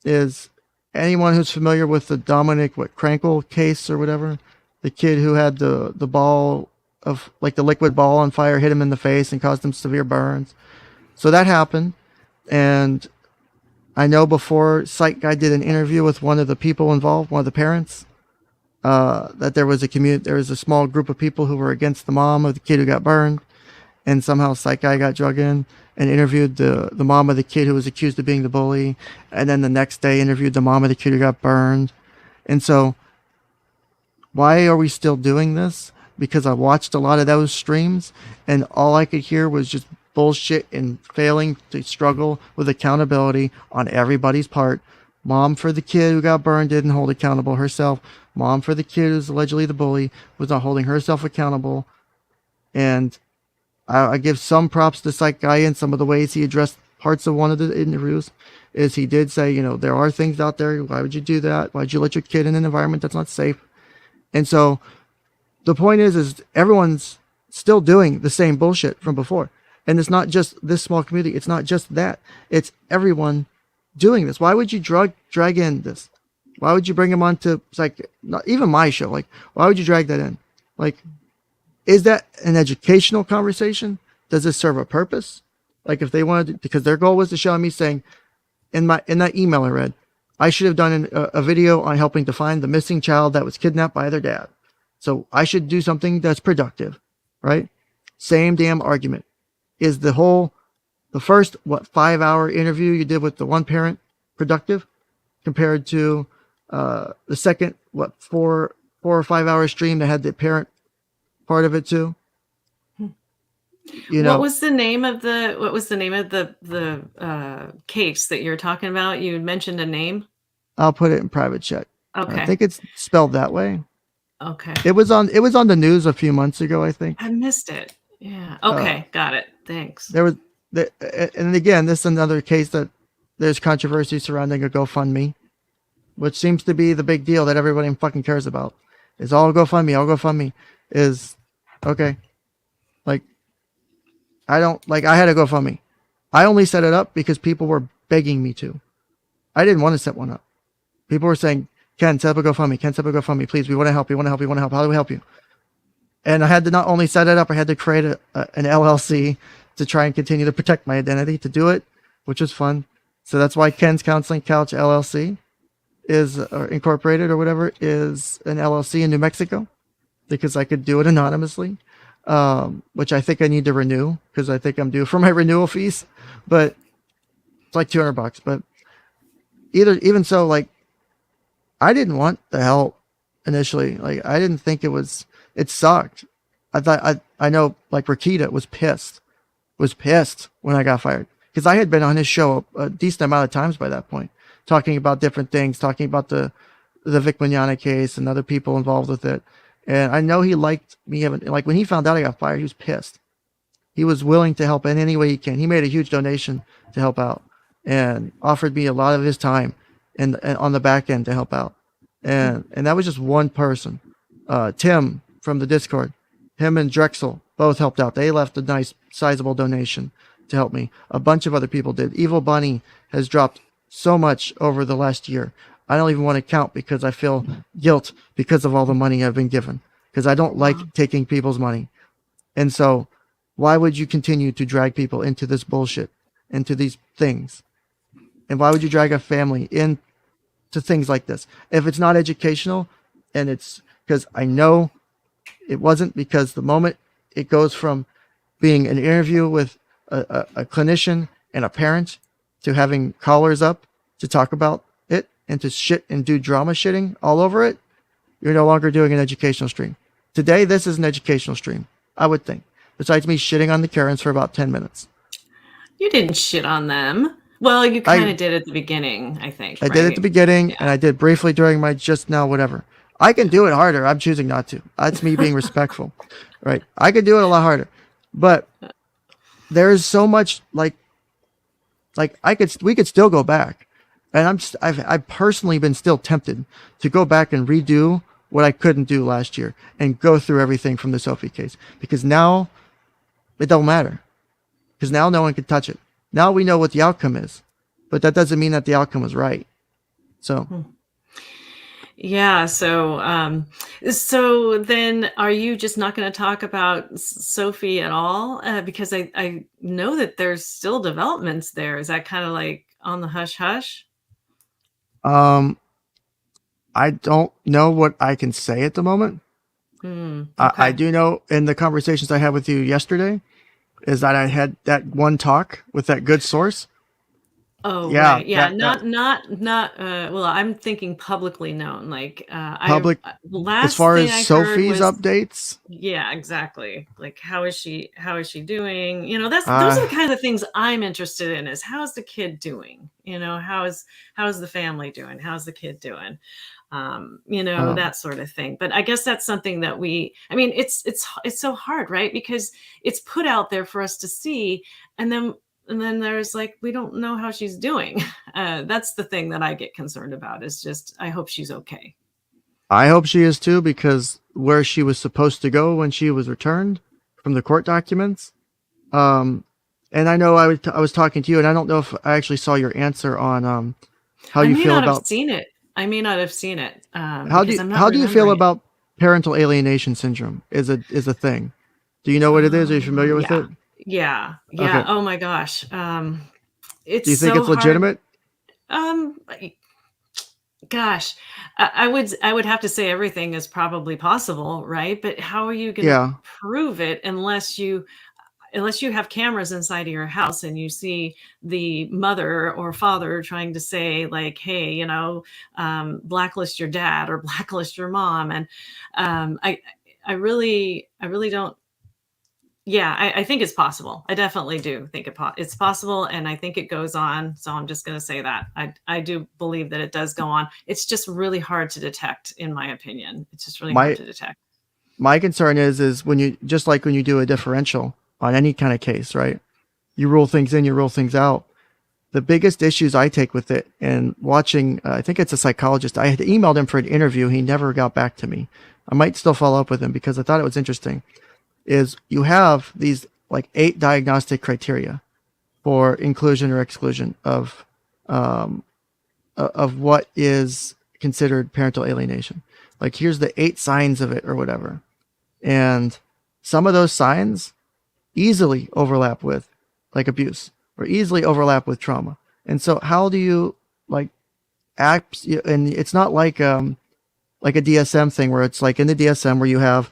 Is anyone who's familiar with the Dominic Krankel case or whatever, the kid who had the ball of like the liquid ball on fire hit him in the face and caused him severe burns. So that happened, and I know before Psych Guy did an interview with one of the people involved, one of the parents, that there was a small group of people who were against the mom of the kid who got burned, and somehow Psych Guy got drug in and interviewed the mom of the kid who was accused of being the bully, and then the next day interviewed the mom of the kid who got burned. And so, why are we still doing this? Because I watched a lot of those streams, and all I could hear was just bullshit and failing to struggle with accountability on everybody's part. Mom for the kid who got burned didn't hold accountable herself. Mom for the kid who's allegedly the bully was not holding herself accountable. And I give some props to Psych Guy in some of the ways he addressed parts of one of the interviews. Is he did say, there are things out there. Why would you do that? Why'd you let your kid in an environment that's not safe? And so the point is everyone's still doing the same bullshit from before. And it's not just this small community. It's not just that. It's everyone doing this. Why would you drag in this? Why would you bring him on to, not even my show? Like, why would you drag that in? Like, is that an educational conversation? Does this serve a purpose? Like, if they wanted to, because their goal was to show me saying, in that email I read, I should have done a video on helping to find the missing child that was kidnapped by their dad. So I should do something that's productive, right? Same damn argument. Is the first 5-hour interview you did with the one parent productive compared to the second 4 or 5 hour stream that had the parent part of it too? What was the name of the case that you're talking about? You mentioned a name. I'll put it in private chat. Okay. I think it's spelled that way. Okay. It was on the news a few months ago, I think. I missed it. Yeah. Okay. Got it. Thanks. And again, this is another case that there's controversy surrounding a GoFundMe, which seems to be the big deal that everybody fucking cares about. Is all GoFundMe is okay. Like, I had a GoFundMe. I only set it up because people were begging me to. I didn't want to set one up. People were saying, Ken, set up a GoFundMe. Please, we want to help. How do we help you? And I had to not only set it up, I had to create an LLC to try and continue to protect my identity to do it, which was fun. So that's why Ken's Counseling Couch LLC is incorporated or whatever is an LLC in New Mexico, because I could do it anonymously, which I think I need to renew because I think I'm due for my renewal fees, but it's like $200. But even so, like, I didn't want the help initially. Like, I didn't think it sucked. I know, like, Rakita was pissed when I got fired, because I had been on his show a decent amount of times by that point, talking about different things, talking about the Vic Mignogna case and other people involved with it. And I know he liked me when he found out I got fired, he was pissed. He was willing to help in any way he can. He made a huge donation to help out and offered me a lot of his time and on the back end to help out. And that was just one person. Tim from the Discord, him and Drexel both helped out. They left a nice sizable donation to help me. A bunch of other people did. Evil Bunny has dropped so much over the last year. I don't even want to count because I feel guilt because of all the money I've been given, because I don't like taking people's money. And so why would you continue to drag people into this bullshit, into these things? And why would you drag a family into things like this? If it's not educational, and it's because I know it wasn't, because the moment it goes from being an interview with a clinician and a parent to having callers up to talk about it and to shit and do drama shitting all over it, you're no longer doing an educational stream. Today, this is an educational stream, I would think. Besides me shitting on the Karens for about 10 minutes. You didn't shit on them. Well, you kind of did at the beginning, I think. I did at the beginning, and I did briefly during my just now whatever. I can do it harder. I'm choosing not to. That's me being respectful. Right? I could do it a lot harder. But there's so much we could still go back, and I've personally been still tempted to go back and redo what I couldn't do last year and go through everything from the Sophie case, because now it don't matter, because now no one can touch it. Now we know what the outcome is, but that doesn't mean that the outcome was right. So Yeah. So then are you just not going to talk about Sophie at all? Because I know that there's still developments there. Is that kind of like on the hush hush? um, I don't know what I can say at the moment. I Okay. do know in the conversations I had with you yesterday is that I had that one talk with that good source. Oh, Yeah, right. Yeah, that not, well, I'm thinking publicly known. Like, public, the as last far thing as I heard Sophie's was, updates. yeah, exactly. Like, how is she doing? Those Uh, are the kind of things I'm interested in, is how's the kid doing? How's the family doing? How's the kid doing? um, That sort of thing. But I guess that's something that it's so hard, right? Because it's put out there for us to see, and then there's like, we don't know how she's doing. That's the thing that I get concerned about, is just, I hope she's okay. I hope she is too, because where she was supposed to go when she was returned from the court documents. Um, and I know I was talking to you, and I don't know if I actually saw your answer on how I you may feel not have about seen it. I may not have seen it, because I'm not how do you feel remembering it. about parental alienation syndrome is a thing. Do you know what it is? Are you familiar with Yeah, it? yeah, yeah. Okay. Oh my gosh, it's Do you think so it's hard. legitimate? Um, Gosh, I would have to say everything is probably possible, right? But how are you going to Yeah. prove it unless you have cameras inside of your house and you see the mother or father trying to say, like, hey, blacklist your dad or blacklist your mom? And I really don't. Yeah, I think it's possible. I definitely do think it's possible, and I think it goes on. So I'm just going to say that I do believe that it does go on. It's just really hard to detect, in my opinion. It's just really hard My to detect. my concern is when you, just like when you do a differential on any kind of case, right? You rule things in, you rule things out. The biggest issues I take with it, and watching, I think it's a psychologist. I had emailed him for an interview. He never got back to me. I might still follow up with him because I thought it was interesting. Is you have these like 8 diagnostic criteria for inclusion or exclusion of what is considered parental alienation. Like, here's the 8 signs of it or whatever, and some of those signs easily overlap with like abuse, or easily overlap with trauma. And so how do you like act? And it's not like a DSM thing where it's like in the DSM where you have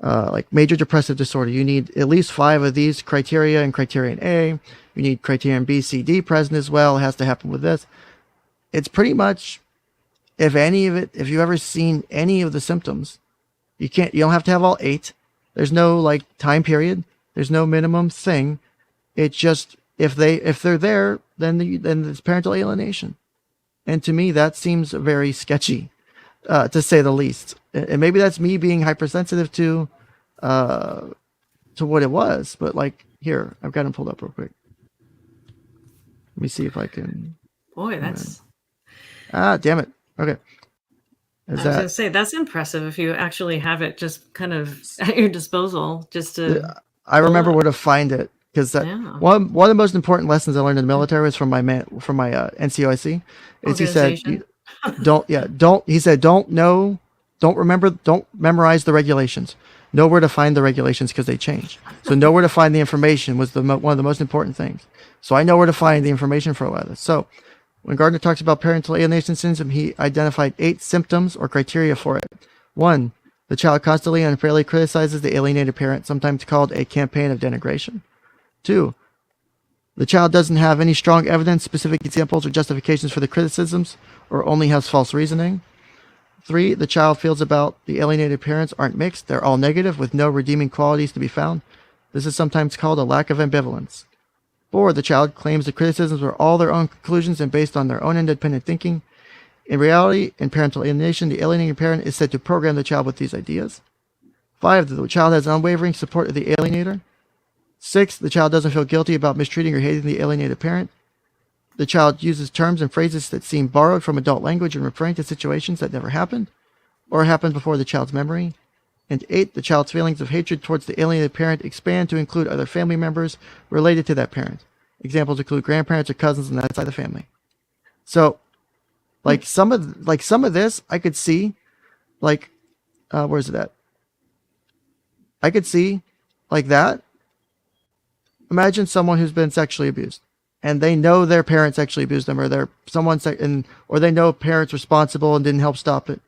like major depressive disorder, you need at least 5 of these criteria in criterion A. You need criterion B, C, D present as well. It has to happen with this. It's pretty much, if any of it, if you've ever seen any of the symptoms, you don't have to have all 8. There's no like time period. There's no minimum thing. It's just, if they're there, then it's parental alienation. And to me, that seems very sketchy, to say the least. And maybe that's me being hypersensitive to what it was. But like, here, I've got him pulled up real quick. Let me see if I can. Boy, Hang on. Ah, damn it. Okay, is I was going that? to say, that's impressive if you actually have it just kind of at your disposal, just to I pull remember up. where to find it, because that Yeah. one of the most important lessons I learned in the military was from my NCOIC. Is he said, Organization. he said, don't memorize the regulations. Know where to find the regulations, because they change. So know where to find the information was one of the most important things. So I know where to find the information for a lot of this. So when Gardner talks about parental alienation syndrome, he identified 8 symptoms or criteria for it. 1, the child constantly and unfairly criticizes the alienated parent, sometimes called a campaign of denigration. 2, the child doesn't have any strong evidence, specific examples, or justifications for the criticisms, or only has false reasoning. 3, the child feels about the alienated parents aren't mixed, they're all negative with no redeeming qualities to be found. This is sometimes called a lack of ambivalence. 4, the child claims the criticisms were all their own conclusions and based on their own independent thinking. In reality, in parental alienation, the alienating parent is said to program the child with these ideas. 5, the child has unwavering support of the alienator. 6, the child doesn't feel guilty about mistreating or hating the alienated parent. The child uses terms and phrases that seem borrowed from adult language and referring to situations that never happened or happened before the child's memory. And 8, the child's feelings of hatred towards the alienated parent expand to include other family members related to that parent. Examples include grandparents or cousins on that side of the family. So, some of this, I could see, where's it at? I could see, that. Imagine someone who's been sexually abused, and they know their parents sexually abused them, or or they know parents responsible and didn't help stop it.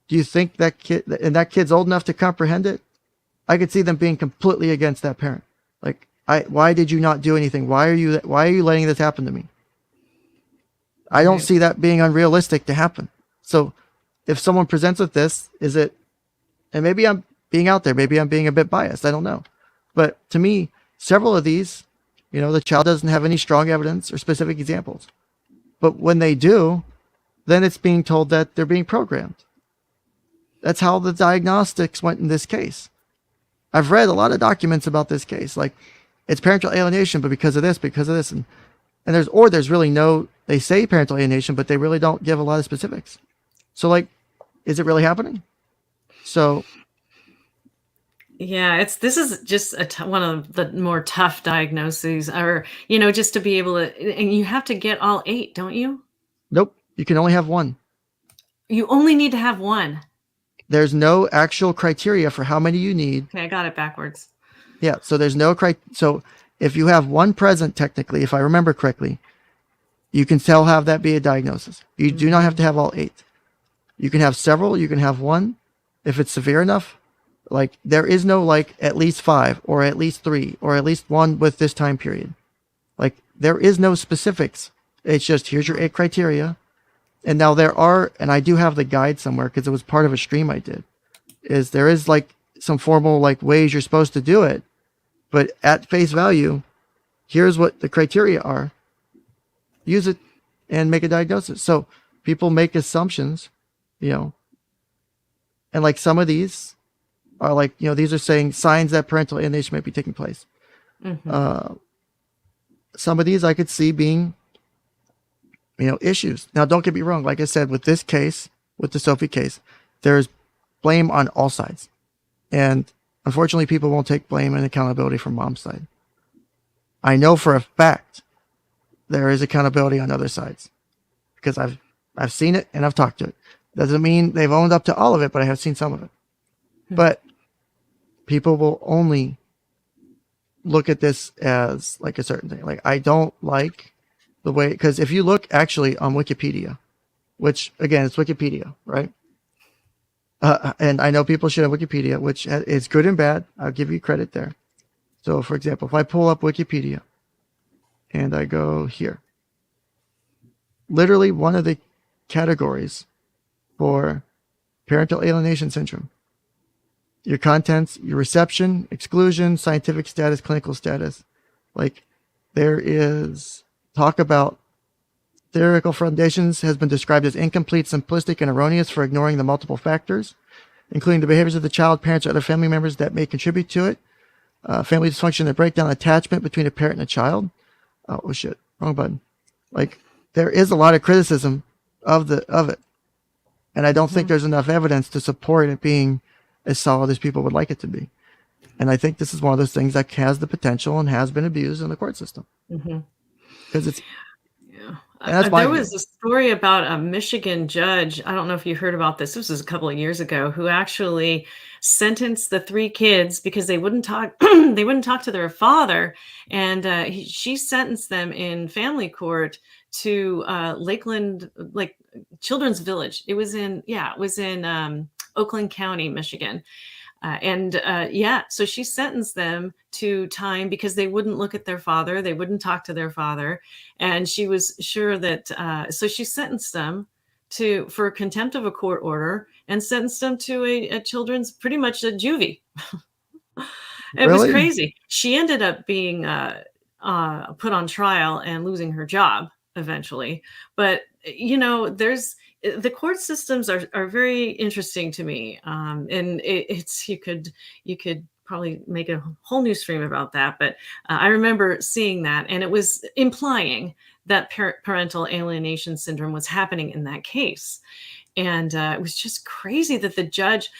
Do you think that kid's old enough to comprehend it? I could see them being completely against that parent. Why did you not do anything? Why are you letting this happen to me? I don't see that being unrealistic to happen. So if someone presents with this, and maybe I'm being out there, maybe I'm being a bit biased, I don't know. But to me, several of these, the child doesn't have any strong evidence or specific examples. But when they do, then it's being told that they're being programmed. That's how the diagnostics went in this case. I've read a lot of documents about this case. It's parental alienation, but because of this, and there's really no, they say parental alienation, but they really don't give a lot of specifics. So is it really happening? So yeah, this is just one of the more tough diagnoses, or just to be able to, and you have to get all 8, don't you? Nope, you can only have one. You only need to have one. There's no actual criteria for how many you need. Okay, I got it backwards. Yeah, so there's no so if you have one present, technically, if I remember correctly, you can still have that be a diagnosis. You do not have to have all 8. You can have several, you can have one if it's severe enough. There is no at least 5 or at least 3 or at least 1 with this time period. There is no specifics. It's just, here's your 8 criteria. And now and I do have the guide somewhere because it was part of a stream I did, there is some formal ways you're supposed to do it, but at face value, here's what the criteria are. Use it and make a diagnosis. So people make assumptions, and some of these are these are saying signs that parental alienation might be taking place. Mm-hmm. Some of these I could see being, issues. Now, don't get me wrong. Like I said, with this case, with the Sophie case, there's blame on all sides. And unfortunately, people won't take blame and accountability from mom's side. I know for a fact there is accountability on other sides because I've seen it and I've talked to it. Doesn't mean they've owned up to all of it, but I have seen some of it. But people will only look at this as a certain thing. I don't like the way, because if you look actually on Wikipedia, which again, it's Wikipedia, right? And I know people should have Wikipedia, which is good and bad. I'll give you credit there. So for example, if I pull up Wikipedia and I go here, literally one of the categories for parental alienation syndrome, your contents, your reception, exclusion, scientific status, clinical status. There is talk about theoretical foundations has been described as incomplete, simplistic, and erroneous for ignoring the multiple factors, including the behaviors of the child, parents, or other family members that may contribute to it. Family dysfunction that break down attachment between a parent and a child. Oh shit, wrong button. There is a lot of criticism of it, and I don't think there's enough evidence to support it being as solid as people would like it to be. And I think this is one of those things that has the potential and has been abused in the court system. Because it's there was a story about a Michigan judge. I don't know if you heard about this. This was a couple of years ago, who actually sentenced the 3 kids because they wouldn't talk. They wouldn't talk to their father, and she sentenced them in family court to Lakeland, Children's Village. It was in Oakland County, Michigan. So she sentenced them to time because they wouldn't look at their father. They wouldn't talk to their father. And she was sure that, so she sentenced them for contempt of a court order and sentenced them to a children's, pretty much a juvie. It was crazy. She ended up being put on trial and losing her job eventually. But, the court systems are very interesting to me. And it's, you could probably make a whole new stream about that. But I remember seeing that, and it was implying that parental alienation syndrome was happening in that case. And it was just crazy that the judge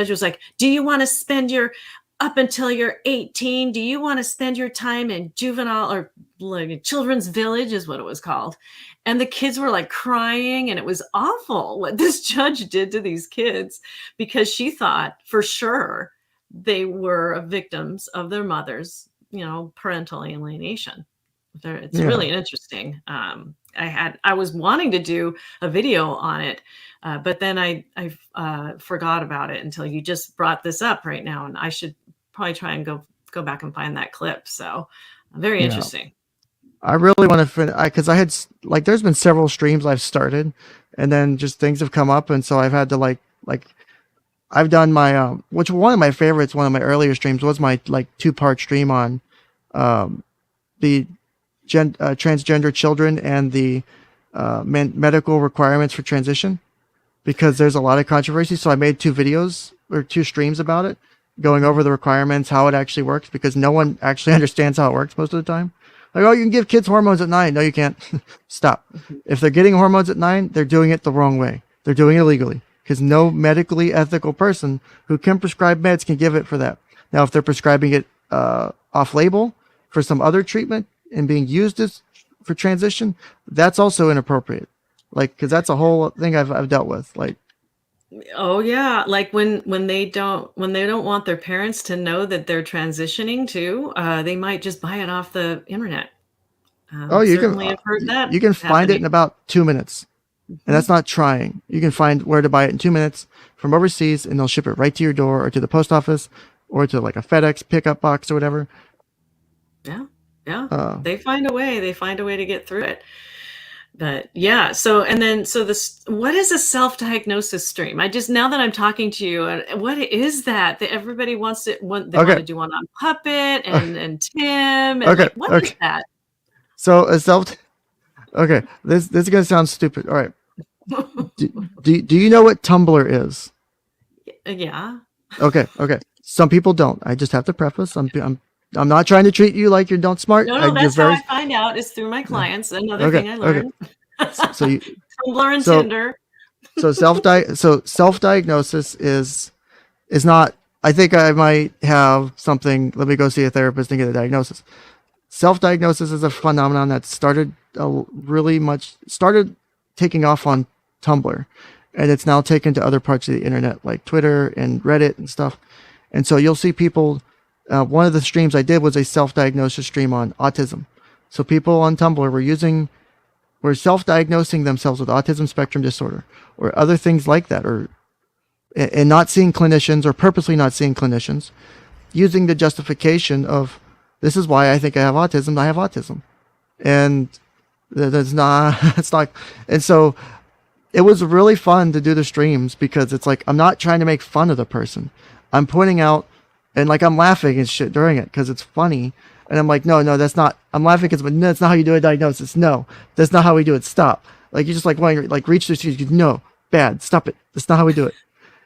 was like, do you want to spend your up until you're 18, do you want to spend your time in juvenile or like children's village is what it was called? And the kids were like crying, and it was awful what this judge did to these kids, because she thought for sure they were victims of their mother's, parental alienation. It's Yeah. really interesting. I was wanting to do a video on it, but then I forgot about it until you just brought this up right now, and I should probably try and go back and find that clip. So very Yeah. interesting. I really want to finish because I had like there's been several streams I've started, and then just things have come up, and so I've had to like I've done my which one of my favorites, one of my earlier streams was my like 2-part stream on the transgender children and the medical requirements for transition, because there's a lot of controversy. So I made 2 videos or 2 streams about it, going over the requirements, how it actually works, because no one actually understands how it works most of the time. Like, oh, you can give kids hormones at 9. No, you can't. Stop. If they're getting hormones at 9, they're doing it the wrong way. They're doing it illegally, because no medically ethical person who can prescribe meds can give it for that. Now, if they're prescribing it off label for some other treatment and being used as for transition, that's also inappropriate. Like, because that's a whole thing I've dealt with. Like, Oh yeah, like when they don't want their parents to know that they're transitioning too, they might just buy it off the internet. oh, Certainly have heard that you can find it in happening. about 2 minutes, and Mhm. that's not trying. You can find where to buy it in 2 minutes from overseas, and they'll ship it right to your door or to the post office or to like a FedEx pickup box or whatever. Yeah, yeah. Uh, They find a way. They find a way to get through it. But yeah, so this, what is a self-diagnosis stream? I just, now that I'm talking to you, what is that? That everybody wants to they want okay, to do one on Puppet and Tim, and okay, like, what is okay. that? So a self. Okay, this is gonna sound stupid. All right. Do you know what Tumblr is? Yeah. Okay. Some people don't. I just have to preface. I'm not trying to treat you like you don't smart. No, You're that's how very. I find out, is through my clients. Another Okay. thing I Okay. learned. So you Tumblr and so Tinder. self diagnosis is not. I think I might have something. Let me go see a therapist and get a diagnosis. Self diagnosis is a phenomenon that started started taking off on Tumblr, and it's now taken to other parts of the internet like Twitter and Reddit and stuff. And so you'll see people. One of the streams I did was a self diagnosis stream on autism. So people on Tumblr were self diagnosing themselves with autism spectrum disorder or other things like that, or and not seeing clinicians or purposely not seeing clinicians, using the justification of this is why I think I have autism. I have autism, and that's not. It's not. And so it was really fun to do the streams because it's like I'm not trying to make fun of the person. I'm pointing out and like I'm laughing and shit during it because it's funny. And I'm like, no, that's not. I'm laughing because no, that's not how you do a diagnosis. No, that's not how we do it. Stop. Like you just like want to like reach this. No, bad. Stop it. That's not how we do it.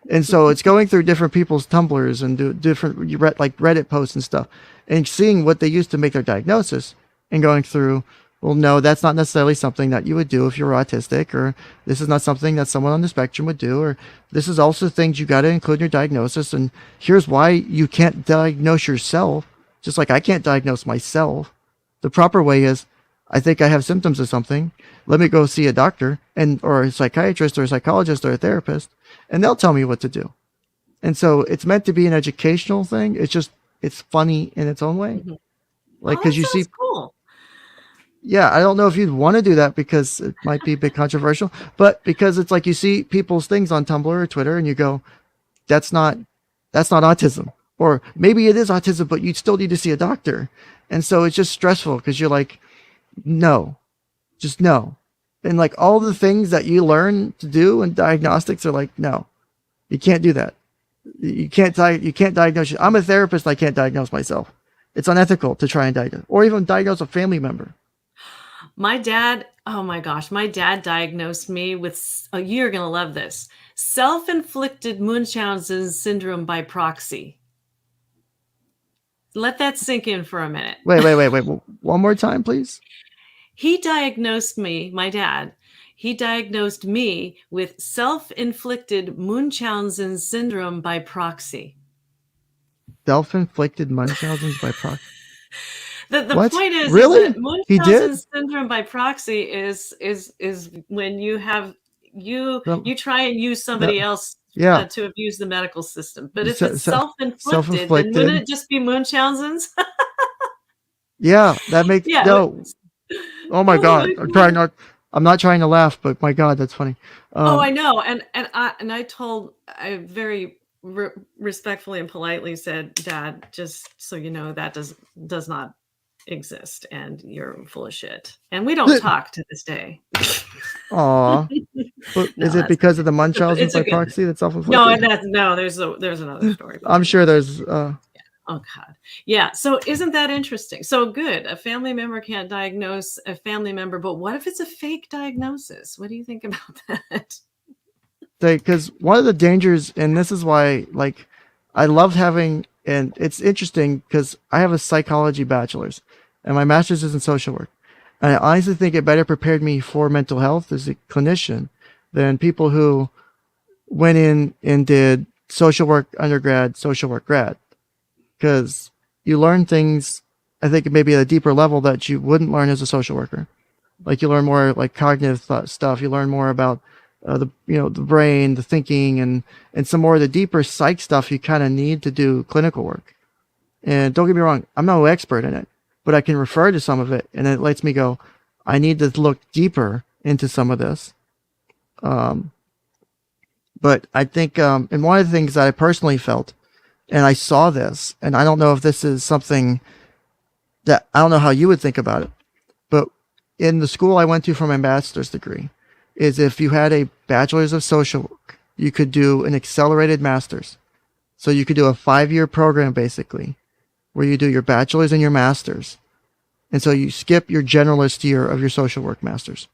And so it's going through different people's Tumblrs and do different like Reddit posts and stuff, and seeing what they used to make their diagnosis, and going through. Well, no, that's not necessarily something that you would do if you're autistic, or this is not something that someone on the spectrum would do, or this is also things you got to include in your diagnosis. And here's why you can't diagnose yourself, just like I can't diagnose myself. The proper way is, I think I have symptoms of something. Let me go see a doctor or a psychiatrist or a psychologist or a therapist, and they'll tell me what to do. And so it's meant to be an educational thing. It's funny in its own way. Mhm. Like, Oh, cause that you see, sounds cool. yeah, I don't know if you'd want to do that because it might be a bit controversial, but because it's like you see people's things on Tumblr or Twitter and you go, that's not autism. Or maybe it is autism, but you still need to see a doctor. And so it's just stressful because you're like, no, just no. And like all the things that you learn to do in diagnostics are like, no, you can't do that. You can't diagnose. I'm a therapist. I can't diagnose myself. It's unethical to try and diagnose or even diagnose a family member. My dad, oh my gosh, my dad diagnosed me with, oh, you're going to love this, self-inflicted Munchausen syndrome by proxy. Let that sink in for a minute. Wait. One more time, please. He diagnosed me, my dad, he diagnosed me with self-inflicted Munchausen syndrome by proxy. Self-inflicted Munchausen's by proxy. The What? point is that Really? He Munchausen did? syndrome by proxy is when you have No, you try and use no, somebody else yeah. to abuse the medical system. But if Se- it's se- self-inflicted, then wouldn't self-inflicted. it just be Munchausen's? Yeah, that makes Yeah. no. Oh my Oh god. my God. I'm not trying to laugh, but my god, that's funny. Oh, I know, I very respectfully and politely said, "Dad, just so you know, that does not exist, and you're full of shit." And we don't talk to this day. Aw. But is No, it that's because of okay. the Munchausen's It's a by good proxy that's no, self-inflicted? and that's no, there's another story I'm behind sure that. there's Oh God. Yeah. So isn't that interesting? So good. A family member can't diagnose a family member, but what if it's a fake diagnosis? What do you think about that? because one of the dangers, and this is why, like, I loved having, and it's interesting because I have a psychology bachelor's, and my master's is in social work, and I honestly think it better prepared me for mental health as a clinician than people who went in and did social work undergrad, social work grad, because you learn things, I think maybe at a deeper level that you wouldn't learn as a social worker. Like you learn more like cognitive stuff. You learn more about the brain, the thinking, and some more of the deeper psych stuff you kind of need to do clinical work. And don't get me wrong, I'm no expert in it, but I can refer to some of it, and it lets me go. I need to look deeper into some of this. Um, but I think, and one of the things that I personally felt, and I saw this, and I don't know if this is something that I don't know how you would think about it, but in the school I went to for my master's degree, is if you had a bachelor's of social work, you could do an accelerated master's. So you could do a 5-year program basically, where you do your bachelor's and your master's. And so you skip your generalist year of your social work master's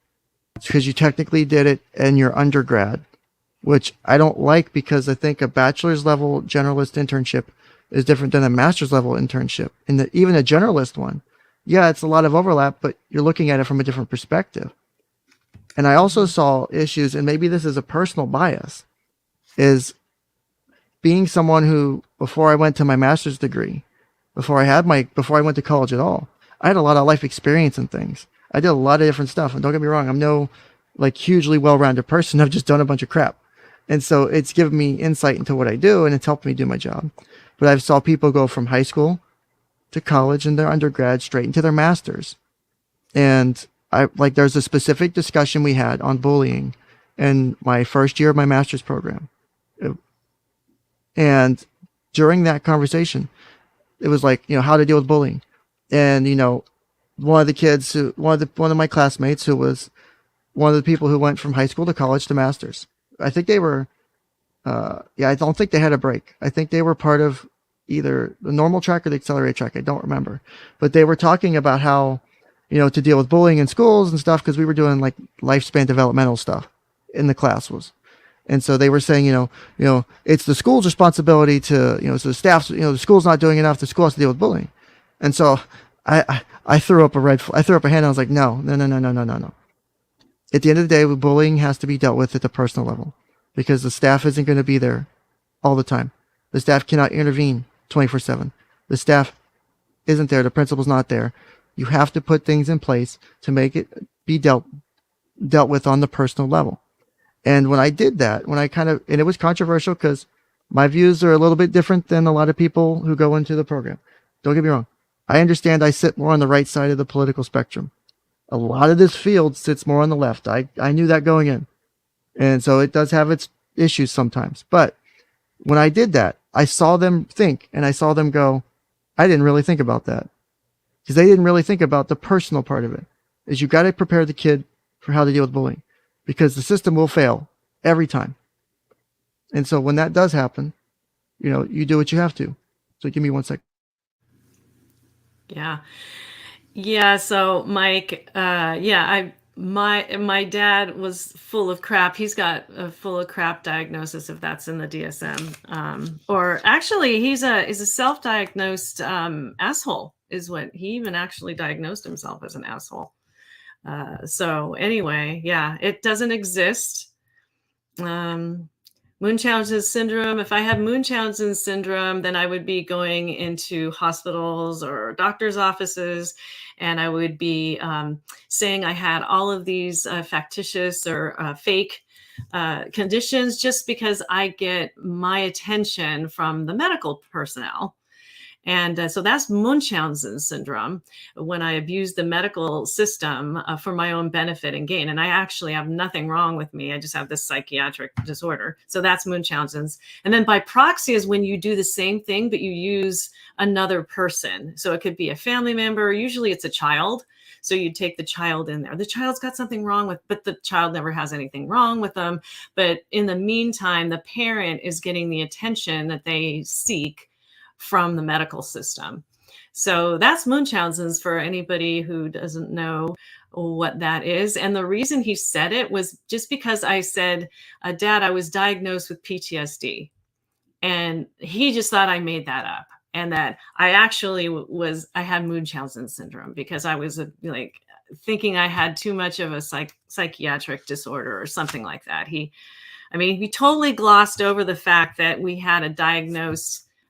because you technically did it in your undergrad, which I don't like because I think a bachelor's level generalist internship is different than a master's level internship. And even a generalist one, yeah, it's a lot of overlap, but you're looking at it from a different perspective. And I also Mhm. saw issues, and maybe this is a personal bias, is being someone who, before I went to my master's degree, before I went to college at all, I had a lot of life experience and things. I did a lot of different stuff. And don't get me wrong, I'm no like hugely well-rounded person. I've just done a bunch of crap. And so it's given me insight into what I do and it's helped me do my job. But I've saw people go from high school to college and their undergrad straight into their masters. And there's a specific discussion we had on bullying in my first year of my master's program. And during that conversation, it was like, how to deal with bullying. And, one of my classmates who was one of the people who went from high school to college to masters. I think they were, I don't think they had a break. I think they were part of either the normal track or the accelerated track. I don't remember, but they were talking about how, to deal with bullying in schools and stuff. Cause we were doing like lifespan developmental stuff in the class was. And so they were saying, it's the school's responsibility to, so the staff's, the school's not doing enough. The school has to deal with bullying. And so I threw up I threw up a hand. And I was like, no. At the end of the day, bullying has to be dealt with at the personal level because the staff isn't going to be there all the time. The staff cannot intervene 24/7. The staff isn't there. The principal's not there. You have to put things in place to make it be dealt with on the personal level. And when I did that, and it was controversial because my views are a little bit different than a lot of people who go into the program. Don't get me wrong. I understand I sit more on the right side of the political spectrum. A lot of this field sits more on the left. I knew that going in. And so it does have its issues sometimes. But when I did that, I saw them think and I saw them go, I didn't really think about that. Because they didn't really think about the personal part of it. Is you got to prepare the kid for how to deal with bullying. Because the system will fail every time. And so when that does happen, you do what you have to. So give me 1 second. Yeah. Yeah, so Mike, yeah, my dad was full of crap. He's got a full of crap diagnosis, if that's in the DSM. Or actually, he's a self-diagnosed asshole. Is what he even actually diagnosed himself as, an asshole. So anyway, yeah, it doesn't exist. Munchausen syndrome. If I had Munchausen syndrome, then I would be going into hospitals or doctor's offices, and I would be saying I had all of these factitious or fake conditions just because I get my attention from the medical personnel. And so that's Munchausen syndrome, when I abuse the medical system for my own benefit and gain. And I actually have nothing wrong with me. I just have this psychiatric disorder. So that's Munchausen's. And then by proxy is when you do the same thing, but you use another person. So it could be a family member. Usually it's a child. So you take the child in there. The child's got something wrong with, but the child never has anything wrong with them. But in the meantime, the parent is getting the attention that they seek from the medical system. So that's Munchausen's, for anybody who doesn't know what that is. And the reason he said it was just because I said, Dad, I was diagnosed with PTSD. And he just thought I made that up, and that I actually I had Munchausen syndrome because I was like thinking I had too much of a psychiatric disorder or something like that. He totally glossed over the fact that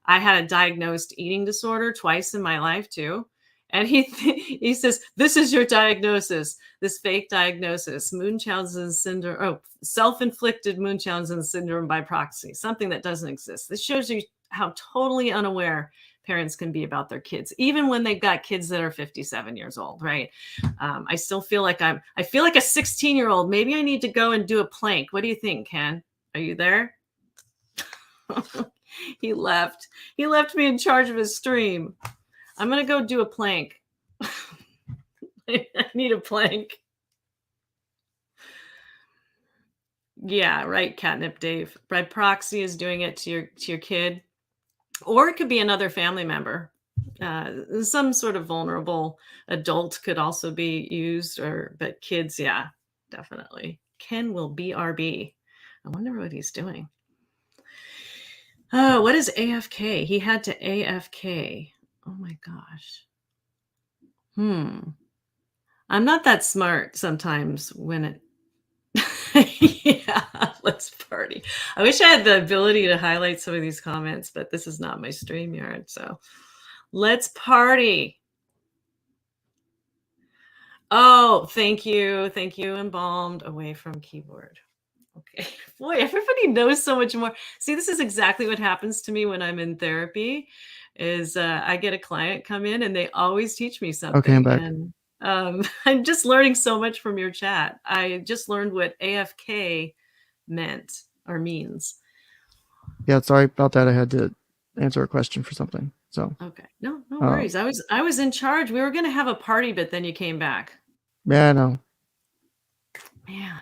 I had a diagnosed eating disorder twice in my life too. And he says, this is your diagnosis, this fake diagnosis, Munchausen syndrome, self-inflicted Munchausen syndrome by proxy, something that doesn't exist. This shows you how totally unaware parents can be about their kids, even when they've got kids that are 57 years old, right? I still feel like I feel like a 16-year-old. Maybe I need to go and do a plank. What do you think, Ken? Are you there? He left me in charge of his stream. I'm going to go do a plank. I need a plank. Yeah, right, Catnip Dave. By proxy is doing it to your kid. Or it could be another family member. Some sort of vulnerable adult could also be used, but kids, yeah, definitely. Ken will BRB. I wonder what he's doing. Oh, what is AFK? He had to AFK. Oh my gosh. I'm not that smart sometimes when it. Yeah, let's party. I wish I had the ability to highlight some of these comments, but this is not my StreamYard. So let's party. Oh, thank you. Thank you. Embalmed away from keyboard. Okay. Boy, everybody knows so much more. See, this is exactly what happens to me when I'm in therapy is I get a client come in and they always teach me something. Okay, I'm back. And I'm just learning so much from your chat. I just learned what AFK meant or means. Yeah, sorry about that. I had to answer a question for something. So okay, no worries. I was in charge. We were going to have a party, but then you came back. Yeah, I know. Man,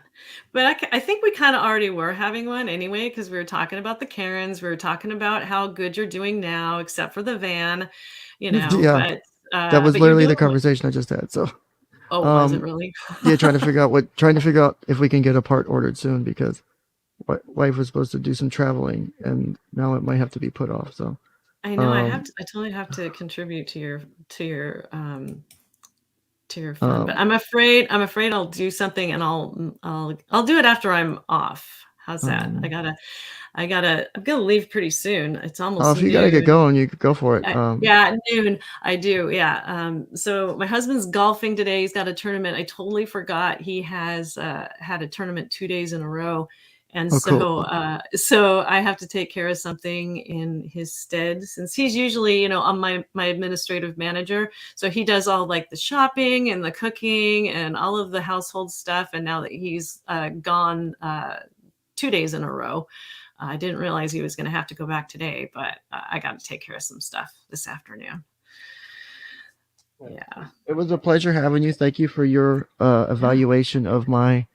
but I think we kind of already were having one anyway, because we were talking about the Karens. We were talking about how good you're doing now, except for the van, Yeah, but that was literally the conversation I just had. So, was it really? Yeah, trying to figure out if we can get a part ordered soon, because wife was supposed to do some traveling and now it might have to be put off. So I know I totally have to contribute to your fund, but I'm afraid I'll do something and I'll do it after I'm off. How's that? I'm gonna leave pretty soon. It's almost if you gotta get going, you could go for it. Yeah, noon. I do. Yeah. So my husband's golfing today. He's got a tournament. I totally forgot he has had a tournament 2 days in a row. And so I have to take care of something in his stead, since he's usually, I'm my administrative manager. So he does all like the shopping and the cooking and all of the household stuff. And now that he's gone 2 days in a row, I didn't realize he was going to have to go back today, but I got to take care of some stuff this afternoon. Yeah. It was a pleasure having you. Thank you for your evaluation of my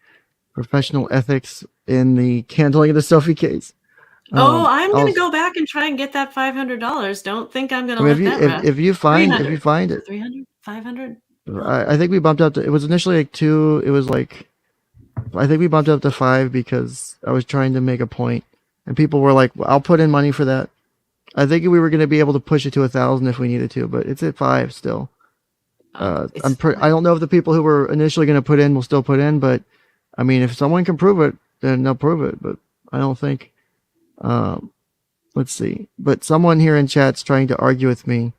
professional ethics in the handling of the Sophie case. I'm going to go back and try and get that $500. Don't think I'm going to let that rest. If you find it. 300, 500? I think we bumped up to, it was initially like 2. It was like, I think we bumped up to 5 because I was trying to make a point, and people were like, well, I'll put in money for that. I think we were going to be able to push it to 1,000 if we needed to, but it's at 5 still. It's I don't know if the people who were initially going to put in will still put in, but I mean, if someone can prove it, then they'll prove it. But I don't think. Um, let's see. But someone here in chat's trying to argue with me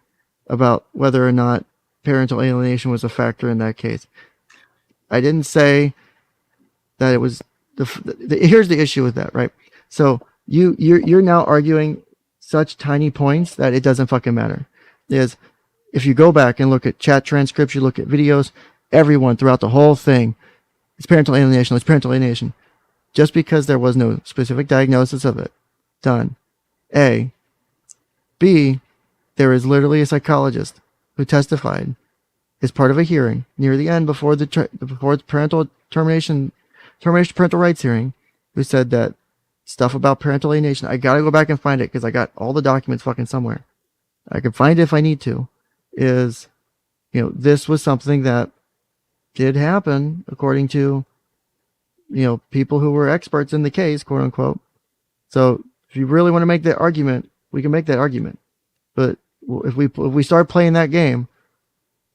about whether or not parental alienation was a factor in that case. I didn't say that it was. Here's the issue with that, right? So you're now arguing such tiny points that it doesn't fucking matter. Is if you go back and look at chat transcripts, you look at videos, everyone throughout the whole thing, it's parental alienation, it's parental alienation. Just because there was no specific diagnosis of it done. A. B. There is literally a psychologist who testified as part of a hearing near the end before the parental termination parental rights hearing, who said that stuff about parental alienation. I gotta go back and find it because I got all the documents fucking somewhere. I can find it if I need to. Is, this was something that did happen according to, people who were experts in the case, quote unquote. So if you really want to make that argument, we can make that argument. But if we start playing that game,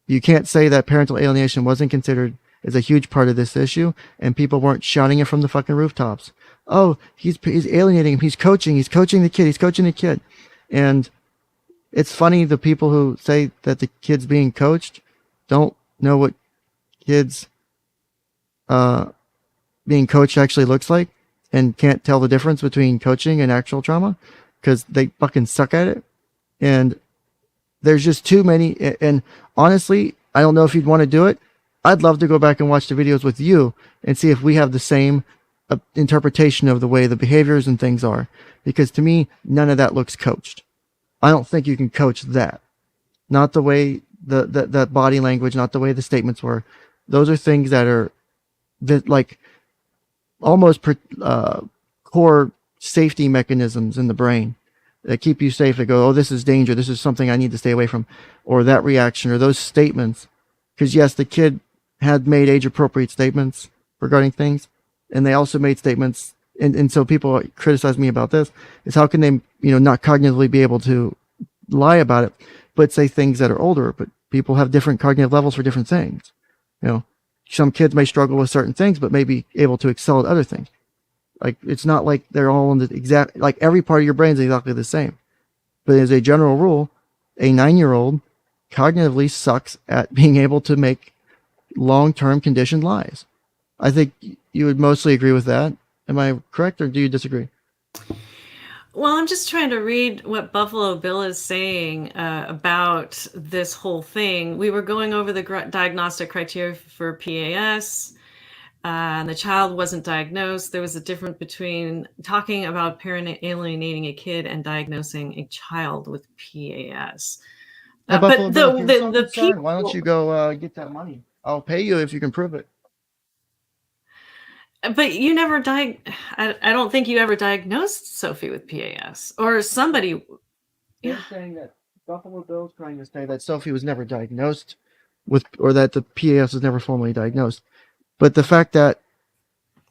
you can't say that parental alienation wasn't considered as a huge part of this issue, and people weren't shouting it from the fucking rooftops. Oh, he's alienating him. He's coaching the kid. And it's funny, the people who say that the kid's being coached don't know what kids being coached actually looks like, and can't tell the difference between coaching and actual trauma because they fucking suck at it. And there's just too many. And honestly, I don't know if you'd want to do it. I'd love to go back and watch the videos with you and see if we have the same interpretation of the way the behaviors and things are. Because to me, none of that looks coached. I don't think you can coach that. Not the way the body language, not the way the statements were. Those are things that are like almost core safety mechanisms in the brain that keep you safe. That go, oh, this is danger. This is something I need to stay away from. Or that reaction or those statements. Because yes, the kid had made age appropriate statements regarding things. And they also made statements. And so people criticize me about this, is how can they, not cognitively be able to lie about it, but say things that are older. But people have different cognitive levels for different things. Some kids may struggle with certain things, but may be able to excel at other things. Like, it's not like they're all in the exact, like every part of your brain is exactly the same. But as a general rule, a 9-year-old cognitively sucks at being able to make long-term conditioned lies. I think you would mostly agree with that. Am I correct, or do you disagree? Well, I'm just trying to read what Buffalo Bill is saying about this whole thing. We were going over the diagnostic criteria for PAS. And the child wasn't diagnosed. There was a difference between talking about parent alienating a kid and diagnosing a child with PAS. Buffalo But Bill, if you're so the concerned, people, why don't you go get that money? I'll pay you if you can prove it. but you never I don't think you ever diagnosed Sophie with PAS, or somebody. They're saying that Buffalo Bill's trying to say that Sophie was never diagnosed with, or that the PAS was never formally diagnosed. But the fact that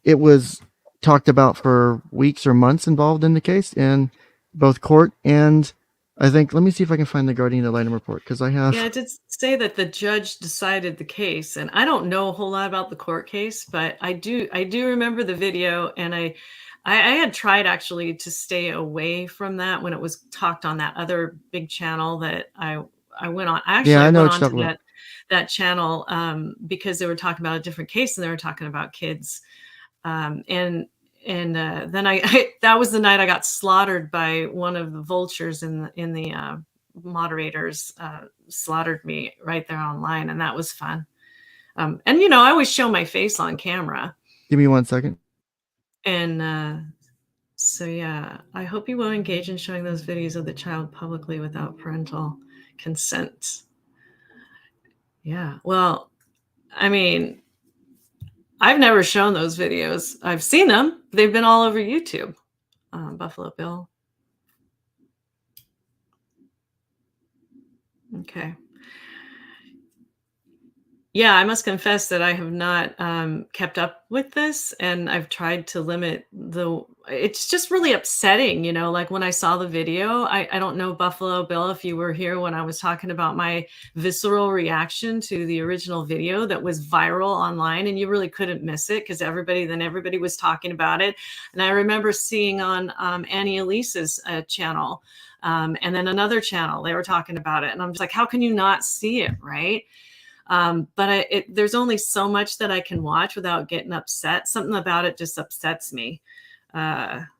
it was talked about for weeks or months involved in the case in both court and, I think, let me see if I can find the Guardian ad litem report, because I have. Yeah, it did say that the judge decided the case, and I don't know a whole lot about the court case, but I do remember the video, and I had tried actually to stay away from that when it was talked on that other big channel that I went on. Actually, Yeah, I I know went what on you're to talking about. that channel because they were talking about a different case, and they were talking about kids. And then that was the night I got slaughtered by one of the vultures in the moderators slaughtered me right there online, and that was fun. And I always show my face on camera. Give me 1 second. And so yeah, I hope you will engage in showing those videos of the child publicly without parental consent. Yeah, well, I mean, I've never shown those videos. I've seen them. They've been all over YouTube. Buffalo Bill. Okay. Yeah, I must confess that I have not kept up with this, and I've tried to limit the. It's just really upsetting, like when I saw the video. I don't know, Buffalo Bill, if you were here when I was talking about my visceral reaction to the original video that was viral online, and you really couldn't miss it because everybody was talking about it. And I remember seeing on Annie Elise's channel, and then another channel, they were talking about it, and I'm just like, how can you not see it, right? But there's only so much that I can watch without getting upset. Something about it just upsets me.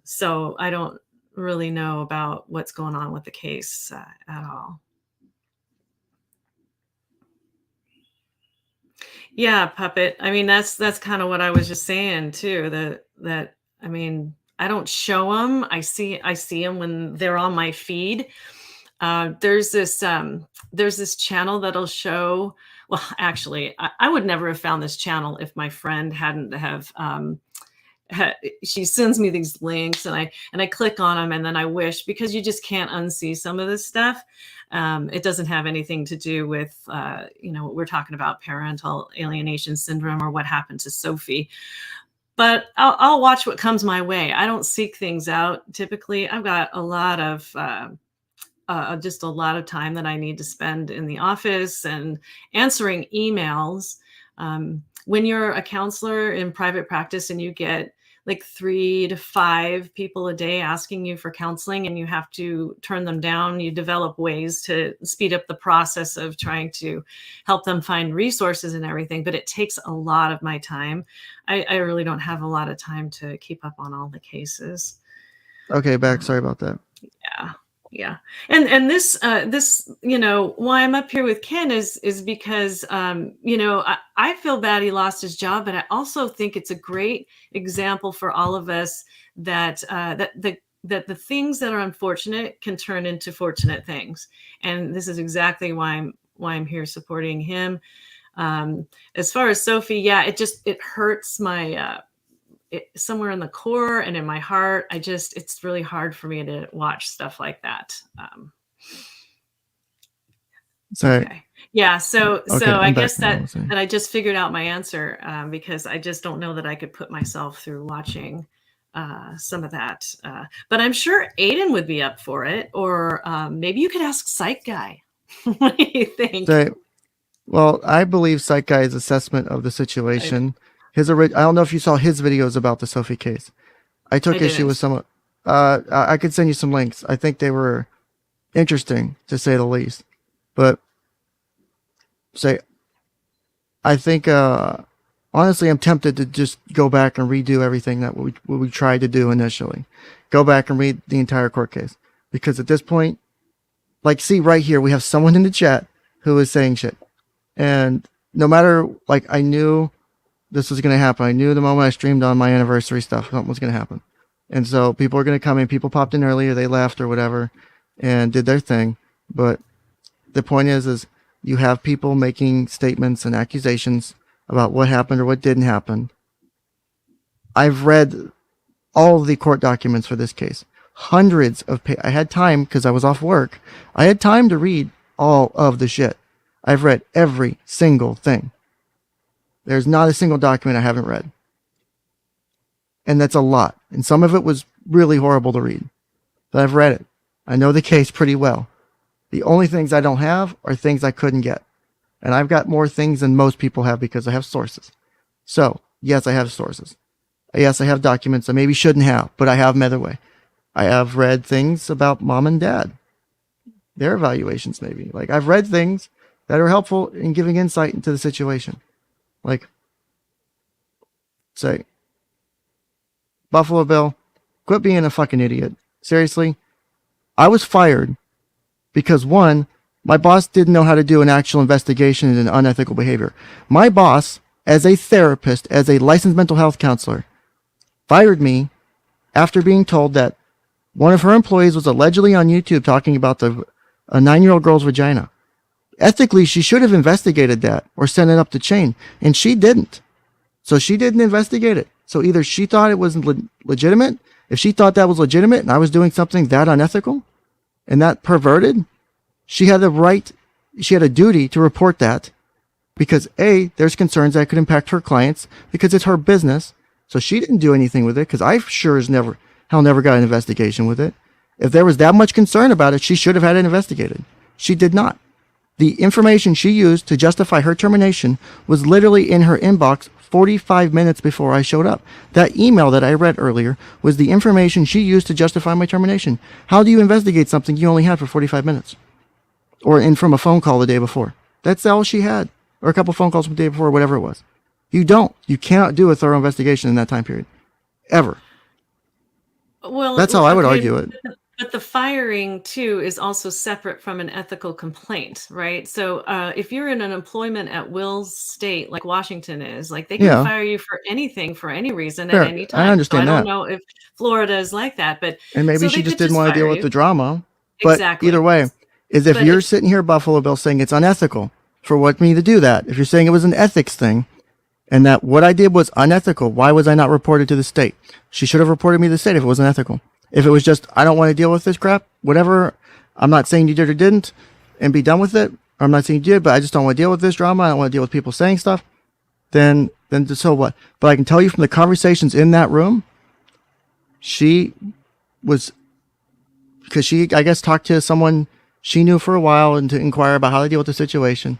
So I don't really know about what's going on with the case at all. Yeah, puppet. I mean, that's kind of what I was just saying too. That I mean, I don't show them. I see them when they're on my feed. There's this channel that'll show. Well, actually, I would never have found this channel if my friend hadn't have. She sends me these links, and I click on them, and then I wish, because you just can't unsee some of this stuff. It doesn't have anything to do with what we're talking about, parental alienation syndrome, or what happened to Sophie. But I'll watch what comes my way. I don't seek things out typically. I've got a lot of just a lot of time that I need to spend in the office and answering emails. When you're a counselor in private practice and you get like 3 to 5 people a day asking you for counseling and you have to turn them down, you develop ways to speed up the process of trying to help them find resources and everything. But it takes a lot of my time. I really don't have a lot of time to keep up on all the cases. Okay, back. Sorry about that. Yeah. Yeah. And this why I'm up here with Ken is because I feel bad he lost his job, but I also think it's a great example for all of us that that the things that are unfortunate can turn into fortunate things. And this is exactly why I'm here supporting him. As far as Sophie, yeah, it hurts my somewhere in the core and in my heart. It's really hard for me to watch stuff like that. Sorry. Okay. Yeah. So I I'm guess back now, that I just figured out my answer, because I just don't know that I could put myself through watching some of that. But I'm sure Aiden would be up for it, or maybe you could ask Psych Guy. What do you think? Well, I believe Psych Guy's assessment of the situation. I don't know if you saw his videos about the Sophie case. I took issue with some. I could send you some links. I think they were interesting, to say the least. But I think honestly, I'm tempted to just go back and redo everything that what we tried to do initially. Go back and read the entire court case, because at this point, like, see right here, we have someone in the chat who is saying shit, and no matter, like, I knew this was going to happen. I knew the moment I streamed on my anniversary stuff, something was going to happen. And so people are going to come in. People popped in earlier, they left or whatever and did their thing. But the point is you have people making statements and accusations about what happened or what didn't happen. I've read all of the court documents for this case. Hundreds of I had time because I was off work. I had time to read all of the shit. I've read every single thing. There's not a single document I haven't read. And that's a lot. And some of it was really horrible to read. But I've read it. I know the case pretty well. The only things I don't have are things I couldn't get. And I've got more things than most people have because I have sources. So, yes, I have sources. Yes, I have documents I maybe shouldn't have, but I have them either way. I have read things about mom and dad. Their evaluations, maybe. Like, I've read things that are helpful in giving insight into the situation. Like, say, Buffalo Bill, quit being a fucking idiot. Seriously, I was fired because, one, my boss didn't know how to do an actual investigation into unethical behavior. My boss, as a therapist, as a licensed mental health counselor, fired me after being told that one of her employees was allegedly on YouTube talking about a 9-year-old girl's vagina. Ethically, she should have investigated that or sent it up the chain, and she didn't. So she didn't investigate it. So either she thought it was legitimate. If she thought that was legitimate and I was doing something that unethical and that perverted, she had the right, she had a duty to report that because A, there's concerns that could impact her clients because it's her business. So she didn't do anything with it because I sure as hell never got an investigation with it. If there was that much concern about it, she should have had it investigated. She did not. The information she used to justify her termination was literally in her inbox 45 minutes before I showed up. That email that I read earlier was the information she used to justify my termination. How do you investigate something you only had for 45 minutes? Or from a phone call the day before? That's all she had. Or a couple phone calls from the day before, whatever it was. You don't. You cannot do a thorough investigation in that time period. Ever. Well, That's how I would argue it. But the firing too is also separate from an ethical complaint, right? So if you're in an employment at will state like Washington is, like they can Yeah. fire you for anything for any reason Fair. at any I time. So I understand don't that. know if Florida is like that, but And maybe so she they just could didn't just want to deal fire with you. the drama. But Exactly. either way, is if But you're if- sitting here, Buffalo Bill, saying it's unethical for what me to do that, if you're saying it was an ethics thing and that what I did was unethical, why was I not reported to the state? She should have reported me to the state if it wasn't ethical. If it was just, I don't want to deal with this crap, whatever, I'm not saying you did or didn't, and be done with it. Or I'm not saying you did, but I just don't want to deal with this drama. I don't want to deal with people saying stuff. Then so what? But I can tell you from the conversations in that room, she was, because she, I guess, talked to someone she knew for a while and to inquire about how to deal with the situation.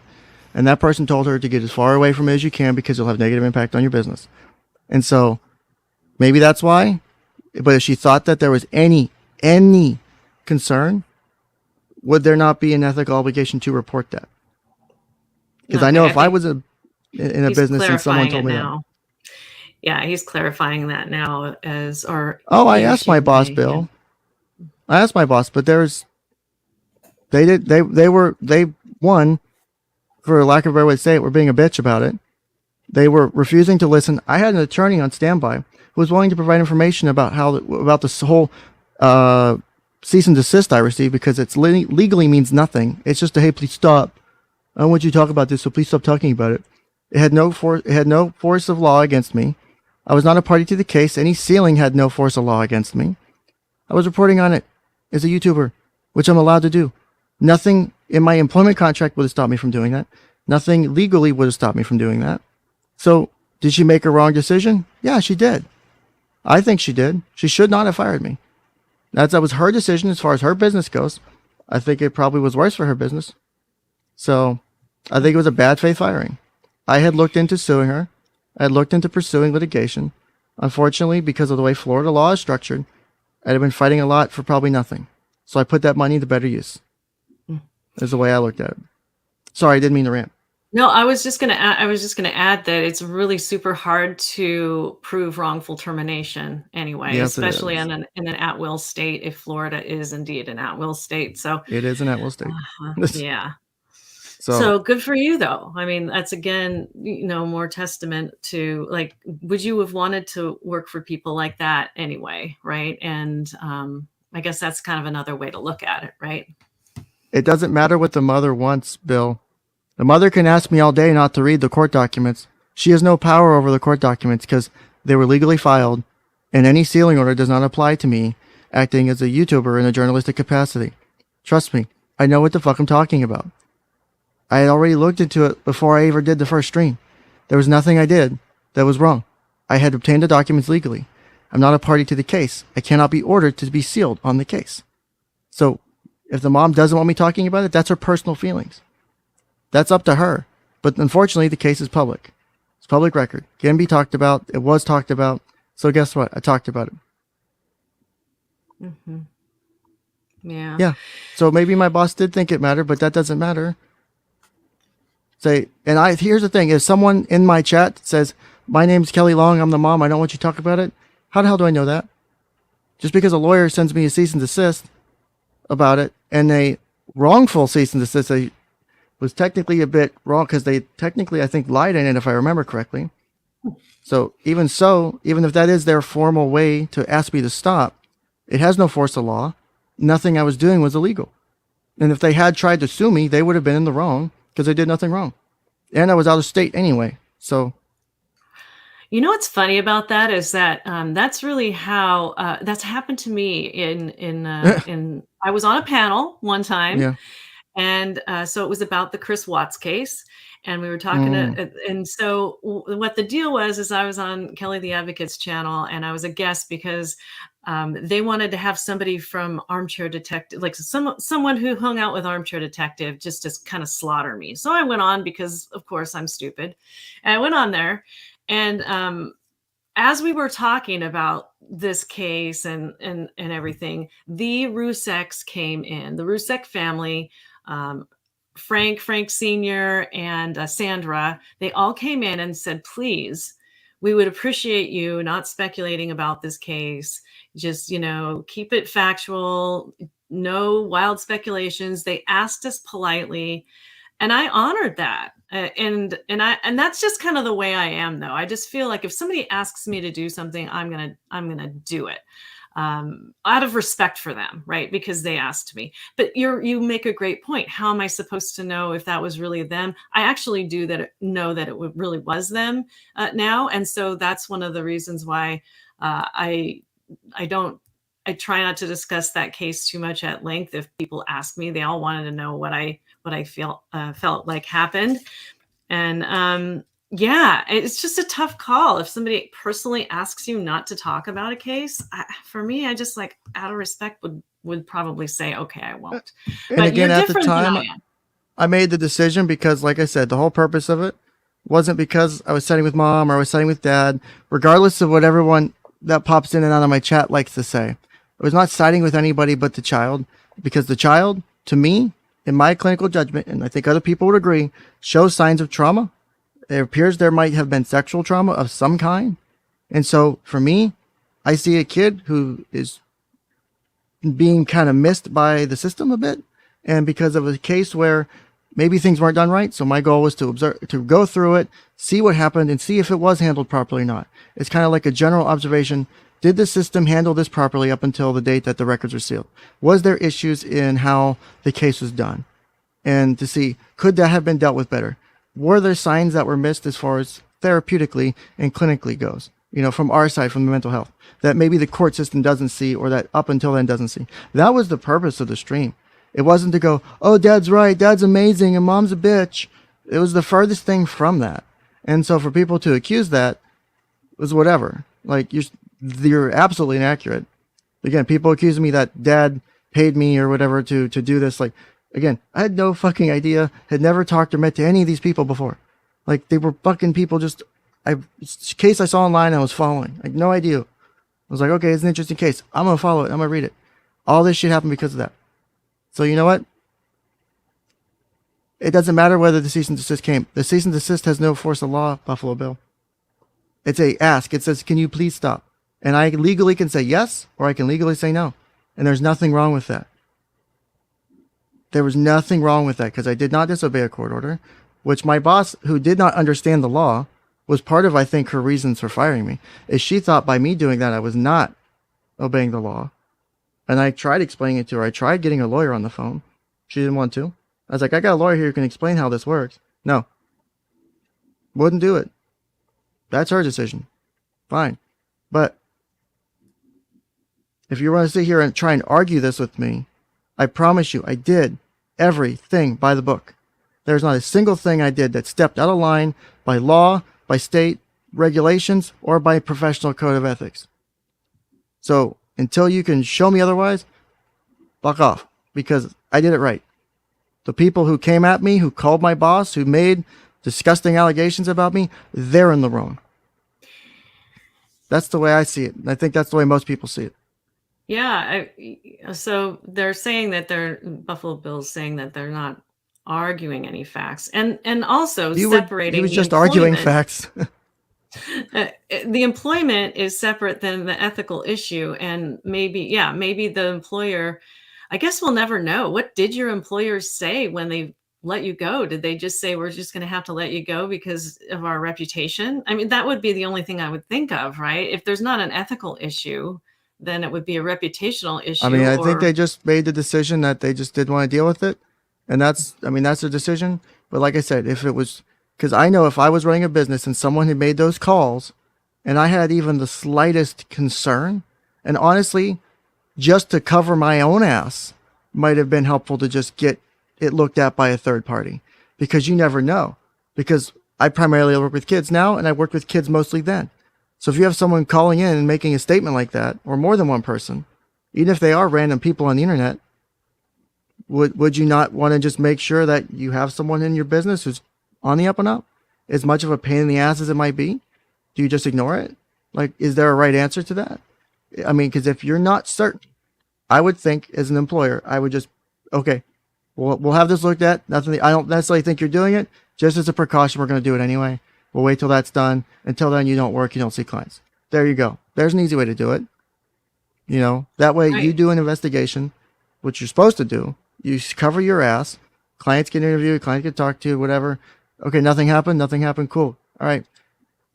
And that person told her to get as far away from it as you can because it'll have negative impact on your business. And so maybe that's why. But if she thought that there was any concern, would there not be an ethical obligation to report that? Because I know if I was in a business and someone told me that. Yeah, he's clarifying that now as, or. Oh, I asked my boss, Bill. I asked my boss, but they won, for lack of a better way to say it, were being a bitch about it. They were refusing to listen. I had an attorney on standby who was willing to provide information about this whole cease and desist I received, because it's legally means nothing. It's just a, hey, please stop. I don't want you to talk about this, so please stop talking about it. It had no force of law against me. I was not a party to the case. Any sealing had no force of law against me. I was reporting on it as a YouTuber, which I'm allowed to do. Nothing in my employment contract would have stopped me from doing that. Nothing legally would have stopped me from doing that. So, did she make a wrong decision? Yeah, she did. I think she did. She should not have fired me. That was her decision as far as her business goes. I think it probably was worse for her business. So, I think it was a bad faith firing. I had looked into suing her. I had looked into pursuing litigation. Unfortunately, because of the way Florida law is structured, I'd have been fighting a lot for probably nothing. So I put that money to better use. Is the way I looked at it. Sorry, I didn't mean to rant. No, I was just gonna add that it's really super hard to prove wrongful termination anyway, Yes, especially in an at-will state, if Florida is indeed an at-will state. So it is an at-will state. Yeah. So So good for you, though. I mean, that's again, more testament to, like, would you have wanted to work for people like that anyway, right? And I guess that's kind of another way to look at it, right? It doesn't matter what the mother wants, Bill. The mother can ask me all day not to read the court documents. She has no power over the court documents because they were legally filed, and any sealing order does not apply to me acting as a YouTuber in a journalistic capacity. Trust me, I know what the fuck I'm talking about. I had already looked into it before I ever did the first stream. There was nothing I did that was wrong. I had obtained the documents legally. I'm not a party to the case. I cannot be ordered to be sealed on the case. So, if the mom doesn't want me talking about it, that's her personal feelings. That's up to her. But unfortunately, the case is public. It's public record. Can be talked about. It was talked about. So guess what? I talked about it. Mm-hmm. Yeah. Yeah. So maybe my boss did think it mattered, but that doesn't matter. Here's the thing. If someone in my chat says, my name's Kelly Long, I'm the mom, I don't want you to talk about it, how the hell do I know that? Just because a lawyer sends me a cease and desist about it, and a wrongful cease and desist was technically a bit wrong, because they technically, I think, lied in it, if I remember correctly. So, even if that is their formal way to ask me to stop, it has no force of law. Nothing I was doing was illegal. And if they had tried to sue me, they would have been in the wrong, because they did nothing wrong. And I was out of state anyway. So, what's funny about that is that that's really how that's happened to me in I was on a panel one time. yeah. And so it was about the Chris Watts case. and we were talking and so what the deal was is I was on Kelly the Advocate's channel, and I was a guest because they wanted to have somebody from Armchair Detective, like someone who hung out with Armchair Detective, just to kind of slaughter me. So I went on because, of course, I'm stupid. And I went on there, and as we were talking about this case and everything, the Ruseks came in. The Rusek family, Frank Senior, and Sandra, they all came in and said, please, we would appreciate you not speculating about this case. Just, keep it factual, no wild speculations. They asked us politely, and I honored that. And that's just kind of the way I am, though. I just feel like if somebody asks me to do something, I'm gonna do it, out of respect for them, right? Because they asked me. But you make a great point. How am I supposed to know if that was really them? I actually know that it really was them now, and so that's one of the reasons why I try not to discuss that case too much at length. If people ask me, they all wanted to know what I felt like happened. And yeah, it's just a tough call. If somebody personally asks you not to talk about a case, for me, I just, like, out of respect would probably say, okay, I won't. And But again, you're at the different than time, I am. I made the decision because, like I said, the whole purpose of it wasn't because I was siding with mom or I was siding with dad, regardless of what everyone that pops in and out of my chat likes to say. I was not siding with anybody but the child, because the child, to me, in my clinical judgment, and I think other people would agree, shows signs of trauma. It appears there might have been sexual trauma of some kind. And so for me, I see a kid who is being kind of missed by the system a bit. And because of a case where maybe things weren't done right. So my goal was to observe, to go through it, see what happened, and see if it was handled properly or not. It's kind of like a general observation. Did the system handle this properly up until the date that the records were sealed? Was there issues in how the case was done? And to see, could that have been dealt with better? Were there signs that were missed as far as therapeutically and clinically goes? From our side, from the mental health, that maybe the court system doesn't see, or that up until then doesn't see. That was the purpose of the stream. It wasn't to go, oh, dad's right, dad's amazing, and mom's a bitch. It was the furthest thing from that. And so for people to accuse that was whatever. Like, you're absolutely inaccurate. Again, people accusing me that dad paid me or whatever to do this. Like, again, I had no fucking idea, had never talked or met to any of these people before. Like, they were fucking people case I saw online I was following. Like, no idea. I was like, okay, it's an interesting case. I'm going to follow it. I'm going to read it. All this shit happened because of that. So you know what? It doesn't matter whether the cease and desist came. The cease and desist has no force of law, Buffalo Bill. It's a ask. It says, can you please stop? And I legally can say yes, or I can legally say no. And there's nothing wrong with that. There was nothing wrong with that, because I did not disobey a court order, which my boss, who did not understand the law, was part of, I think, her reasons for firing me, is she thought by me doing that I was not obeying the law. And I tried explaining it to her. I tried getting a lawyer on the phone. She didn't want to. I was like, I got a lawyer here who can explain how this works. No. Wouldn't do it. That's her decision. Fine. But if you want to sit here and try and argue this with me, I promise you I did everything by the book. There's not a single thing I did that stepped out of line by law, by state regulations, or by professional code of ethics. So until you can show me otherwise, fuck off, because I did it right. The people who came at me, who called my boss, who made disgusting allegations about me, they're in the wrong. That's the way I see it. And I think that's the way most people see it. Yeah. So they're saying that Buffalo Bill's saying that they're not arguing any facts, and also separating. He was just arguing facts. The employment is separate than the ethical issue, and maybe the employer, I guess we'll never know. What did your employers say when they let you go? Did they just say, we're just going to have to let you go because of our reputation? I mean, that would be the only thing I would think of, right? If there's not an ethical issue, then it would be a reputational issue. I mean, I think they just made the decision that they just didn't want to deal with it. And that's their decision. But like I said, if it was, because I know if I was running a business and someone had made those calls and I had even the slightest concern, and honestly, just to cover my own ass might have been helpful to just get it looked at by a third party, because you never know. because I primarily work with kids now, and I worked with kids mostly then. So if you have someone calling in and making a statement like that, or more than one person, even if they are random people on the internet, would you not want to just make sure that you have someone in your business who's on the up and up? As much of a pain in the ass as it might be, do you just ignore it? Like, is there a right answer to that? I mean, because if you're not certain, I would think as an employer, I would just, okay, we'll have this looked at. Nothing. I don't necessarily think you're doing it. Just as a precaution, we're going to do it anyway. We'll wait till that's done. Until then, you don't work. You don't see clients. There you go. There's an easy way to do it. You know, that way you Right. do an investigation, which you're supposed to do. You cover your ass. Clients get interviewed. Clients get talked to. Whatever. Okay, nothing happened. Nothing happened. Cool. All right.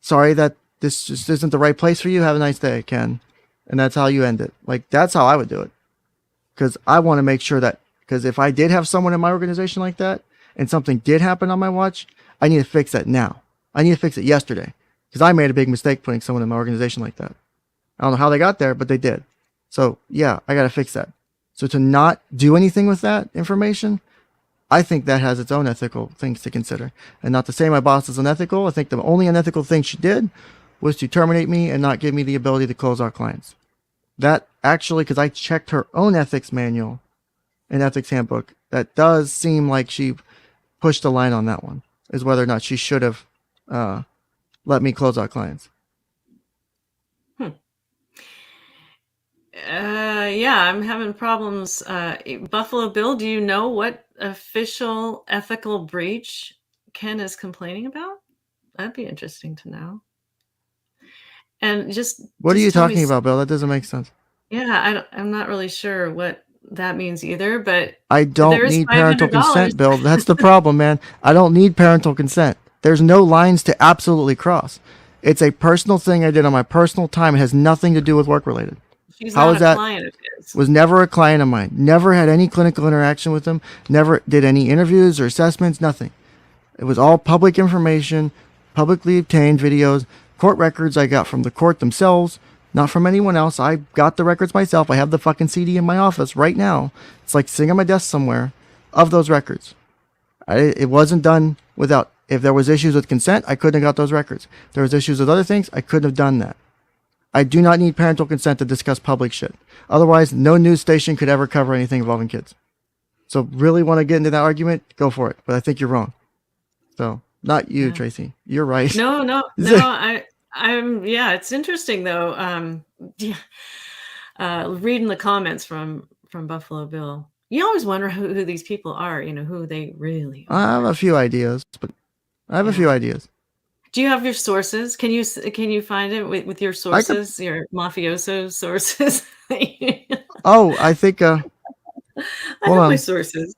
Sorry that this just isn't the right place for you. Have a nice day, Ken. And that's how you end it. Like, that's how I would do it. Because I want to make sure that, because if I did have someone in my organization like that and something did happen on my watch, I need to fix that now. I need to fix it yesterday. Because I made a big mistake putting someone in my organization like that. I don't know how they got there, but they did. So, yeah, I got to fix that. So to not do anything with that information, I think that has its own ethical things to consider. And not to say my boss is unethical. I think the only unethical thing she did was to terminate me and not give me the ability to close our clients. That actually, because I checked her own ethics manual and ethics handbook, that does seem like she pushed the line on that one, is whether or not she should have let me close our clients. Yeah, I'm having problems. Buffalo Bill, do you know what official ethical breach Ken is complaining about? That'd be interesting to know. And What are you tell me. talking about, Bill? That doesn't make sense. Yeah, I'm not really sure what that means either, but I don't there's need parental $500. consent, Bill. That's the problem, man. I don't need parental consent. There's no lines to absolutely cross. It's a personal thing I did on my personal time. It has nothing to do with work related. She's How not is a that? client of his. Was never a client of mine. Never had any clinical interaction with them. Never did any interviews or assessments. Nothing. It was all public information, publicly obtained videos, court records I got from the court themselves, not from anyone else. I got the records myself. I have the fucking CD in my office right now. It's like sitting on my desk somewhere of those records. It wasn't done without. If there was issues with consent, I couldn't have got those records. If there was issues with other things, I couldn't have done that. I do not need parental consent to discuss public shit. Otherwise, no news station could ever cover anything involving kids. So really want to get into that argument? Go for it. But I think you're wrong. So not you, Yeah. Tracy. You're right. No. I'm yeah. It's interesting though. Yeah. Reading the comments from Buffalo Bill, you always wonder who these people are. You know who they really I have are. a few ideas, but I have a Yeah. few ideas. Do you have your sources? Can you find it with your I could. sources, your mafioso sources? I Oh, I think. Hold have my on. sources.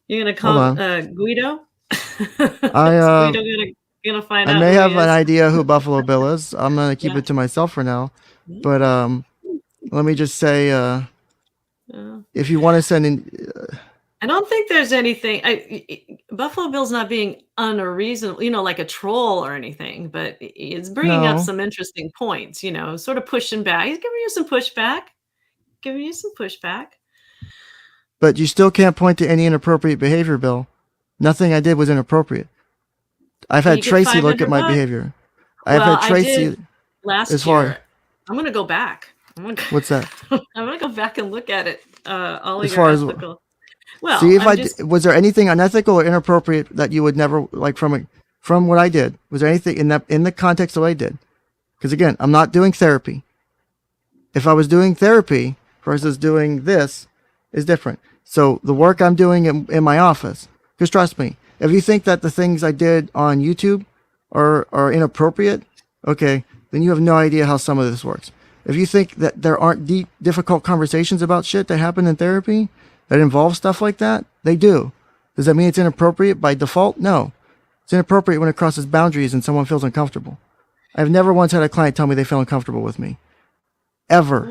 You're gonna Hold call on. Guido? I Is Guido gonna find I out may who have he an is? idea who Buffalo Bill is. I'm gonna keep Yeah. it to myself for now. But Yeah. let me just say, if you want to send in, I don't think there's anything. Buffalo Bill's not being unreasonable, like a troll or anything, but it's bringing up no, some interesting points. Sort of pushing back. He's giving you some pushback. Giving you some pushback. but you still can't point to any inappropriate behavior, Bill. Nothing I did was inappropriate. I've Can had you get Tracy look at my $500? behavior. I've Well, had I did Tracy as last far. year. I'm gonna go back. What's that? I'm gonna go back and look at it. All of As your far as ethical. Well, see if I'm just. was there anything unethical or inappropriate that you would never like from what I did? Was there anything in the context of what I did? Because again, I'm not doing therapy. If I was doing therapy versus doing this is different. So the work I'm doing in my office, because trust me, if you think that the things I did on YouTube are inappropriate, okay, then you have no idea how some of this works. If you think that there aren't deep, difficult conversations about shit that happen in therapy that involve stuff like that, they do. Does that mean it's inappropriate by default? No. It's inappropriate when it crosses boundaries and someone feels uncomfortable. I've never once had a client tell me they feel uncomfortable with me. Ever.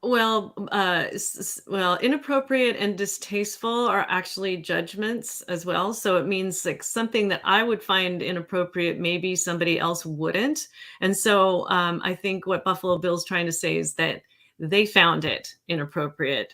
Well, inappropriate and distasteful are actually judgments as well. So it means like something that I would find inappropriate, maybe somebody else wouldn't. And so I think what Buffalo Bill's trying to say is that they found it inappropriate.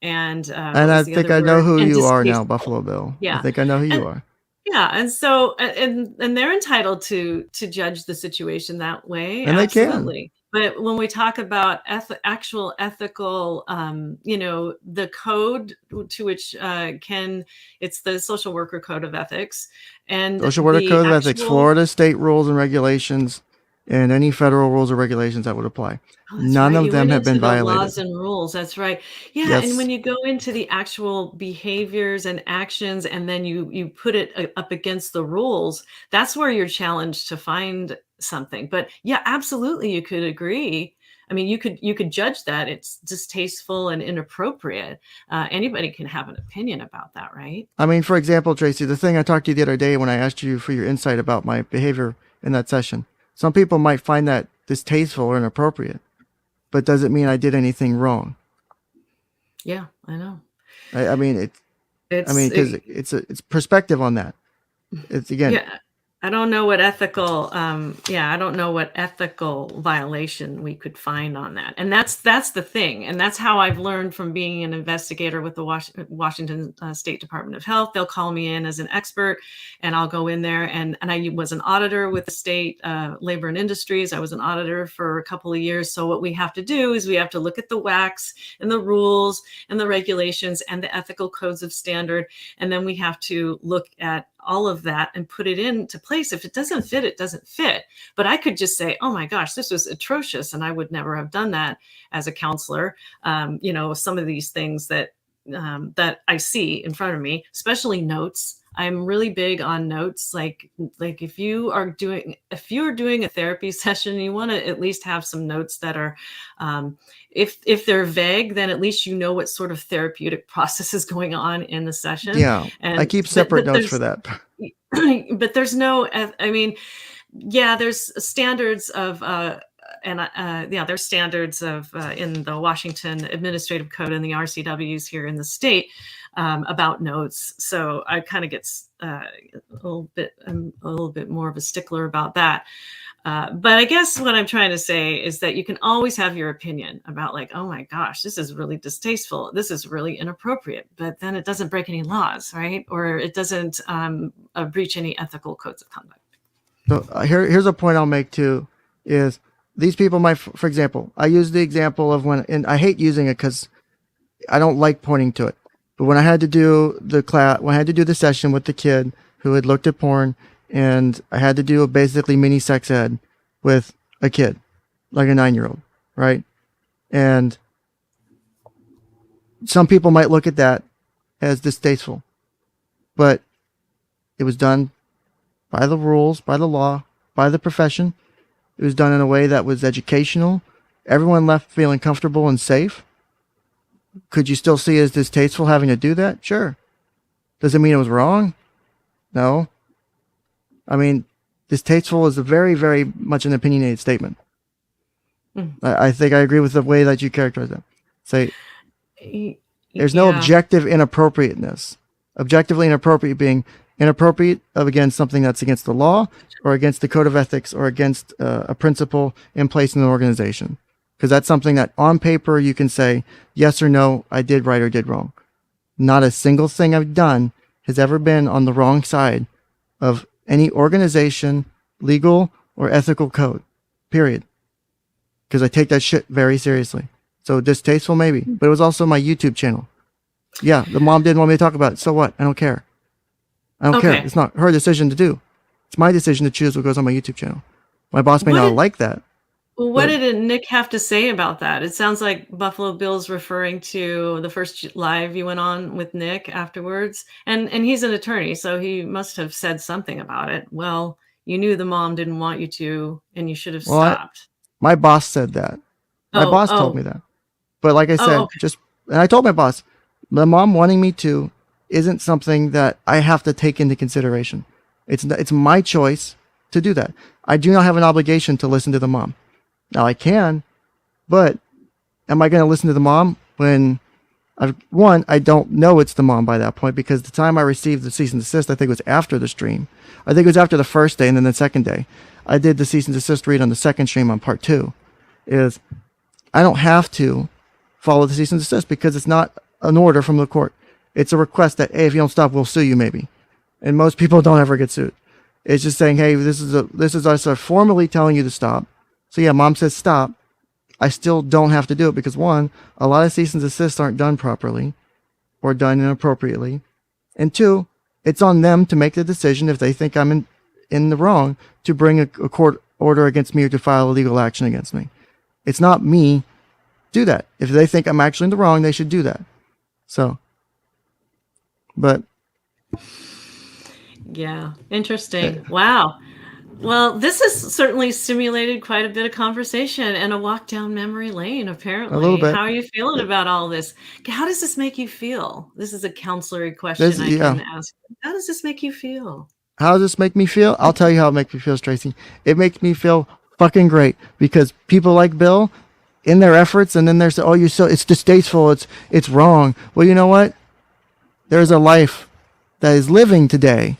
And And what I was the think other I know word? who And you are now, distasteful. Buffalo Bill. I Yeah. think I know who you And are. Yeah, and so and they're entitled to judge the situation that way, And they can. absolutely. But when we talk about actual ethical, the code to which it's the social worker code of ethics, and Social Worker the Code of Ethics, actual. Florida state rules and regulations, and any federal rules or regulations that would apply. Oh, that's None right. of You them went have been into the violated. laws and rules. That's right. Yeah, and Yes. when you go into the actual behaviors and actions, and then you put it up against the rules, that's where you're challenged to find something. But yeah, absolutely, you could agree. I mean, you could judge that it's distasteful and inappropriate. Anybody can have an opinion about that, right? I mean, for example, Tracy, the thing I talked to you the other day when I asked you for your insight about my behavior in that session, some people might find that distasteful or inappropriate, but does it mean I did anything wrong? Yeah, I know. I mean, It's because it's perspective on that. It's again, Yeah, I don't know what ethical, I don't know what ethical violation we could find on that. And that's the thing. And that's how I've learned from being an investigator with the Washington State Department of Health. They'll call me in as an expert, and I'll go in there. And I was an auditor with the state labor and industries. I was an auditor for a couple of years. So what we have to do is we have to look at the WACs and the rules and the regulations and the ethical codes of standard. And then we have to look at all of that and put it into place. If it doesn't fit, it doesn't fit. But I could just say, oh my gosh, this was atrocious. And I would never have done that as a counselor. Some of these things that I see in front of me, especially notes. I'm really big on notes. Like if you're doing a therapy session, you want to at least have some notes that are, if they're vague, then at least you know what sort of therapeutic process is going on in the session. yeah, I And keep separate notes for that. but there's no, I mean, yeah, there's standards of, there's standards of in the Washington Administrative Code and the RCWs here in the state about notes. So I kind of get I'm a little bit more of a stickler about that. But I guess what I'm trying to say is that you can always have your opinion about, like, oh my gosh, this is really distasteful. This is really inappropriate. But then it doesn't break any laws, right? Or it doesn't breach any ethical codes of conduct. So here's a point I'll make too, is these people might, for example, I use the example of when, and I hate using it because I don't like pointing to it. But when I had to do the session with the kid who had looked at porn, and I had to do a basically mini sex ed with a kid, like a 9-year-old, right? And some people might look at that as distasteful, but it was done by the rules, by the law, by the profession. It was done in a way that was educational. Everyone left feeling comfortable and safe. Could you still see it as distasteful having to do that? Sure. Does it mean it was wrong? No. I mean, distasteful is a very, very much an opinionated statement. I think I agree with the way that you characterize that. Say, there's no objective inappropriateness. Objectively inappropriate being inappropriate of, again, something that's against the law or against the code of ethics or against a principle in place in an organization. Because that's something that on paper you can say, yes or no, I did right or did wrong. Not a single thing I've done has ever been on the wrong side of any organization, legal or ethical code, period. Because I take that shit very seriously. So distasteful, maybe. But it was also my YouTube channel. Yeah, the mom didn't want me to talk about it. So what? I don't care. I don't care. It's not her decision to do. It's my decision to choose what goes on my YouTube channel. My boss may not like that. What did Nick have to say about that? It sounds like Buffalo Bill's referring to the first live you went on with Nick afterwards. And he's an attorney, so he must have said something about it. Well, you knew the mom didn't want you to, and you should have stopped. My boss said that. My boss told me that. But like I said, and I told my boss, the mom wanting me to isn't something that I have to take into consideration. It's my choice to do that. I do not have an obligation to listen to the mom. Now I can, but am I going to listen to the mom when I don't know it's the mom by that point, because the time I received the cease and desist, I think it was after the stream. I think it was after the first day and then the second day. I did the cease and desist read on the second stream on part 2. Is I don't have to follow the cease and desist because it's not an order from the court. It's a request that, hey, if you don't stop, we'll sue you maybe. And most people don't ever get sued. It's just saying, hey, this is us formally telling you to stop. So yeah, mom says stop. I still don't have to do it because one, a lot of cease and desist aren't done properly or done inappropriately. And two, it's on them to make the decision if they think I'm in the wrong to bring a court order against me or to file a legal action against me. It's not me do that. If they think I'm actually in the wrong, they should do that. So, but yeah, interesting. Wow. Well, this has certainly stimulated quite a bit of conversation and a walk down memory lane, apparently. a little bit. How are you feeling about all this? How does this make you feel? This is a counselory question This, I yeah. can ask. How does this make you feel? How does this make me feel? I'll tell you how it makes me feel, Tracy. It makes me feel fucking great because people like Bill, in their efforts, and then they're saying, "Oh, it's distasteful. It's wrong." Well, you know what? There's a life that is living today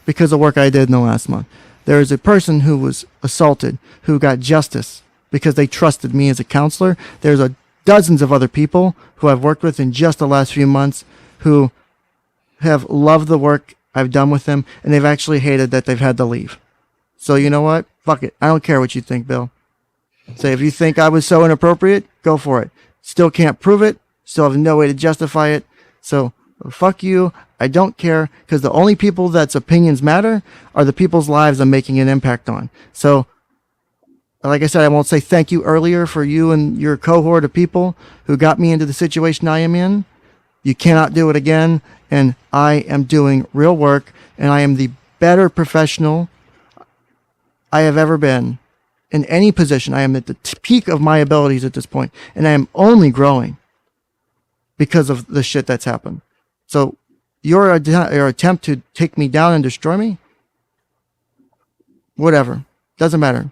because of work I did in the last month. There is a person who was assaulted who got justice because they trusted me as a counselor. There's dozens of other people who I've worked with in just the last few months who have loved the work I've done with them, and they've actually hated that they've had to leave. So you know what? Fuck it. I don't care what you think, Bill. Say, if you think I was so inappropriate, go for it. Still can't prove it. Still have no way to justify it. So fuck you. I don't care because the only people that's opinions matter are the people's lives I'm making an impact on. So, like I said, I won't say thank you earlier for you and your cohort of people who got me into the situation I am in. You cannot do it again. And I am doing real work, and I am the better professional I have ever been in any position. I am at the peak of my abilities at this point, and I am only growing because of the shit that's happened. So your attempt to take me down and destroy me, whatever, doesn't matter.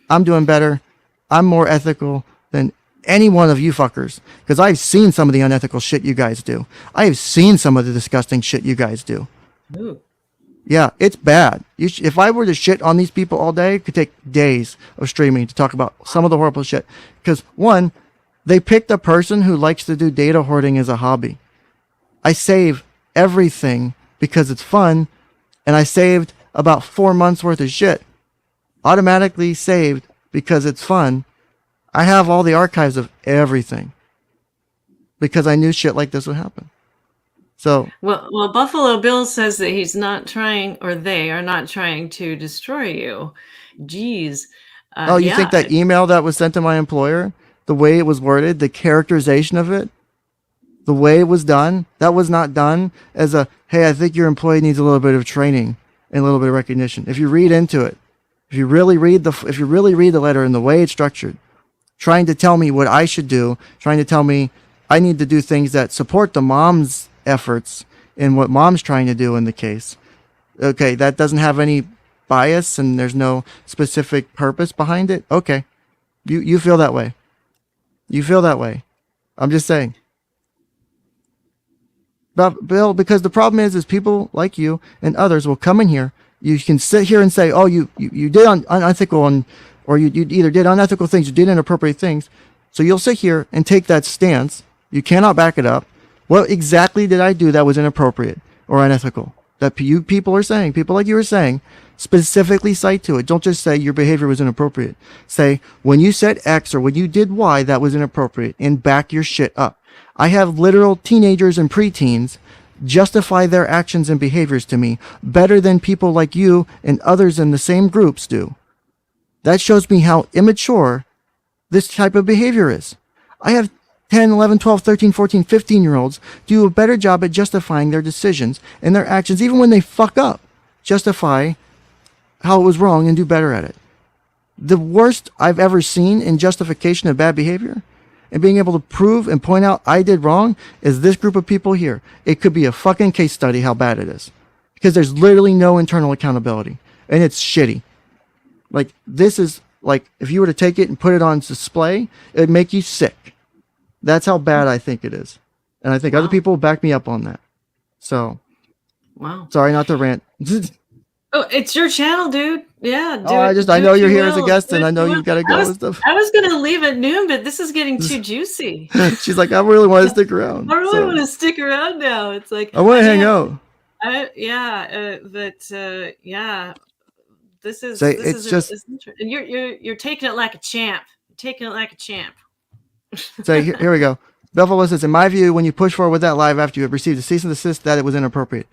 I'm doing better. I'm more ethical than any one of you fuckers because I've seen some of the unethical shit you guys do. I have seen some of the disgusting shit you guys do. Ooh. Yeah, it's bad. If I were to shit on these people all day, it could take days of streaming to talk about some of the horrible shit. Because one, they picked a person who likes to do data hoarding as a hobby. I save everything because it's fun, and I saved about 4 months worth of shit. Automatically saved because it's fun. I have all the archives of everything because I knew shit like this would happen. So well, Buffalo Bill says that he's not trying, or they are not trying to destroy you. Geez. you think that email that was sent to my employer, the way it was worded, the characterization of it, the way it was done, that was not done as a, hey, I think your employee needs a little bit of training and a little bit of recognition. If you read into it, if you really read the letter and the way it's structured, trying to tell me what I should do, trying to tell me I need to do things that support the mom's efforts in what mom's trying to do in the case. Okay, that doesn't have any bias and there's no specific purpose behind it. Okay, you feel that way. You feel that way. I'm just saying. But Bill, because the problem is people like you and others will come in here. You can sit here and say, oh, you did unethical or you either did unethical things, you did inappropriate things. So you'll sit here and take that stance. You cannot back it up. What exactly did I do that was inappropriate or unethical? That you people are saying, people like you are saying, specifically cite to it. Don't just say your behavior was inappropriate. Say, when you said X or when you did Y, that was inappropriate, and back your shit up. I have literal teenagers and preteens justify their actions and behaviors to me better than people like you and others in the same groups do. That shows me how immature this type of behavior is. I have 10, 11, 12, 13, 14, 15-year-olds do a better job at justifying their decisions and their actions, even when they fuck up. Justify how it was wrong and do better at it. The worst I've ever seen in justification of bad behavior and being able to prove and point out I did wrong is this group of people here. It could be a fucking case study how bad it is. Because there's literally no internal accountability. And it's shitty. Like, this is, like, if you were to take it and put it on display, it'd make you sick. That's how bad I think it is. And I think other people will back me up on that. So, sorry not to rant. Oh, it's your channel, dude. Yeah. I know you're here as a guest, and I know you've got to go and stuff. I was going to leave at noon, but this is getting too juicy. She's like, I really want to stick around. I really want to stick around now. It's like, I want to hang out. Yeah, this is Say this it's is just and you're taking it like a champ. You're taking it like a champ. say here we go. Buffalo says, in my view, when you push forward with that live after you have received a cease and desist, that it was inappropriate.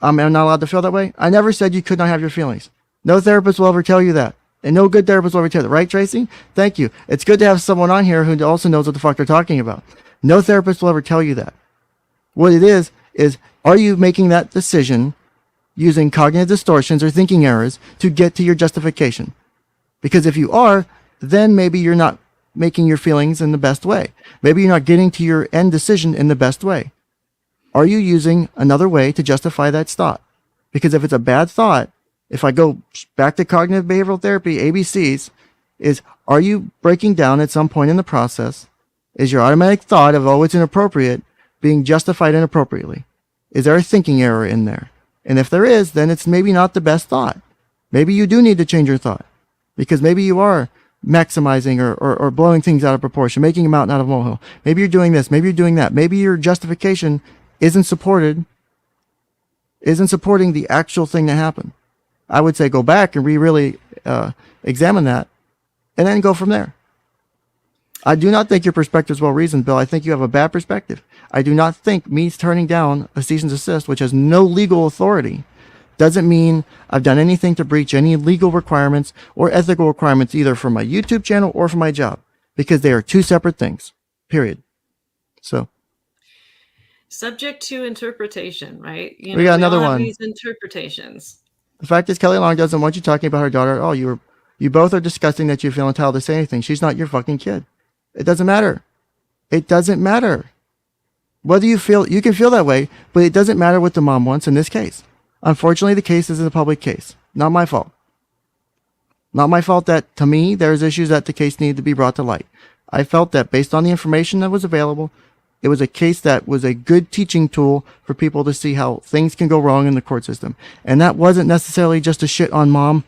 I'm not allowed to feel that way. I never said you could not have your feelings. No therapist will ever tell you that. And no good therapist will ever tell you that. Right, Tracy? Thank you. It's good to have someone on here who also knows what the fuck they're talking about. No therapist will ever tell you that. What it is are you making that decision using cognitive distortions or thinking errors to get to your justification? Because if you are, then maybe you're not making your feelings in the best way. Maybe you're not getting to your end decision in the best way. Are you using another way to justify that thought? Because if it's a bad thought, if I go back to cognitive behavioral therapy, ABCs, are you breaking down at some point in the process? Is your automatic thought of, oh, it's inappropriate, being justified inappropriately? Is there a thinking error in there? And if there is, then it's maybe not the best thought. Maybe you do need to change your thought, because maybe you are maximizing or blowing things out of proportion, making a mountain out of a molehill. Maybe you're doing this, maybe you're doing that. Maybe your justification isn't supporting the actual thing that happened. I would say go back and really examine that and then go from there. I do not think your perspective is well reasoned, Bill. I think you have a bad perspective. I do not think me turning down a cease and desist, which has no legal authority, doesn't mean I've done anything to breach any legal requirements or ethical requirements, either for my YouTube channel or for my job, because they are two separate things, period. So, subject to interpretation, right? We got another one. These interpretations. The fact is, Kelly Long doesn't want you talking about her daughter at all. You both are disgusting that you feel entitled to say anything. She's not your fucking kid. It doesn't matter. It doesn't matter. Whether you can feel that way, but it doesn't matter what the mom wants in this case. Unfortunately, the case is a public case. Not my fault. Not my fault that, to me, there's issues that the case needed to be brought to light. I felt that based on the information that was available, it was a case that was a good teaching tool for people to see how things can go wrong in the court system. And that wasn't necessarily just a shit on mom.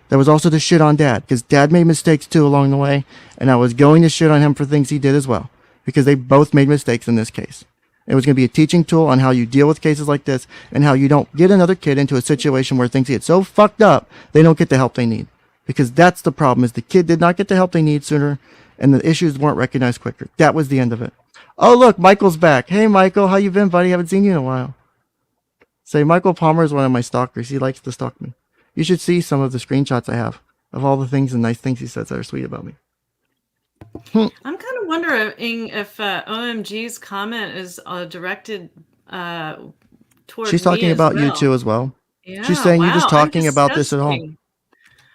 That was also to shit on dad, because dad made mistakes too along the way. And I was going to shit on him for things he did as well, because they both made mistakes in this case. It was going to be a teaching tool on how you deal with cases like this and how you don't get another kid into a situation where things get so fucked up, they don't get the help they need. Because that's the problem, is the kid did not get the help they need sooner and the issues weren't recognized quicker. That was the end of it. Oh, look, Michael's back. Hey, Michael, how you been, buddy? Haven't seen you in a while. Say, Michael Palmer is one of my stalkers. He likes to stalk me. You should see some of the screenshots I have of all the things and nice things he says that are sweet about me. I'm kind of wondering if OMG's comment is directed toward She's talking me about as well. you too as well. Yeah, She's saying you're just talking about this at all.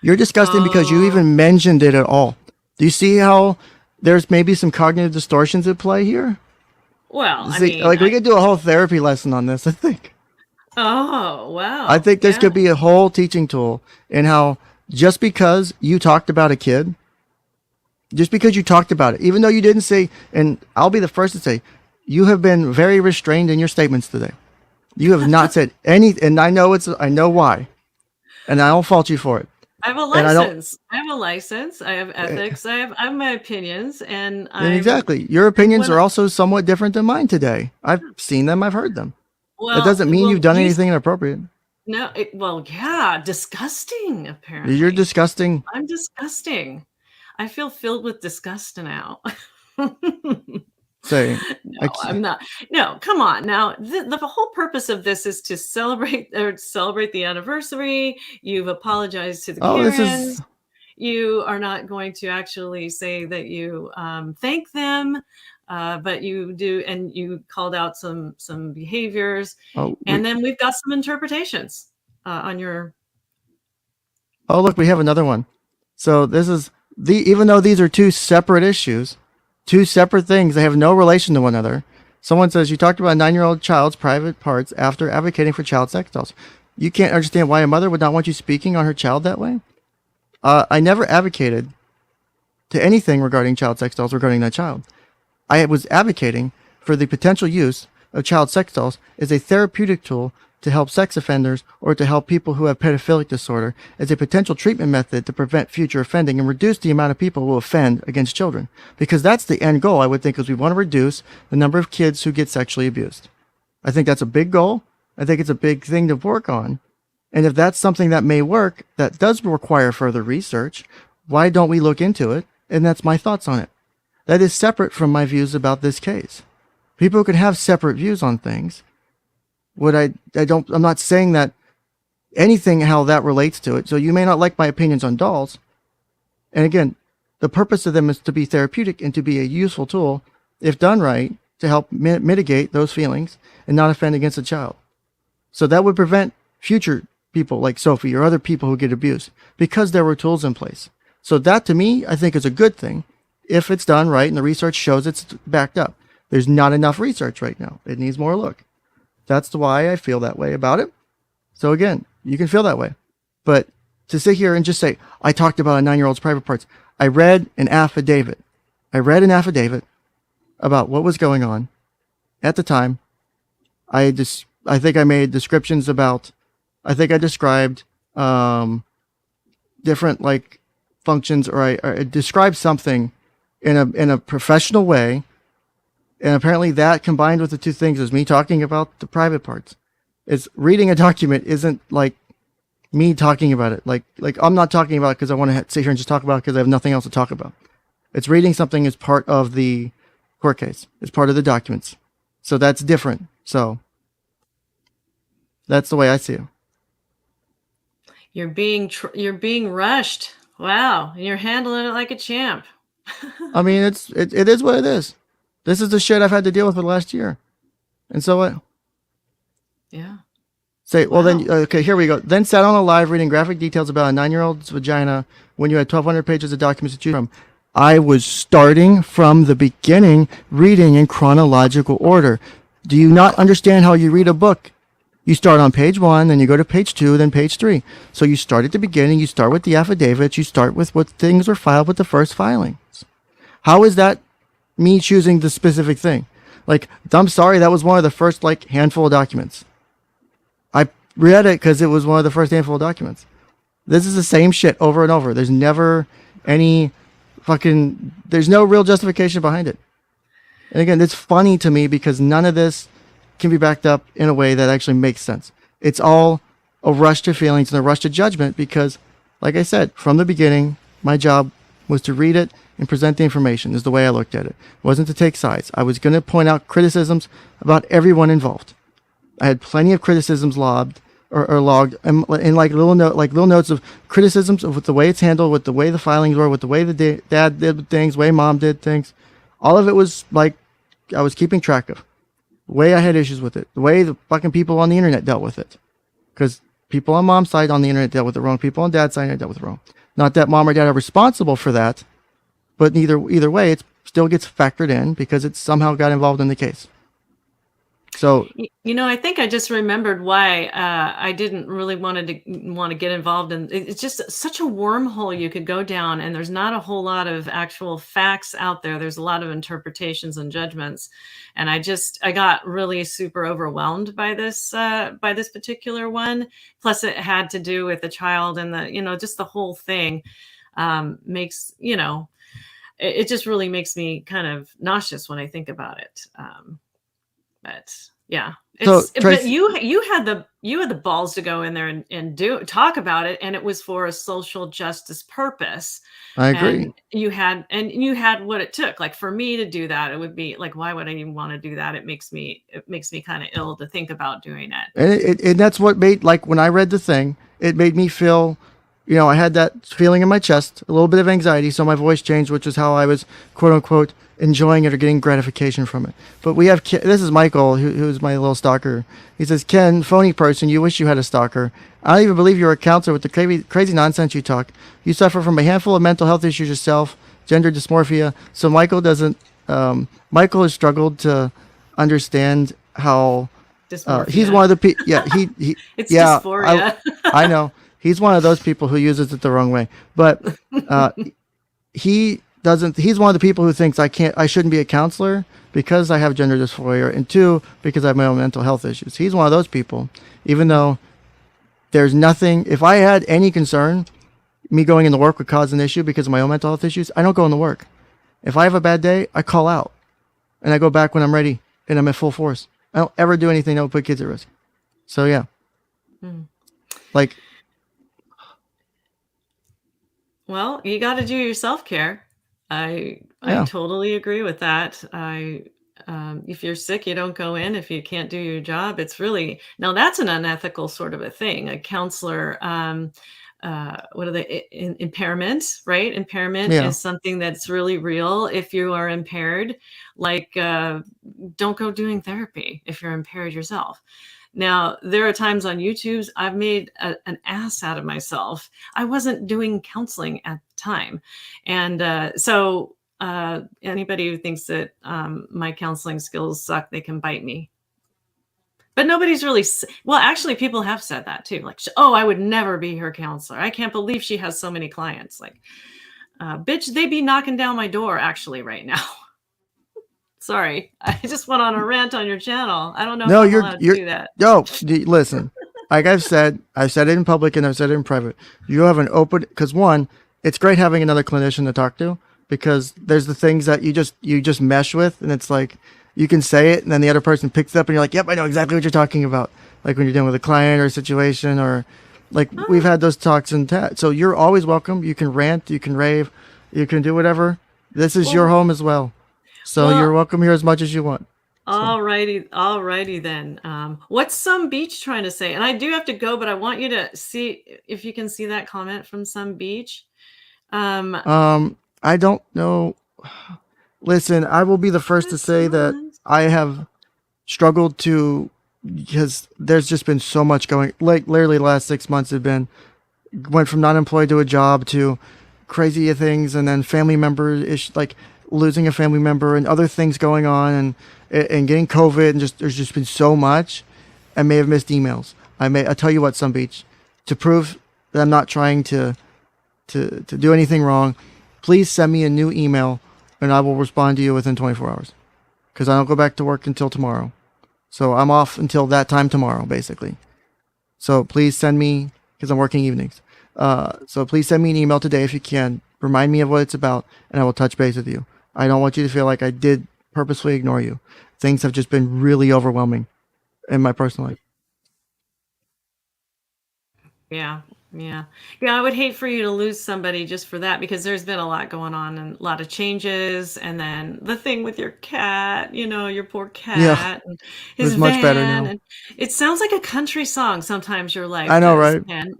You're disgusting because you even mentioned it at all. Do you see how there's maybe some cognitive distortions at play here? Well, we could do a whole therapy lesson on this, I think. Oh, wow. I think this could be a whole teaching tool in how just because you talked about a kid, just because you talked about it, even though you didn't say, and I'll be the first to say, you have been very restrained in your statements today. You have not said any, and I know why, and I don't fault you for it. I have a license. I have ethics. I have my opinions, and exactly. Your opinions are also somewhat different than mine today. I've seen them. I've heard them. Well, that doesn't mean you've done anything inappropriate. No. Disgusting. Apparently, you're disgusting. I'm disgusting. I feel filled with disgust now. Say, no, I'm not. No, come on. Now, the whole purpose of this is to celebrate the anniversary. You've apologized to the Karens. You are not going to actually say that you thank them, but you do, and you called out some behaviors, and then we've got some interpretations on your. Oh, look, we have another one. So this is even though these are two separate issues. Two separate things. They have no relation to one another. Someone says, you talked about a 9-year-old child's private parts after advocating for child sex dolls. You can't understand why a mother would not want you speaking on her child that way? I never advocated to anything regarding child sex dolls regarding that child. I was advocating for the potential use of child sex dolls as a therapeutic tool to help sex offenders or to help people who have pedophilic disorder as a potential treatment method to prevent future offending and reduce the amount of people who offend against children. Because that's the end goal, I would think, is we want to reduce the number of kids who get sexually abused. I think that's a big goal. I think it's a big thing to work on. And if that's something that may work, that does require further research, why don't we look into it? And that's my thoughts on it. That is separate from my views about this case. People can have separate views on things. I'm not saying that anything how that relates to it. So you may not like my opinions on dolls. And again, the purpose of them is to be therapeutic and to be a useful tool, if done right, to help mitigate those feelings and not offend against a child. So that would prevent future people like Sophie or other people who get abused because there were tools in place. So that to me, I think is a good thing if it's done right and the research shows it's backed up. There's not enough research right now. It needs more look. That's why I feel that way about it. So again, you can feel that way. But to sit here and just say, I talked about a 9-year-old's private parts. I read an affidavit about what was going on at the time. I think I made descriptions about, I think I described different like functions, or I described something in a professional way. And apparently that combined with the two things is me talking about the private parts. It's reading a document isn't like me talking about it. Like I'm not talking about it because I want to sit here and just talk about it because I have nothing else to talk about. It's reading something as part of the court case. It's part of the documents. So that's different. So that's the way I see it. You're being rushed. Wow. And you're handling it like a champ. I mean, it is what it is. This is the shit I've had to deal with for the last year. And so what? Yeah. Say, well, then, okay, here we go. Then sat on a live reading graphic details about a 9-year-old's vagina when you had 1,200 pages of documents to choose from. I was starting from the beginning, reading in chronological order. Do you not understand how you read a book? You start on page 1, then you go to page 2, then page 3. So you start at the beginning, you start with the affidavits, you start with what things were filed with the first filings. How is that me choosing the specific thing? Like, I'm sorry, that was one of the first, like, handful of documents. I read it because it was one of the first handful of documents. This is the same shit over and over. There's never any there's no real justification behind it. And again, it's funny to me because none of this can be backed up in a way that actually makes sense. It's all a rush to feelings and a rush to judgment because, like I said, from the beginning, my job was to read it and present the information is the way I looked at it. It wasn't to take sides. I was going to point out criticisms about everyone involved. I had plenty of criticisms logged or logged and like little notes of criticisms of with the way it's handled, with the way the filings were, with the way the dad did things, the way mom did things. All of it was like I was keeping track of. The way I had issues with it, the way the fucking people on the internet dealt with it. Because people on mom's side on the internet dealt with it wrong. People on dad's side dealt with it wrong. Not that mom or dad are responsible for that, but either way, it still gets factored in because it somehow got involved in the case. So, I think I just remembered why I didn't really want to get involved in. It's just such a wormhole you could go down, and there's not a whole lot of actual facts out there. There's a lot of interpretations and judgments, and I got really super overwhelmed by this particular one. Plus, it had to do with the child, and just the whole thing makes it just really makes me kind of nauseous when I think about it. But yeah, but you had the balls to go in there and talk about it, and it was for a social justice purpose. I agree. And you had what it took. Like for me to do that, it would be like, why would I even want to do that? It makes me kind of ill to think about doing it. And that's what made, like when I read the thing, it made me feel, I had that feeling in my chest, a little bit of anxiety. So my voice changed, which is how I was quote unquote enjoying it or getting gratification from it. But we have, this is Michael, who's my little stalker. He says, Ken, phony person, you wish you had a stalker. I don't even believe you're a counselor with the crazy nonsense you talk. You suffer from a handful of mental health issues yourself, gender dysmorphia. So Michael Michael has struggled to understand how he's one of the people. Yeah, it's dysphoria. I know. He's one of those people who uses it the wrong way. But he's one of the people who thinks I shouldn't be a counselor because I have gender dysphoria, and 2, because I have my own mental health issues. He's one of those people, even though there's nothing, if I had any concern, me going into work would cause an issue because of my own mental health issues, I don't go into work. If I have a bad day, I call out and I go back when I'm ready and I'm at full force. I don't ever do anything that would put kids at risk. So yeah, Mm. like Well, you got to do your self-care. I yeah, totally agree with that. If you're sick, you don't go in. If you can't do your job, it's really now that's an unethical sort of a thing. A counselor, what are they? Impairment, right? Impairment yeah. is something that's really real. If you are impaired, like don't go doing therapy if you're impaired yourself. Now, there are times on YouTubes I've made an ass out of myself. I wasn't doing counseling at the time. And anybody who thinks that my counseling skills suck, they can bite me. But nobody's really, well, actually, people have said that too. Like, oh, I would never be her counselor. I can't believe she has so many clients. Like, bitch, they be knocking down my door actually right now. Sorry, I just went on a rant on your channel. I don't know if No, I'm allowed to you're do that. yo. Listen, like I've said it in public and I've said it in private. You have an open because one, it's great having another clinician to talk to because there's the things that you just mesh with, and it's like you can say it, and then the other person picks it up, and you're like, yep, I know exactly what you're talking about. Like when you're dealing with a client or a situation, or like we've Oh, had those talks and so you're always welcome. You can rant, you can rave, you can do whatever. This is your well, home as well, so you're well, welcome here as much as you want. So. alrighty then. What's some beach trying to say? And I do have to go, but I want you to see if you can see that comment from some beach. Um, I don't know. Listen, I will be the first to say that Christmas. I have struggled to because there's just been so much going. Like literally, the last 6 months have been went from not employed to a job to crazy things, and then family member ish, like losing a family member and other things going on, and getting COVID, and just there's just been so much. I may have missed emails. I tell you what, Sun Beach, to prove that I'm not trying to do anything wrong, please send me a new email and I will respond to you within 24 hours. Because I don't go back to work until tomorrow. So I'm off until that time tomorrow, basically. So please send me, because I'm working evenings. So please send me an email today if you can. Remind me of what it's about, and I will touch base with you. I don't want you to feel like I did purposely ignore you. Things have just been really overwhelming in my personal life. Yeah, yeah. Yeah, I would hate for you to lose somebody just for that because there's been a lot going on and a lot of changes. And then the thing with your cat, your poor Yeah, cat and it his was much better van. now. And it sounds like a country song sometimes your I life know, does, right? Ken.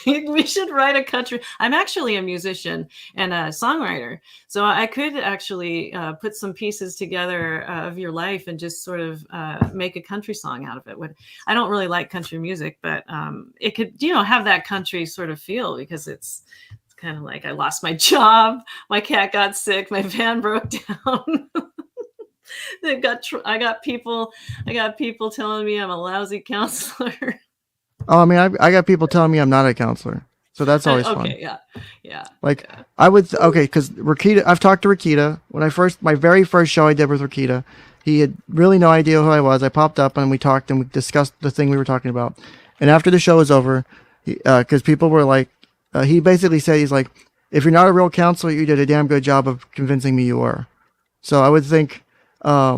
We should write a country. I'm actually a musician and a songwriter. So I could actually put some pieces together of your life and just sort of make a country song out of it. I don't really like country music, but it could, have that country sort of feel because it's kind of like I lost my job, my cat got sick, my van broke down. I got people telling me I'm a lousy counselor. Oh, I mean, I got people telling me I'm not a counselor, so that's always fun. Okay, yeah, yeah, Like yeah. I would okay, because Rakita, I've talked to Rakita when my very first show I did with Rakita. He had really no idea who I was. I popped up and we talked and we discussed the thing we were talking about. And after the show was over, because people were like, he basically said he's like, if you're not a real counselor, you did a damn good job of convincing me you were. So I would think, at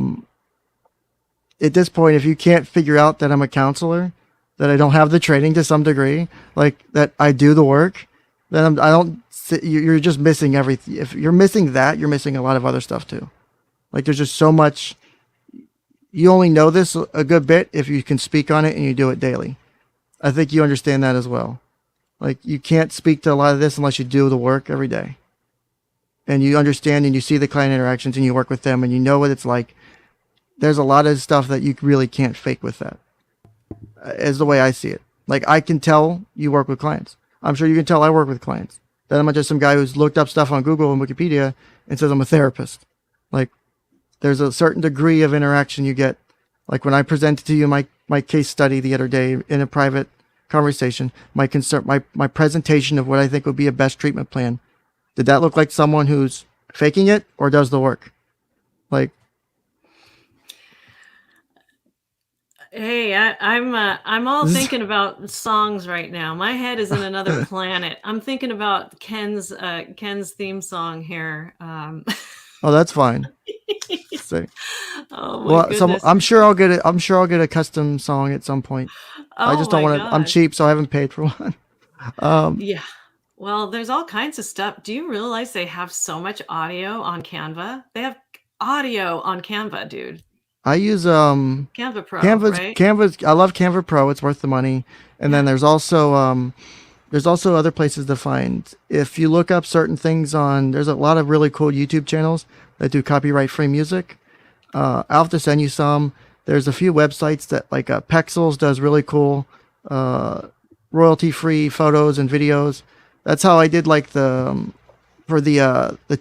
this point, if you can't figure out that I'm a counselor, that I don't have the training to some degree, like that I do the work, then I don't. You're just missing everything. If you're missing that, you're missing a lot of other stuff too. Like there's just so much. You only know this a good bit if you can speak on it and you do it daily. I think you understand that as well. Like you can't speak to a lot of this unless you do the work every day, and you understand and you see the client interactions and you work with them and you know what it's like. There's a lot of stuff that you really can't fake with that. Is the way I see it. Like I can tell you work with clients. I'm sure you can tell I work with clients. That I'm not just some guy who's looked up stuff on Google and Wikipedia and says I'm a therapist. Like there's a certain degree of interaction you get. Like when I presented to you my case study the other day in a private conversation, my presentation of what I think would be a best treatment plan. Did that look like someone who's faking it or does the work? Like Hey, I'm all thinking about songs right now. My head is in another planet. I'm thinking about Ken's theme song here. oh, that's fine. So, Oh my well, goodness. I'm sure I'll get it. I'm sure I'll get a custom song at some point. I Oh just don't my want to. I'm gosh. cheap, so I haven't paid for one. Yeah. Well, there's all kinds of stuff. Do you realize they have so much audio on Canva? They have audio on Canva, dude. I use Canva Pro, Canva's right? I love Canva Pro. It's worth the money. And then Yeah. there's also other places to find. If you look up certain things on, there's a lot of really cool YouTube channels that do copyright free music. I'll have to send you some. There's a few websites that like Pexels does really cool royalty free photos and videos. That's how I did like for the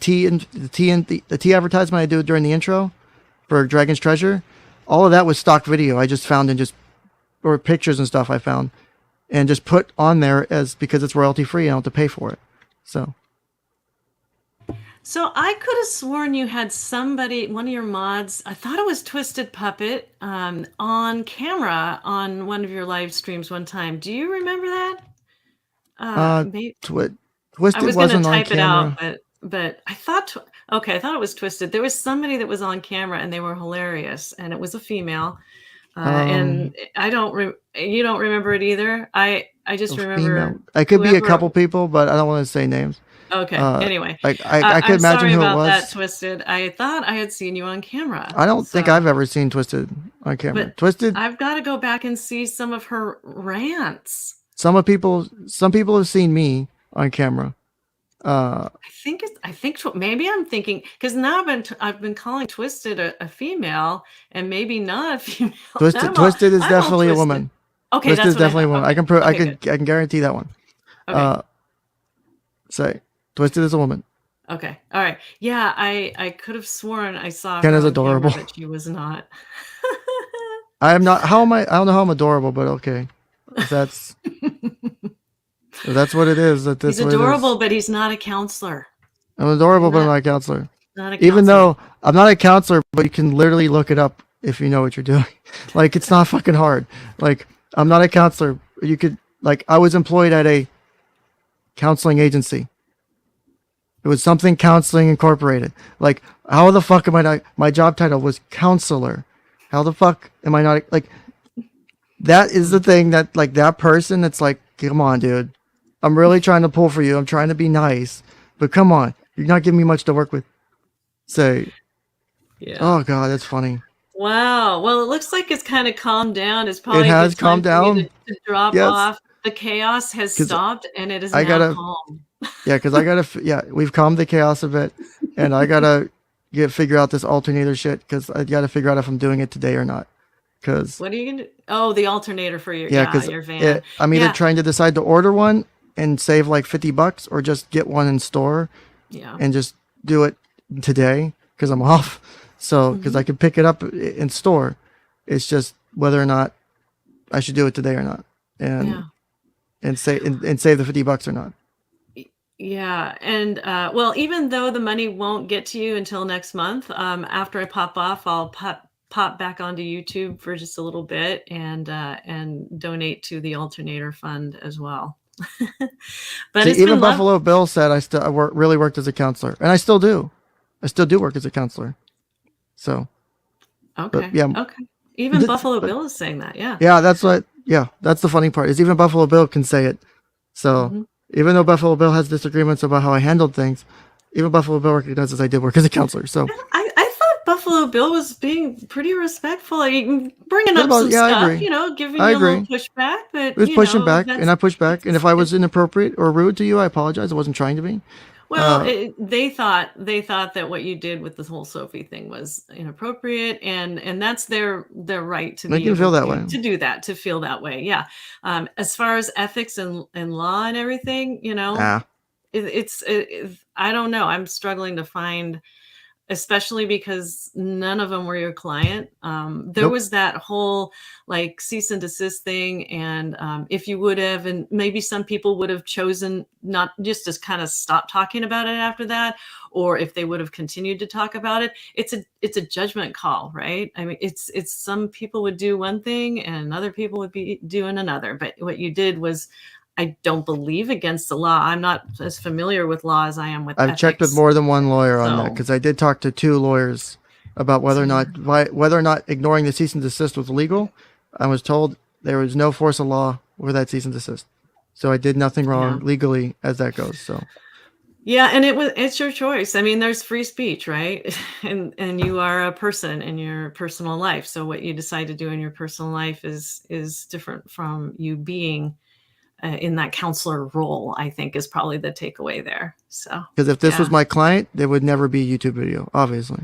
tea advertisement I do during the intro for Dragon's Treasure. All of that was stock video I just found and just or pictures and stuff I found and just put on there as because it's royalty free. I don't have to pay for it. So So I could have sworn you had somebody, one of your mods, I thought it was Twisted Puppet, on camera on one of your live streams one time. Do you remember that? uh, Maybe I Twisted was gonna wasn't on type it out, camera. but I thought okay, I thought it was Twisted. There was somebody that was on camera and they were hilarious, and it was a female. And Um, I don't you don't remember it either. I just a female. remember I could be a whoever. couple people, but I don't want to say names. Okay. Anyway, I could I'm imagine sorry who it about that, was. Twisted. I thought I had seen you on camera. I don't think So, I've ever seen Twisted on camera. but Twisted. I've got to go back and see some of her rants. Some people have seen me on camera. I think maybe I'm thinking because now I've been calling Twisted a female and maybe not a female. Twisted is I'm all definitely a twisted. woman. Okay, Twisted that's is what I definitely a thought. woman. Okay. Okay, good. I can guarantee that one. Okay. Say, Twisted is a woman. Okay. All right. Yeah, I could have sworn I saw Ken her is on camera, adorable. but she was not. I am not. How am I? I don't know how I'm adorable, but okay. If that's if that's what it is. He's That's what it adorable, is. but he's not a counselor. I'm adorable, but I'm Not not a counselor. not a Even counselor. though I'm not a counselor, but you can literally look it up if you know what you're doing. Like it's not fucking hard. Like I'm not a counselor. You could like I was employed at a counseling agency. It was something counseling incorporated. Like how the fuck am I not? My job title was counselor. How the fuck am I not like? That is the thing that like that person that's like, come on, dude. I'm really trying to pull for you. I'm trying to be nice, but come on, you're not giving me much to work with. Say, Yeah. oh god, that's funny. Wow. Well, it looks like it's kind of calmed down. It's It probably a has good time calmed for me down. to drop Yes, off. The chaos has because stopped and it is I now gotta. calm. Yeah, because I gotta. Yeah, we've calmed the chaos a bit, and I gotta figure out this alternator shit because I gotta figure out if I'm doing it today or not. Because What are you gonna do? Oh, the alternator for yeah, because your van. I'm either Yeah. trying to decide to order one and save like $50 or just get one in store Yeah. and just do it today because I'm off. So because I can pick it up in store, it's just whether or not I should do it today or not, Yeah. and save the $50 or not. Yeah, and well, even though the money won't get to you until next month, after I pop off, I'll pop back onto YouTube for just a little bit and donate to the alternator fund as well. But See, it's even been love. Buffalo Bill said really worked as a counselor, and I still do. I still do work as a counselor. So, but Okay, yeah, okay. Even Buffalo but Bill is saying that. Yeah. yeah, that's the funny part is even Buffalo Bill can say it. So hmm even though Buffalo Bill has disagreements about how I handled things, even Buffalo Bill recognizes I did work as a counselor. So I thought Buffalo Bill was being pretty respectful, like, bringing up some yeah, I stuff, agree. giving I you a little agree. pushback, It but was pushing back, and that's I pushed back. And if I was it's inappropriate or rude to you, I apologize. I wasn't trying to be. well, Uh, they thought that what you did with this whole Sophie thing was inappropriate, and that's their right to Make be me feel able that way. to do that, to feel that way. Yeah. As far as ethics and law and everything, Ah, I don't know. I'm struggling to find, especially because none of them were your client. There nope. was that whole like cease and desist thing. And if you would have, and maybe some people would have chosen not just to kind of stop talking about it after that, or if they would have continued to talk about it, it's a judgment call, right? I mean, it's some people would do one thing and other people would be doing another. But what you did was, I don't believe against the law. I'm not as familiar with law as I am with I've checked with ethics. more than one lawyer on that So because I did talk to two lawyers about whether or not ignoring the cease and desist was legal. I was told there was no force of law with that cease and desist. So I did nothing wrong Yeah. legally as that goes. So Yeah, and it's your choice. I mean, there's free speech, right? And you are a person in your personal life. So what you decide to do in your personal life is different from you being in that counselor role, I think is probably the takeaway there. So, because if this was yeah. my client, there would never be a YouTube video, obviously.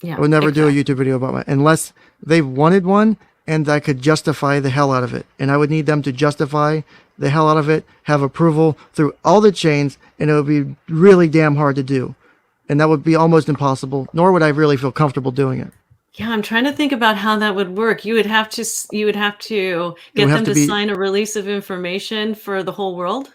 I Yeah, would never do a exactly. YouTube video about my, unless they wanted one and I could justify the hell out of it. And I would need them to justify the hell out of it, have approval through all the chains, and it would be really damn hard to do. And that would be almost impossible, nor would I really feel comfortable doing it. Yeah, I'm trying to think about how that would work. You would have to It would get have them to to be, sign a release of information for the whole world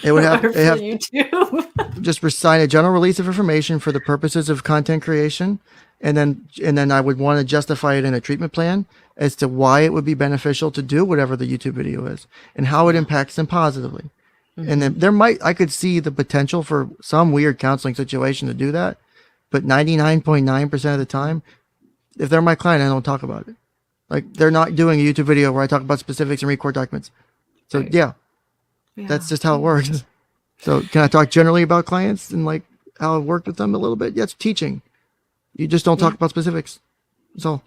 it would or it for have YouTube. just sign a general release of information for the purposes of content creation. And then I would want to justify it in a treatment plan as to why it would be beneficial to do whatever the YouTube video is and how it Yeah. impacts them positively. And Mhm. then I could see the potential for some weird counseling situation to do that. But 99.9% of the time, if they're my client, I don't talk about it. Like they're not doing a YouTube video where I talk about specifics and read court documents. So Right. yeah, Yeah. that's just how it works. So can I talk generally about clients and like how I worked with them a little bit? Yeah, it's teaching. You just don't Yeah. talk about specifics. So,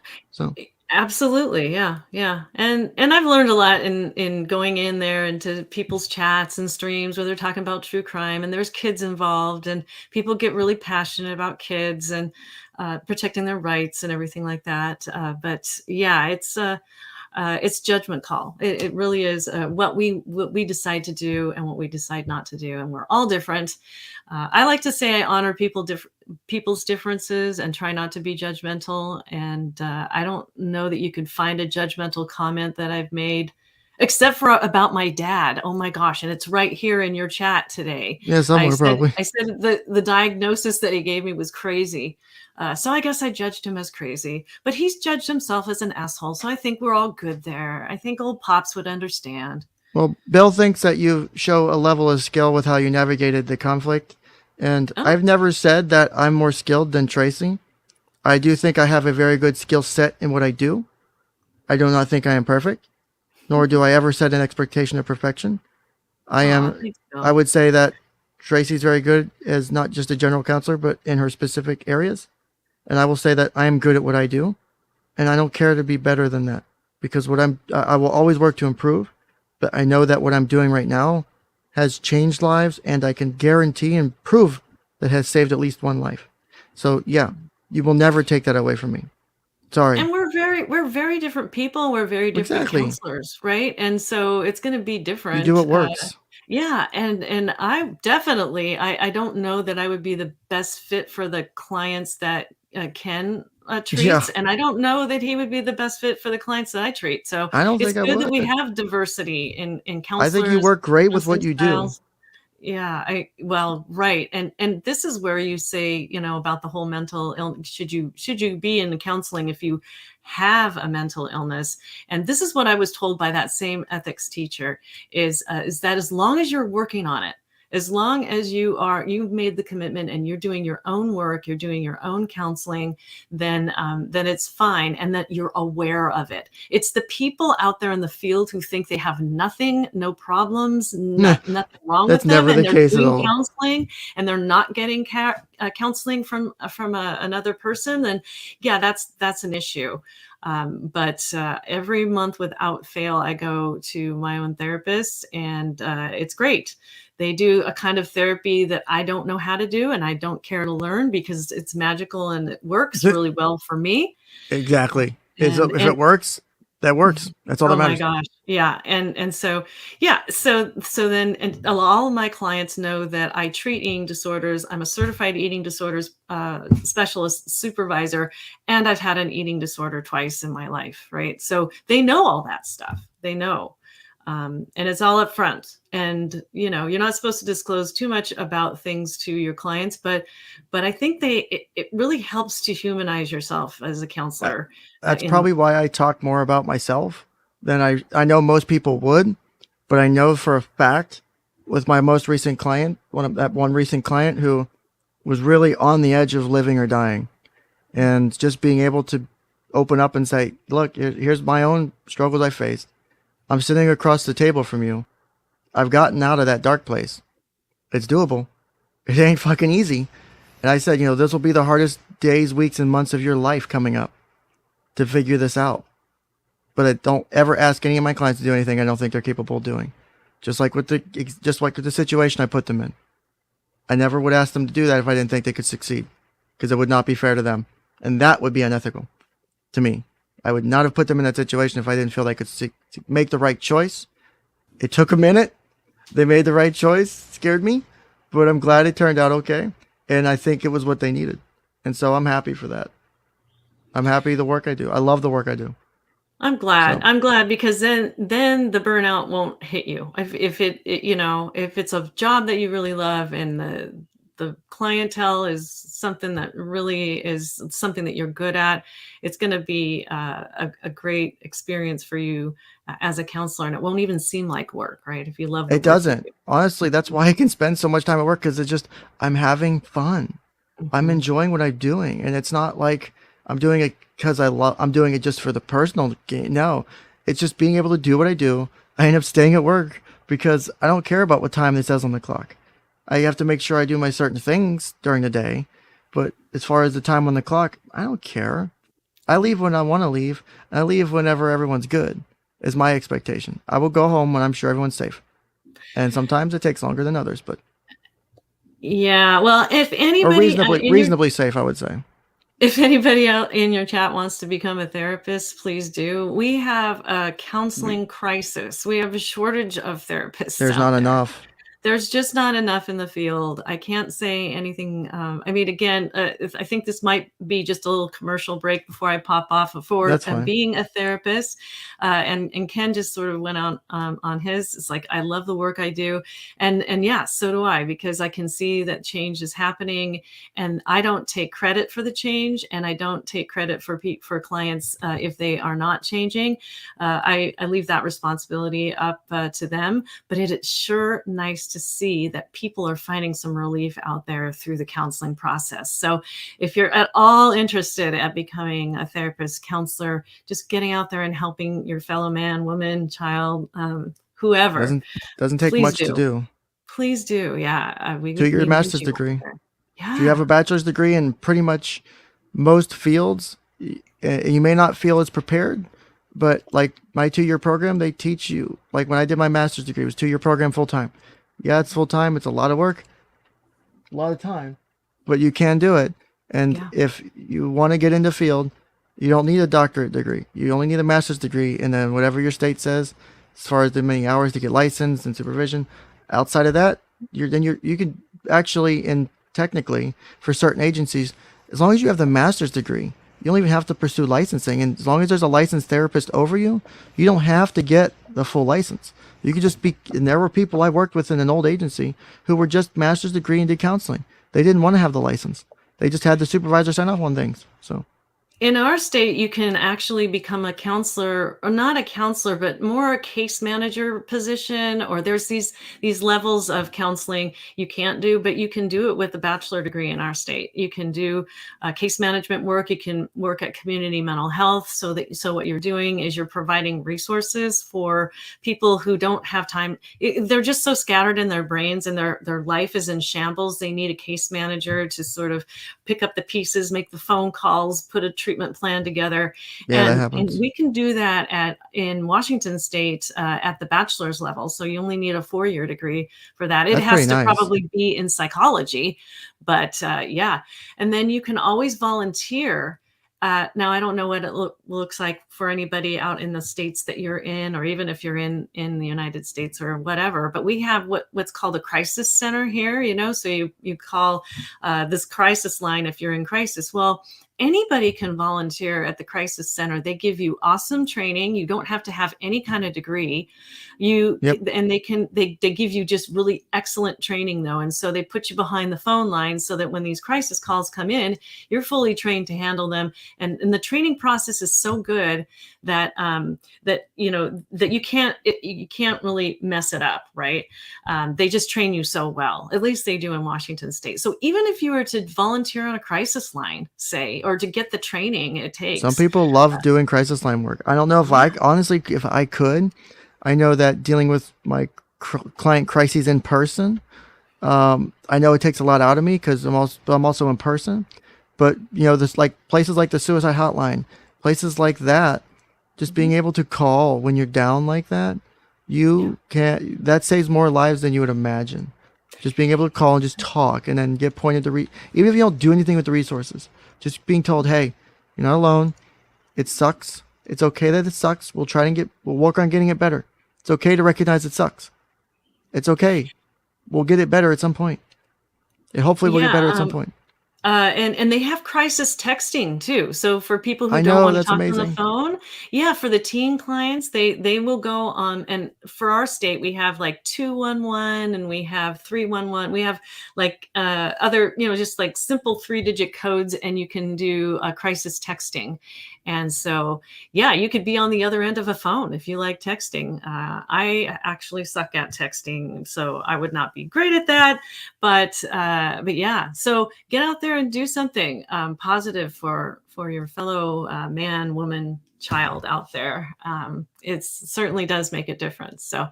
Absolutely. Yeah. Yeah. And I've learned a lot in going in there into people's chats and streams where they're talking about true crime and there's kids involved and people get really passionate about kids and protecting their rights and everything like that. But yeah, it's judgment call. It really is what we decide to do and what we decide not to do, and we're all different. I like to say I honor people's differences and try not to be judgmental. And I don't know that you could find a judgmental comment that I've made, except for about my dad. Oh my gosh! And it's right here in your chat today. yeah, I somewhere said probably. I said the diagnosis that he gave me was crazy. So I guess I judged him as crazy, but he's judged himself as an asshole. So I think we're all good there. I think old Pops would understand. Well, Bill thinks that you show a level of skill with how you navigated the conflict. And Oh, I've never said that I'm more skilled than Tracy. I do think I have a very good skill set in what I do. I do not think I am perfect, nor do I ever set an expectation of perfection. Thanks, I Bill. would say that Tracy's very good as not just a general counselor, but in her specific areas. And I will say that I am good at what I do, and I don't care to be better than that because I will always work to improve, but I know that what I'm doing right now has changed lives, and I can guarantee and prove that has saved at least one life. So yeah, you will never take that away from me. Sorry. And we're very different people. We're very different Exactly. counselors, right? And so it's going to be You do different. what works. Yeah, and I definitely I don't know that I would be the best fit for the clients that Ken Yeah, treats, and I don't know that he would be the best fit for the clients that I treat. So I don't it's think I good that we would. have diversity in I think you counselors, work great with counseling what you do. styles. Yeah, well, right. And this is where you say, about the whole mental illness. Should you be in counseling if you have a mental illness? And this is what I was told by that same ethics teacher is that as long as you're working on it, as long as you've made the commitment and you're doing your own work, you're doing your own counseling, then it's fine, and that you're aware of it. It's the people out there in the field who think they have nothing, no problems, nothing wrong with That's them, never the and they're case at doing all. counseling and they're not getting counseling from another person. Then yeah, that's an issue. But every month without fail, I go to my own therapist, and it's great. They do a kind of therapy that I don't know how to do, and I don't care to learn because it's magical and it works really well for me. Exactly. If And it works, that works. That's all that oh my matters. gosh. Yeah. And so, yeah. So then, and all of my clients know that I treat eating disorders. I'm a certified eating disorders specialist supervisor, and I've had an eating disorder twice in my life. Right. So they know all that stuff. They know. And it's all up front. And, you're not supposed to disclose too much about things to your clients, but I think it really helps to humanize yourself as a Uh, counselor. That's In probably why I talk more about myself than I know most people would, but I know for a fact with my most recent client, one recent client who was really on the edge of living or dying. And just being able to open up and say, look, here's my own struggles I faced. I'm sitting across the table from you. I've gotten out of that dark place. It's doable. It ain't fucking easy. And I said, this will be the hardest days, weeks, and months of your life coming up to figure this out. But I don't ever ask any of my clients to do anything I don't think they're capable of doing. Just like with the situation I put them in. I never would ask them to do that if I didn't think they could succeed, because it would not be fair to them. And that would be unethical to me. I would not have put them in that situation if I didn't feel they could make the right choice. It took a minute. They made the right choice. It scared me, but I'm glad it turned out okay. And I think it was what they needed. And so I'm happy for that. I'm happy the work I do. I love the work I do. I'm glad. So I'm glad because then the burnout won't hit you. If if it's a job that you really love and the clientele is something that really is something that you're good at, it's going to be a great experience for you as a counselor, and it won't even seem like work, right? If you love the it work you doesn't. Honestly, that's why I can spend so much time at work, because I'm having fun. do. I'm Mhm. enjoying what I'm doing, and it's not like I'm doing it because I'm doing it just for the personal gain. No, it's just being able to do what I do. I end up staying at work because I don't care about what time it says on the clock. I have to make sure I do my certain things during the day, but as far as the time on the clock, I don't care. I leave when I want to leave, and I leave whenever everyone's good. Is my expectation. I will go home when I'm sure everyone's safe, and sometimes it takes longer than others, but Yeah. Well, if or anybody in your reasonably safe, I would say. if anybody out in your chat wants to become a therapist, please do. We have a counseling crisis. We have a shortage of therapists There's out not there. enough. There's just not enough in the field. I can't say anything. I mean, again, I think this might be just a little commercial break before I pop off for That's fine. being a therapist. And Ken just sort of went on his. It's like I love the work I do, and yeah, so do I, because I can see that change is happening, and I don't take credit for the change, and I don't take credit for clients if they are not changing. I leave that responsibility up to them, but it is sure nice to see that people are finding some relief out there through the counseling process. So if you're at all interested at becoming a therapist, counselor, just getting out there and helping your fellow man, woman, child, whoever, Doesn't take please much to do. do. Please do. Yeah. Do your We need master's you out degree. there. If you have Yeah. a bachelor's degree in pretty much most fields, you may not feel as prepared, but like my 2 year program, they teach you. Like when I did my master's degree, it was 2 year program full time. Yeah, it's full time. It's a lot of work, a lot of time, but you can do it. And Yeah. if you want to get into field, you don't need a doctorate degree. You only need a master's degree, and then whatever your state says, as far as the many hours to get licensed and supervision. Outside of that, you could actually, and technically for certain agencies, as long as you have the master's degree, you don't even have to pursue licensing. And as long as there's a licensed therapist over you, you don't have to get the full license. You could just be. And there were people I worked with in an old agency who were just master's degree and did counseling. They didn't want to have the license. They just had the supervisor sign off on things. So In our state, you can actually become a counselor, or not a counselor, but more a case manager position, or there's these levels of counseling you can't do, but you can do it with a bachelor degree in our state. You can do case management work. You can work at community mental health. So what you're doing is you're providing resources for people who don't have time. They're just so scattered in their brains, and their life is in shambles. They need a case manager to sort of pick up the pieces, make the phone calls, put a treatment plan together, yeah, that and happens. we can do that in Washington State at the bachelor's level. So you only need a 4-year degree for that. It That's pretty has to nice. probably be in psychology, but yeah. And then you can always volunteer. Now I don't know what it looks like for anybody out in the states that you're in, or even if you're in the United States or whatever. But we have what's called a crisis center here. So you call this crisis line if you're in crisis. Well, anybody can volunteer at the crisis center. They give you awesome training. You don't have to have any kind of degree. Yep. And they give you just really excellent training though. And so they put you behind the phone line so that when these crisis calls come in, you're fully trained to handle them. And the training process is so good that that you can't really mess it up, right? They just train you so well. At least they do in Washington State. So even if you were to volunteer on a crisis line, say, or to get the training it Some takes. people love doing crisis line work. I don't know if Yeah. I honestly, if I could. I know that dealing with my client crises in person, I know it takes a lot out of me because I'm also in person. But this like places like the suicide hotline, places like that, just being able to call when you're down like that, Yeah. you can that saves more lives than you would imagine. Just being able to call and just talk and then get pointed to even if you don't do anything with the resources, just being told, hey, you're not alone. It sucks. It's okay that it sucks. We'll work on getting it better. It's okay to recognize it sucks. It's okay. We'll get it better at some point. And hopefully we'll get Yeah. better at some point. And they have crisis texting too. So for people who I don't know want to that's talk on the amazing. phone, yeah, for the teen clients, they will go on. And for our state, we have like 211 and we have 311. We have like other, just like simple 3-digit codes, and you can do crisis texting. And so, yeah, you could be on the other end of a phone if you like texting. I actually suck at texting, so I would not be great at that. But yeah, so get out there and do something positive for your fellow man, woman, child out there. It certainly does make a difference. So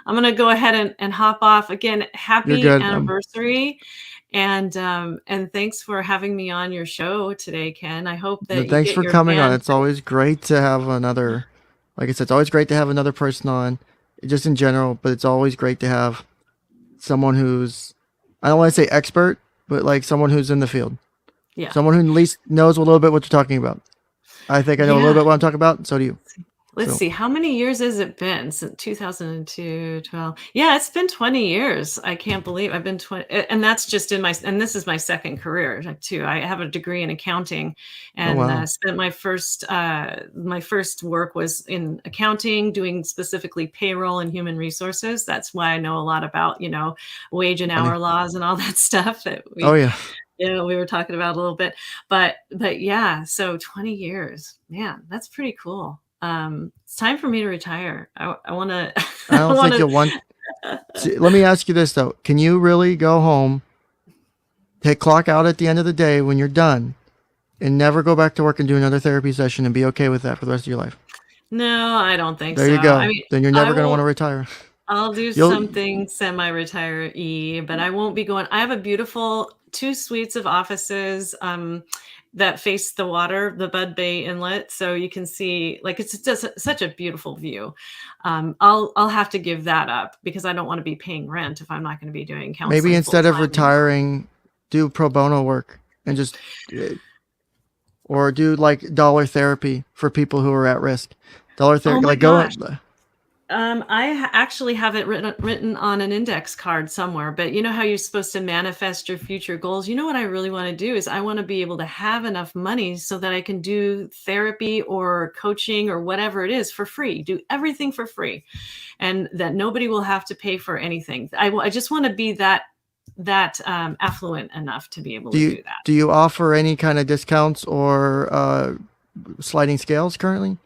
I'm going to go ahead and hop off again. You're Happy good. anniversary. And thanks for having me on your show today, Ken. I hope that you Thanks get for your coming on. band. It's always great to have another, like I said, it's always great to have another person on, just in general, but it's always great to have someone who's, I don't want to say expert, but like someone who's in the field. Yeah. Someone who at least knows a little bit what you're talking about. I think I know a little Yeah. bit what I'm talking about, and so do you. Let's So, see, how many years has it been since 2002, 12? Yeah, it's been 20 years. I can't believe I've been 20. And that's just and this is my second career too. I have a degree in accounting, oh and wow. spent my first work was in accounting, doing specifically payroll and human resources. That's why I know a lot about, wage and Money. hour laws and all that stuff that Oh yeah. we were talking about a little bit. But yeah, so 20 years, man, that's pretty cool. It's time for me to retire. I want to. I I don't want think you'll want. See, let me ask you this though: can you really go home, take clock out at the end of the day when you're done, and never go back to work and do another therapy session and be okay with that for the rest of your life? No, I don't think There so. you I go. mean, Then you're I never going to want will. to retire. I'll do You'll. something semi-retire-y, but I won't be going. I have a beautiful 2 suites of offices that face the water, the Bud Bay Inlet, so you can see, like, it's just such a beautiful view. I'll have to give that up because I don't want to be paying rent if I'm not going to be doing Maybe counseling full instead of time anymore. retiring, do pro bono work and just, or do like dollar therapy for people who are at risk. Dollar Oh therapy, my like go. gosh. Actually have it written on an index card somewhere, but you know how you're supposed to manifest your future goals? You know what I really want to do is I want to be able to have enough money so that I can do therapy or coaching or whatever it is for free, do everything for free, and that nobody will have to pay for anything. I just want to be that affluent enough to be able Do to you do that. do you offer any kind of discounts or sliding scales currently?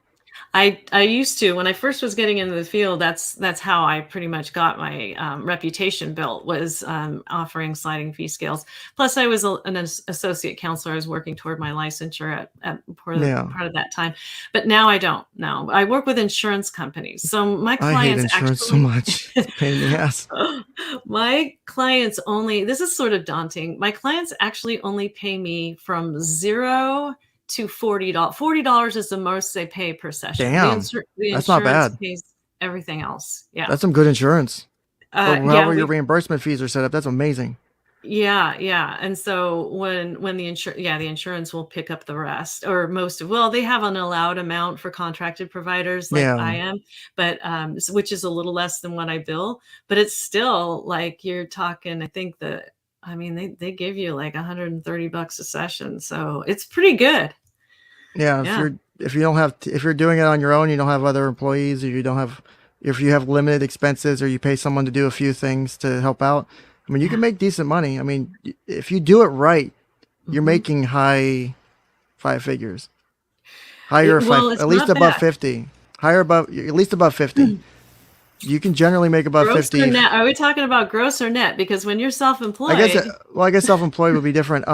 I used to, when I first was getting into the field, that's how I pretty much got my reputation built, was offering sliding fee scales. Plus, I was an associate counselor. I was working toward my licensure at Yeah. part of that time, but now I don't. No, I work with insurance companies, so my I hate clients insurance so actually. much. It's a pain in the ass. My clients only, this is sort of daunting. My clients actually only pay me from zero to $40. $40 is the most they pay per session. Damn. The That's not insurance bad. pays everything else. Yeah. That's some good insurance. Or Yeah, however your reimbursement fees are set up. That's amazing. yeah. And so when the insurance will pick up the rest, or most of, well, they have an allowed amount for contracted providers like I Yeah. am, but which is a little less than what I bill, but it's still like you're talking, I mean, they give you like $130 a session. So it's pretty good. Yeah. Yeah. If you don't have if you're doing it on your own, you don't have other employees, or you don't have if you have limited expenses, or you pay someone to do a few things to help out. I mean, you can Yeah. make decent money. I mean, if you do it right, you're Mhm. making high five figures. Higher Well, five, it's at least not above bad. 50. Higher above, at least above 50. You can generally make above Gross or 50. net? Are we talking about gross or net? Because when you're I guess, self-employed, well, I guess self-employed would be different.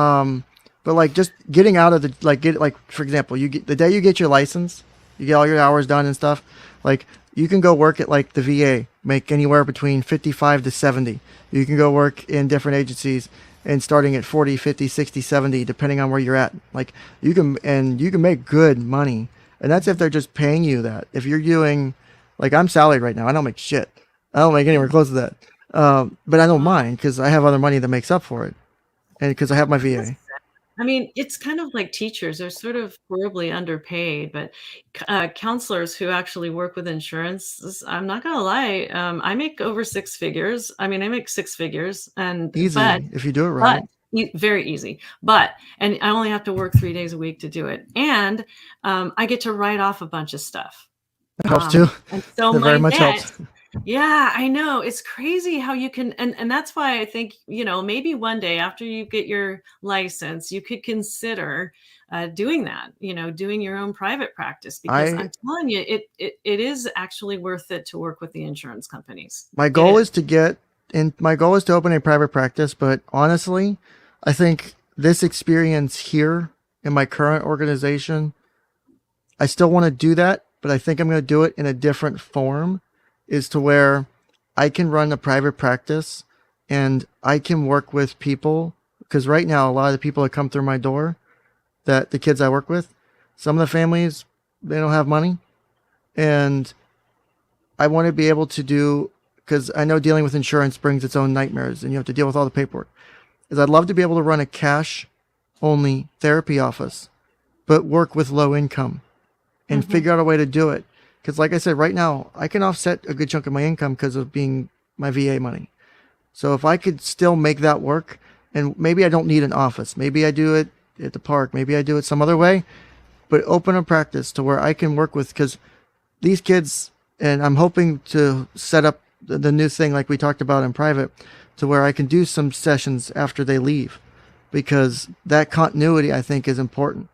But like just getting out of the like for example, you get the day you get your license, you get all your hours done and stuff. Like you can go work at like the VA, make anywhere between 55 to 70. You can go work in different agencies and starting at 40, 50, 60, 70 depending on where you're at. Like you can make good money. And that's if they're just paying you that. If you're doing like I'm salaried right now, I don't make shit. I don't make anywhere close to that. But I don't mind because I have other money that makes up for it, and because I have my VA. I mean, it's kind of like teachers. They're sort of horribly underpaid, but counselors who actually work with insurance, I'm not gonna lie, I make over six figures. I mean, I make six figures, and Easy if you do it but right. very easy. And I only have to work 3 days a week to do it, and I get to write off a bunch of stuff. It helps too. And so That very my much net, helps. yeah, I know. It's crazy how you can, and that's why I think, maybe one day after you get your license, you could consider doing that, doing your own private practice, because I I'm telling you, it is actually worth it to work with the insurance companies. My It goal is. is to get and my goal is to open a private practice, but honestly, I think this experience here in my current organization, I still want to do that, but I think I'm going to do it in a different form, is to where I can run a private practice and I can work with people because right now a lot of the people that come through my door, that the kids I work with, some of the families, they don't have money, and I want to be able to do, because I know dealing with insurance brings its own nightmares and you have to deal with all the paperwork, is I'd love to be able to run a cash only therapy office, but work with low income and Mhm. figure out a way to do it. Because like I said, right now I can offset a good chunk of my income because of being my VA money. So if I could still make that work, and maybe I don't need an office, maybe I do it at the park, maybe I do it some other way, but open a practice to where I can work with, because these kids, and I'm hoping to set up the new thing like we talked about in private, to where I can do some sessions after they leave, because that continuity I think is important.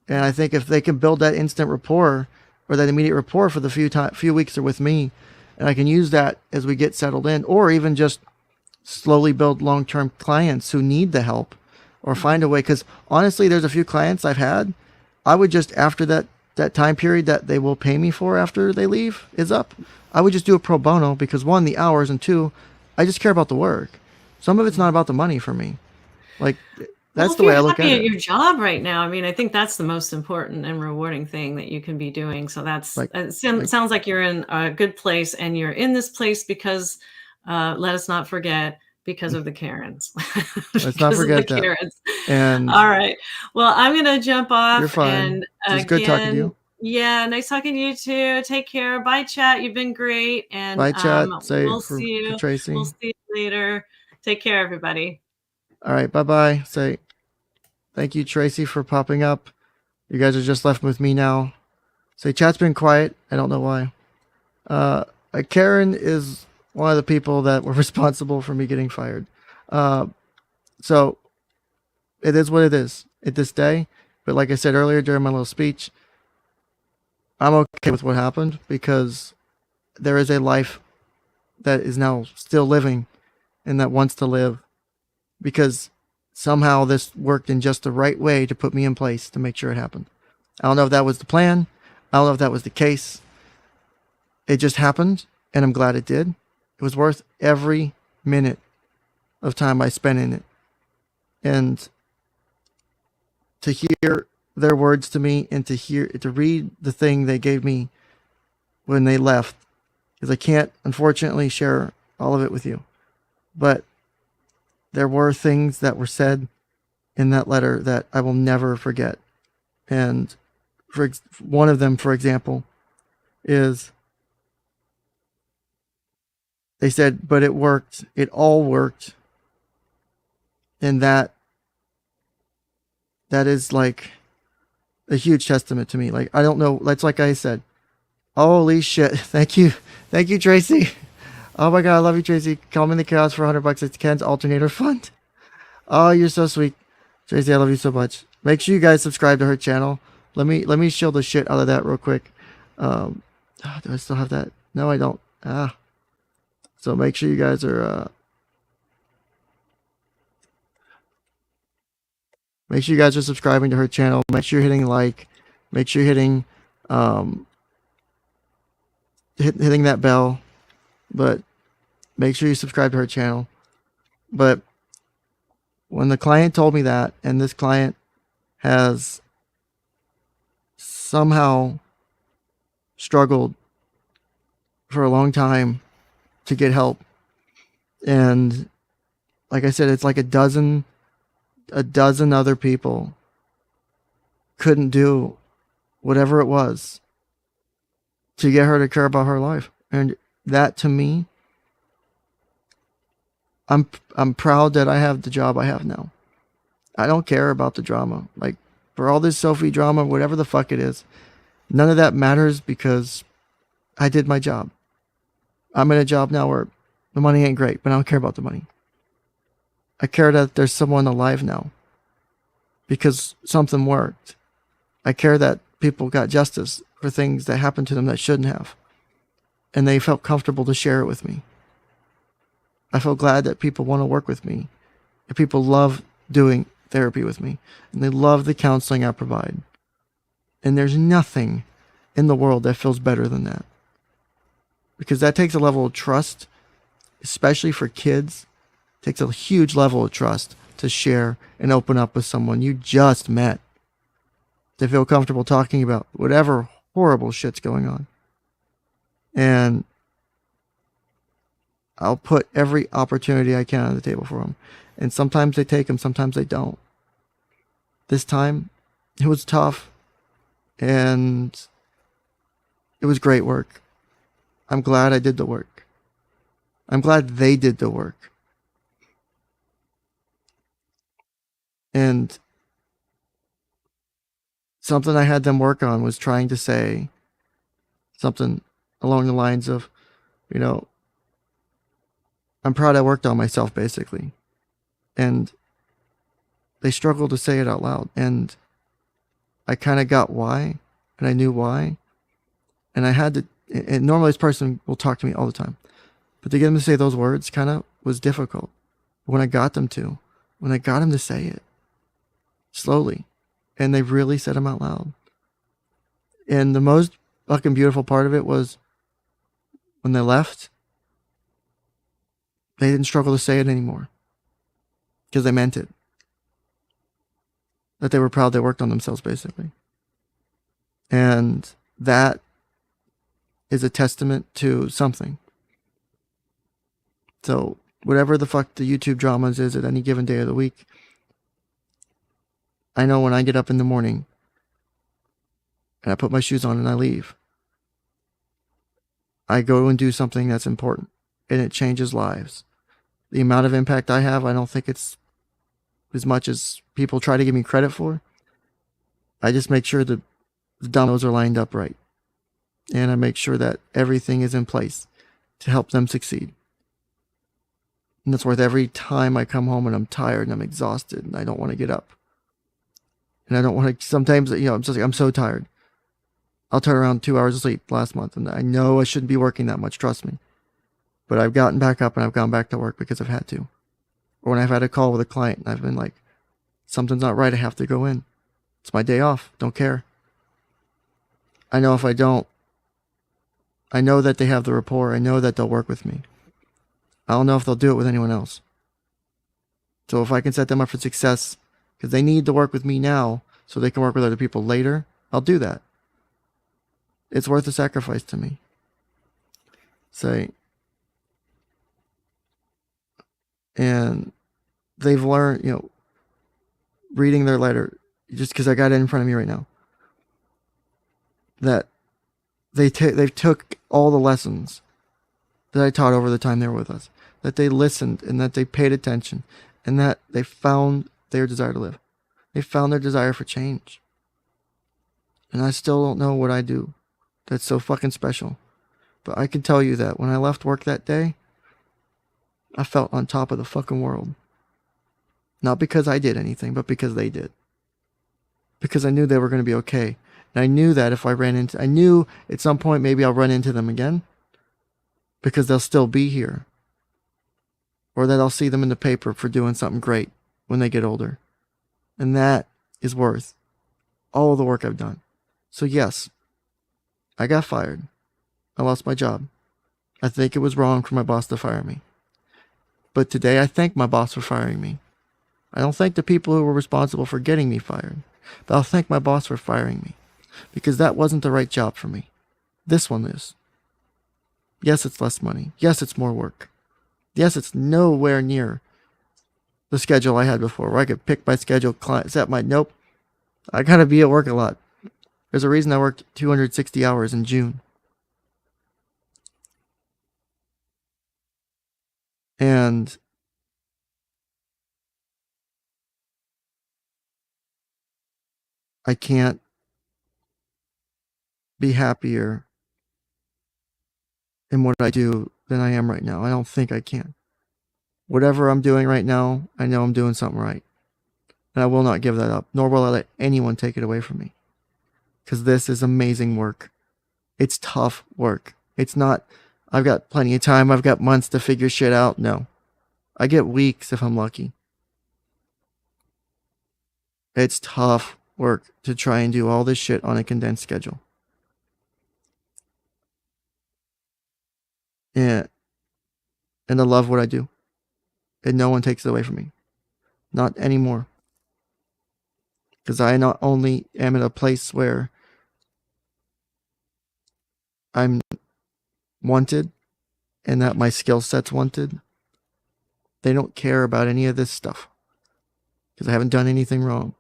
And I think if they can build that instant rapport or that immediate rapport for the few weeks they're with me, and I can use that as we get settled in, or even just slowly build long-term clients who need the help, or find a way. Because honestly, there's a few clients I've had, I would just, after that time period that they will pay me for after they leave is up, I would just do it pro bono, because one, the hours, and two, I just care about the work. Some of it's not about the money for me. Like Well, that's if the way you're I look happy at at it. your job right now, I mean, I think that's the most important and rewarding thing that you can be doing. So Like it like sounds like you're in a good place, and you're in this place because, let us not forget, because of the Karens, let's not because of the forget that. Karens. And All right. Well, I'm going to jump you're off, fine. and It was good talking to again, you. yeah, nice talking to you too. Take care. Bye, chat. You've been great. And Bye, chat. Say we'll see for you. We'll Tracy. see you later. Take care, everybody. All right, bye bye. Say thank you, Tracy, for popping up. You guys are just left with me now. Say chat's been quiet. I don't know why. Uh, Karen is one of the people that were responsible for me getting fired. Uh, so it is what it is at this day. But like I said earlier during my little speech, I'm okay with what happened, because there is a life that is now still living and that wants to live, because somehow this worked in just the right way to put me in place to make sure it happened. I don't know if that was the plan. I don't know if that was the case. It just happened, and I'm glad it did. It was worth every minute of time I spent in it. And to hear their words to me, and to read the thing they gave me when they left, because I can't unfortunately share all of it with you, but there were things that were said in that letter that I will never forget. And one of them, for example, is they said, but it worked. It all worked. And that is like a huge testament to me. Like, I don't know. That's like I said, holy shit. Thank you. Thank you, Tracy. Oh my God. I love you, Tracy. Call me in the chaos for $100. It's Ken's alternator fund. Oh, you're so sweet. Tracy, I love you so much. Make sure you guys subscribe to her channel. Let me shield the shit out of that real quick. Do I still have that? No, I don't. So make sure you guys are Make sure you guys are subscribing to her channel. Make sure you're hitting like. Make sure you're hitting hitting that bell. But make sure you subscribe to her channel. But when the client told me that, and this client has somehow struggled for a long time to get help, and like I said, it's like a dozen other people couldn't do whatever it was to get her to care about her life. And that, to me, I'm proud that I have the job I have now. I don't care about the drama. Like, for all this Sophie drama, whatever the fuck it is, none of that matters because I did my job. I'm in a job now where the money ain't great, but I don't care about the money. I care that there's someone alive now because something worked. I care that people got justice for things that happened to them that shouldn't have. And they felt comfortable to share it with me. I feel glad that people want to work with me. And people love doing therapy with me. And they love the counseling I provide. And there's nothing in the world that feels better than that. Because that takes a level of trust, especially for kids. It takes a huge level of trust to share and open up with someone you just met. To feel comfortable talking about whatever horrible shit's going on. And I'll put every opportunity I can on the table for them. And sometimes they take them, sometimes they don't. This time, it was tough. And it was great work. I'm glad I did the work. I'm glad they did the work. And something I had them work on was trying to say something along the lines of, you know, I'm proud I worked on myself, basically. And they struggled to say it out loud. And I kind of got why, and I knew why. And I had to, and normally this person will talk to me all the time. But to get them to say those words kind of was difficult. But when I got them to say it slowly, and they really said them out loud. And the most fucking beautiful part of it was when they left, they didn't struggle to say it anymore because they meant it. That they were proud they worked on themselves, basically. And that is a testament to something. So whatever the fuck the YouTube dramas is at any given day of the week, I know when I get up in the morning and I put my shoes on and I leave, I go and do something that's important and it changes lives. The amount of impact I have, I don't think it's as much as people try to give me credit for. I just make sure the dominoes are lined up right. And I make sure that everything is in place to help them succeed. And that's worth every time I come home and I'm tired and I'm exhausted and I don't want to get up. And I don't want to, sometimes, you know, I'm just like, I'm so tired. I'll turn around 2 hours of sleep last month. And I know I shouldn't be working that much, trust me. But I've gotten back up and I've gone back to work because I've had to. Or when I've had a call with a client and I've been like, something's not right, I have to go in. It's my day off, don't care. I know if I don't, I know that they have the rapport. I know that they'll work with me. I don't know if they'll do it with anyone else. So if I can set them up for success, because they need to work with me now so they can work with other people later, I'll do that. It's worth the sacrifice to me. Say, and they've learned, you know, reading their letter, just because I got it in front of me right now, that they've took all the lessons that I taught over the time they were with us, that they listened and that they paid attention and that they found their desire to live. They found their desire for change. And I still don't know what I do that's so fucking special. But I can tell you that when I left work that day, I felt on top of the fucking world. Not because I did anything, but because they did. Because I knew they were going to be okay. And I knew that if I knew at some point maybe I'll run into them again. Because they'll still be here. Or that I'll see them in the paper for doing something great when they get older. And that is worth all the work I've done. So yes, I got fired. I lost my job. I think it was wrong for my boss to fire me. But today I thank my boss for firing me. I don't thank the people who were responsible for getting me fired, but I'll thank my boss for firing me, because that wasn't the right job for me. This one is. Yes, it's less money. Yes, it's more work. Yes, it's nowhere near the schedule I had before, where I could pick my schedule, set my, nope. I gotta be at work a lot. There's a reason I worked 260 hours in June. And I can't be happier in what I do than I am right now. I don't think I can. Whatever I'm doing right now, I know I'm doing something right. And I will not give that up, nor will I let anyone take it away from me. Because this is amazing work. It's tough work. It's not, I've got plenty of time, I've got months to figure shit out. No. I get weeks if I'm lucky. It's tough work to try and do all this shit on a condensed schedule. And I love what I do. And no one takes it away from me. Not anymore. Because I not only am in a place where I'm wanted and that my skill set's wanted, they don't care about any of this stuff. Because I haven't done anything wrong.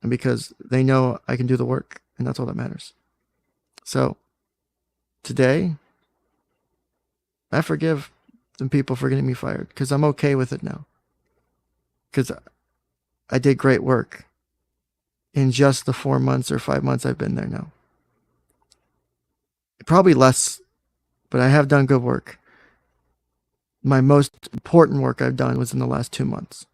And because they know I can do the work. And that's all that matters. So, today, I forgive some people for getting me fired. Because I'm okay with it now. Because I did great work in just the 4 months or 5 months I've been there now. Probably less, but I have done good work. My most important work I've done was in the last 2 months.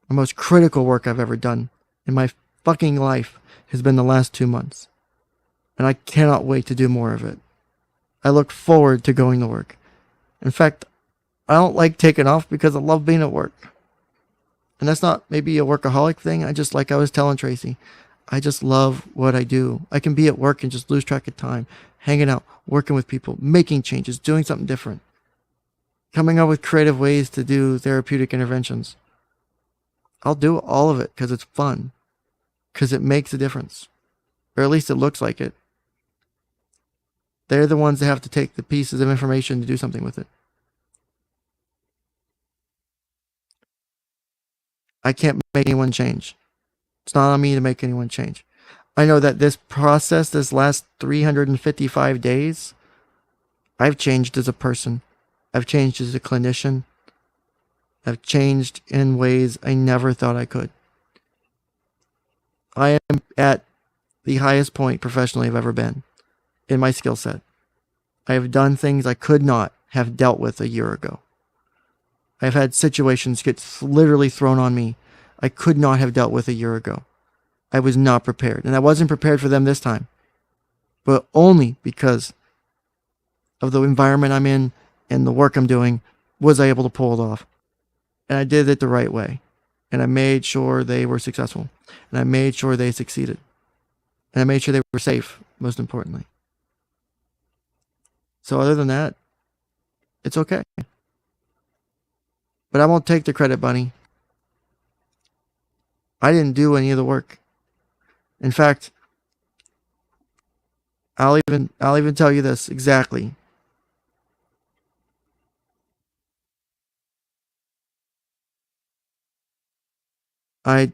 The most critical work I've ever done in my fucking life has been the last 2 months. And I cannot wait to do more of it. I look forward to going to work. In fact, I don't like taking off because I love being at work. And that's not maybe a workaholic thing. I just, like I was telling Tracy, I just love what I do. I can be at work and just lose track of time, hanging out, working with people, making changes, doing something different, coming up with creative ways to do therapeutic interventions. I'll do all of it because it's fun, because it makes a difference, or at least it looks like it. They're the ones that have to take the pieces of information to do something with it. I can't make anyone change. It's not on me to make anyone change. I know that this process, this last 355 days, I've changed as a person. I've changed as a clinician. I've changed in ways I never thought I could. I am at the highest point professionally I've ever been in my skill set. I have done things I could not have dealt with a year ago. I've had situations get literally thrown on me I could not have dealt with a year ago. I was not prepared. And I wasn't prepared for them this time. But only because of the environment I'm in and the work I'm doing was I able to pull it off. And I did it the right way. And I made sure they were successful. And I made sure they succeeded. And I made sure they were safe, most importantly. So other than that, it's okay. But I won't take the credit, Bunny. I didn't do any of the work. In fact, I'll even tell you this exactly. I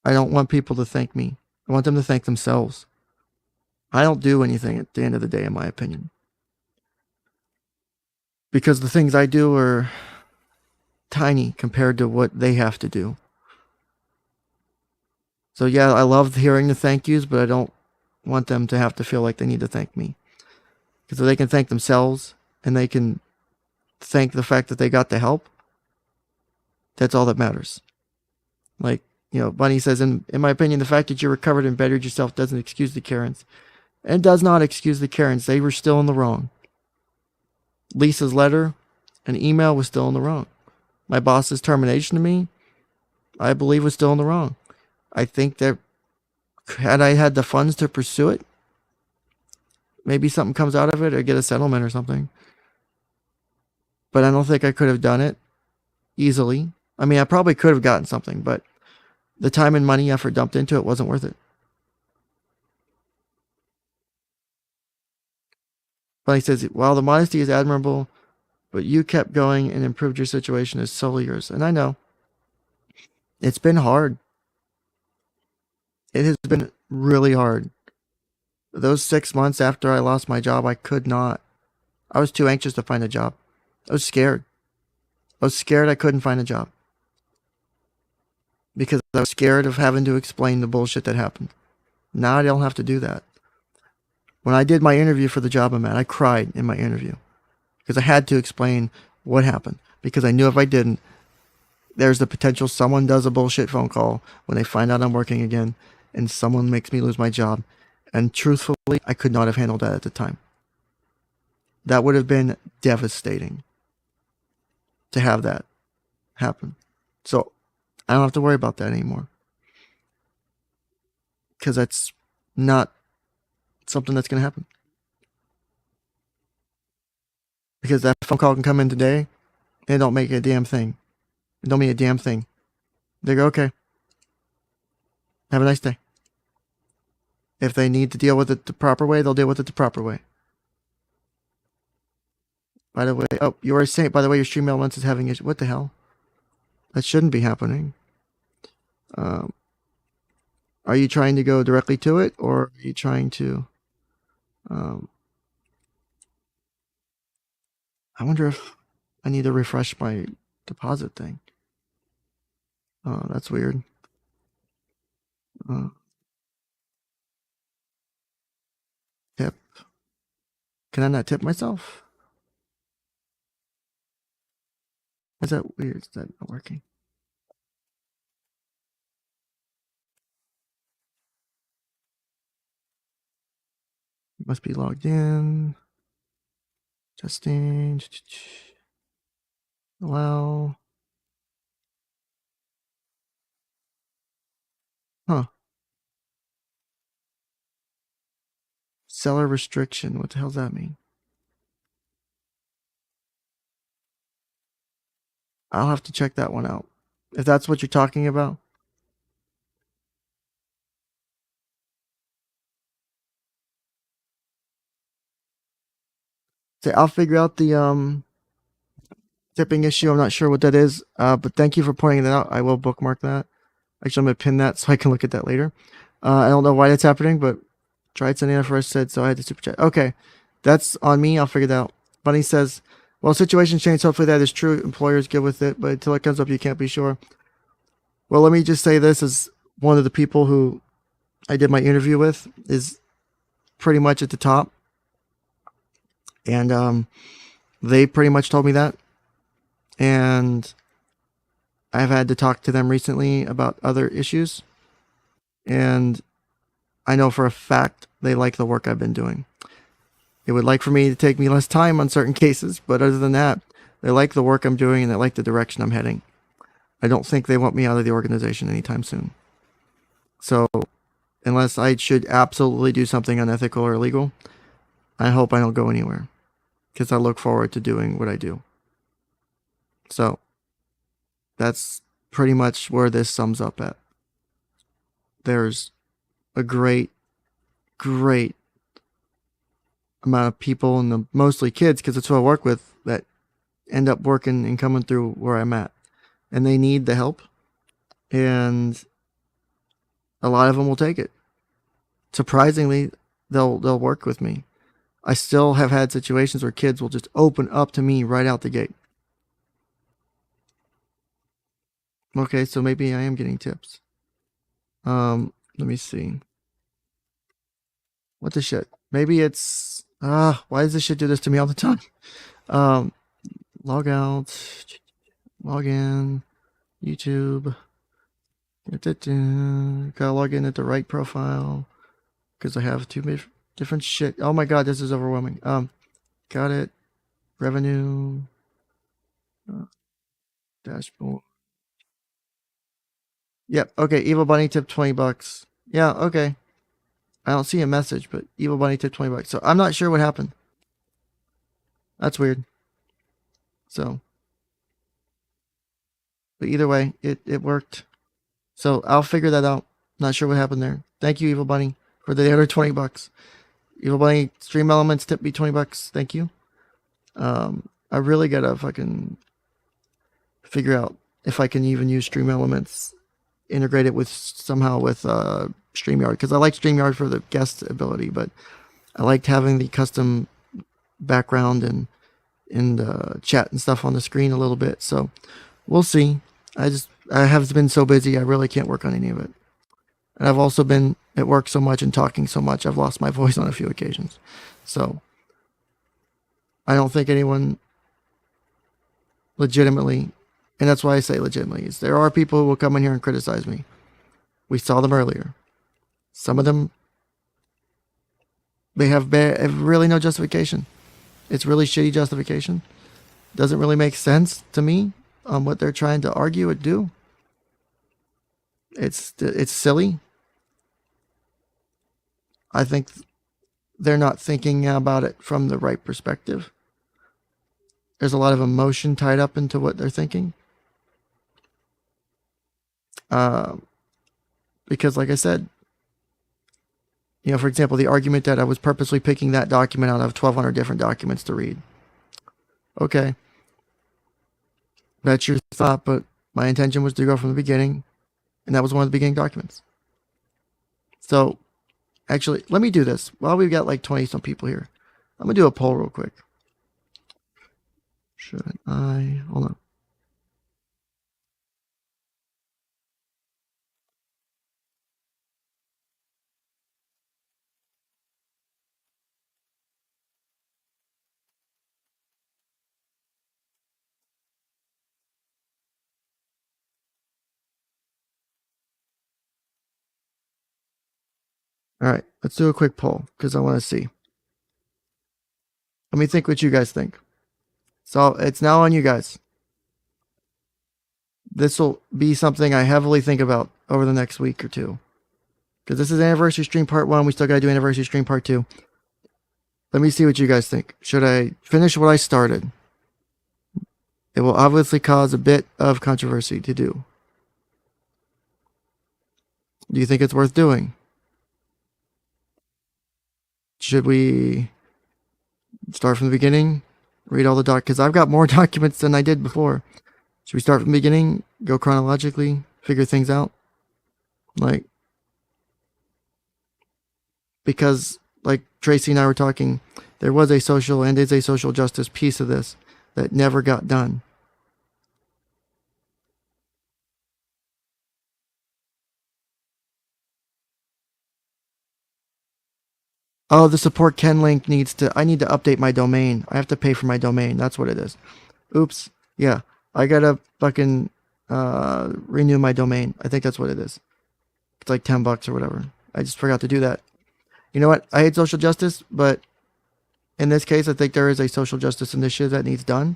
don't want people to thank me. I want them to thank themselves. I don't do anything at the end of the day, in my opinion. Because the things I do are tiny compared to what they have to do. So yeah, I love hearing the thank yous, but I don't want them to have to feel like they need to thank me. Because if they can thank themselves and they can thank the fact that they got the help, that's all that matters. Like, Bunny says, in my opinion, the fact that you recovered and bettered yourself doesn't excuse the Karens. And does not excuse the Karens. They were still in the wrong. Lisa's letter and email was still in the wrong. my boss's termination to me, I believe was still in the wrong. I think that had I had the funds to pursue it, maybe something comes out of it or get a settlement or something. But I don't think I could have done it easily. I mean, I probably could have gotten something, but the time and money effort dumped into it wasn't worth it. But he says, while the modesty is admirable, but you kept going and improved your situation is solely yours. And I know it's been hard. It has been really hard. Those 6 months after I lost my job, I could not. I was too anxious to find a job. I was scared. I was scared I couldn't find a job. Because I was scared of having to explain the bullshit that happened. Now I don't have to do that. When I did my interview for the job I'm at, I cried in my interview. Because I had to explain what happened. Because I knew if I didn't, there's the potential someone does a bullshit phone call when they find out I'm working again and someone makes me lose my job. And truthfully, I could not have handled that at the time. That would have been devastating to have that happen. So I don't have to worry about that anymore. Because that's not something that's going to happen. Because that phone call can come in today and it don't make a damn thing. It don't mean a damn thing. They go, okay. Have a nice day. If they need to deal with it the proper way, they'll deal with it the proper way. By the way, oh, you were saying, by the way, your stream elements is having issues. What the hell? That shouldn't be happening. Are you trying to go directly to it, or are you trying to... I wonder if I need to refresh my deposit thing. Oh, that's weird. Tip. Can I not tip myself? Is that weird? Is that not working? Must be logged in. Testing. Allow. Huh. Seller restriction. What the hell does that mean? I'll have to check that one out. If that's what you're talking about. So I'll figure out the tipping issue. I'm not sure what that is. But thank you for pointing that out. I will bookmark that. Actually, I'm gonna pin that so I can look at that later. I don't know why that's happening, but tried sending it first said so I had to super chat. Okay. That's on me. I'll figure that out. Bunny says, well, situations change. Hopefully that is true. Employers good with it, but until it comes up, you can't be sure. Well, let me just say this as one of the people who I did my interview with is pretty much at the top. And they pretty much told me that. And I've had to talk to them recently about other issues. And I know for a fact they like the work I've been doing. They would like for me to take me less time on certain cases, but other than that, they like the work I'm doing and they like the direction I'm heading. I don't think they want me out of the organization anytime soon. So, unless I should absolutely do something unethical or illegal, I hope I don't go anywhere. Because I look forward to doing what I do. So, that's pretty much where this sums up at. There's a great amount of people, and mostly kids, because it's who I work with, that end up working and coming through where I'm at. And they need the help. And a lot of them will take it. Surprisingly, they'll work with me. I still have had situations where kids will just open up to me right out the gate. Okay, so maybe I am getting tips. Let me see. What the shit? Maybe it's why does this shit do this to me all the time? Log out, log in, YouTube. Gotta log in at the right profile because I have two different shit. Oh my god, this is overwhelming. Got it. Revenue. Dashboard. Yep. Okay. Evil Bunny tipped $20. Yeah. Okay. I don't see a message, but Evil Bunny tipped $20. So I'm not sure what happened. That's weird. So, but either way, it worked. So I'll figure that out. Not sure what happened there. Thank you, Evil Bunny, for the other $20. Evil Bunny Stream Elements tipped me $20. Thank you. I really gotta fucking figure out if I can even use Stream Elements, integrate it with somehow with StreamYard, because I like StreamYard for the guest ability, but I liked having the custom background and chat and stuff on the screen a little bit. So we'll see. I have been so busy, I really can't work on any of it. And I've also been at work so much and talking so much, I've lost my voice on a few occasions. So I don't think anyone legitimately, and that's why I say legitimately, is there are people who will come in here and criticize me. We saw them earlier. Some of them, they have really no justification. It's really shitty justification. Doesn't really make sense to me on what they're trying to argue or do. It's silly. I think they're not thinking about it from the right perspective. There's a lot of emotion tied up into what they're thinking. Because like I said, for example, the argument that I was purposely picking that document out of 1,200 different documents to read. Okay. That's your thought, but my intention was to go from the beginning, and that was one of the beginning documents. So, actually, let me do this. While we've got like 20-some people here, I'm going to do a poll real quick. Should I? Hold on. All right, let's do a quick poll because I want to see. Let me think what you guys think. So it's now on you guys. This will be something I heavily think about over the next week or two. Because this is anniversary stream part 1. We still got to do anniversary stream part 2. Let me see what you guys think. Should I finish what I started? It will obviously cause a bit of controversy to do. Do you think it's worth doing? Should we start from the beginning? Read all the because I've got more documents than I did before. Should we start from the beginning? Go chronologically? Figure things out? Because like Tracy and I were talking, there was a social and is a social justice piece of this that never got done. Oh, the support Ken link I need to update my domain. I have to pay for my domain. That's what it is. Oops. Yeah. I gotta fucking renew my domain. I think that's what it is. It's like $10 or whatever. I just forgot to do that. You know what? I hate social justice, but in this case, I think there is a social justice initiative that needs done.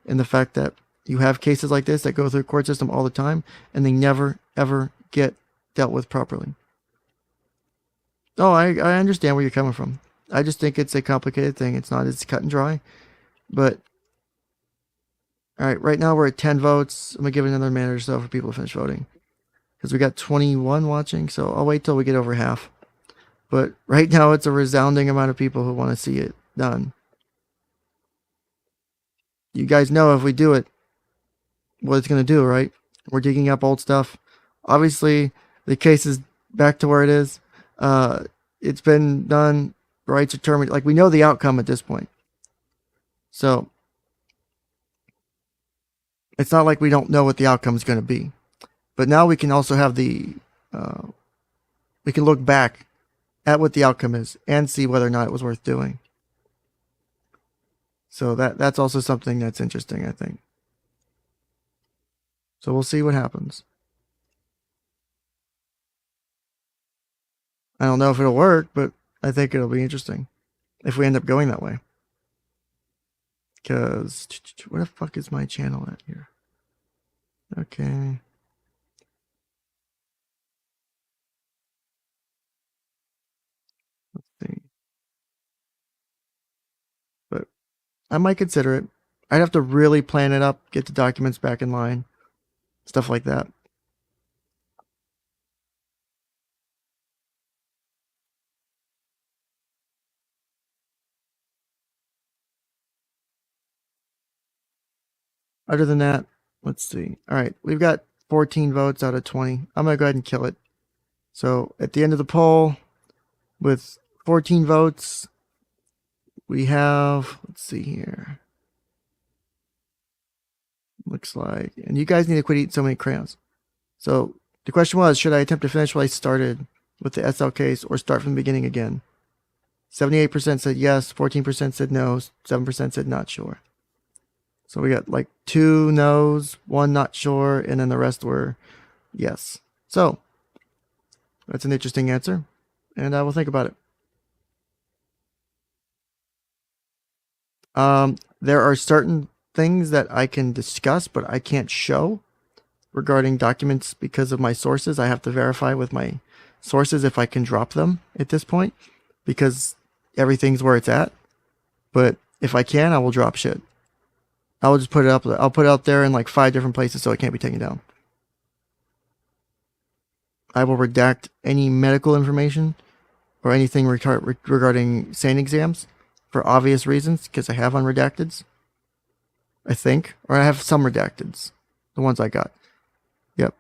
And the fact that you have cases like this that go through the court system all the time and they never, ever get dealt with properly. Oh, I understand where you're coming from. I just think it's a complicated thing. It's not as cut and dry. But, all right, right now we're at 10 votes. I'm going to give it another minute or so for people to finish voting. Because we got 21 watching, so I'll wait till we get over half. But right now it's a resounding amount of people who want to see it done. You guys know if we do it, what it's going to do, right? We're digging up old stuff. Obviously, the case is back to where it is. It's been done, rights are terminated. Like, we know the outcome at this point. So, it's not like we don't know what the outcome is going to be. But now we can also have we can look back at what the outcome is and see whether or not it was worth doing. So that's also something that's interesting, I think. So we'll see what happens. I don't know if it'll work, but I think it'll be interesting if we end up going that way. Because where the fuck is my channel at here? Okay. Let's see. But I might consider it. I'd have to really plan it up, get the documents back in line, stuff like that. Other than that, let's see. All right, we've got 14 votes out of 20. I'm going to go ahead and kill it. So at the end of the poll, with 14 votes, we have, let's see here. Looks like, and you guys need to quit eating so many crayons. So the question was, should I attempt to finish what I started with the SL case or start from the beginning again? 78% said yes, 14% said no, 7% said not sure. So we got like 2 no's, 1 not sure, and then the rest were yes. So that's an interesting answer, and I will think about it. There are certain things that I can discuss, but I can't show regarding documents because of my sources. I have to verify with my sources if I can drop them at this point because everything's where it's at. But if I can, I will drop shit. I will just put it up. I'll put it out there in like 5 different places so it can't be taken down. I will redact any medical information or anything regarding SANE exams for obvious reasons because I have unredacteds. I think. Or I have some redacteds. The ones I got. Yep.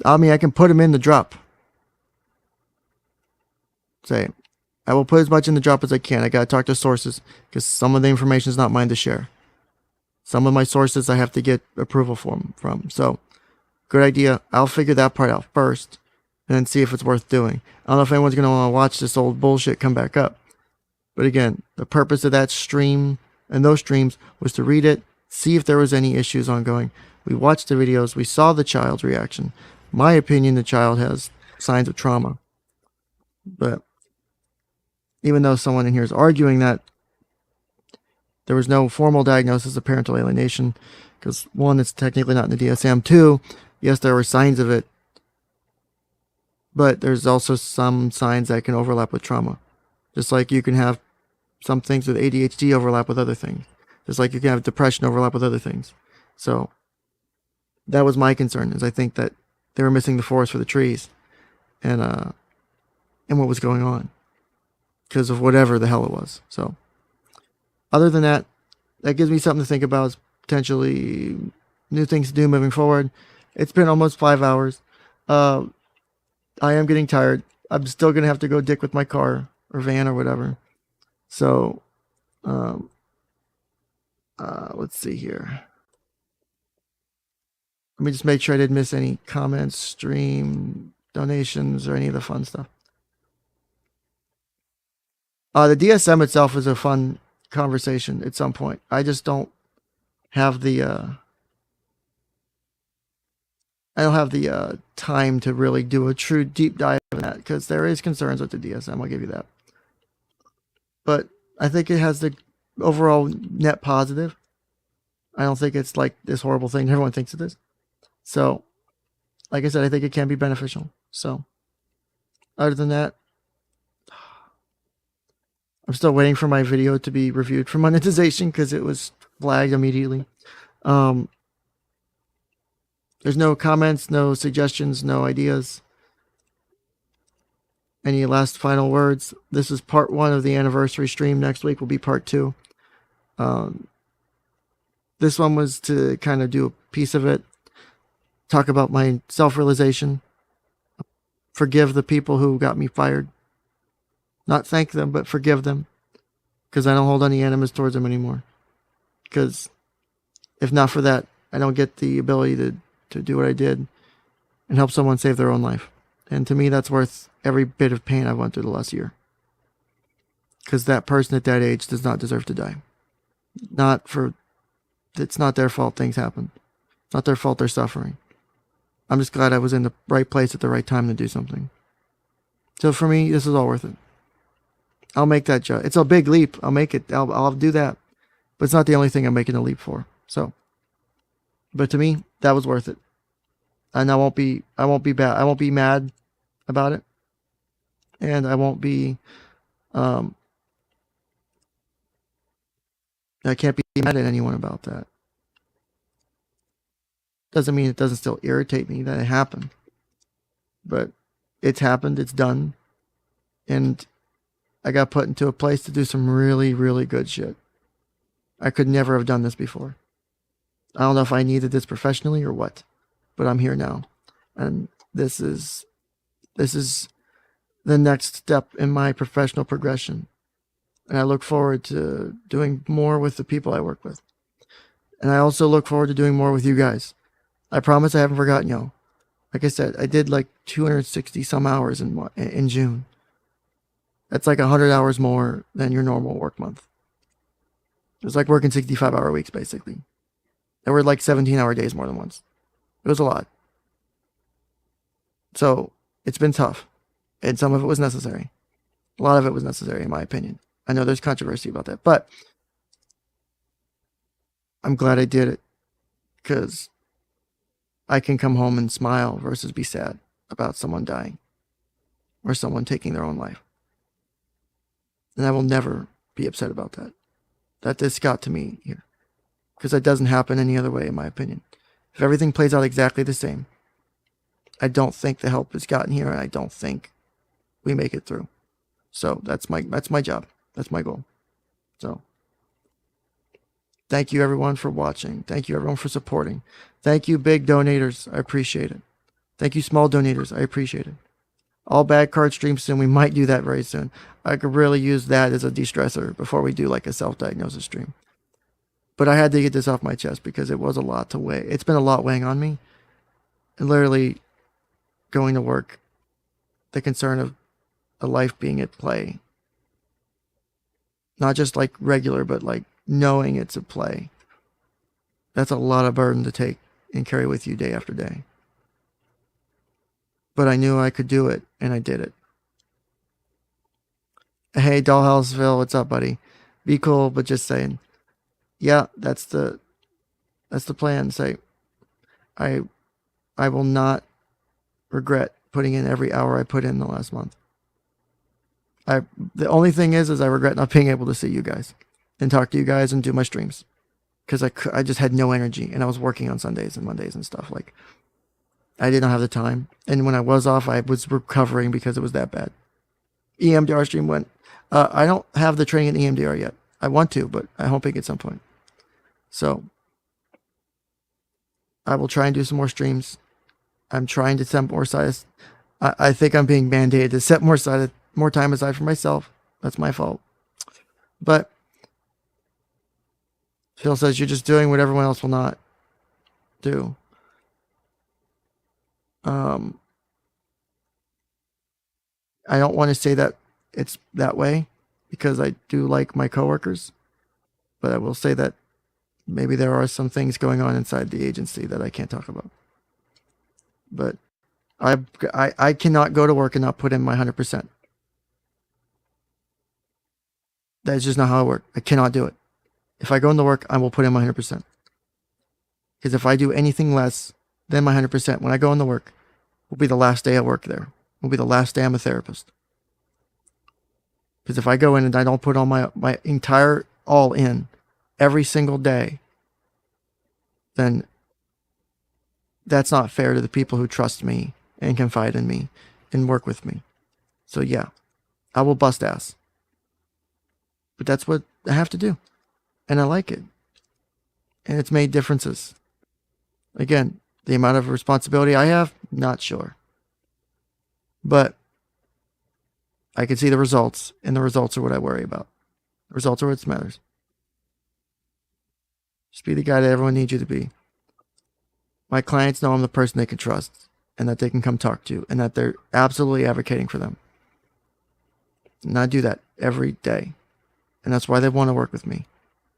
I mean, I can put them in the drop. Say, I will put as much in the drop as I can. I gotta talk to sources because some of the information is not mine to share. Some of my sources I have to get approval from. So, good idea. I'll figure that part out first and then see if it's worth doing. I don't know if anyone's going to want to watch this old bullshit come back up. But again, the purpose of that stream and those streams was to read it, see if there was any issues ongoing. We watched the videos. We saw the child's reaction. My opinion, the child has signs of trauma. But even though someone in here is arguing that there was no formal diagnosis of parental alienation, because 1, it's technically not in the DSM. 2, yes, there were signs of it, but there's also some signs that can overlap with trauma. Just like you can have some things with ADHD overlap with other things. Just like you can have depression overlap with other things. So that was my concern, is I think that they were missing the forest for the trees and what was going on because of whatever the hell it was. So other than that, that gives me something to think about, is potentially new things to do moving forward. It's been almost 5 hours. I am getting tired. I'm still going to have to go dick with my car or van or whatever. So, let's see here. Let me just make sure I didn't miss any comments, stream, donations, or any of the fun stuff. The DSM itself is a fun conversation at some point. I just don't have the time to really do a true deep dive in that because there is concerns with the DSM. I'll give you that. But I think it has the overall net positive. I don't think it's like this horrible thing everyone thinks it is. So, like I said, I think it can be beneficial. So, other than that, I'm still waiting for my video to be reviewed for monetization because it was flagged immediately. There's no comments, no suggestions, no ideas. Any last final words? This is part 1 of the anniversary stream. Next week will be part 2. This one was to kind of do a piece of it, talk about my self-realization, forgive the people who got me fired. Not thank them, but forgive them, because I don't hold any animus towards them anymore. Because if not for that, I don't get the ability to do what I did and help someone save their own life. And to me, that's worth every bit of pain I went through the last year. Because that person at that age does not deserve to die. It's not their fault things happen. It's not their fault they're suffering. I'm just glad I was in the right place at the right time to do something. So for me, this is all worth it. I'll make that jump. It's a big leap. I'll make it. I'll do that. But it's not the only thing I'm making a leap for. So, but to me, that was worth it. And I won't be bad. I won't be mad about it. And I won't be, I can't be mad at anyone about that. Doesn't mean it doesn't still irritate me that it happened. But it's happened, it's done. And I got put into a place to do some really, really good shit. I could never have done this before. I don't know if I needed this professionally or what, but I'm here now. And this is the next step in my professional progression. And I look forward to doing more with the people I work with. And I also look forward to doing more with you guys. I promise I haven't forgotten y'all. Like I said, I did like 260 some hours in June. That's like 100 hours more than your normal work month. It was like working 65-hour weeks, basically. There were like 17-hour days more than once. It was a lot. So it's been tough. And some of it was necessary. A lot of it was necessary, in my opinion. I know there's controversy about that, but I'm glad I did it because I can come home and smile versus be sad about someone dying or someone taking their own life. And I will never be upset about that. That this got to me here because it doesn't happen any other way, in my opinion. If everything plays out exactly the same, I don't think the help has gotten here, and I don't think we make it through. So that's my job. That's my goal. So thank you everyone for watching. Thank you everyone for supporting. Thank you big donators. I appreciate it. Thank you small donators. I appreciate it. All bad card streams soon. We might do that very soon. I could really use that as a de-stressor before we do like a self-diagnosis stream. But I had to get this off my chest because it was a lot to weigh. It's been a lot weighing on me. And literally going to work, the concern of a life being at play. Not just like regular, but like knowing it's at play. That's a lot of burden to take and carry with you day after day. But I knew I could do it, and I did it. Hey, Dollhouseville, what's up, buddy? Be cool, but just saying. Yeah, that's the plan. Say, I will not regret putting in every hour I put in the last month. The only thing is I regret not being able to see you guys and talk to you guys and do my streams because I just had no energy, and I was working on Sundays and Mondays and stuff. Like, I did not have the time, and when I was off, I was recovering because it was that bad. EMDR stream went. I don't have the training in EMDR yet. I want to, but I'm hoping at some point. So I will try and do some more streams. I'm trying to set more aside. I think I'm being mandated to set more time aside for myself. That's my fault. But Phil says you're just doing what everyone else will not do. I don't want to say that it's that way because I do like my coworkers, but I will say that maybe there are some things going on inside the agency that I can't talk about. But I cannot go to work and not put in my 100%. That's just not how I work. I cannot do it. If I go into work, I will put in my 100%. Because if I do anything less than my 100%, when I go into work, will be the last day I work there. Will be the last day I'm a therapist. Because if I go in and I don't put all my entire all in every single day, then that's not fair to the people who trust me and confide in me and work with me. So yeah, I will bust ass. But that's what I have to do. And I like it. And it's made differences. Again, the amount of responsibility I have, not sure. But I can see the results, and the results are what I worry about. The results are what matters. Just be the guy that everyone needs you to be. My clients know I'm the person they can trust, and that they can come talk to, and that they're absolutely advocating for them. And I do that every day. And that's why they want to work with me.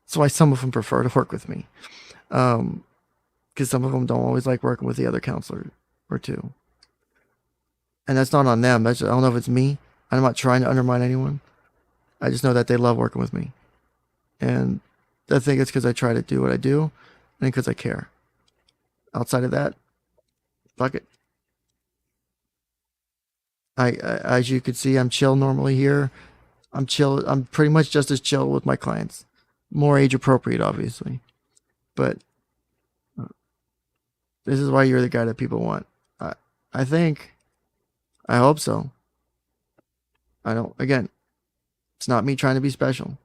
That's why some of them prefer to work with me. Because some of them don't always like working with the other counselor or two. And that's not on them. I don't know if it's me. I'm not trying to undermine anyone. I just know that they love working with me. And I think it's because I try to do what I do and because I care. outside of that, fuck it. As you can see, I'm chill normally here. I'm chill. I'm pretty much just as chill with my clients. More age appropriate, obviously. But this is why you're the guy that people want. I think. I hope so. I don't. Again, it's not me trying to be special.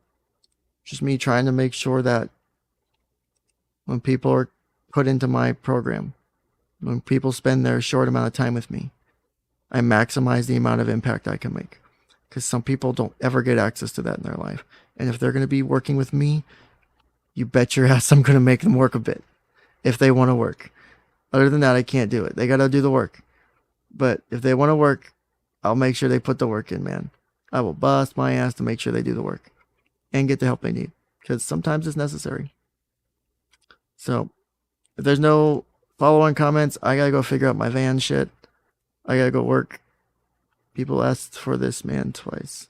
It's just me trying to make sure that when people are put into my program, when people spend their short amount of time with me, I maximize the amount of impact I can make. Because some people don't ever get access to that in their life. And if they're going to be working with me, you bet your ass I'm going to make them work a bit if they want to work. Other than that, I can't do it. They got to do the work. But if they want to work, I'll make sure they put the work in, man. I will bust my ass to make sure they do the work and get the help they need. Because sometimes it's necessary. So, if there's no follow-on comments, I got to go figure out my van shit. I got to go work. People asked for this man twice.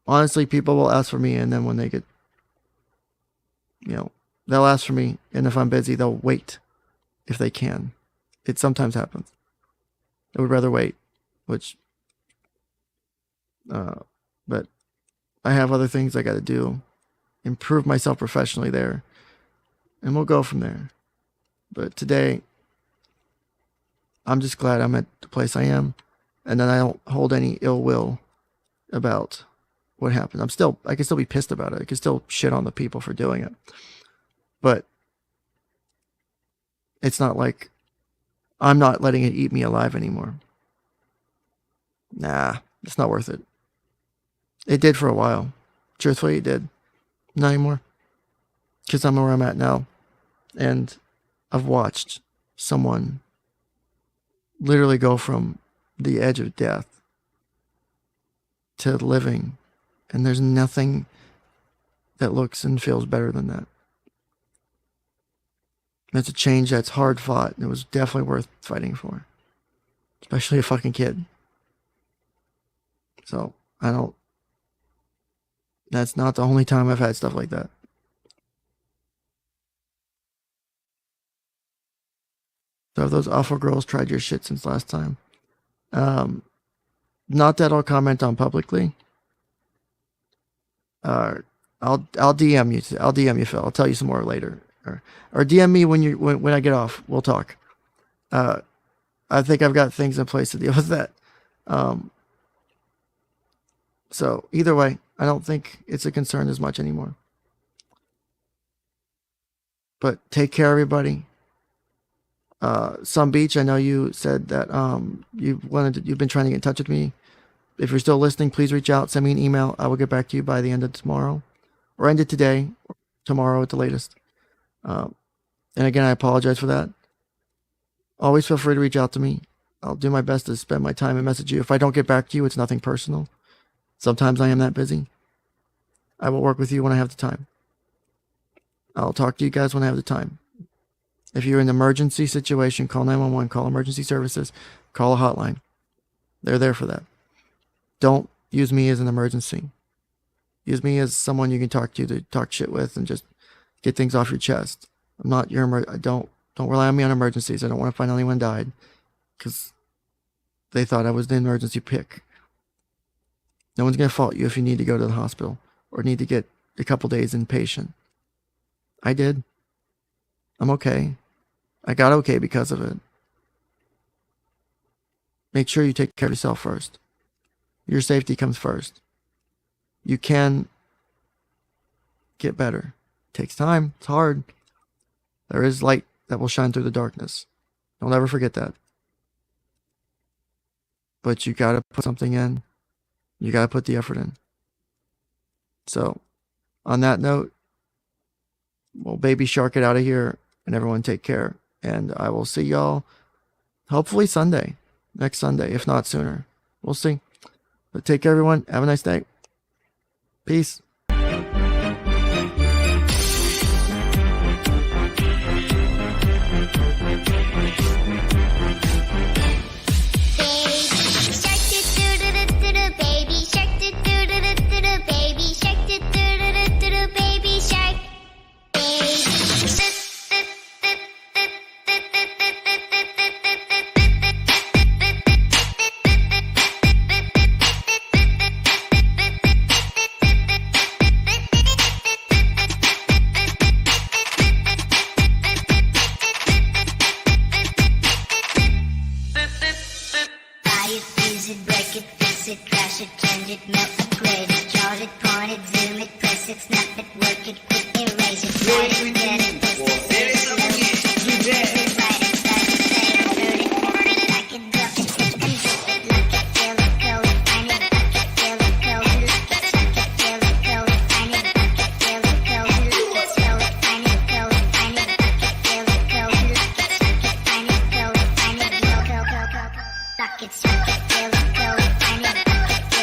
Honestly, people will ask for me, and then when they get, they'll ask for me, and if I'm busy, they'll wait if they can. It sometimes happens. I would rather wait, but I have other things I got to do, improve myself professionally there, and we'll go from there. But today, I'm just glad I'm at the place I am, and then I don't hold any ill will about what happened. I can still be pissed about it. I can still shit on the people for doing it. But it's not like I'm not letting it eat me alive anymore. Nah, it's not worth it. It did for a while. Truthfully, it did. Not anymore. Because I'm where I'm at now. And I've watched someone literally go from the edge of death to living. And there's nothing that looks and feels better than that. It's a change that's hard fought. And it was definitely worth fighting for. Especially a fucking kid. So, that's not the only time I've had stuff like that. So have those awful girls tried your shit since last time? Not that I'll comment on publicly. I'll DM you. I'll DM you, Phil. I'll tell you some more later. Or DM me when I get off. We'll talk. I think I've got things in place to deal with that. So either way, I don't think it's a concern as much anymore. But take care, everybody. Some Beach, I know you said that you've been trying to get in touch with me. If you're still listening, please reach out. Send me an email. I will get back to you by the end of tomorrow, or end of today, or tomorrow at the latest. And again, I apologize for that. Always feel free to reach out to me. I'll do my best to spend my time and message you. If I don't get back to you, it's nothing personal. Sometimes I am that busy. I will work with you when I have the time. I'll talk to you guys when I have the time. If you're in an emergency situation, call 911, call emergency services, call a hotline. They're there for that. Don't use me as an emergency. Use me as someone you can talk to talk shit with and just get things off your chest. I'm not your don't rely on me on emergencies. I don't want to find anyone died because they thought I was the emergency pick. No one's going to fault you if you need to go to the hospital or need to get a couple days inpatient. I did. I'm okay. I got okay because of it. Make sure you take care of yourself first. Your safety comes first. You can get better. It takes time. It's hard. There is light that will shine through the darkness. Don't ever forget that. But you got to put something in. You got to put the effort in. So, on that note, we'll baby shark it out of here, and everyone take care. And I will see y'all hopefully Sunday. Next Sunday, if not sooner. We'll see. But take care, everyone. Have a nice day. Peace. Buy it, use it, break it, fix it, crash it, change it, melt